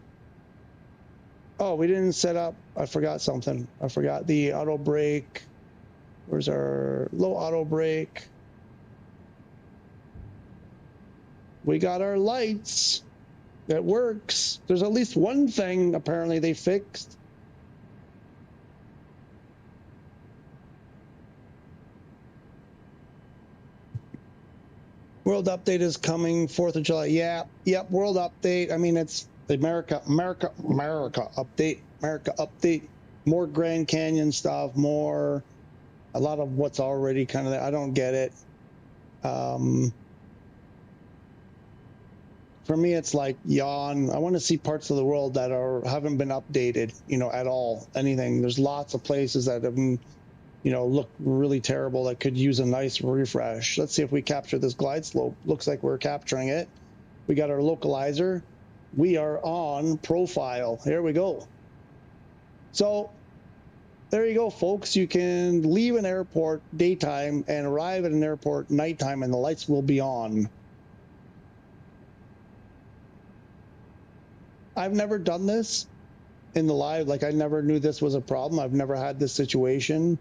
we didn't set up. I forgot something. I forgot the auto brake. Where's our low auto brake? We got our lights. That works. There's at least one thing apparently they fixed. World update is coming 4th of July. Yeah, yep, world update. I mean, it's the America update. More Grand Canyon stuff, a lot of what's already kind of there. I don't get it. For me, it's like yawn. I want to see parts of the world that haven't been updated, at all. Anything. There's lots of places that have been, look really terrible that could use a nice refresh. Let's see if we capture this glide slope. Looks like we're capturing it. We got our localizer. We are on profile. Here we go. So there you go, folks. You can leave an airport daytime and arrive at an airport nighttime, and the lights will be on. I've never done this in the live. Like, I never knew this was a problem. I've never had this situation.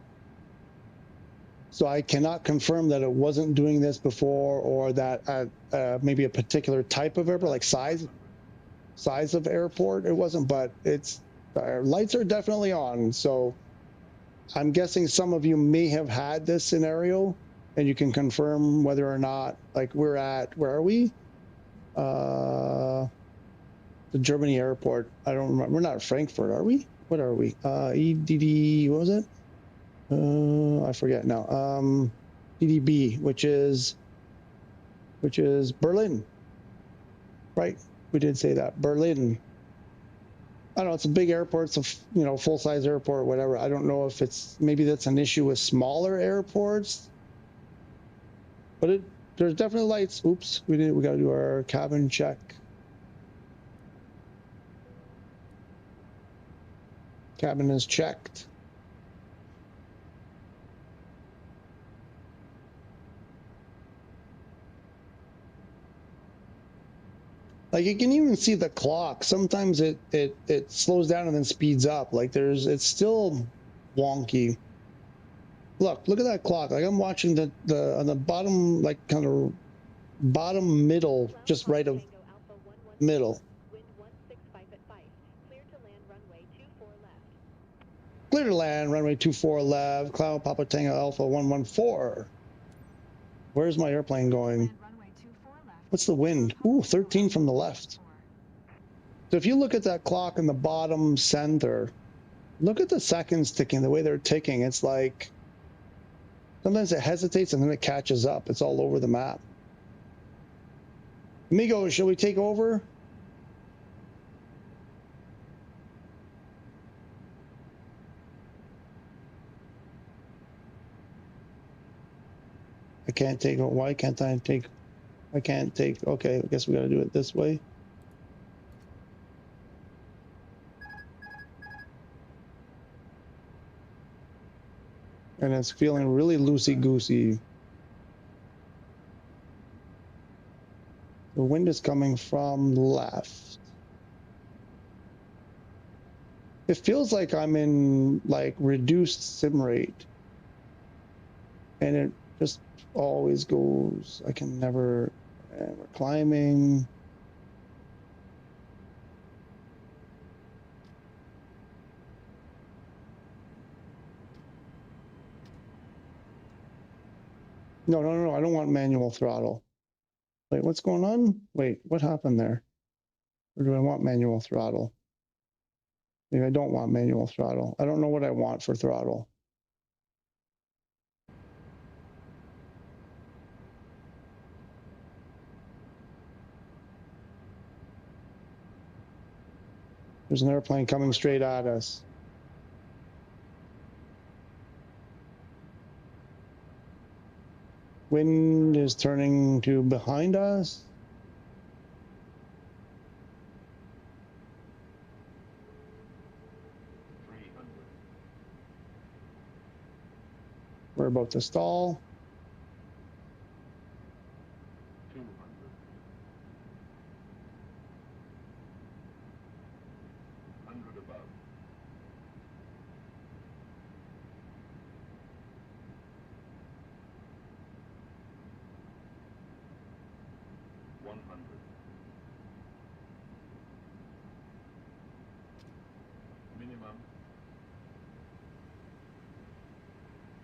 So I cannot confirm that it wasn't doing this before, or that maybe a particular type of airport, like size of airport, it wasn't, but lights are definitely on. So I'm guessing some of you may have had this scenario, and you can confirm whether or not, like, we're at, where are we? The Germany airport. I don't remember. We're not at Frankfurt, are we? What are we? EDD, what was it? I forget now. EDB, which is Berlin. Right? We did say that. Berlin. I don't know, it's a big airport. It's a, full-size airport, whatever. I don't know if maybe that's an issue with smaller airports. But there's definitely lights. Oops, we got to do our cabin check. Cabin is checked. Like you can even see the clock. Sometimes it slows down and then speeds up. Like it's still wonky. Look at that clock. Like I'm watching the on the bottom, like kind of bottom middle, just right of middle. Wind 165 at 5. Clear to land runway 24 left. Clear to land runway 24 left. Cloud Papa Tango Alpha 114. Where's my airplane going? Land runway 24 left. What's the wind? Ooh, 13 from the left. So if you look at that clock in the bottom center, look at the seconds ticking, the way they're ticking. It's like sometimes it hesitates and then it catches up. It's all over the map. Amigos, shall we take over? I can't take, why can't I take, I can't take, okay, I guess we gotta do it this way. And it's feeling really loosey-goosey. The wind is coming from left. It feels like I'm in like reduced sim rate. And it just always goes, I can never, and we're climbing. No, I don't want manual throttle. Wait, what's going on? Wait, what happened there? Or do I want manual throttle? Maybe I don't want manual throttle. I don't know what I want for throttle. There's an airplane coming straight at us. Wind is turning to behind us. We're about to stall. 200. 100 above. 100. Minimum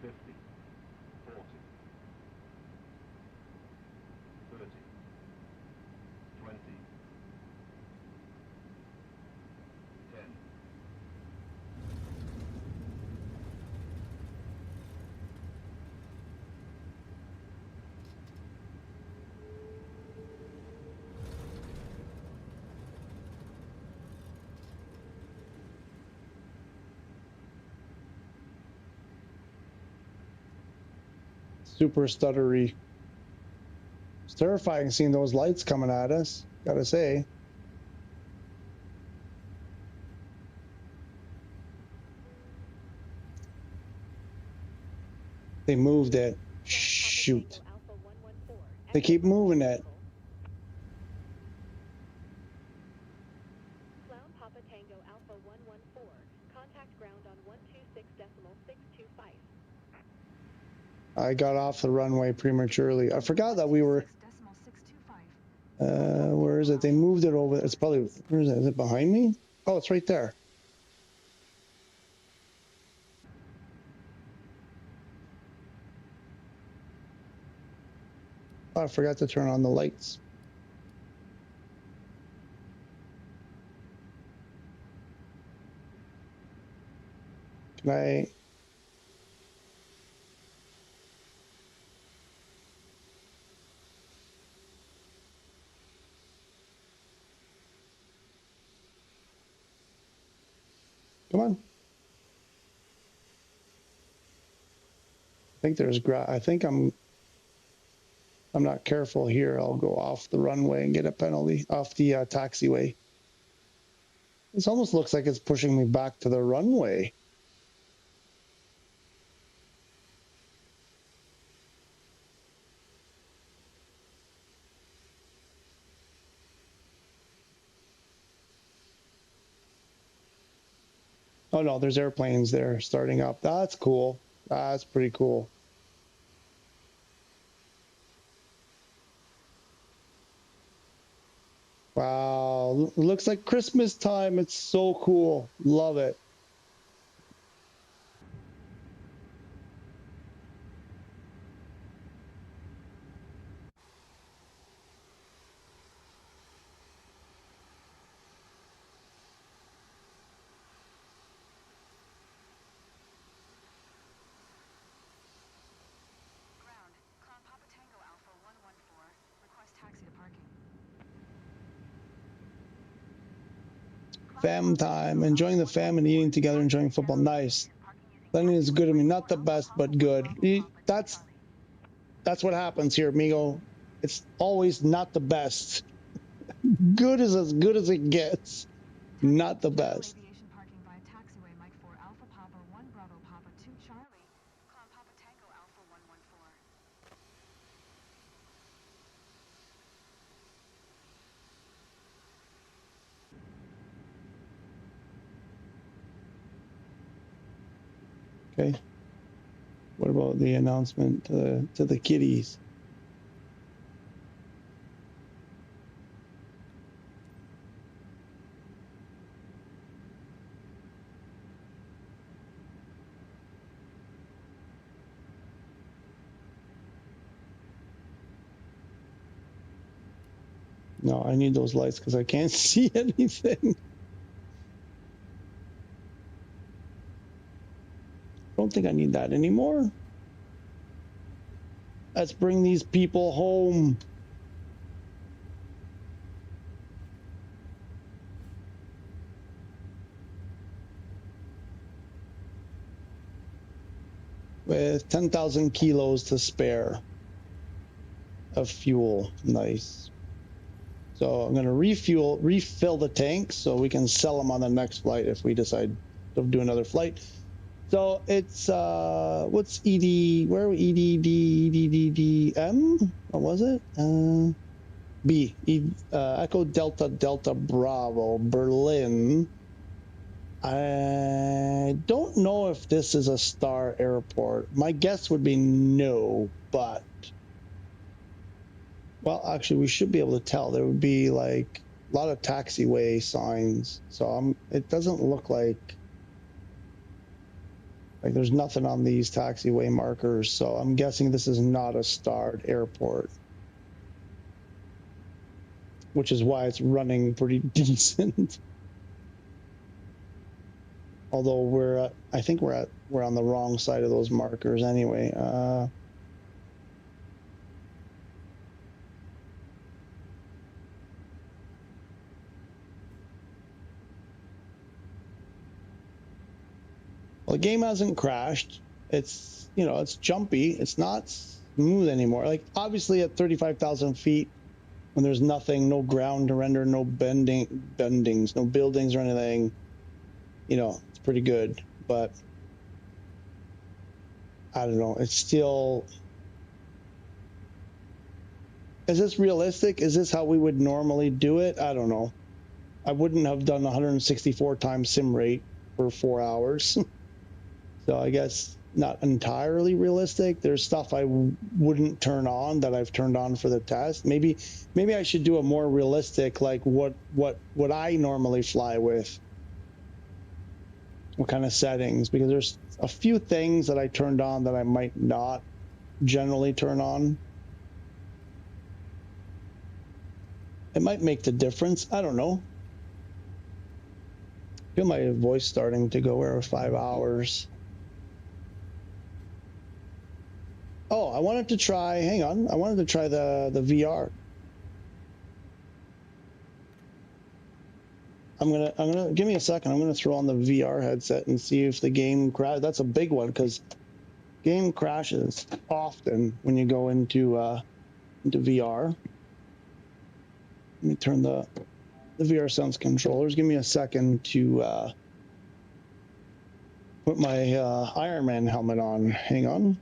50, 40, 30, 20, 10. Super stuttery. It's terrifying seeing those lights coming at us, gotta say. They moved it. Shoot. They keep moving it. Clown Papa Tango Alpha 114. Contact ground on 126.625. I got off the runway prematurely. I forgot that we were. 6.625. Where is it? They moved it over. It's probably. Where is it? Is it behind me? Oh, it's right there. Oh, I forgot to turn on the lights. Can I? Come on. I think there's I think I'm not careful here. I'll go off the runway and get a penalty off the taxiway. This almost looks like it's pushing me back to the runway. Oh no, there's airplanes there starting up. That's cool. That's pretty cool. Wow, looks like Christmas time. It's so cool. Love it. Ground. Climb Papa Tango Alpha 114. Request taxi to parking. Fam time. Enjoying the fam and eating together, enjoying football. Nice. Lenny is good. I mean, not the best, but good. That's what happens here, amigo. It's always not the best. Good is as good as it gets. Not the best. Aviation parking via taxiway Mike 4 Alpha Papa 1 Bravo Papa 2 Charlie. Climb Papa Tango Alpha 114. Okay. What about the announcement to the kiddies? No, I need those lights because I can't see anything. I don't think I need that anymore. Let's bring these people home. With 10,000 kilos to spare of fuel. Nice. So I'm going to refill the tanks so we can sell them on the next flight if we decide to do another flight. So it's, what's ED, where are we, EDDM? What was it? B, Echo Delta Delta Bravo, Berlin. I don't know if this is a star airport. My guess would be no, but, well, actually, we should be able to tell. There would be like a lot of taxiway signs. So it doesn't look like there's nothing on these taxiway markers. So I'm guessing this is not a starred airport, which is why it's running pretty decent. Although I think we're on the wrong side of those markers anyway. Well, the game hasn't crashed. It's, it's jumpy. It's not smooth anymore. Like, obviously at 35,000 feet, when there's nothing, no ground to render, no bendings, no buildings or anything, it's pretty good. But I don't know. It's still, is this realistic? Is this how we would normally do it? I don't know. I wouldn't have done 164 times sim rate for 4 hours. So I guess not entirely realistic. There's stuff I wouldn't turn on that I've turned on for the test. Maybe I should do a more realistic, like what I normally fly with. What kind of settings? Because there's a few things that I turned on that I might not generally turn on. It might make the difference. I don't know. I feel my voice starting to go over 5 hours. Oh, I wanted to try, hang on. I wanted to try the VR. I'm gonna give me a second. I'm gonna throw on the VR headset and see if the game crash. That's a big one because game crashes often when you go into VR. Let me turn the the VR Sense controllers. Give me a second to put my Iron Man helmet on. Hang on.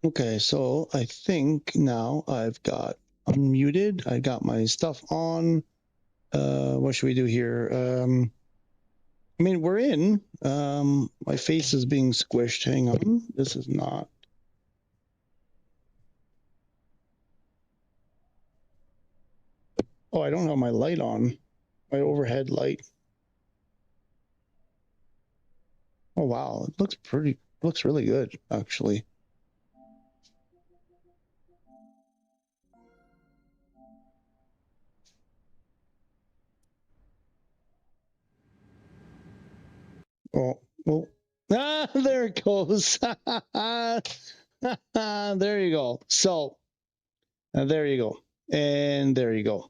Okay, so I think now I've got unmuted. I got my stuff on. What should we do here? I mean, we're in. My face is being squished. Hang on. This is not. Oh, I don't have my light on. My overhead light. Oh, wow. It looks really good, actually. Oh, well. Ah, there it goes. There you go. So, there you go. And there you go.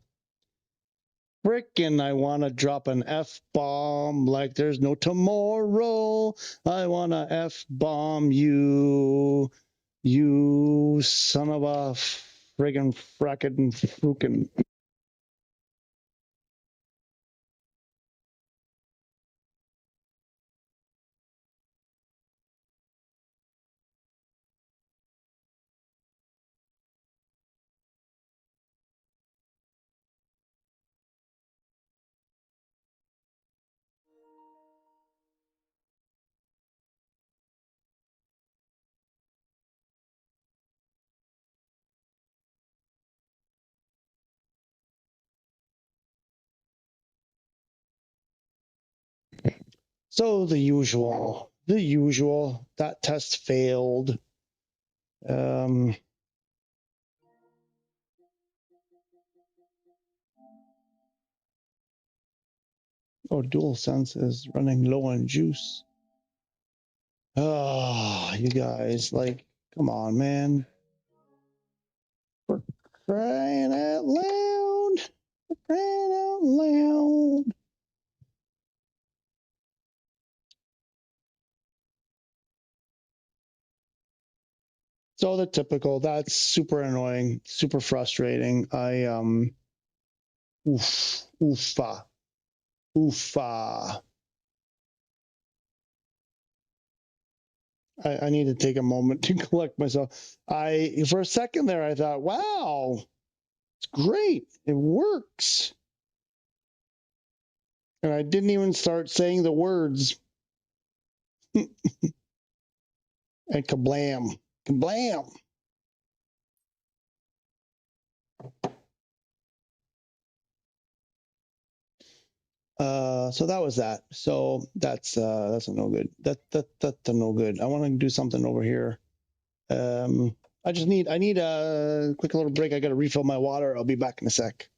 Frickin' I want to drop an F-bomb like there's no tomorrow. I want to F-bomb you, you son of a friggin' frackin' frukin'. So the usual, that test failed. Oh, DualSense is running low on juice. Oh, you guys, like, come on, man. For crying out loud. For crying out loud. So the typical, that's super annoying, super frustrating. Oofa. I need to take a moment to collect myself. For a second there, I thought, wow, it's great. It works. And I didn't even start saying the words. And kablam. Kablam. So that was that. So that's a no good. That's a no good. I want to do something over here. I need a quick little break. I got to refill my water. I'll be back in a sec.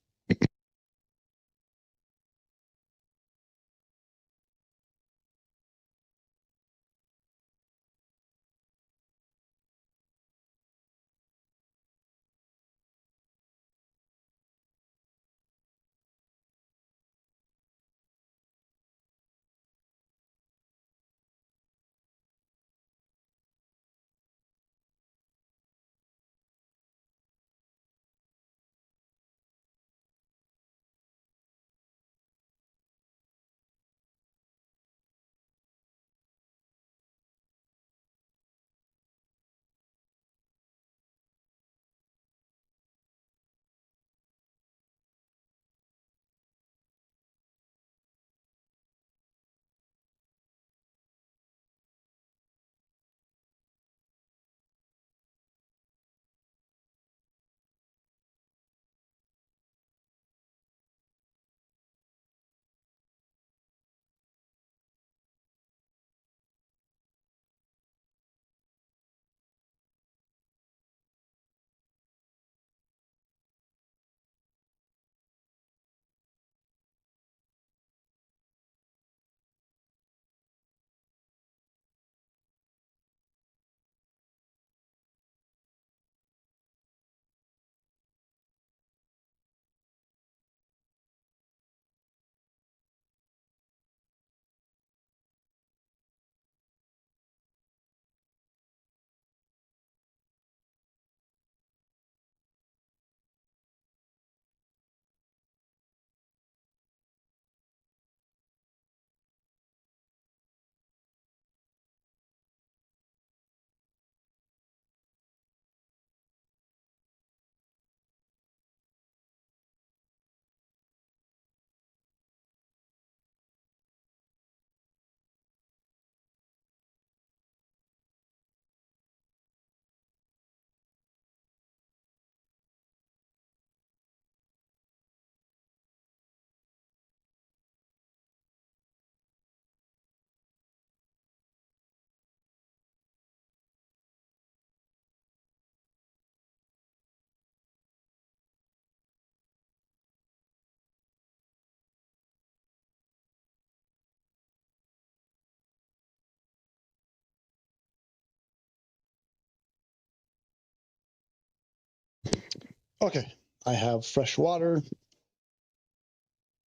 Okay, I have fresh water.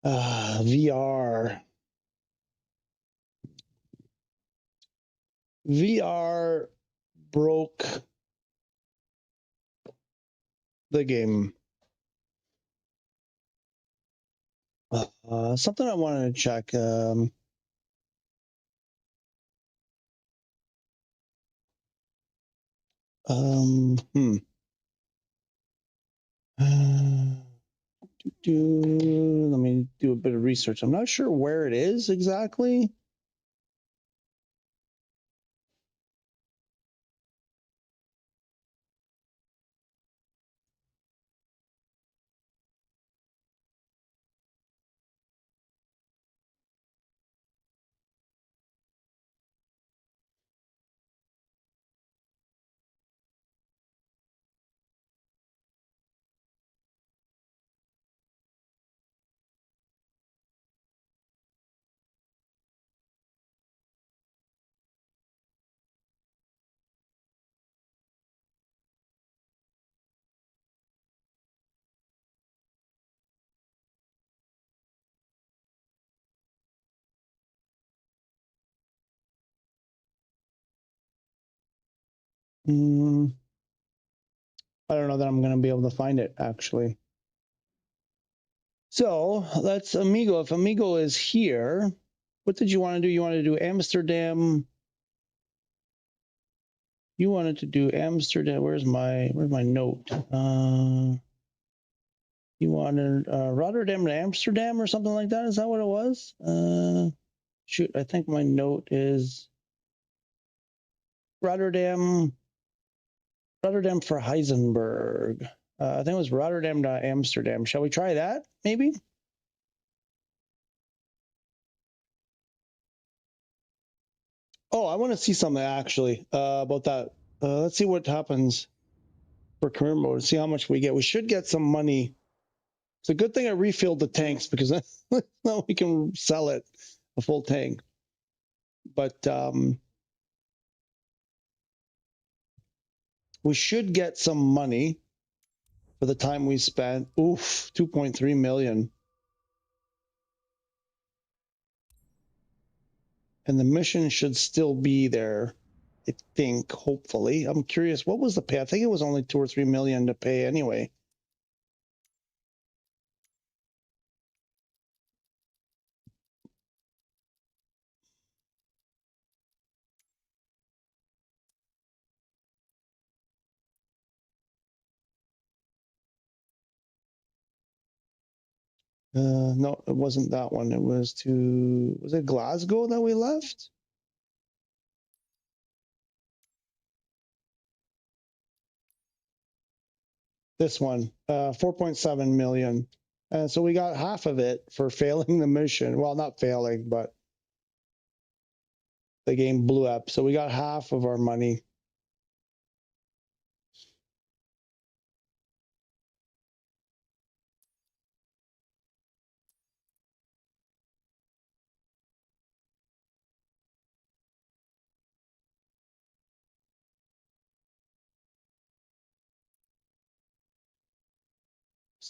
VR. VR broke the game. Something I wanted to check. Let me do a bit of research. I'm not sure where it is exactly. I don't know that I'm going to be able to find it, actually. So let's Amigo. If Amigo is here, what did you want to do? You wanted to do Amsterdam. You wanted to do Amsterdam. Where's my note? You wanted Rotterdam to Amsterdam or something like that? Is that what it was? Shoot, I think my note is Rotterdam for Heisenberg. I think it was Rotterdam to Amsterdam. Shall we try that, maybe? Oh, I want to see something actually about that. Let's see what happens for career mode. See how much we get. We should get some money. It's a good thing I refilled the tanks because now we can sell it a full tank. But we should get some money for the time we spent. Oof, 2.3 million. And the mission should still be there, I think, hopefully. I'm curious, what was the pay? I think it was only 2 or 3 million to pay anyway. No, it wasn't that one. It was was it Glasgow that we left? This one, 4.7 million. And so we got half of it for failing the mission. Well, not failing, but the game blew up. So we got half of our money.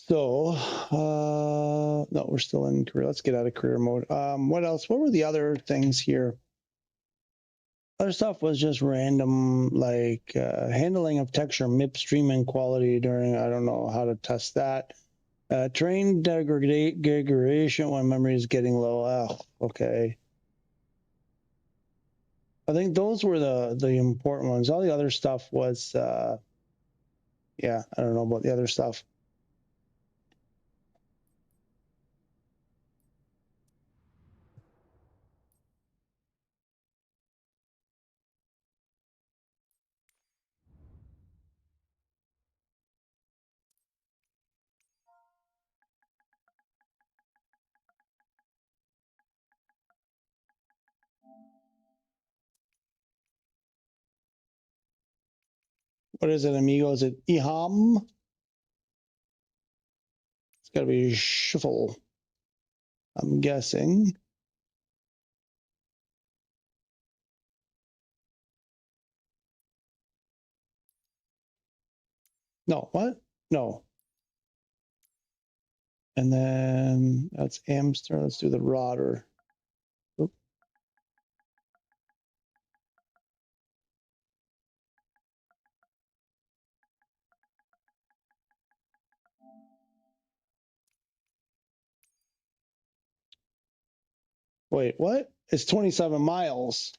So, no, we're still in career. Let's get out of career mode. What else? What were the other things here? Other stuff was just random, like handling of texture, MIP streaming quality during, I don't know how to test that. Terrain degradation when memory is getting low. Oh, okay. I think those were the important ones. All the other stuff was, yeah, I don't know about the other stuff. What is it, amigo? Is it EHAM? It's got to be shuffle, I'm guessing. No, what? No. And then that's Amster. Let's do the rotter. Oop. Wait, what? It's 27 miles.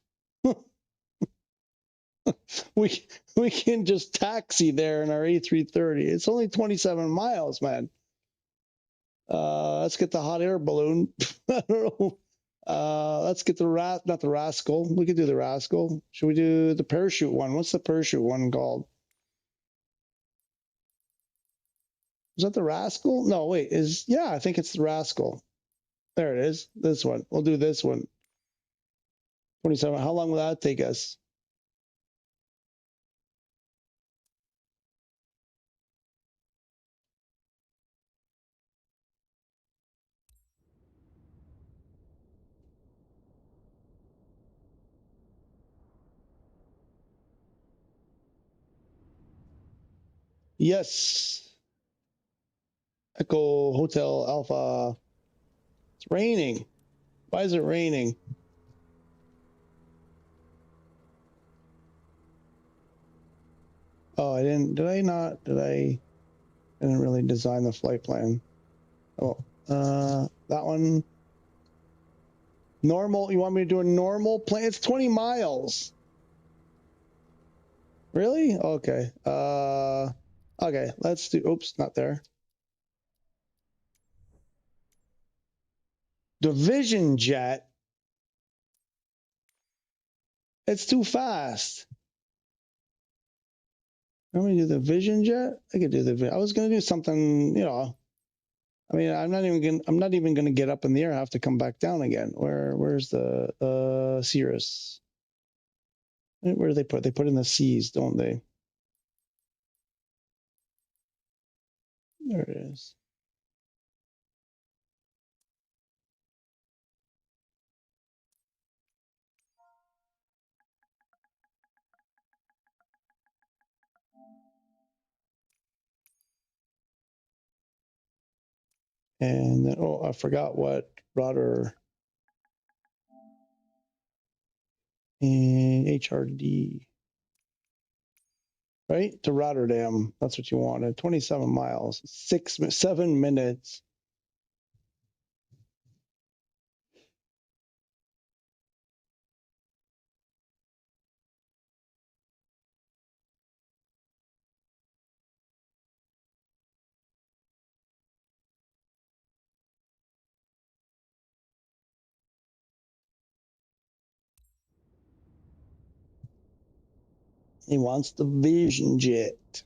we can just taxi there in our A330. It's only 27 miles, man. Let's get the hot air balloon. I don't know. Let's get the not the rascal. We could do the rascal. Should we do the parachute one? What's the parachute one called? Is that the rascal? No, wait. Yeah, I think it's the rascal. There it is. This one. We'll do this one. 27. How long will that take us? Yes. Echo Hotel Alpha. It's raining. Why is it raining? Oh, I didn't really design the flight plan. Oh, that one. Normal, you want me to do a normal plane? It's 20 miles. Really? Okay. Okay, let's do, oops, not there. Division jet. It's too fast. Let me do the Vision jet. I could do the. I was gonna do something, you know. I mean, I'm not even gonna get up in the air. I have to come back down again. Where's the Cirrus? Where do they put? They put in the C's, don't they? There it is. And then, oh, I forgot what rudder and HRD, right? To Rotterdam. That's what you wanted. 27 miles, 7 minutes. He wants the Vision jet.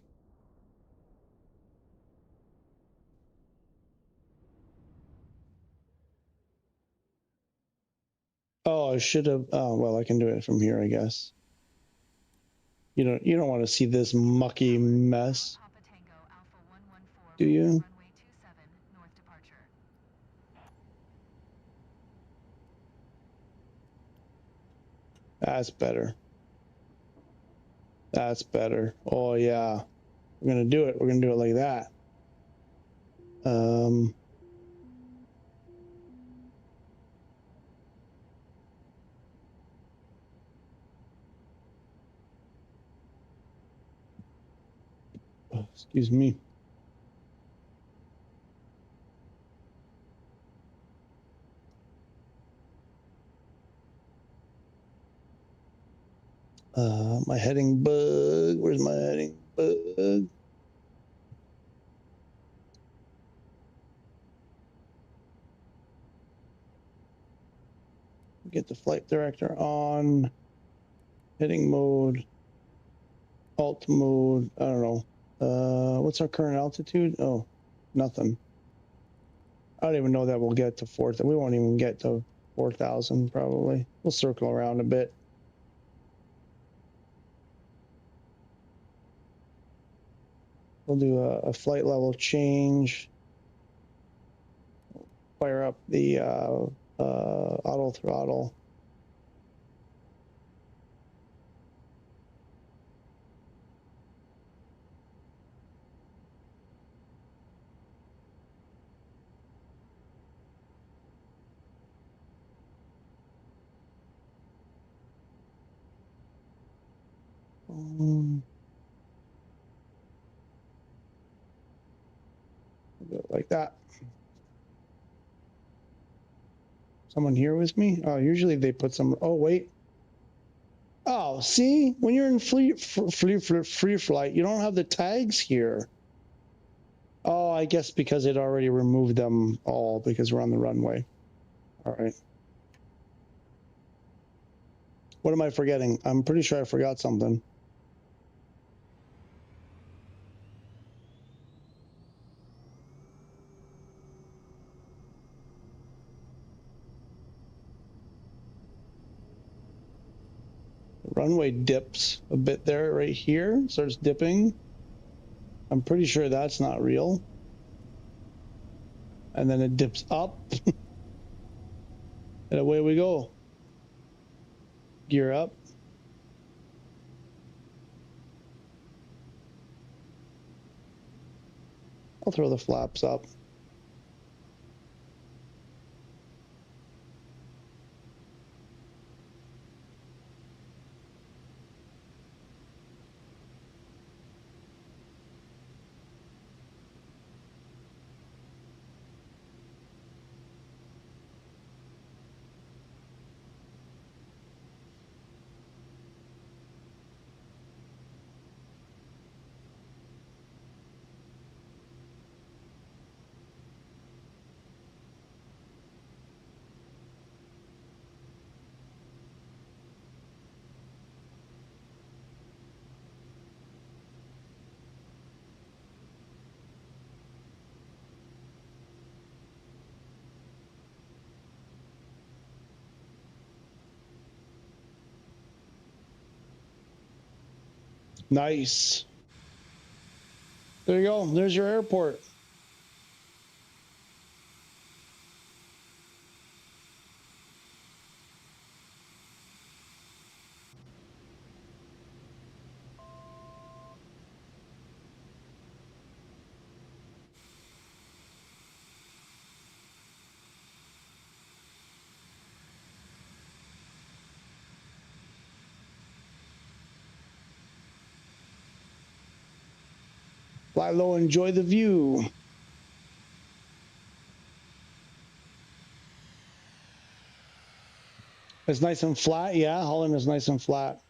Oh, I should have. Oh, well, I can do it from here, I guess. You don't want to see this mucky mess, Papa Tango Alpha 114 do you? runway 27 north departure. That's better. That's better. Oh yeah, we're gonna do it. We're gonna do it like that. Oh, excuse me. My heading bug. Where's my heading bug? Get the flight director on. Heading mode. Alt mode. I don't know. What's our current altitude? Oh, nothing. I don't even know that we'll get to 4,000. We won't even get to 4,000 probably. We'll circle around a bit. We'll do a flight level change. Fire up the auto throttle. Do it like that. Someone here with me? Oh, usually they put some. Oh, wait. Oh, see, when you're in free flight, you don't have the tags here. Oh, I guess because it already removed them all because we're on the runway. All right. What am I forgetting? I'm pretty sure I forgot something. The runway dips a bit there, right here. Starts dipping. I'm pretty sure that's not real. And then it dips up. And away we go. Gear up. I'll throw the flaps up. Nice. There you go. There's your airport. Fly low, enjoy the view. It's nice and flat. Yeah, Holland is nice and flat.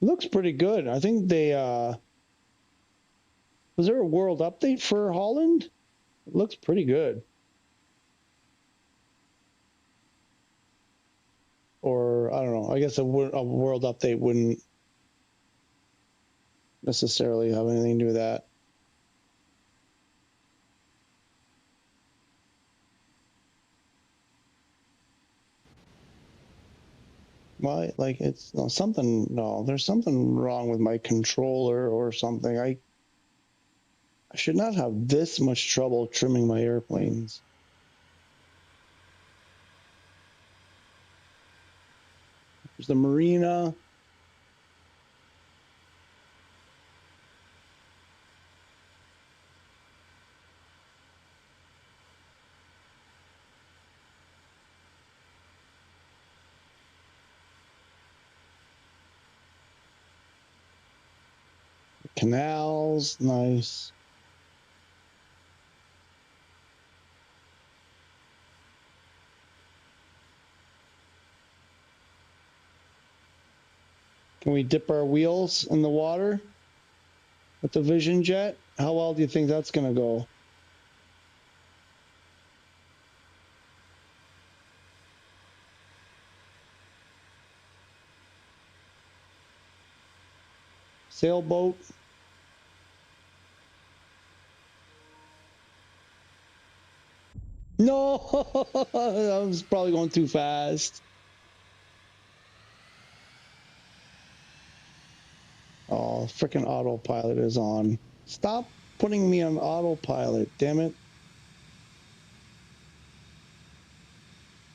Looks pretty good. I think they was there a world update for Holland? It looks pretty good. Or I don't know. I guess a world update wouldn't necessarily have anything to do with that. Why? Like it's no something. No, there's something wrong with my controller or something. I should not have this much trouble trimming my airplanes. There's the marina. Canals, nice. Can we dip our wheels in the water with the Vision Jet? How well do you think that's going to go? Sailboat. No, I was probably going too fast. Oh, freaking autopilot is on. Stop putting me on autopilot, damn it.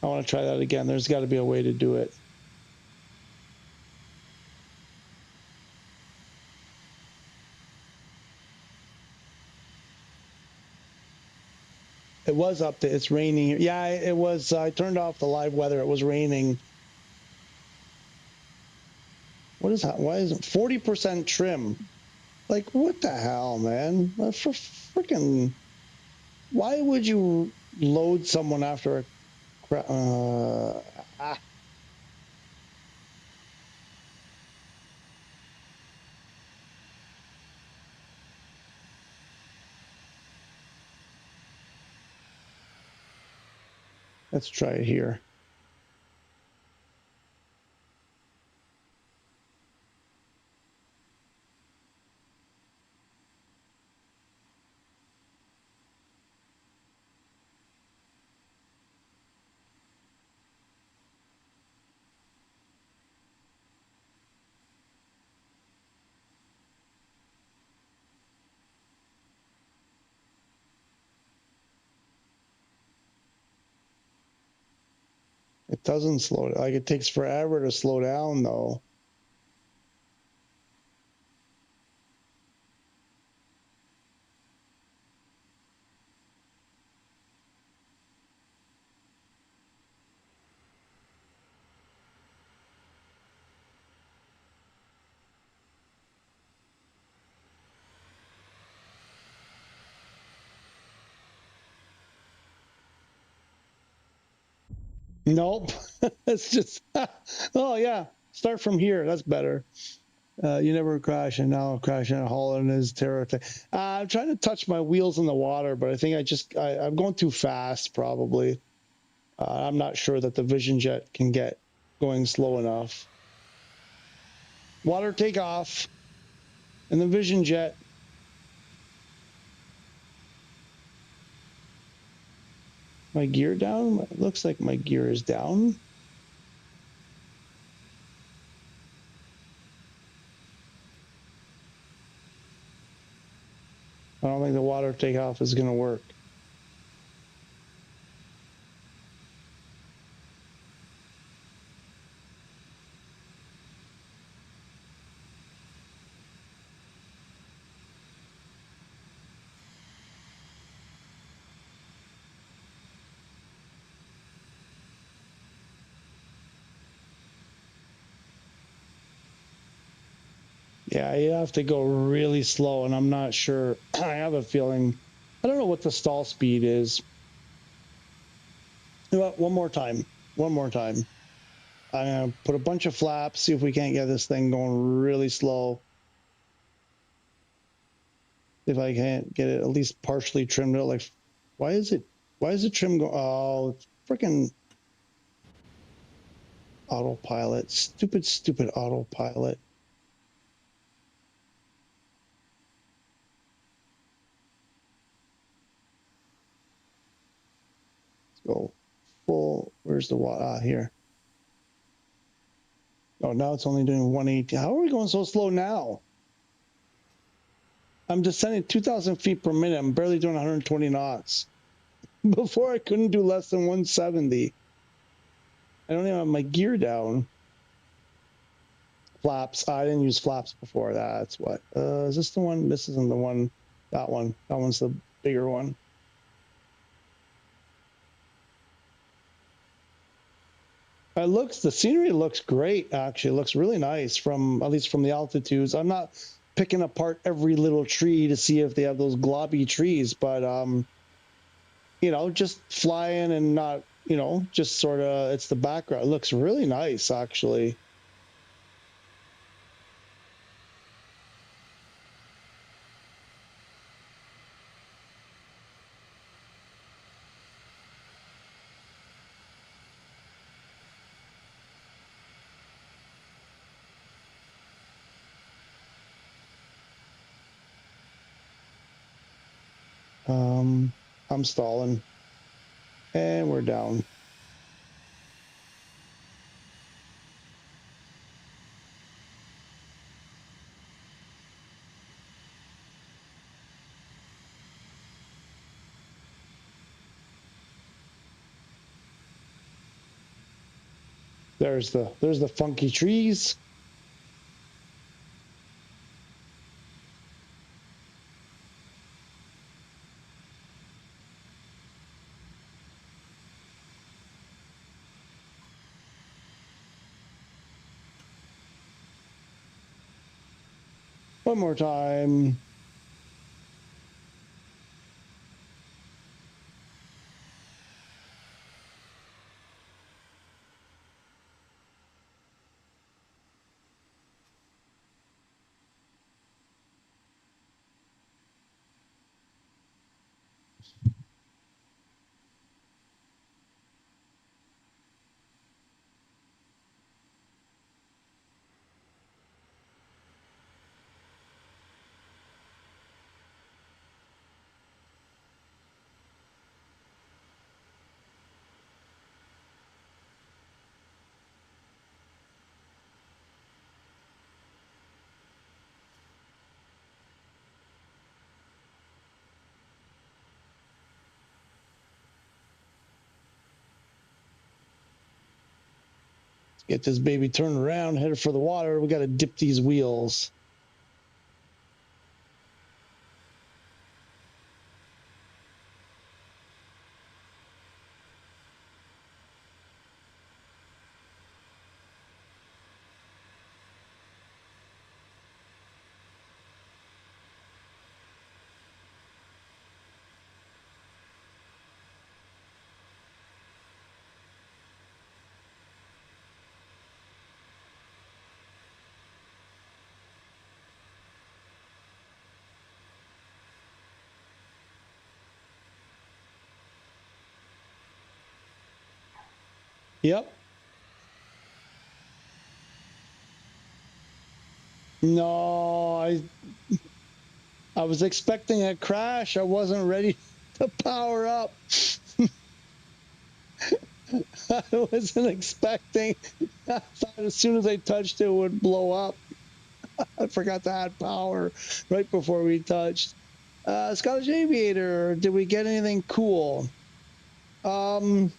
I want to try that again. There's got to be a way to do it. It was up there. It's raining. Yeah, it was. I turned off the live weather. It was raining. What is that? Why is it 40% trim? Like, what the hell, man? For freaking, why would you load someone after a Let's try it here. It doesn't slow. Like, it takes forever to slow down, though. Nope. It's just, oh, yeah. Start from here. That's better. You never crash, and now I'm crashing at Holland is terrible. I'm trying to touch my wheels in the water, but I think I'm going too fast, probably. I'm not sure that the Vision Jet can get going slow enough. Water takeoff. And the Vision Jet. My gear down? It looks like my gear is down. I don't think the water takeoff is going to work. Yeah, you have to go really slow, and I'm not sure. I have a feeling. I don't know what the stall speed is. You know what? One more time. One more time. I'm going to put a bunch of flaps, see if we can't get this thing going really slow. If I can't get it at least partially trimmed out. Like, why is the trim go? Oh, it's freaking autopilot. Stupid autopilot. Let's go full. Where's the water? Ah, here. Oh, now it's only doing 180. How are we going so slow now? I'm descending 2,000 feet per minute. I'm barely doing 120 knots. Before I couldn't do less than 170. I don't even have my gear down. Flaps. I didn't use flaps before. That's what. Is this the one? This isn't the one. That one. That one's the bigger one. The scenery looks great, actually. It looks really nice from, at least from the altitudes. I'm not picking apart every little tree to see if they have those globby trees, but, you know, just flying and not, you know, just sort of, it's the background. It looks really nice, actually. I'm stalling. And we're down. There's the funky trees. One more time. Get this baby turned around, headed for the water. We got to dip these wheels. Yep. No, I was expecting a crash. I wasn't ready to power up. I wasn't expecting. I thought as soon as I touched it, it would blow up. I forgot to add power right before we touched. Scottish Aviator, did we get anything cool? No.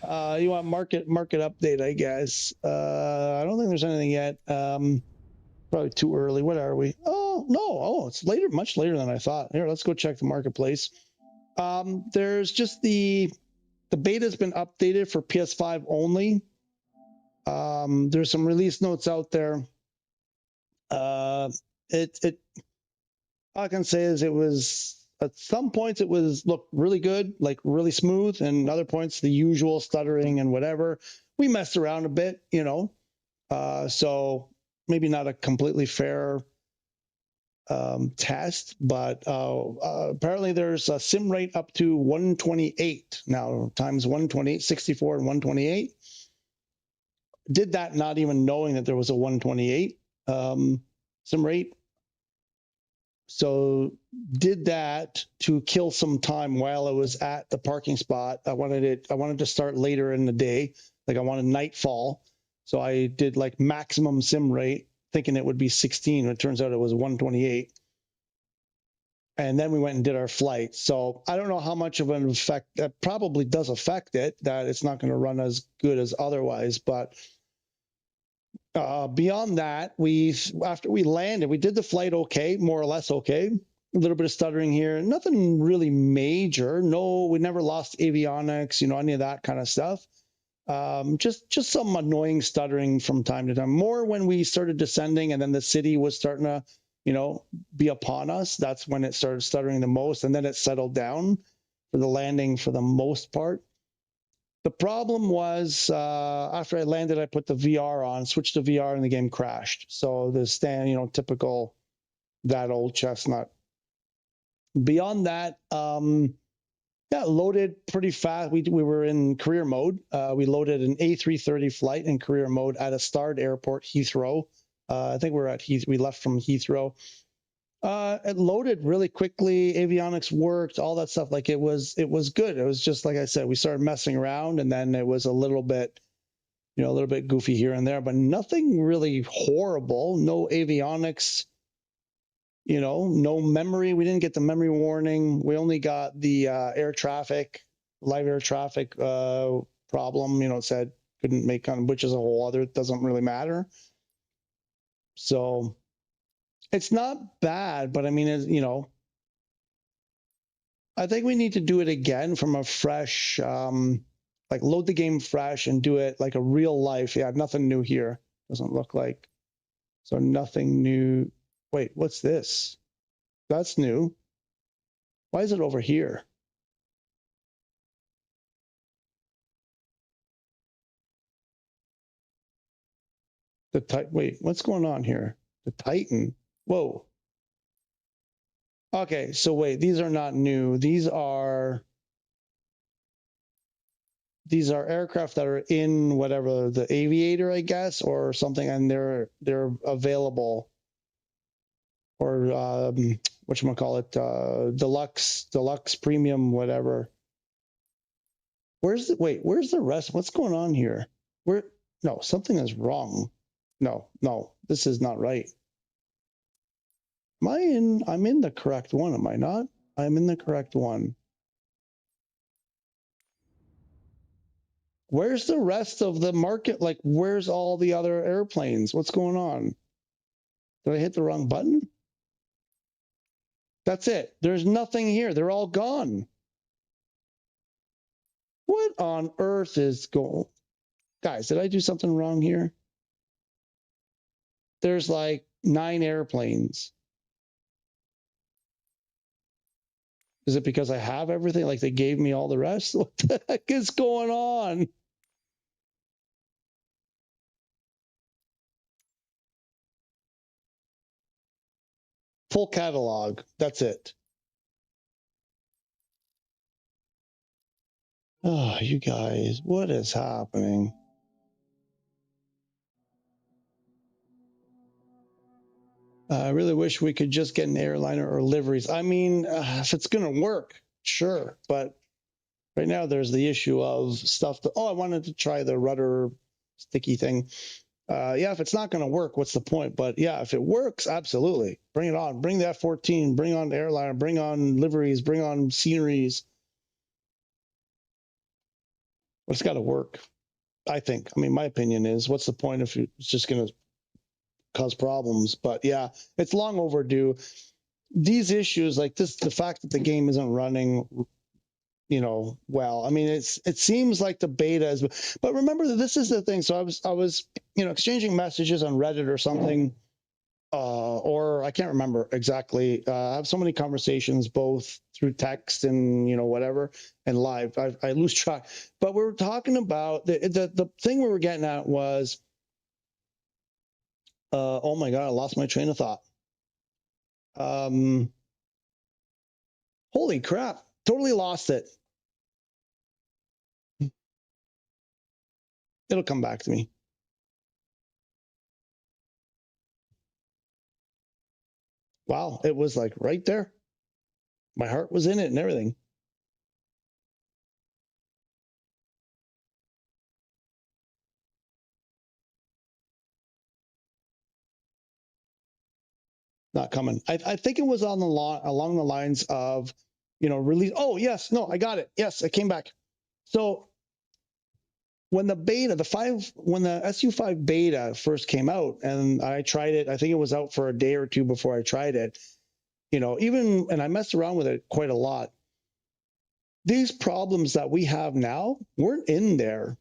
You want market update, I guess. I don't think there's anything yet. Probably too early. What are we? Oh, no. Oh, it's later, much later than I thought. Here, let's go check the marketplace. There's just the beta's been updated for PS5 only. There's some release notes out there. All I can say is it was at some points it was looked really good, like really smooth, and other points the usual stuttering and whatever. We messed around a bit, you know, so maybe not a completely fair test, but apparently there's a sim rate up to 128 now, times 128, 64 and 128. Did that not even knowing that there was a 128 sim rate. So did that to kill some time while I was at the parking spot. I wanted to start later in the day, like I wanted nightfall. So I did like maximum sim rate, thinking it would be 16. It turns out it was 128. And then we went and did our flight. So I don't know how much of an effect that probably does affect it, that it's not going to run as good as otherwise. But beyond that, after we landed, we did the flight okay, more or less okay. A little bit of stuttering here, nothing really major. No, we never lost avionics, you know, any of that kind of stuff. Just some annoying stuttering from time to time. More when we started descending and then the city was starting to, you know, be upon us. That's when it started stuttering the most, and then it settled down for the landing for the most part. The problem was after I landed, I put the VR on, switched to VR, and the game crashed. So the typical that old chestnut. Beyond that, yeah, loaded pretty fast. We were in career mode. We loaded an A330 flight in career mode at a starred airport, Heathrow. I think we left from Heathrow. It loaded really quickly. Avionics worked, all that stuff. Like it was good. It was just like I said, we started messing around, and then it was a little bit goofy here and there, but nothing really horrible. No avionics. You know, no memory. We didn't get the memory warning. We only got the live air traffic problem. You know, it said couldn't make which is a whole other. It doesn't really matter. So it's not bad, but I mean, you know, I think we need to do it again from a fresh, like load the game fresh and do it like a real life. Yeah, nothing new here. Doesn't look like. So nothing new. Wait, what's this? That's new. Why is it over here? Wait, what's going on here? The Titan. Whoa. Okay, so wait, these are not new. These are aircraft that are in whatever the Aviator, I guess, or something, and they're available, or whatchamacallit, deluxe premium, whatever. Where's the rest? What's going on here? No, something is wrong. No, this is not right. I'm in the correct one, am I not? I'm in the correct one. Where's the rest of the market? Like, where's all the other airplanes? What's going on? Did I hit the wrong button? That's it. There's nothing here. They're all gone. What on earth is going? Guys, did I do something wrong here? There's like 9 airplanes. Is it because I have everything? Like they gave me all the rest? What the heck is going on? Full catalog. That's it. Oh, you guys, what is happening? I really wish we could just get an airliner or liveries. I mean, if it's going to work, sure. But right now there's the issue of stuff that, oh, I wanted to try the rudder sticky thing. Yeah, if it's not going to work, what's the point? But yeah, if it works, absolutely. Bring it on. Bring the F-14. Bring on the airliner. Bring on liveries. Bring on sceneries. But it's got to work, I think. I mean, my opinion is, what's the point if it's just going to cause problems? But yeah, it's long overdue. These issues like this, the fact that the game isn't running, well, I mean, it seems like the beta is, but remember that this is the thing. So I was, exchanging messages on Reddit or something, or I can't remember exactly. I have so many conversations, both through text and, whatever, and live. I lose track, but we were talking about the thing we were getting at was, oh my God, I lost my train of thought. Holy crap, totally lost it. It'll come back to me. Wow, it was like right there. My heart was in it and everything. Not coming. I think it was on the along the lines of, release. Oh yes, no, I got it. Yes, it came back. So when the beta, when the SU5 beta first came out, and I tried it, I think it was out for a day or two before I tried it. And I messed around with it quite a lot. These problems that we have now weren't in there.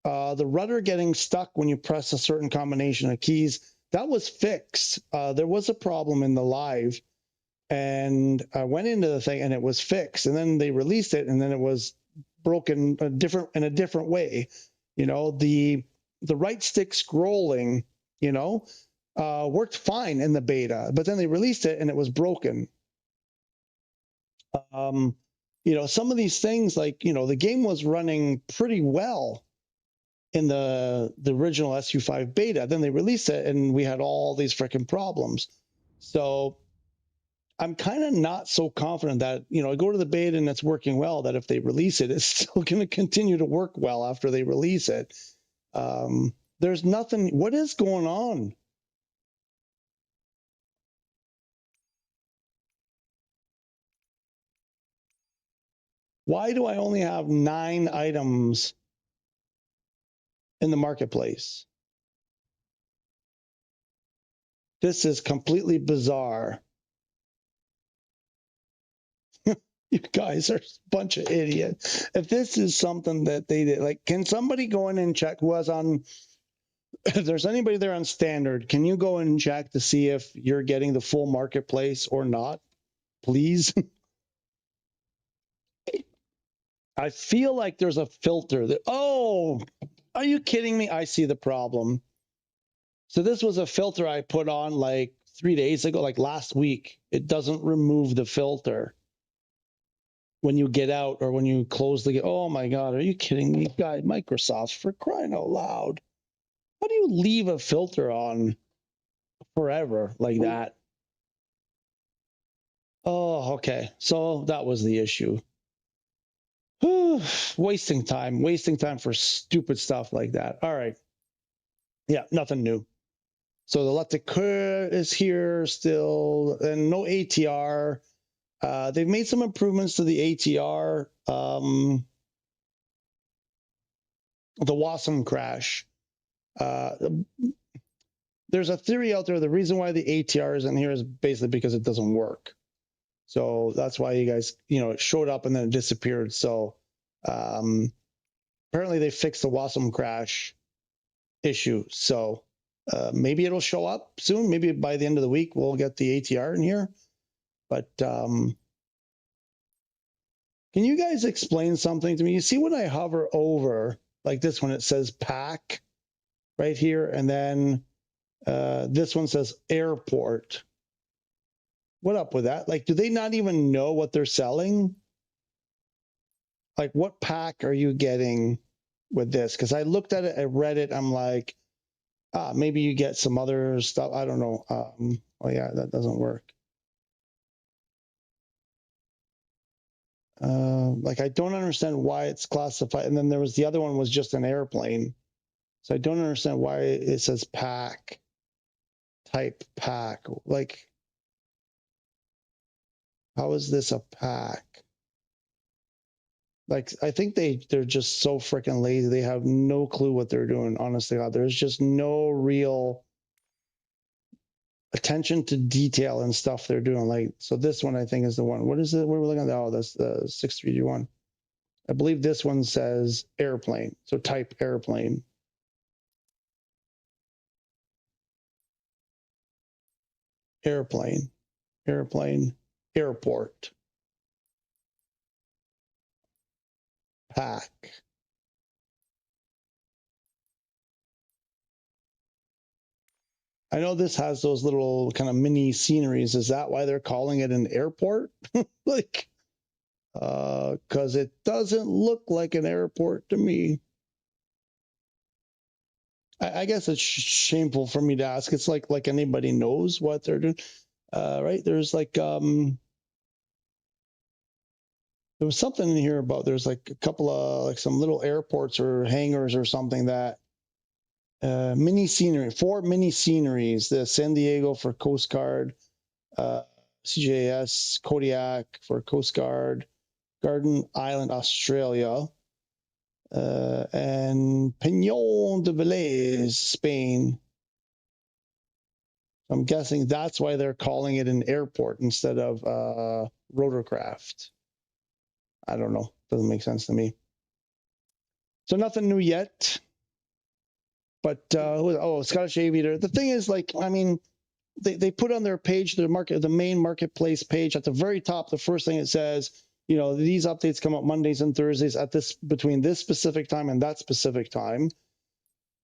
The rudder getting stuck when you press a certain combination of keys, that was fixed. There was a problem in the live, and I went into the thing and it was fixed. And then they released it, and then it was broken in a different way. The right stick scrolling, worked fine in the beta, but then they released it and it was broken. Some of these things, like, the game was running pretty well in the original SU5 beta. Then they released it and we had all these freaking problems. So I'm kind of not so confident that, I go to the beta and it's working well, that if they release it, it's still going to continue to work well after they release it. There's nothing. What is going on? Why do I only have 9 items in the marketplace? This is completely bizarre. You guys are a bunch of idiots. If this is something that they did, like, can somebody go in and check who was on, if there's anybody there on standard, can you go and check to see if you're getting the full marketplace or not, please? I feel like there's a filter that, oh, are you kidding me? I see the problem. So this was a filter I put on like 3 days ago, like last week. It doesn't remove the filter when you get out or when you close the game. Oh my God, are you kidding me? Guy, Microsoft, for crying out loud. How do you leave a filter on forever like that? Oh, okay. So that was the issue. Wasting time for stupid stuff like that. All right. Yeah, nothing new. So the Lecticur is here still, and no ATR. They've made some improvements to the ATR. The WASM crash. There's a theory out there. The reason why the ATR isn't here is basically because it doesn't work. So that's why you guys, it showed up and then it disappeared. So apparently they fixed the WASM crash issue. So maybe it'll show up soon. Maybe by the end of the week, we'll get the ATR in here. But can you guys explain something to me? You see when I hover over like this one, it says pack right here. And then this one says airport. What up with that? Like, do they not even know what they're selling? Like, what pack are you getting with this? Because I looked at it, I read it, I'm like, Maybe you get some other stuff. I don't know. Oh yeah, that doesn't work. Like I don't understand why it's classified. And then there was the other one was just an airplane. So I don't understand why it says pack, type pack. Like, how is this a pack? Like, I think they're just so freaking lazy. They have no clue what they're doing, honestly. There's just no real attention to detail and stuff they're doing. Like, so this one I think is the one. What is it? What are we looking at? Oh, that's the 63D1. I believe this one says airplane. So type airplane. Airplane. Airplane. Airport. Pack. I know this has those little kind of mini sceneries. Is that why they're calling it an airport? Like, because it doesn't look like an airport to me. I guess it's shameful for me to ask. It's like anybody knows what they're doing, right? There's like there was something in here about there's like a couple of like some little airports or hangars or something that mini scenery, 4 mini sceneries. The San Diego for Coast Guard, CJS Kodiak for Coast Guard, Garden Island, Australia. And Peñón de Velez, Spain. I'm guessing that's why they're calling it an airport instead of rotorcraft. I don't know. Doesn't make sense to me. So nothing new yet. But Scottish Aviator. The thing is, like, I mean, they put on their page, the main marketplace page at the very top. The first thing it says, you know, these updates come up Mondays and Thursdays at between this specific time and that specific time.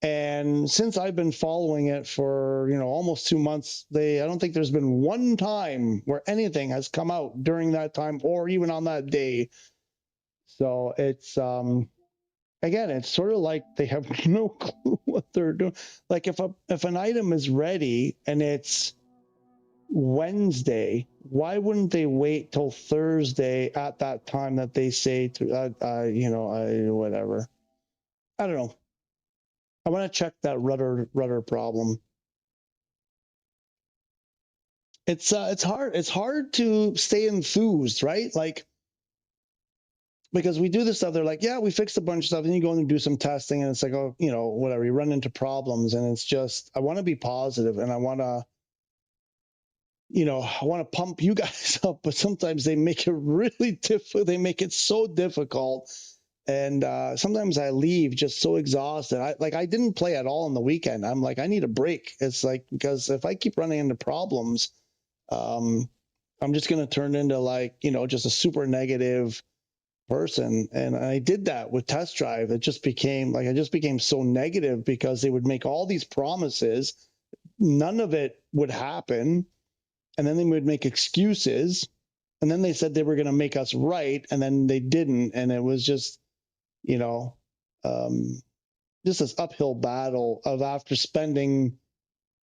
And since I've been following it for, you know, almost 2 months, I don't think there's been one time where anything has come out during that time or even on that day. So it's, again, it's sort of like they have no clue what they're doing. Like if an item is ready and it's Wednesday, why wouldn't they wait till Thursday at that time that they say to, whatever. I don't know. I want to check that rudder problem. It's hard. It's hard to stay enthused, right? Like, because we do this stuff. They're like, yeah, we fixed a bunch of stuff. Then you go in and do some testing, and it's like, oh, you know, whatever. You run into problems, and it's just, I want to be positive, and I want to, you know, I want to pump you guys up, but sometimes they make it really difficult. They make it so difficult. And sometimes I leave just so exhausted. I didn't play at all on the weekend. I'm like, I need a break. It's like, because if I keep running into problems, I'm just going to turn into, like, you know, just a super negative person. And I did that with Test Drive. It just became like, I just became so negative because they would make all these promises. None of it would happen. And then they would make excuses. And then they said they were going to make us right. And then they didn't. And it was just, you know, just this uphill battle of, after spending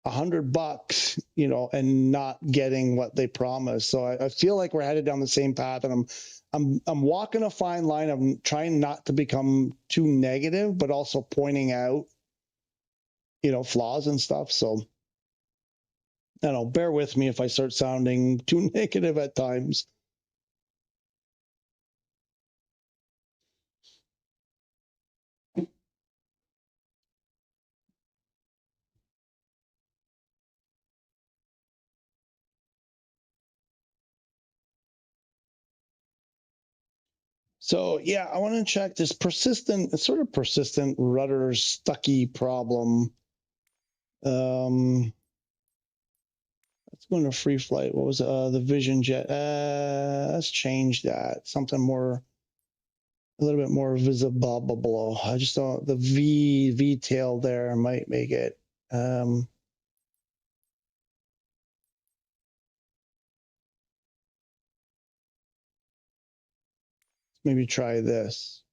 $100, you know, and not getting what they promised. So I feel like we're headed down the same path, and I'm walking a fine line of trying not to become too negative, but also pointing out, you know, flaws and stuff. So I don't know, bear with me if I start sounding too negative at times. So yeah, I want to check this sort of persistent rudder stucky problem. Let's go into free flight. What was the Vision Jet? Let's change that. Something more, a little bit more visible. I just don't, the V tail there might make it. Maybe try this.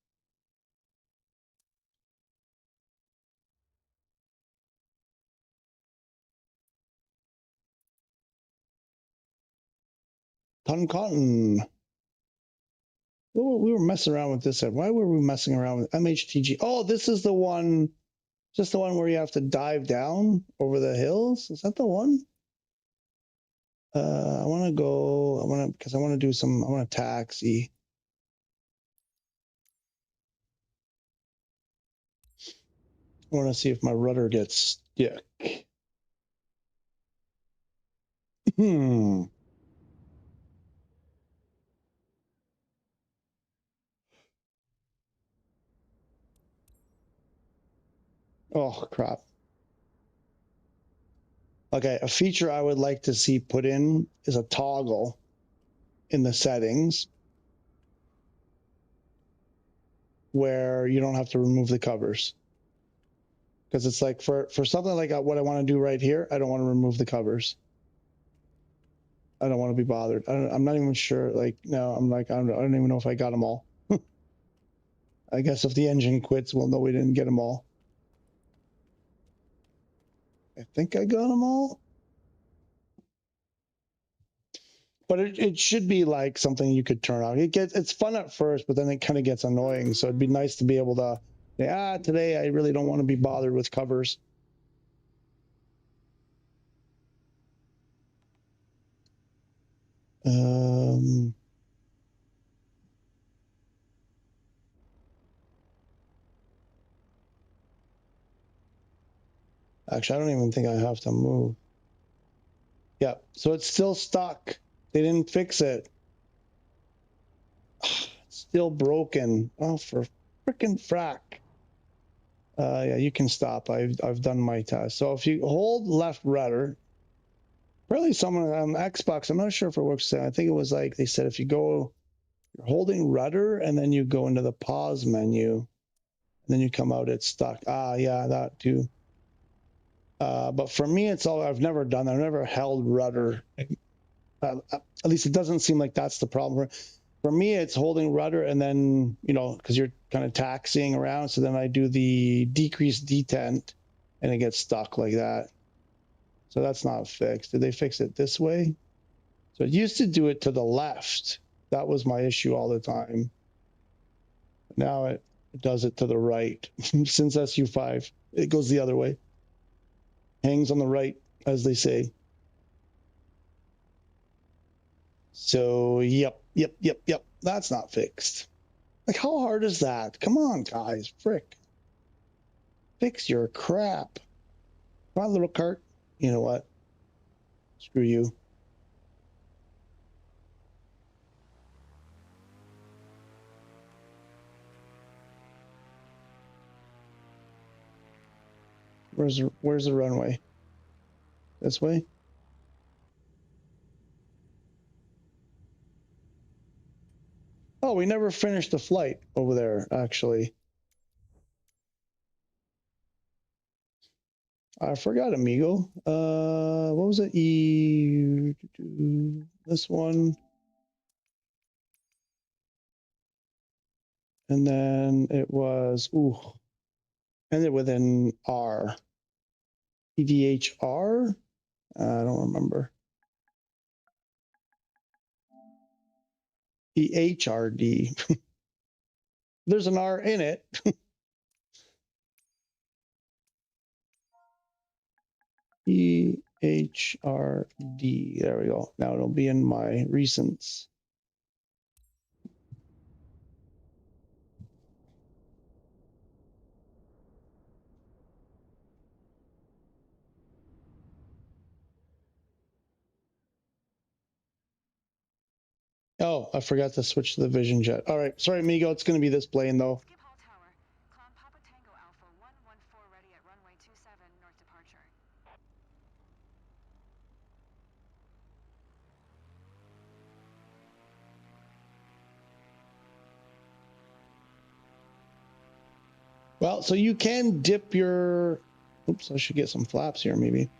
Ton cotton. We were messing around with this. Why were we messing around with MHTG? Oh, this is the one, just the one where you have to dive down over the hills. Is that the one? I want to go. Because I want to do some. I want to taxi. I want to see if my rudder gets stuck. Hmm. Oh, crap. Okay, a feature I would like to see put in is a toggle in the settings where you don't have to remove the covers. Because it's like for something like what I want to do right here, I don't want to remove the covers. I don't want to be bothered. I'm not even sure. Like, no, I'm like, I don't even know if I got them all. I guess if the engine quits, we'll know we didn't get them all. I think I got them all. But it should be like something you could turn on. It's fun at first, but then it kind of gets annoying. So it'd be nice to be able to say, today I really don't want to be bothered with covers. Actually, I don't even think I have to move. Yeah, so it's still stuck. They didn't fix it. It's still broken. Oh, for frickin' frack. Yeah, you can stop. I've done my test. So if you hold left rudder, apparently someone on Xbox, I'm not sure if it works. I think it was like they said if you're holding rudder and then you go into the pause menu, and then you come out, it's stuck. Yeah, that too. But for me, I've never done that. I've never held rudder. At least it doesn't seem like that's the problem. For me, it's holding rudder and then, because you're kind of taxiing around. So then I do the decrease detent and it gets stuck like that. So that's not fixed. Did they fix it this way? So it used to do it to the left. That was my issue all the time. Now it does it to the right. Since SU5, it goes the other way. Hangs on the right, as they say. So, yep. That's not fixed. Like, how hard is that? Come on, guys. Frick. Fix your crap. Come on, little cart. You know what? Screw you. Where's the runway? This way? Oh, we never finished the flight over there, actually. I forgot, amigo. What was it? This one. And then it was, ended with an R. EDHR? I don't remember. EHRD. There's an R in it. EHRD. There we go. Now it'll be in my recents. Oh, I forgot to switch to the Vision Jet. All right. Sorry, amigo. It's going to be this plane, though. Skip Hall Tower. Climb Papa Tango Alpha 114 ready at runway 27 north departure. Well, so you can dip your... Oops, I should get some flaps here, maybe.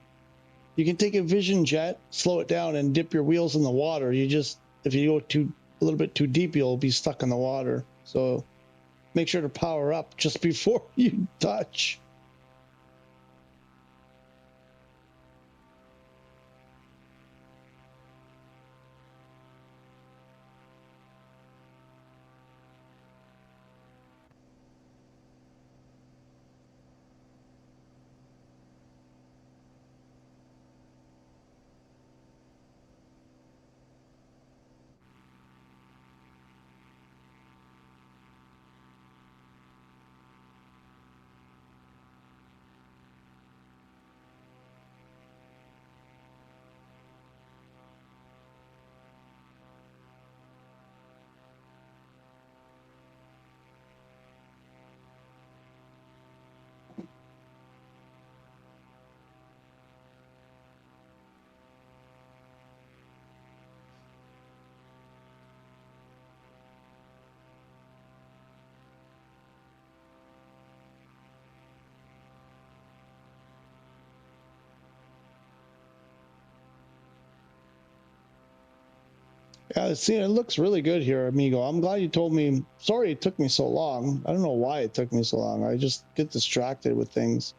You can take a Vision Jet, slow it down, and dip your wheels in the water. If you go a little bit too deep, you'll be stuck in the water. So make sure to power up just before you touch. See, it looks really good here, amigo. I'm glad you told me. Sorry it took me so long. I don't know why it took me so long. I just get distracted with things.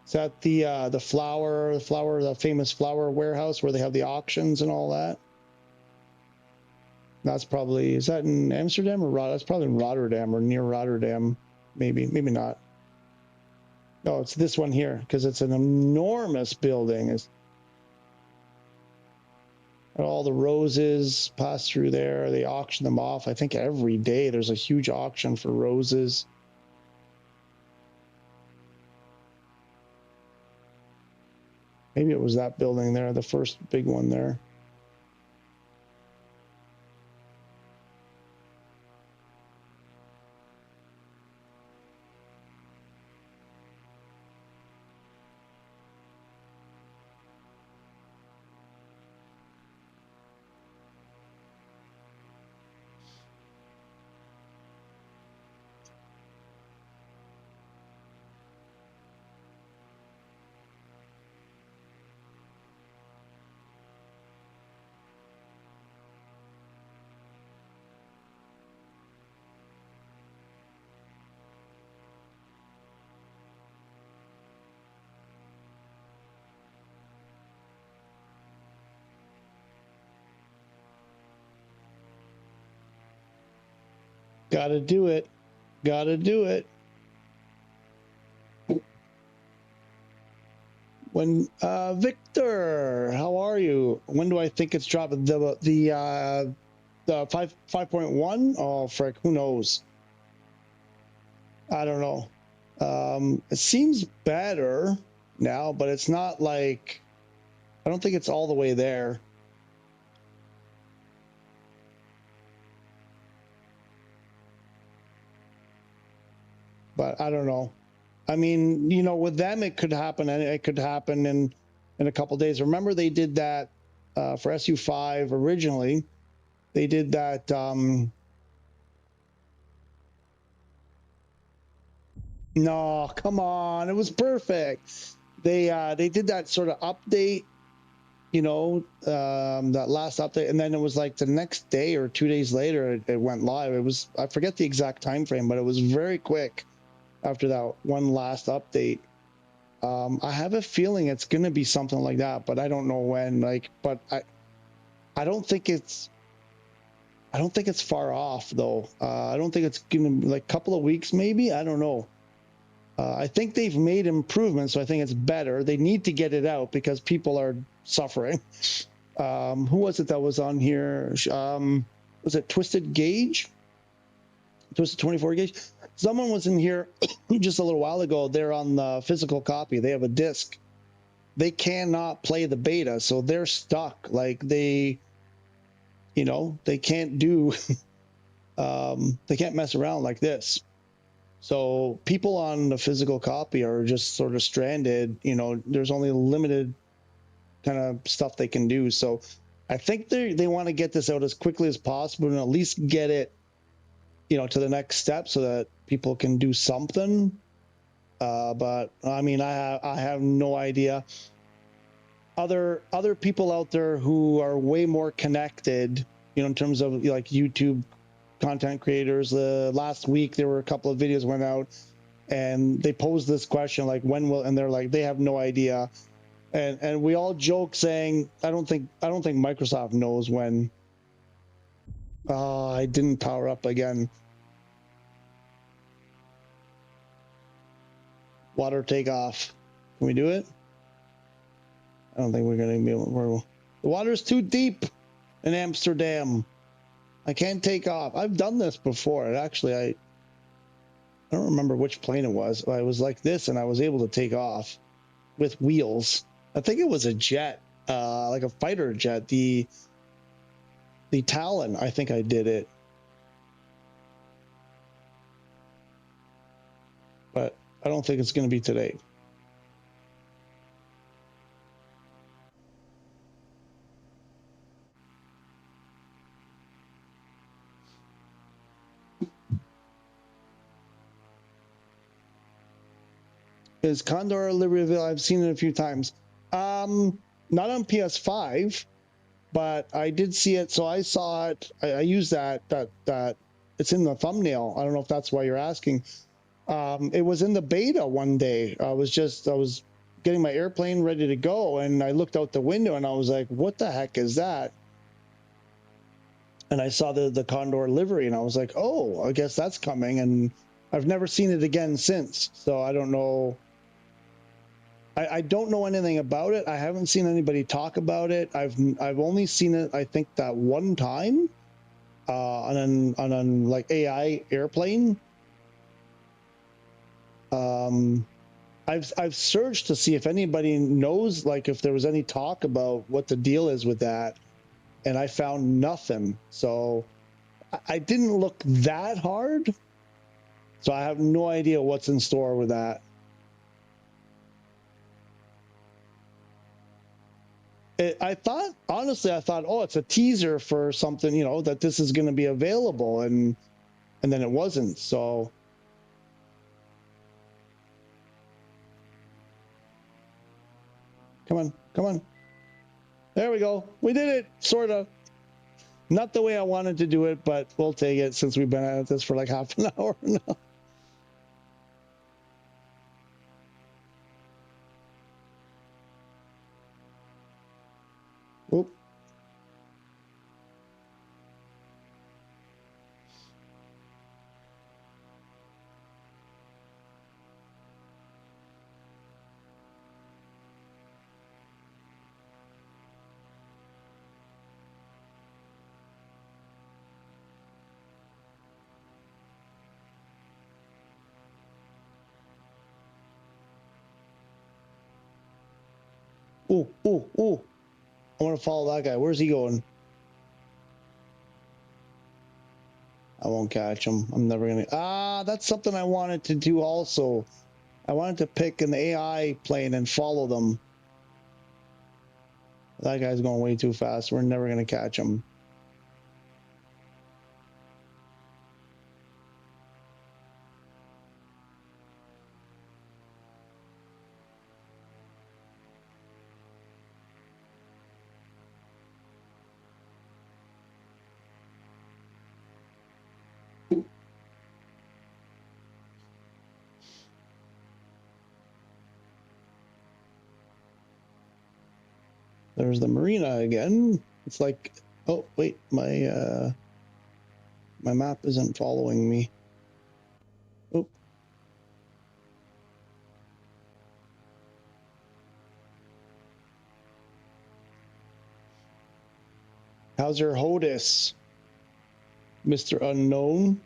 Is that the famous flower warehouse where they have the auctions and all that? That's probably, is that in Amsterdam or Rotterdam? That's probably in Rotterdam or near Rotterdam. Maybe not. No, it's this one here because it's an enormous building. It's, all the roses pass through there. They auction them off. I think every day there's a huge auction for roses. Maybe it was that building there, the first big one there. Gotta do it. Gotta do it. When Victor, how are you? When do I think it's dropping? The 5.1? Oh frick, who knows? I don't know. It seems better now, but it's not like, I don't think it's all the way there. But I don't know. I mean, you know, with them, it could happen, and it could happen in a couple days. Remember, they did that for SU5 originally. They did that. No, come on, it was perfect. They did that sort of update, you know, that last update, and then it was like the next day or 2 days later, it went live. It was, I forget the exact time frame, but it was very quick after that one last update. I have a feeling it's going to be something like that, but I don't know when. Like, but I don't think it's far off though. I don't think it's going to be like a couple of weeks, maybe. I don't know. I think they've made improvements, so I think it's better. They need to get it out because people are suffering. Who was it that was on here? Was it Twisted Gauge? Twisted 24 Gauge? Someone was in here just a little while ago. They're on the physical copy. They have a disc. They cannot play the beta, so they're stuck. Like they, you know, they can't do, they can't mess around like this. So people on the physical copy are just sort of stranded. You know, there's only limited kind of stuff they can do. So I think they want to get this out as quickly as possible and at least get it, you know, to the next step so that people can do something. But I mean, I have no idea. Other people out there who are way more connected, you know, in terms of like YouTube content creators. Last week there were a couple of videos went out, and they posed this question like, when will? And they're like, they have no idea. And we all joke saying, I don't think Microsoft knows when. I didn't power up again. Water takeoff. Can we do it? I don't think we're going to be able to. The water's too deep in Amsterdam. I can't take off. I've done this before. Actually, I don't remember which plane it was. I was like this, and I was able to take off with wheels. I think it was a jet, like a fighter jet. The Talon. I think I did it. But I don't think it's going to be today. Is Condor Libertyville? I've seen it a few times. Not on PS5, but I did see it. So I saw it. I used that. It's in the thumbnail. I don't know if that's why you're asking. It was in the beta one day. I was getting my airplane ready to go, and I looked out the window and I was like, "What the heck is that?" And I saw the Condor livery, and I was like, "Oh, I guess that's coming." And I've never seen it again since. So I don't know. I don't know anything about it. I haven't seen anybody talk about it. I've only seen it, I think, that one time on an like AI airplane. I've searched to see if anybody knows, like, if there was any talk about what the deal is with that, and I found nothing. So I didn't look that hard. So I have no idea what's in store with that. I thought, honestly, oh, it's a teaser for something, you know, that this is going to be available, and then it wasn't. So come on. There we go. We did it, sort of. Not the way I wanted to do it, but we'll take it since we've been at this for like half an hour now. Oop. Ooh. I want to follow that guy. Where's he going? I won't catch him. I'm never going to. That's something I wanted to do also. I wanted to pick an AI plane and follow them. That guy's going way too fast. We're never going to catch him. There's the marina again. It's like, oh wait, my map isn't following me. Oh. How's your HOTUS, Mr. Unknown?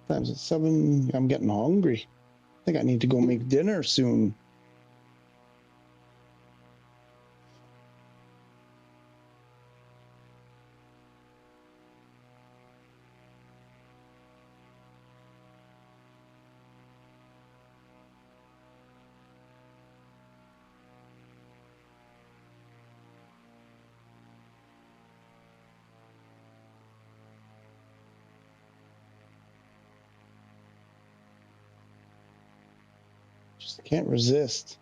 Times at 7. I'm getting hungry. I think I need to go make dinner soon. Just can't resist.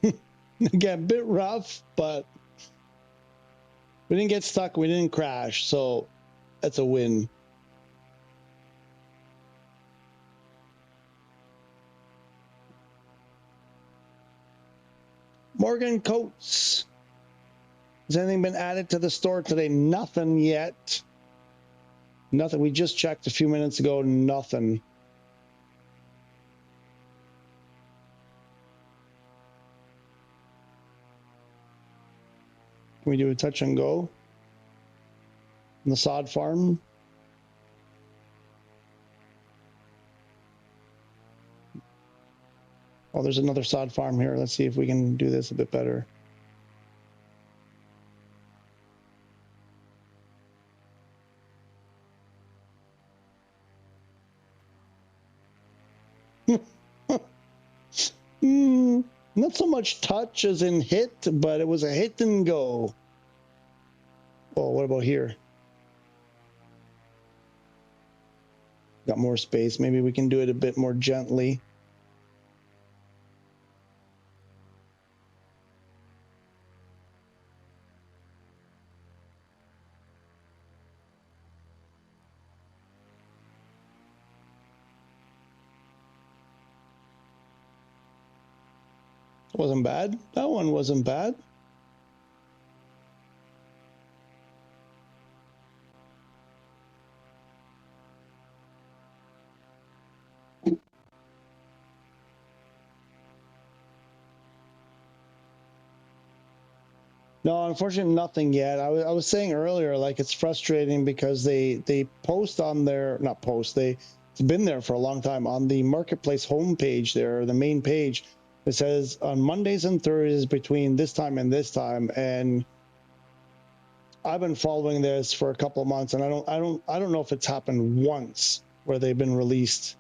Again, a bit rough, but we didn't get stuck. We didn't crash, so that's a win. Morgan Coates. Has anything been added to the store today? Nothing yet. Nothing. We just checked a few minutes ago. Nothing. Can we do a touch and go on the sod farm? Oh, there's another sod farm here. Let's see if we can do this a bit better. Not so much touch as in hit, but it was a hit and go. Oh, what about here? Got more space. Maybe we can do it a bit more gently. Wasn't bad. That one wasn't bad. No, unfortunately, nothing yet. I was saying earlier, like, it's frustrating because they post on their, not post, it's been there for a long time on the marketplace homepage there, the main page. It says on Mondays and Thursdays between this time and this time, and I've been following this for a couple of months, and I don't know if it's happened once where they've been released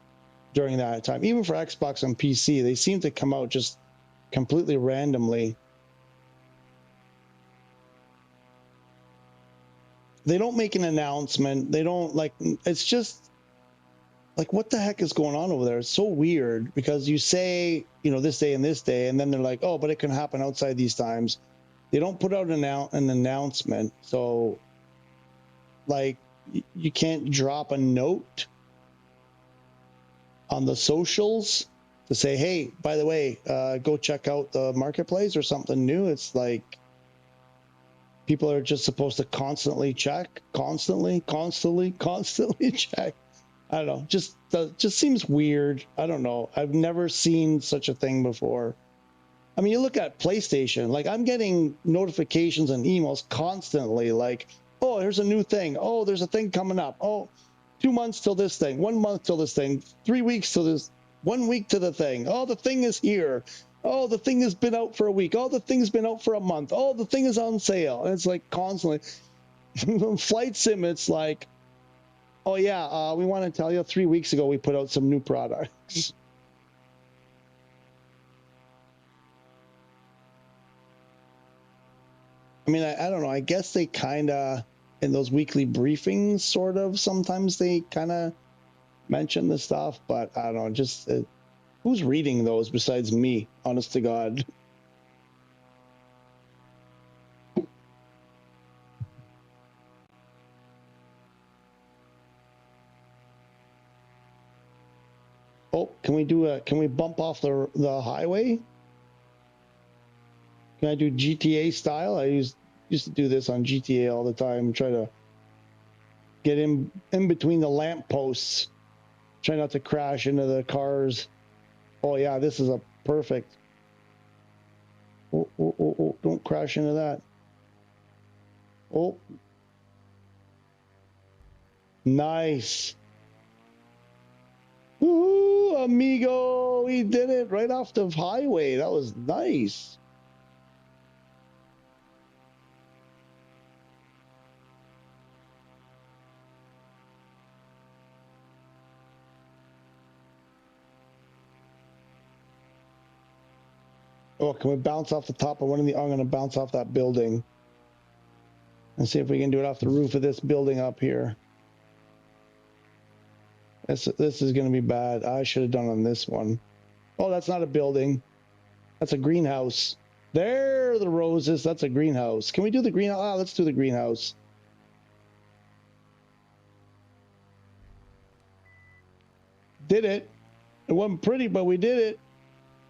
during that time. Even for Xbox and PC, they seem to come out just completely randomly. They don't make an announcement. They don't, like, it's just like, what the heck is going on over there? It's so weird because you say, you know, this day and this day, and then they're like, oh, but it can happen outside these times. They don't put out an announcement. So, like, you can't drop a note on the socials to say, hey, by the way, go check out the marketplace or something new. It's like, people are just supposed to constantly check, constantly check. I don't know. Just seems weird. I don't know. I've never seen such a thing before. I mean, you look at PlayStation, like, I'm getting notifications and emails constantly, like, oh, here's a new thing. Oh, there's a thing coming up. Oh, 2 months till this thing, 1 month till this thing, 3 weeks till this, 1 week to the thing. Oh, the thing is here. Oh, the thing has been out for a week. Oh, the thing's been out for a month. Oh, the thing is on sale. And it's like constantly. Flight Sim, it's like, oh, yeah, we want to tell you 3 weeks ago we put out some new products. I mean, I don't know. I guess they kind of, in those weekly briefings, sort of, sometimes they kind of mention the stuff, but I don't know. Just who's reading those besides me, honest to God? Oh, can we bump off the highway? Can I do GTA style? I used to do this on GTA all the time. Try to get in between the lamp posts. Try not to crash into the cars. Oh yeah, this is a perfect. Oh, don't crash into that. Oh. Nice. Ooh, amigo, we did it right off the highway. That was nice. Oh, can we bounce off the top of one of the... I'm going to bounce off that building and see if we can do it off the roof of this building up here. This is going to be bad. I should have done on this one. Oh, that's not a building. That's a greenhouse. There are the roses. That's a greenhouse. Can we do the greenhouse? Ah, let's do the greenhouse. Did it. It wasn't pretty, but we did it.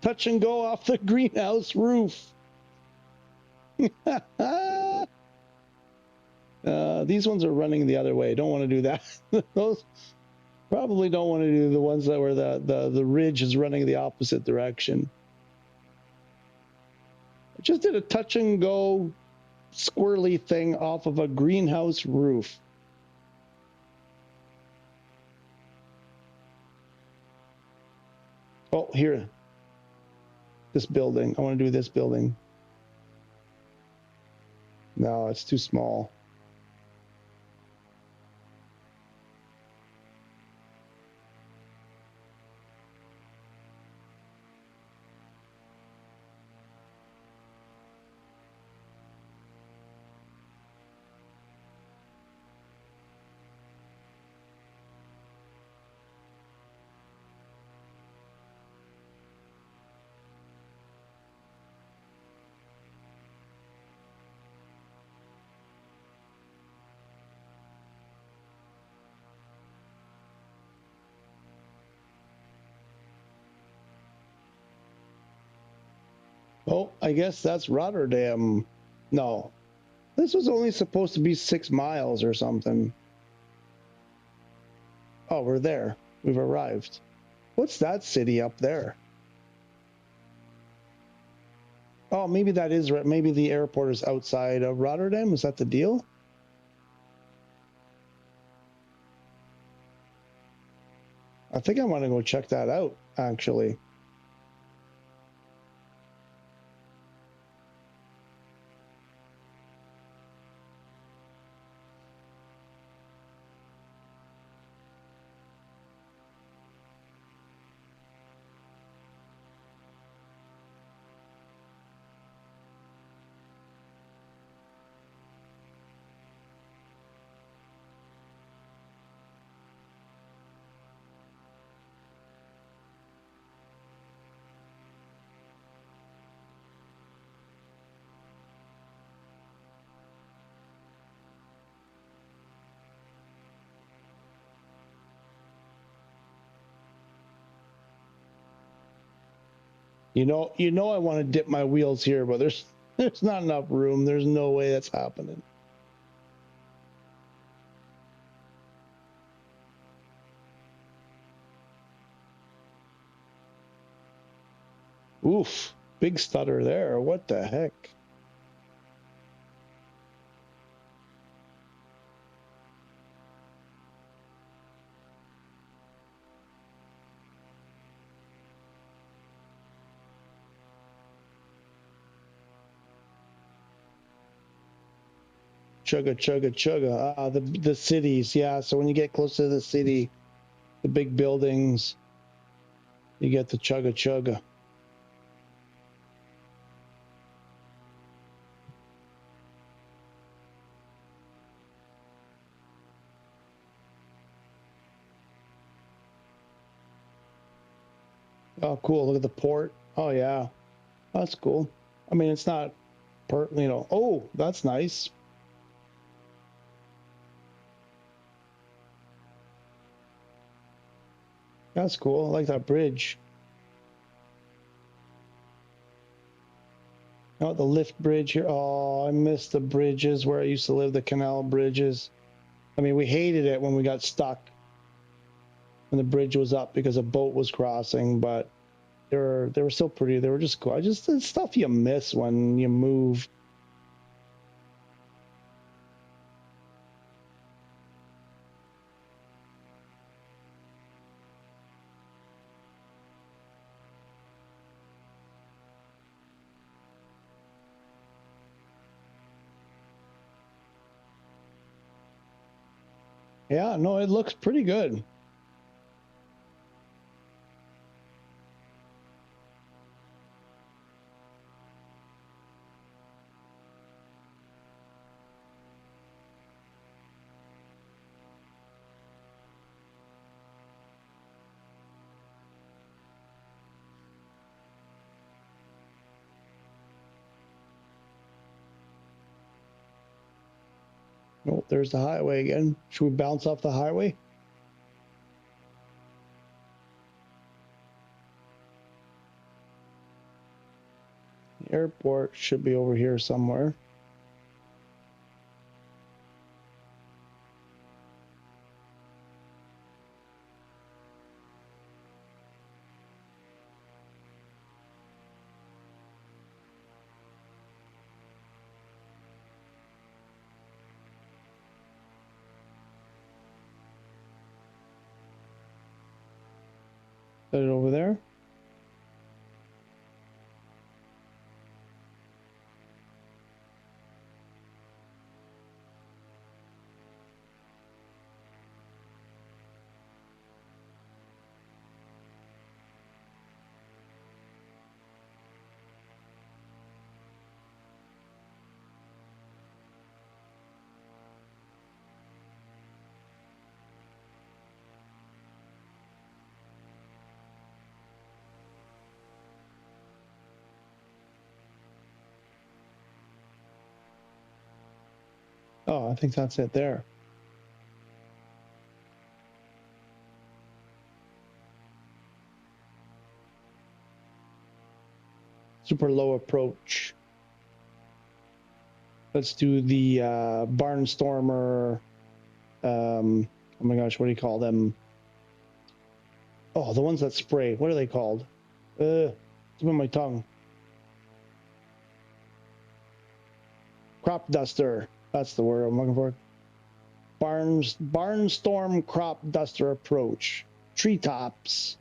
Touch and go off the greenhouse roof. These ones are running the other way. Don't want to do that. Those probably don't want to do the ones that were the ridge is running the opposite direction. I just did a touch and go squirrely thing off of a greenhouse roof. Oh, here. This building. I want to do this building. No, it's too small. Oh, I guess that's Rotterdam. No, this was only supposed to be 6 miles or something. Oh, we're there. We've arrived. What's that city up there? Oh, maybe that is right. Maybe the airport is outside of Rotterdam. Is that the deal? I think I want to go check that out, actually. You know, I want to dip my wheels here, but there's not enough room. There's no way that's happening. Oof, big stutter there. What the heck? Chugga, chugga, chugga. Ah, the cities, yeah. So when you get close to the city, the big buildings, you get the chugga, chugga. Oh, cool. Look at the port. Oh, yeah. That's cool. I mean, it's not you know. Oh, that's nice. That's cool. I like that bridge. Oh, the lift bridge here. Oh, I miss the bridges where I used to live, the canal bridges. I mean, we hated it when we got stuck when the bridge was up because a boat was crossing, but they were still pretty. They were just cool. Just the stuff you miss when you move. Yeah, no, it looks pretty good. Oh, there's the highway again. Should we bounce off the highway? The airport should be over here somewhere. Is it over there? Oh, I think that's it there. Super low approach. Let's do the Barnstormer. Oh my gosh, what do you call them? Oh, the ones that spray. What are they called? It's on my tongue. Crop duster. That's the word I'm looking for. Barnstorm crop duster approach. Treetops.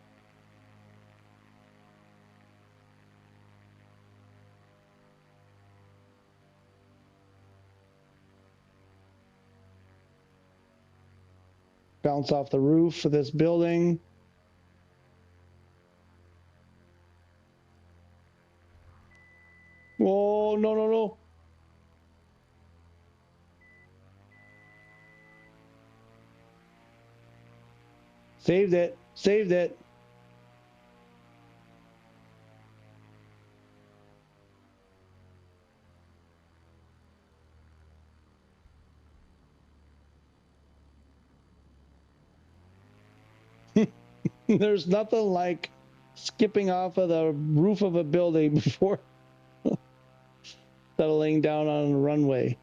Bounce off the roof of this building. Oh, no, no, no. Saved it. Saved it. There's nothing like skipping off of the roof of a building before settling down on a runway.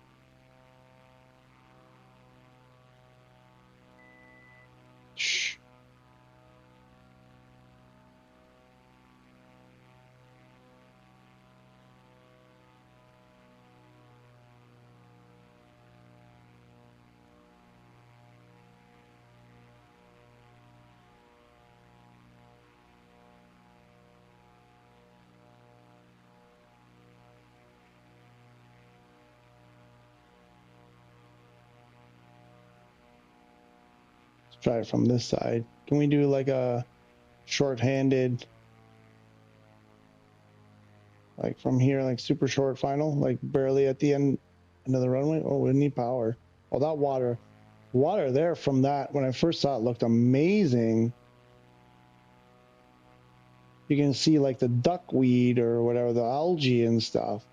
Shh. Let's try it from this side. Can we do like a short-handed, like from here, like super short final, like barely at the end of the runway? Oh, we need power. Oh, that water there from that, when I first saw it, looked amazing. You can see like the duckweed or whatever, the algae and stuff.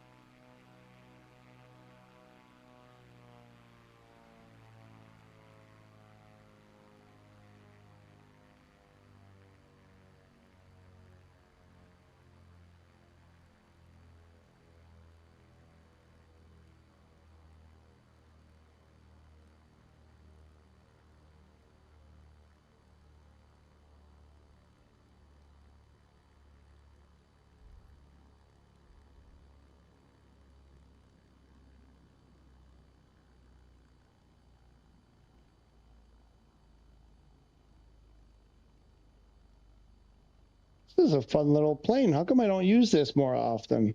This is a fun little plane. How come I don't use this more often?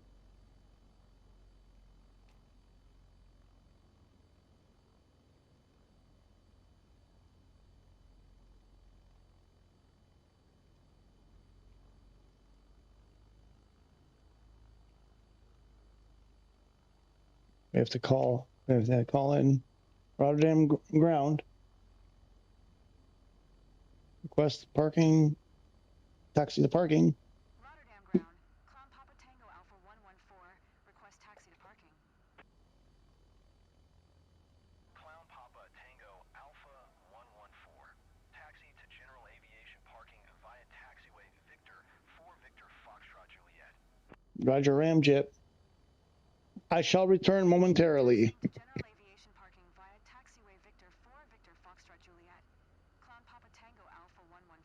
We have to call in Rotterdam ground. Request parking. Taxi to parking. Rotterdam ground. Clown Papa Tango Alpha 114. Request taxi to parking. Clown Papa Tango Alpha 114. Taxi to general aviation parking via taxiway Victor 4 Victor Foxtrot Juliet. Roger, Ramjet. I shall return momentarily. To general aviation parking via taxiway Victor 4 Victor Foxtrot Juliet. Clown Papa Tango Alpha 114.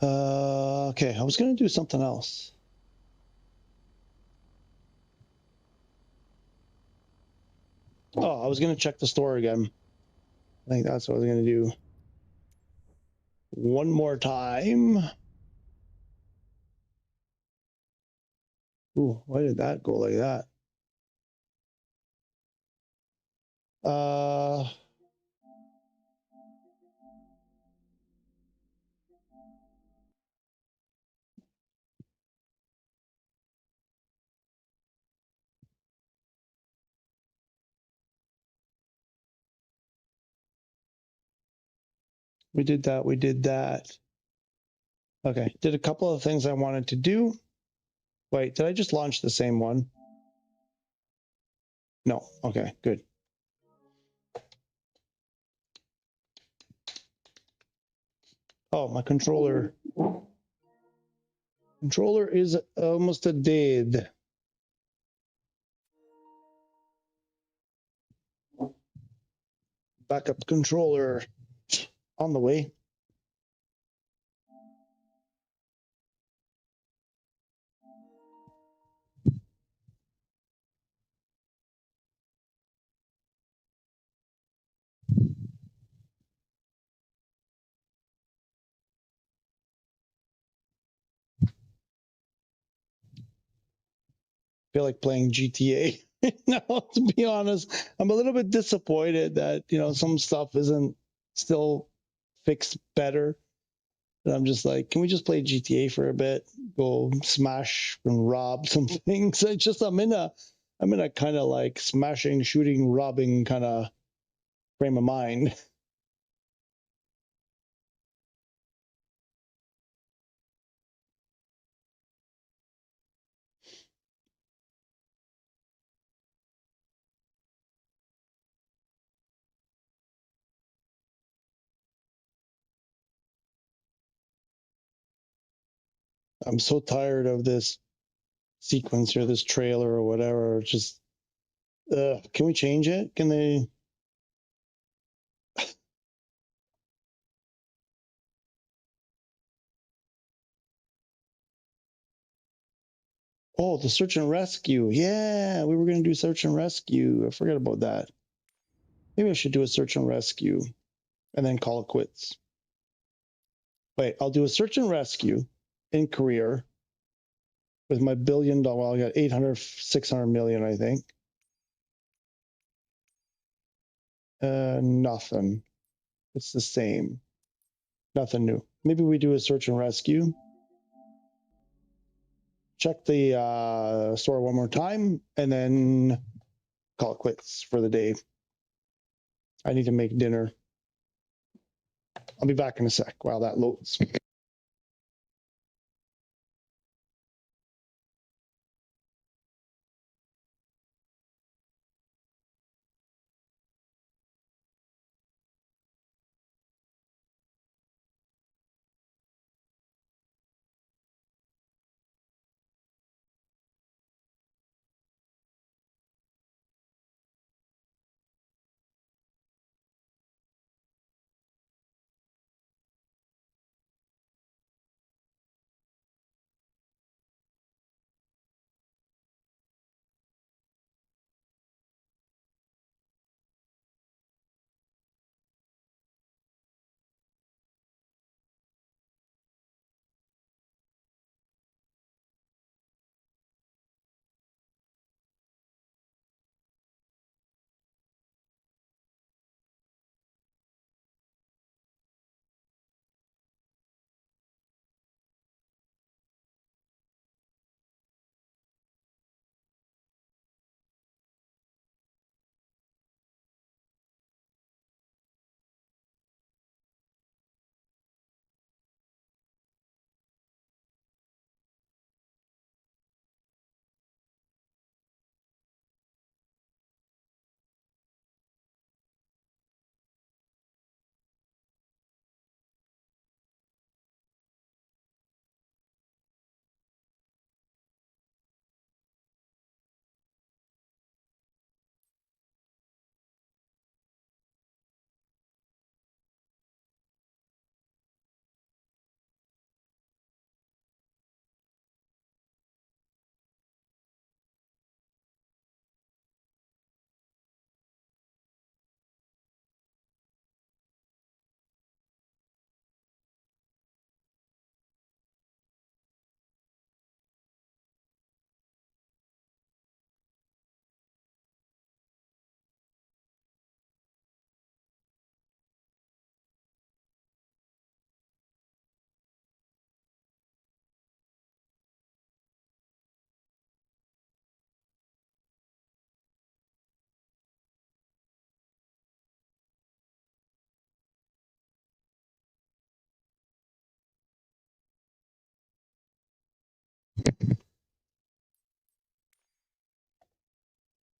Okay, I was gonna do something else. Oh, I was gonna check the store again. I think that's what I was gonna do. One more time. Ooh, why did that go like that? We did that. We did that. Okay, did a couple of things I wanted to do. Wait, did I just launch the same one? No. Okay, good. Oh, my controller. Controller is almost dead. Backup controller on the way. Feel like playing GTA. No, to be honest, I'm a little bit disappointed that, you know, some stuff isn't still fixed better. And I'm just like, can we just play GTA for a bit? Go smash and rob some things. I'm in a kind of like smashing, shooting, robbing kind of frame of mind. I'm so tired of this sequence or this trailer or whatever. Just can we change it? Can they? Oh, the search and rescue. Yeah, we were going to do search and rescue. I forgot about that. Maybe I should do a search and rescue and then call it quits. Wait, I'll do a search and rescue in career with my $1 billion. Well, I got 800, 600 million, I think. Nothing. It's the same. Nothing new. Maybe we do a search and rescue. Check the store one more time and then call it quits for the day. I need to make dinner. I'll be back in a sec while that loads.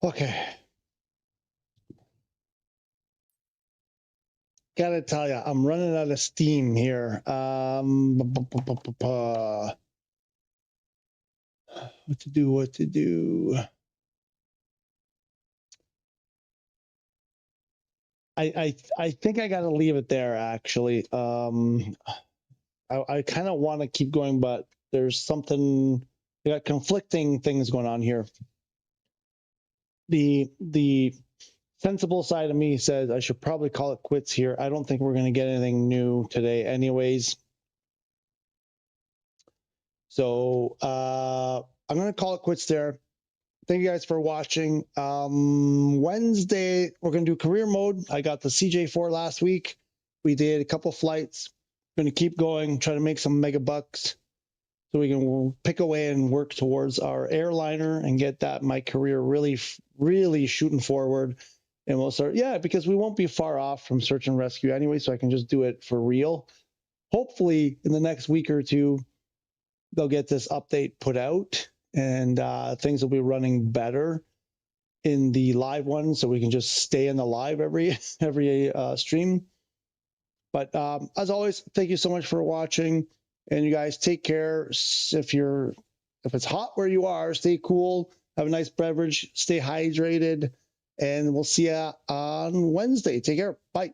Okay. Gotta tell you, I'm running out of steam here. What to do? What to do? I think I gotta leave it there. Actually, I kind of want to keep going, but there's something. I got conflicting things going on here. The sensible side of me says I should probably call it quits here. I don't think we're going to get anything new today, anyways. So I'm going to call it quits there. Thank you guys for watching. Wednesday, we're going to do career mode. I got the CJ4 last week. We did a couple flights. Going to keep going, try to make some mega bucks so we can pick away and work towards our airliner and get that my career really, really shooting forward. And we'll start, yeah, because we won't be far off from search and rescue anyway, so I can just do it for real. Hopefully, in the next week or two, they'll get this update put out and things will be running better in the live one, so we can just stay in the live every stream. But as always, thank you so much for watching, and you guys take care. If it's hot where you are, stay cool, have a nice beverage, stay hydrated, and we'll see you on Wednesday. Take care. Bye.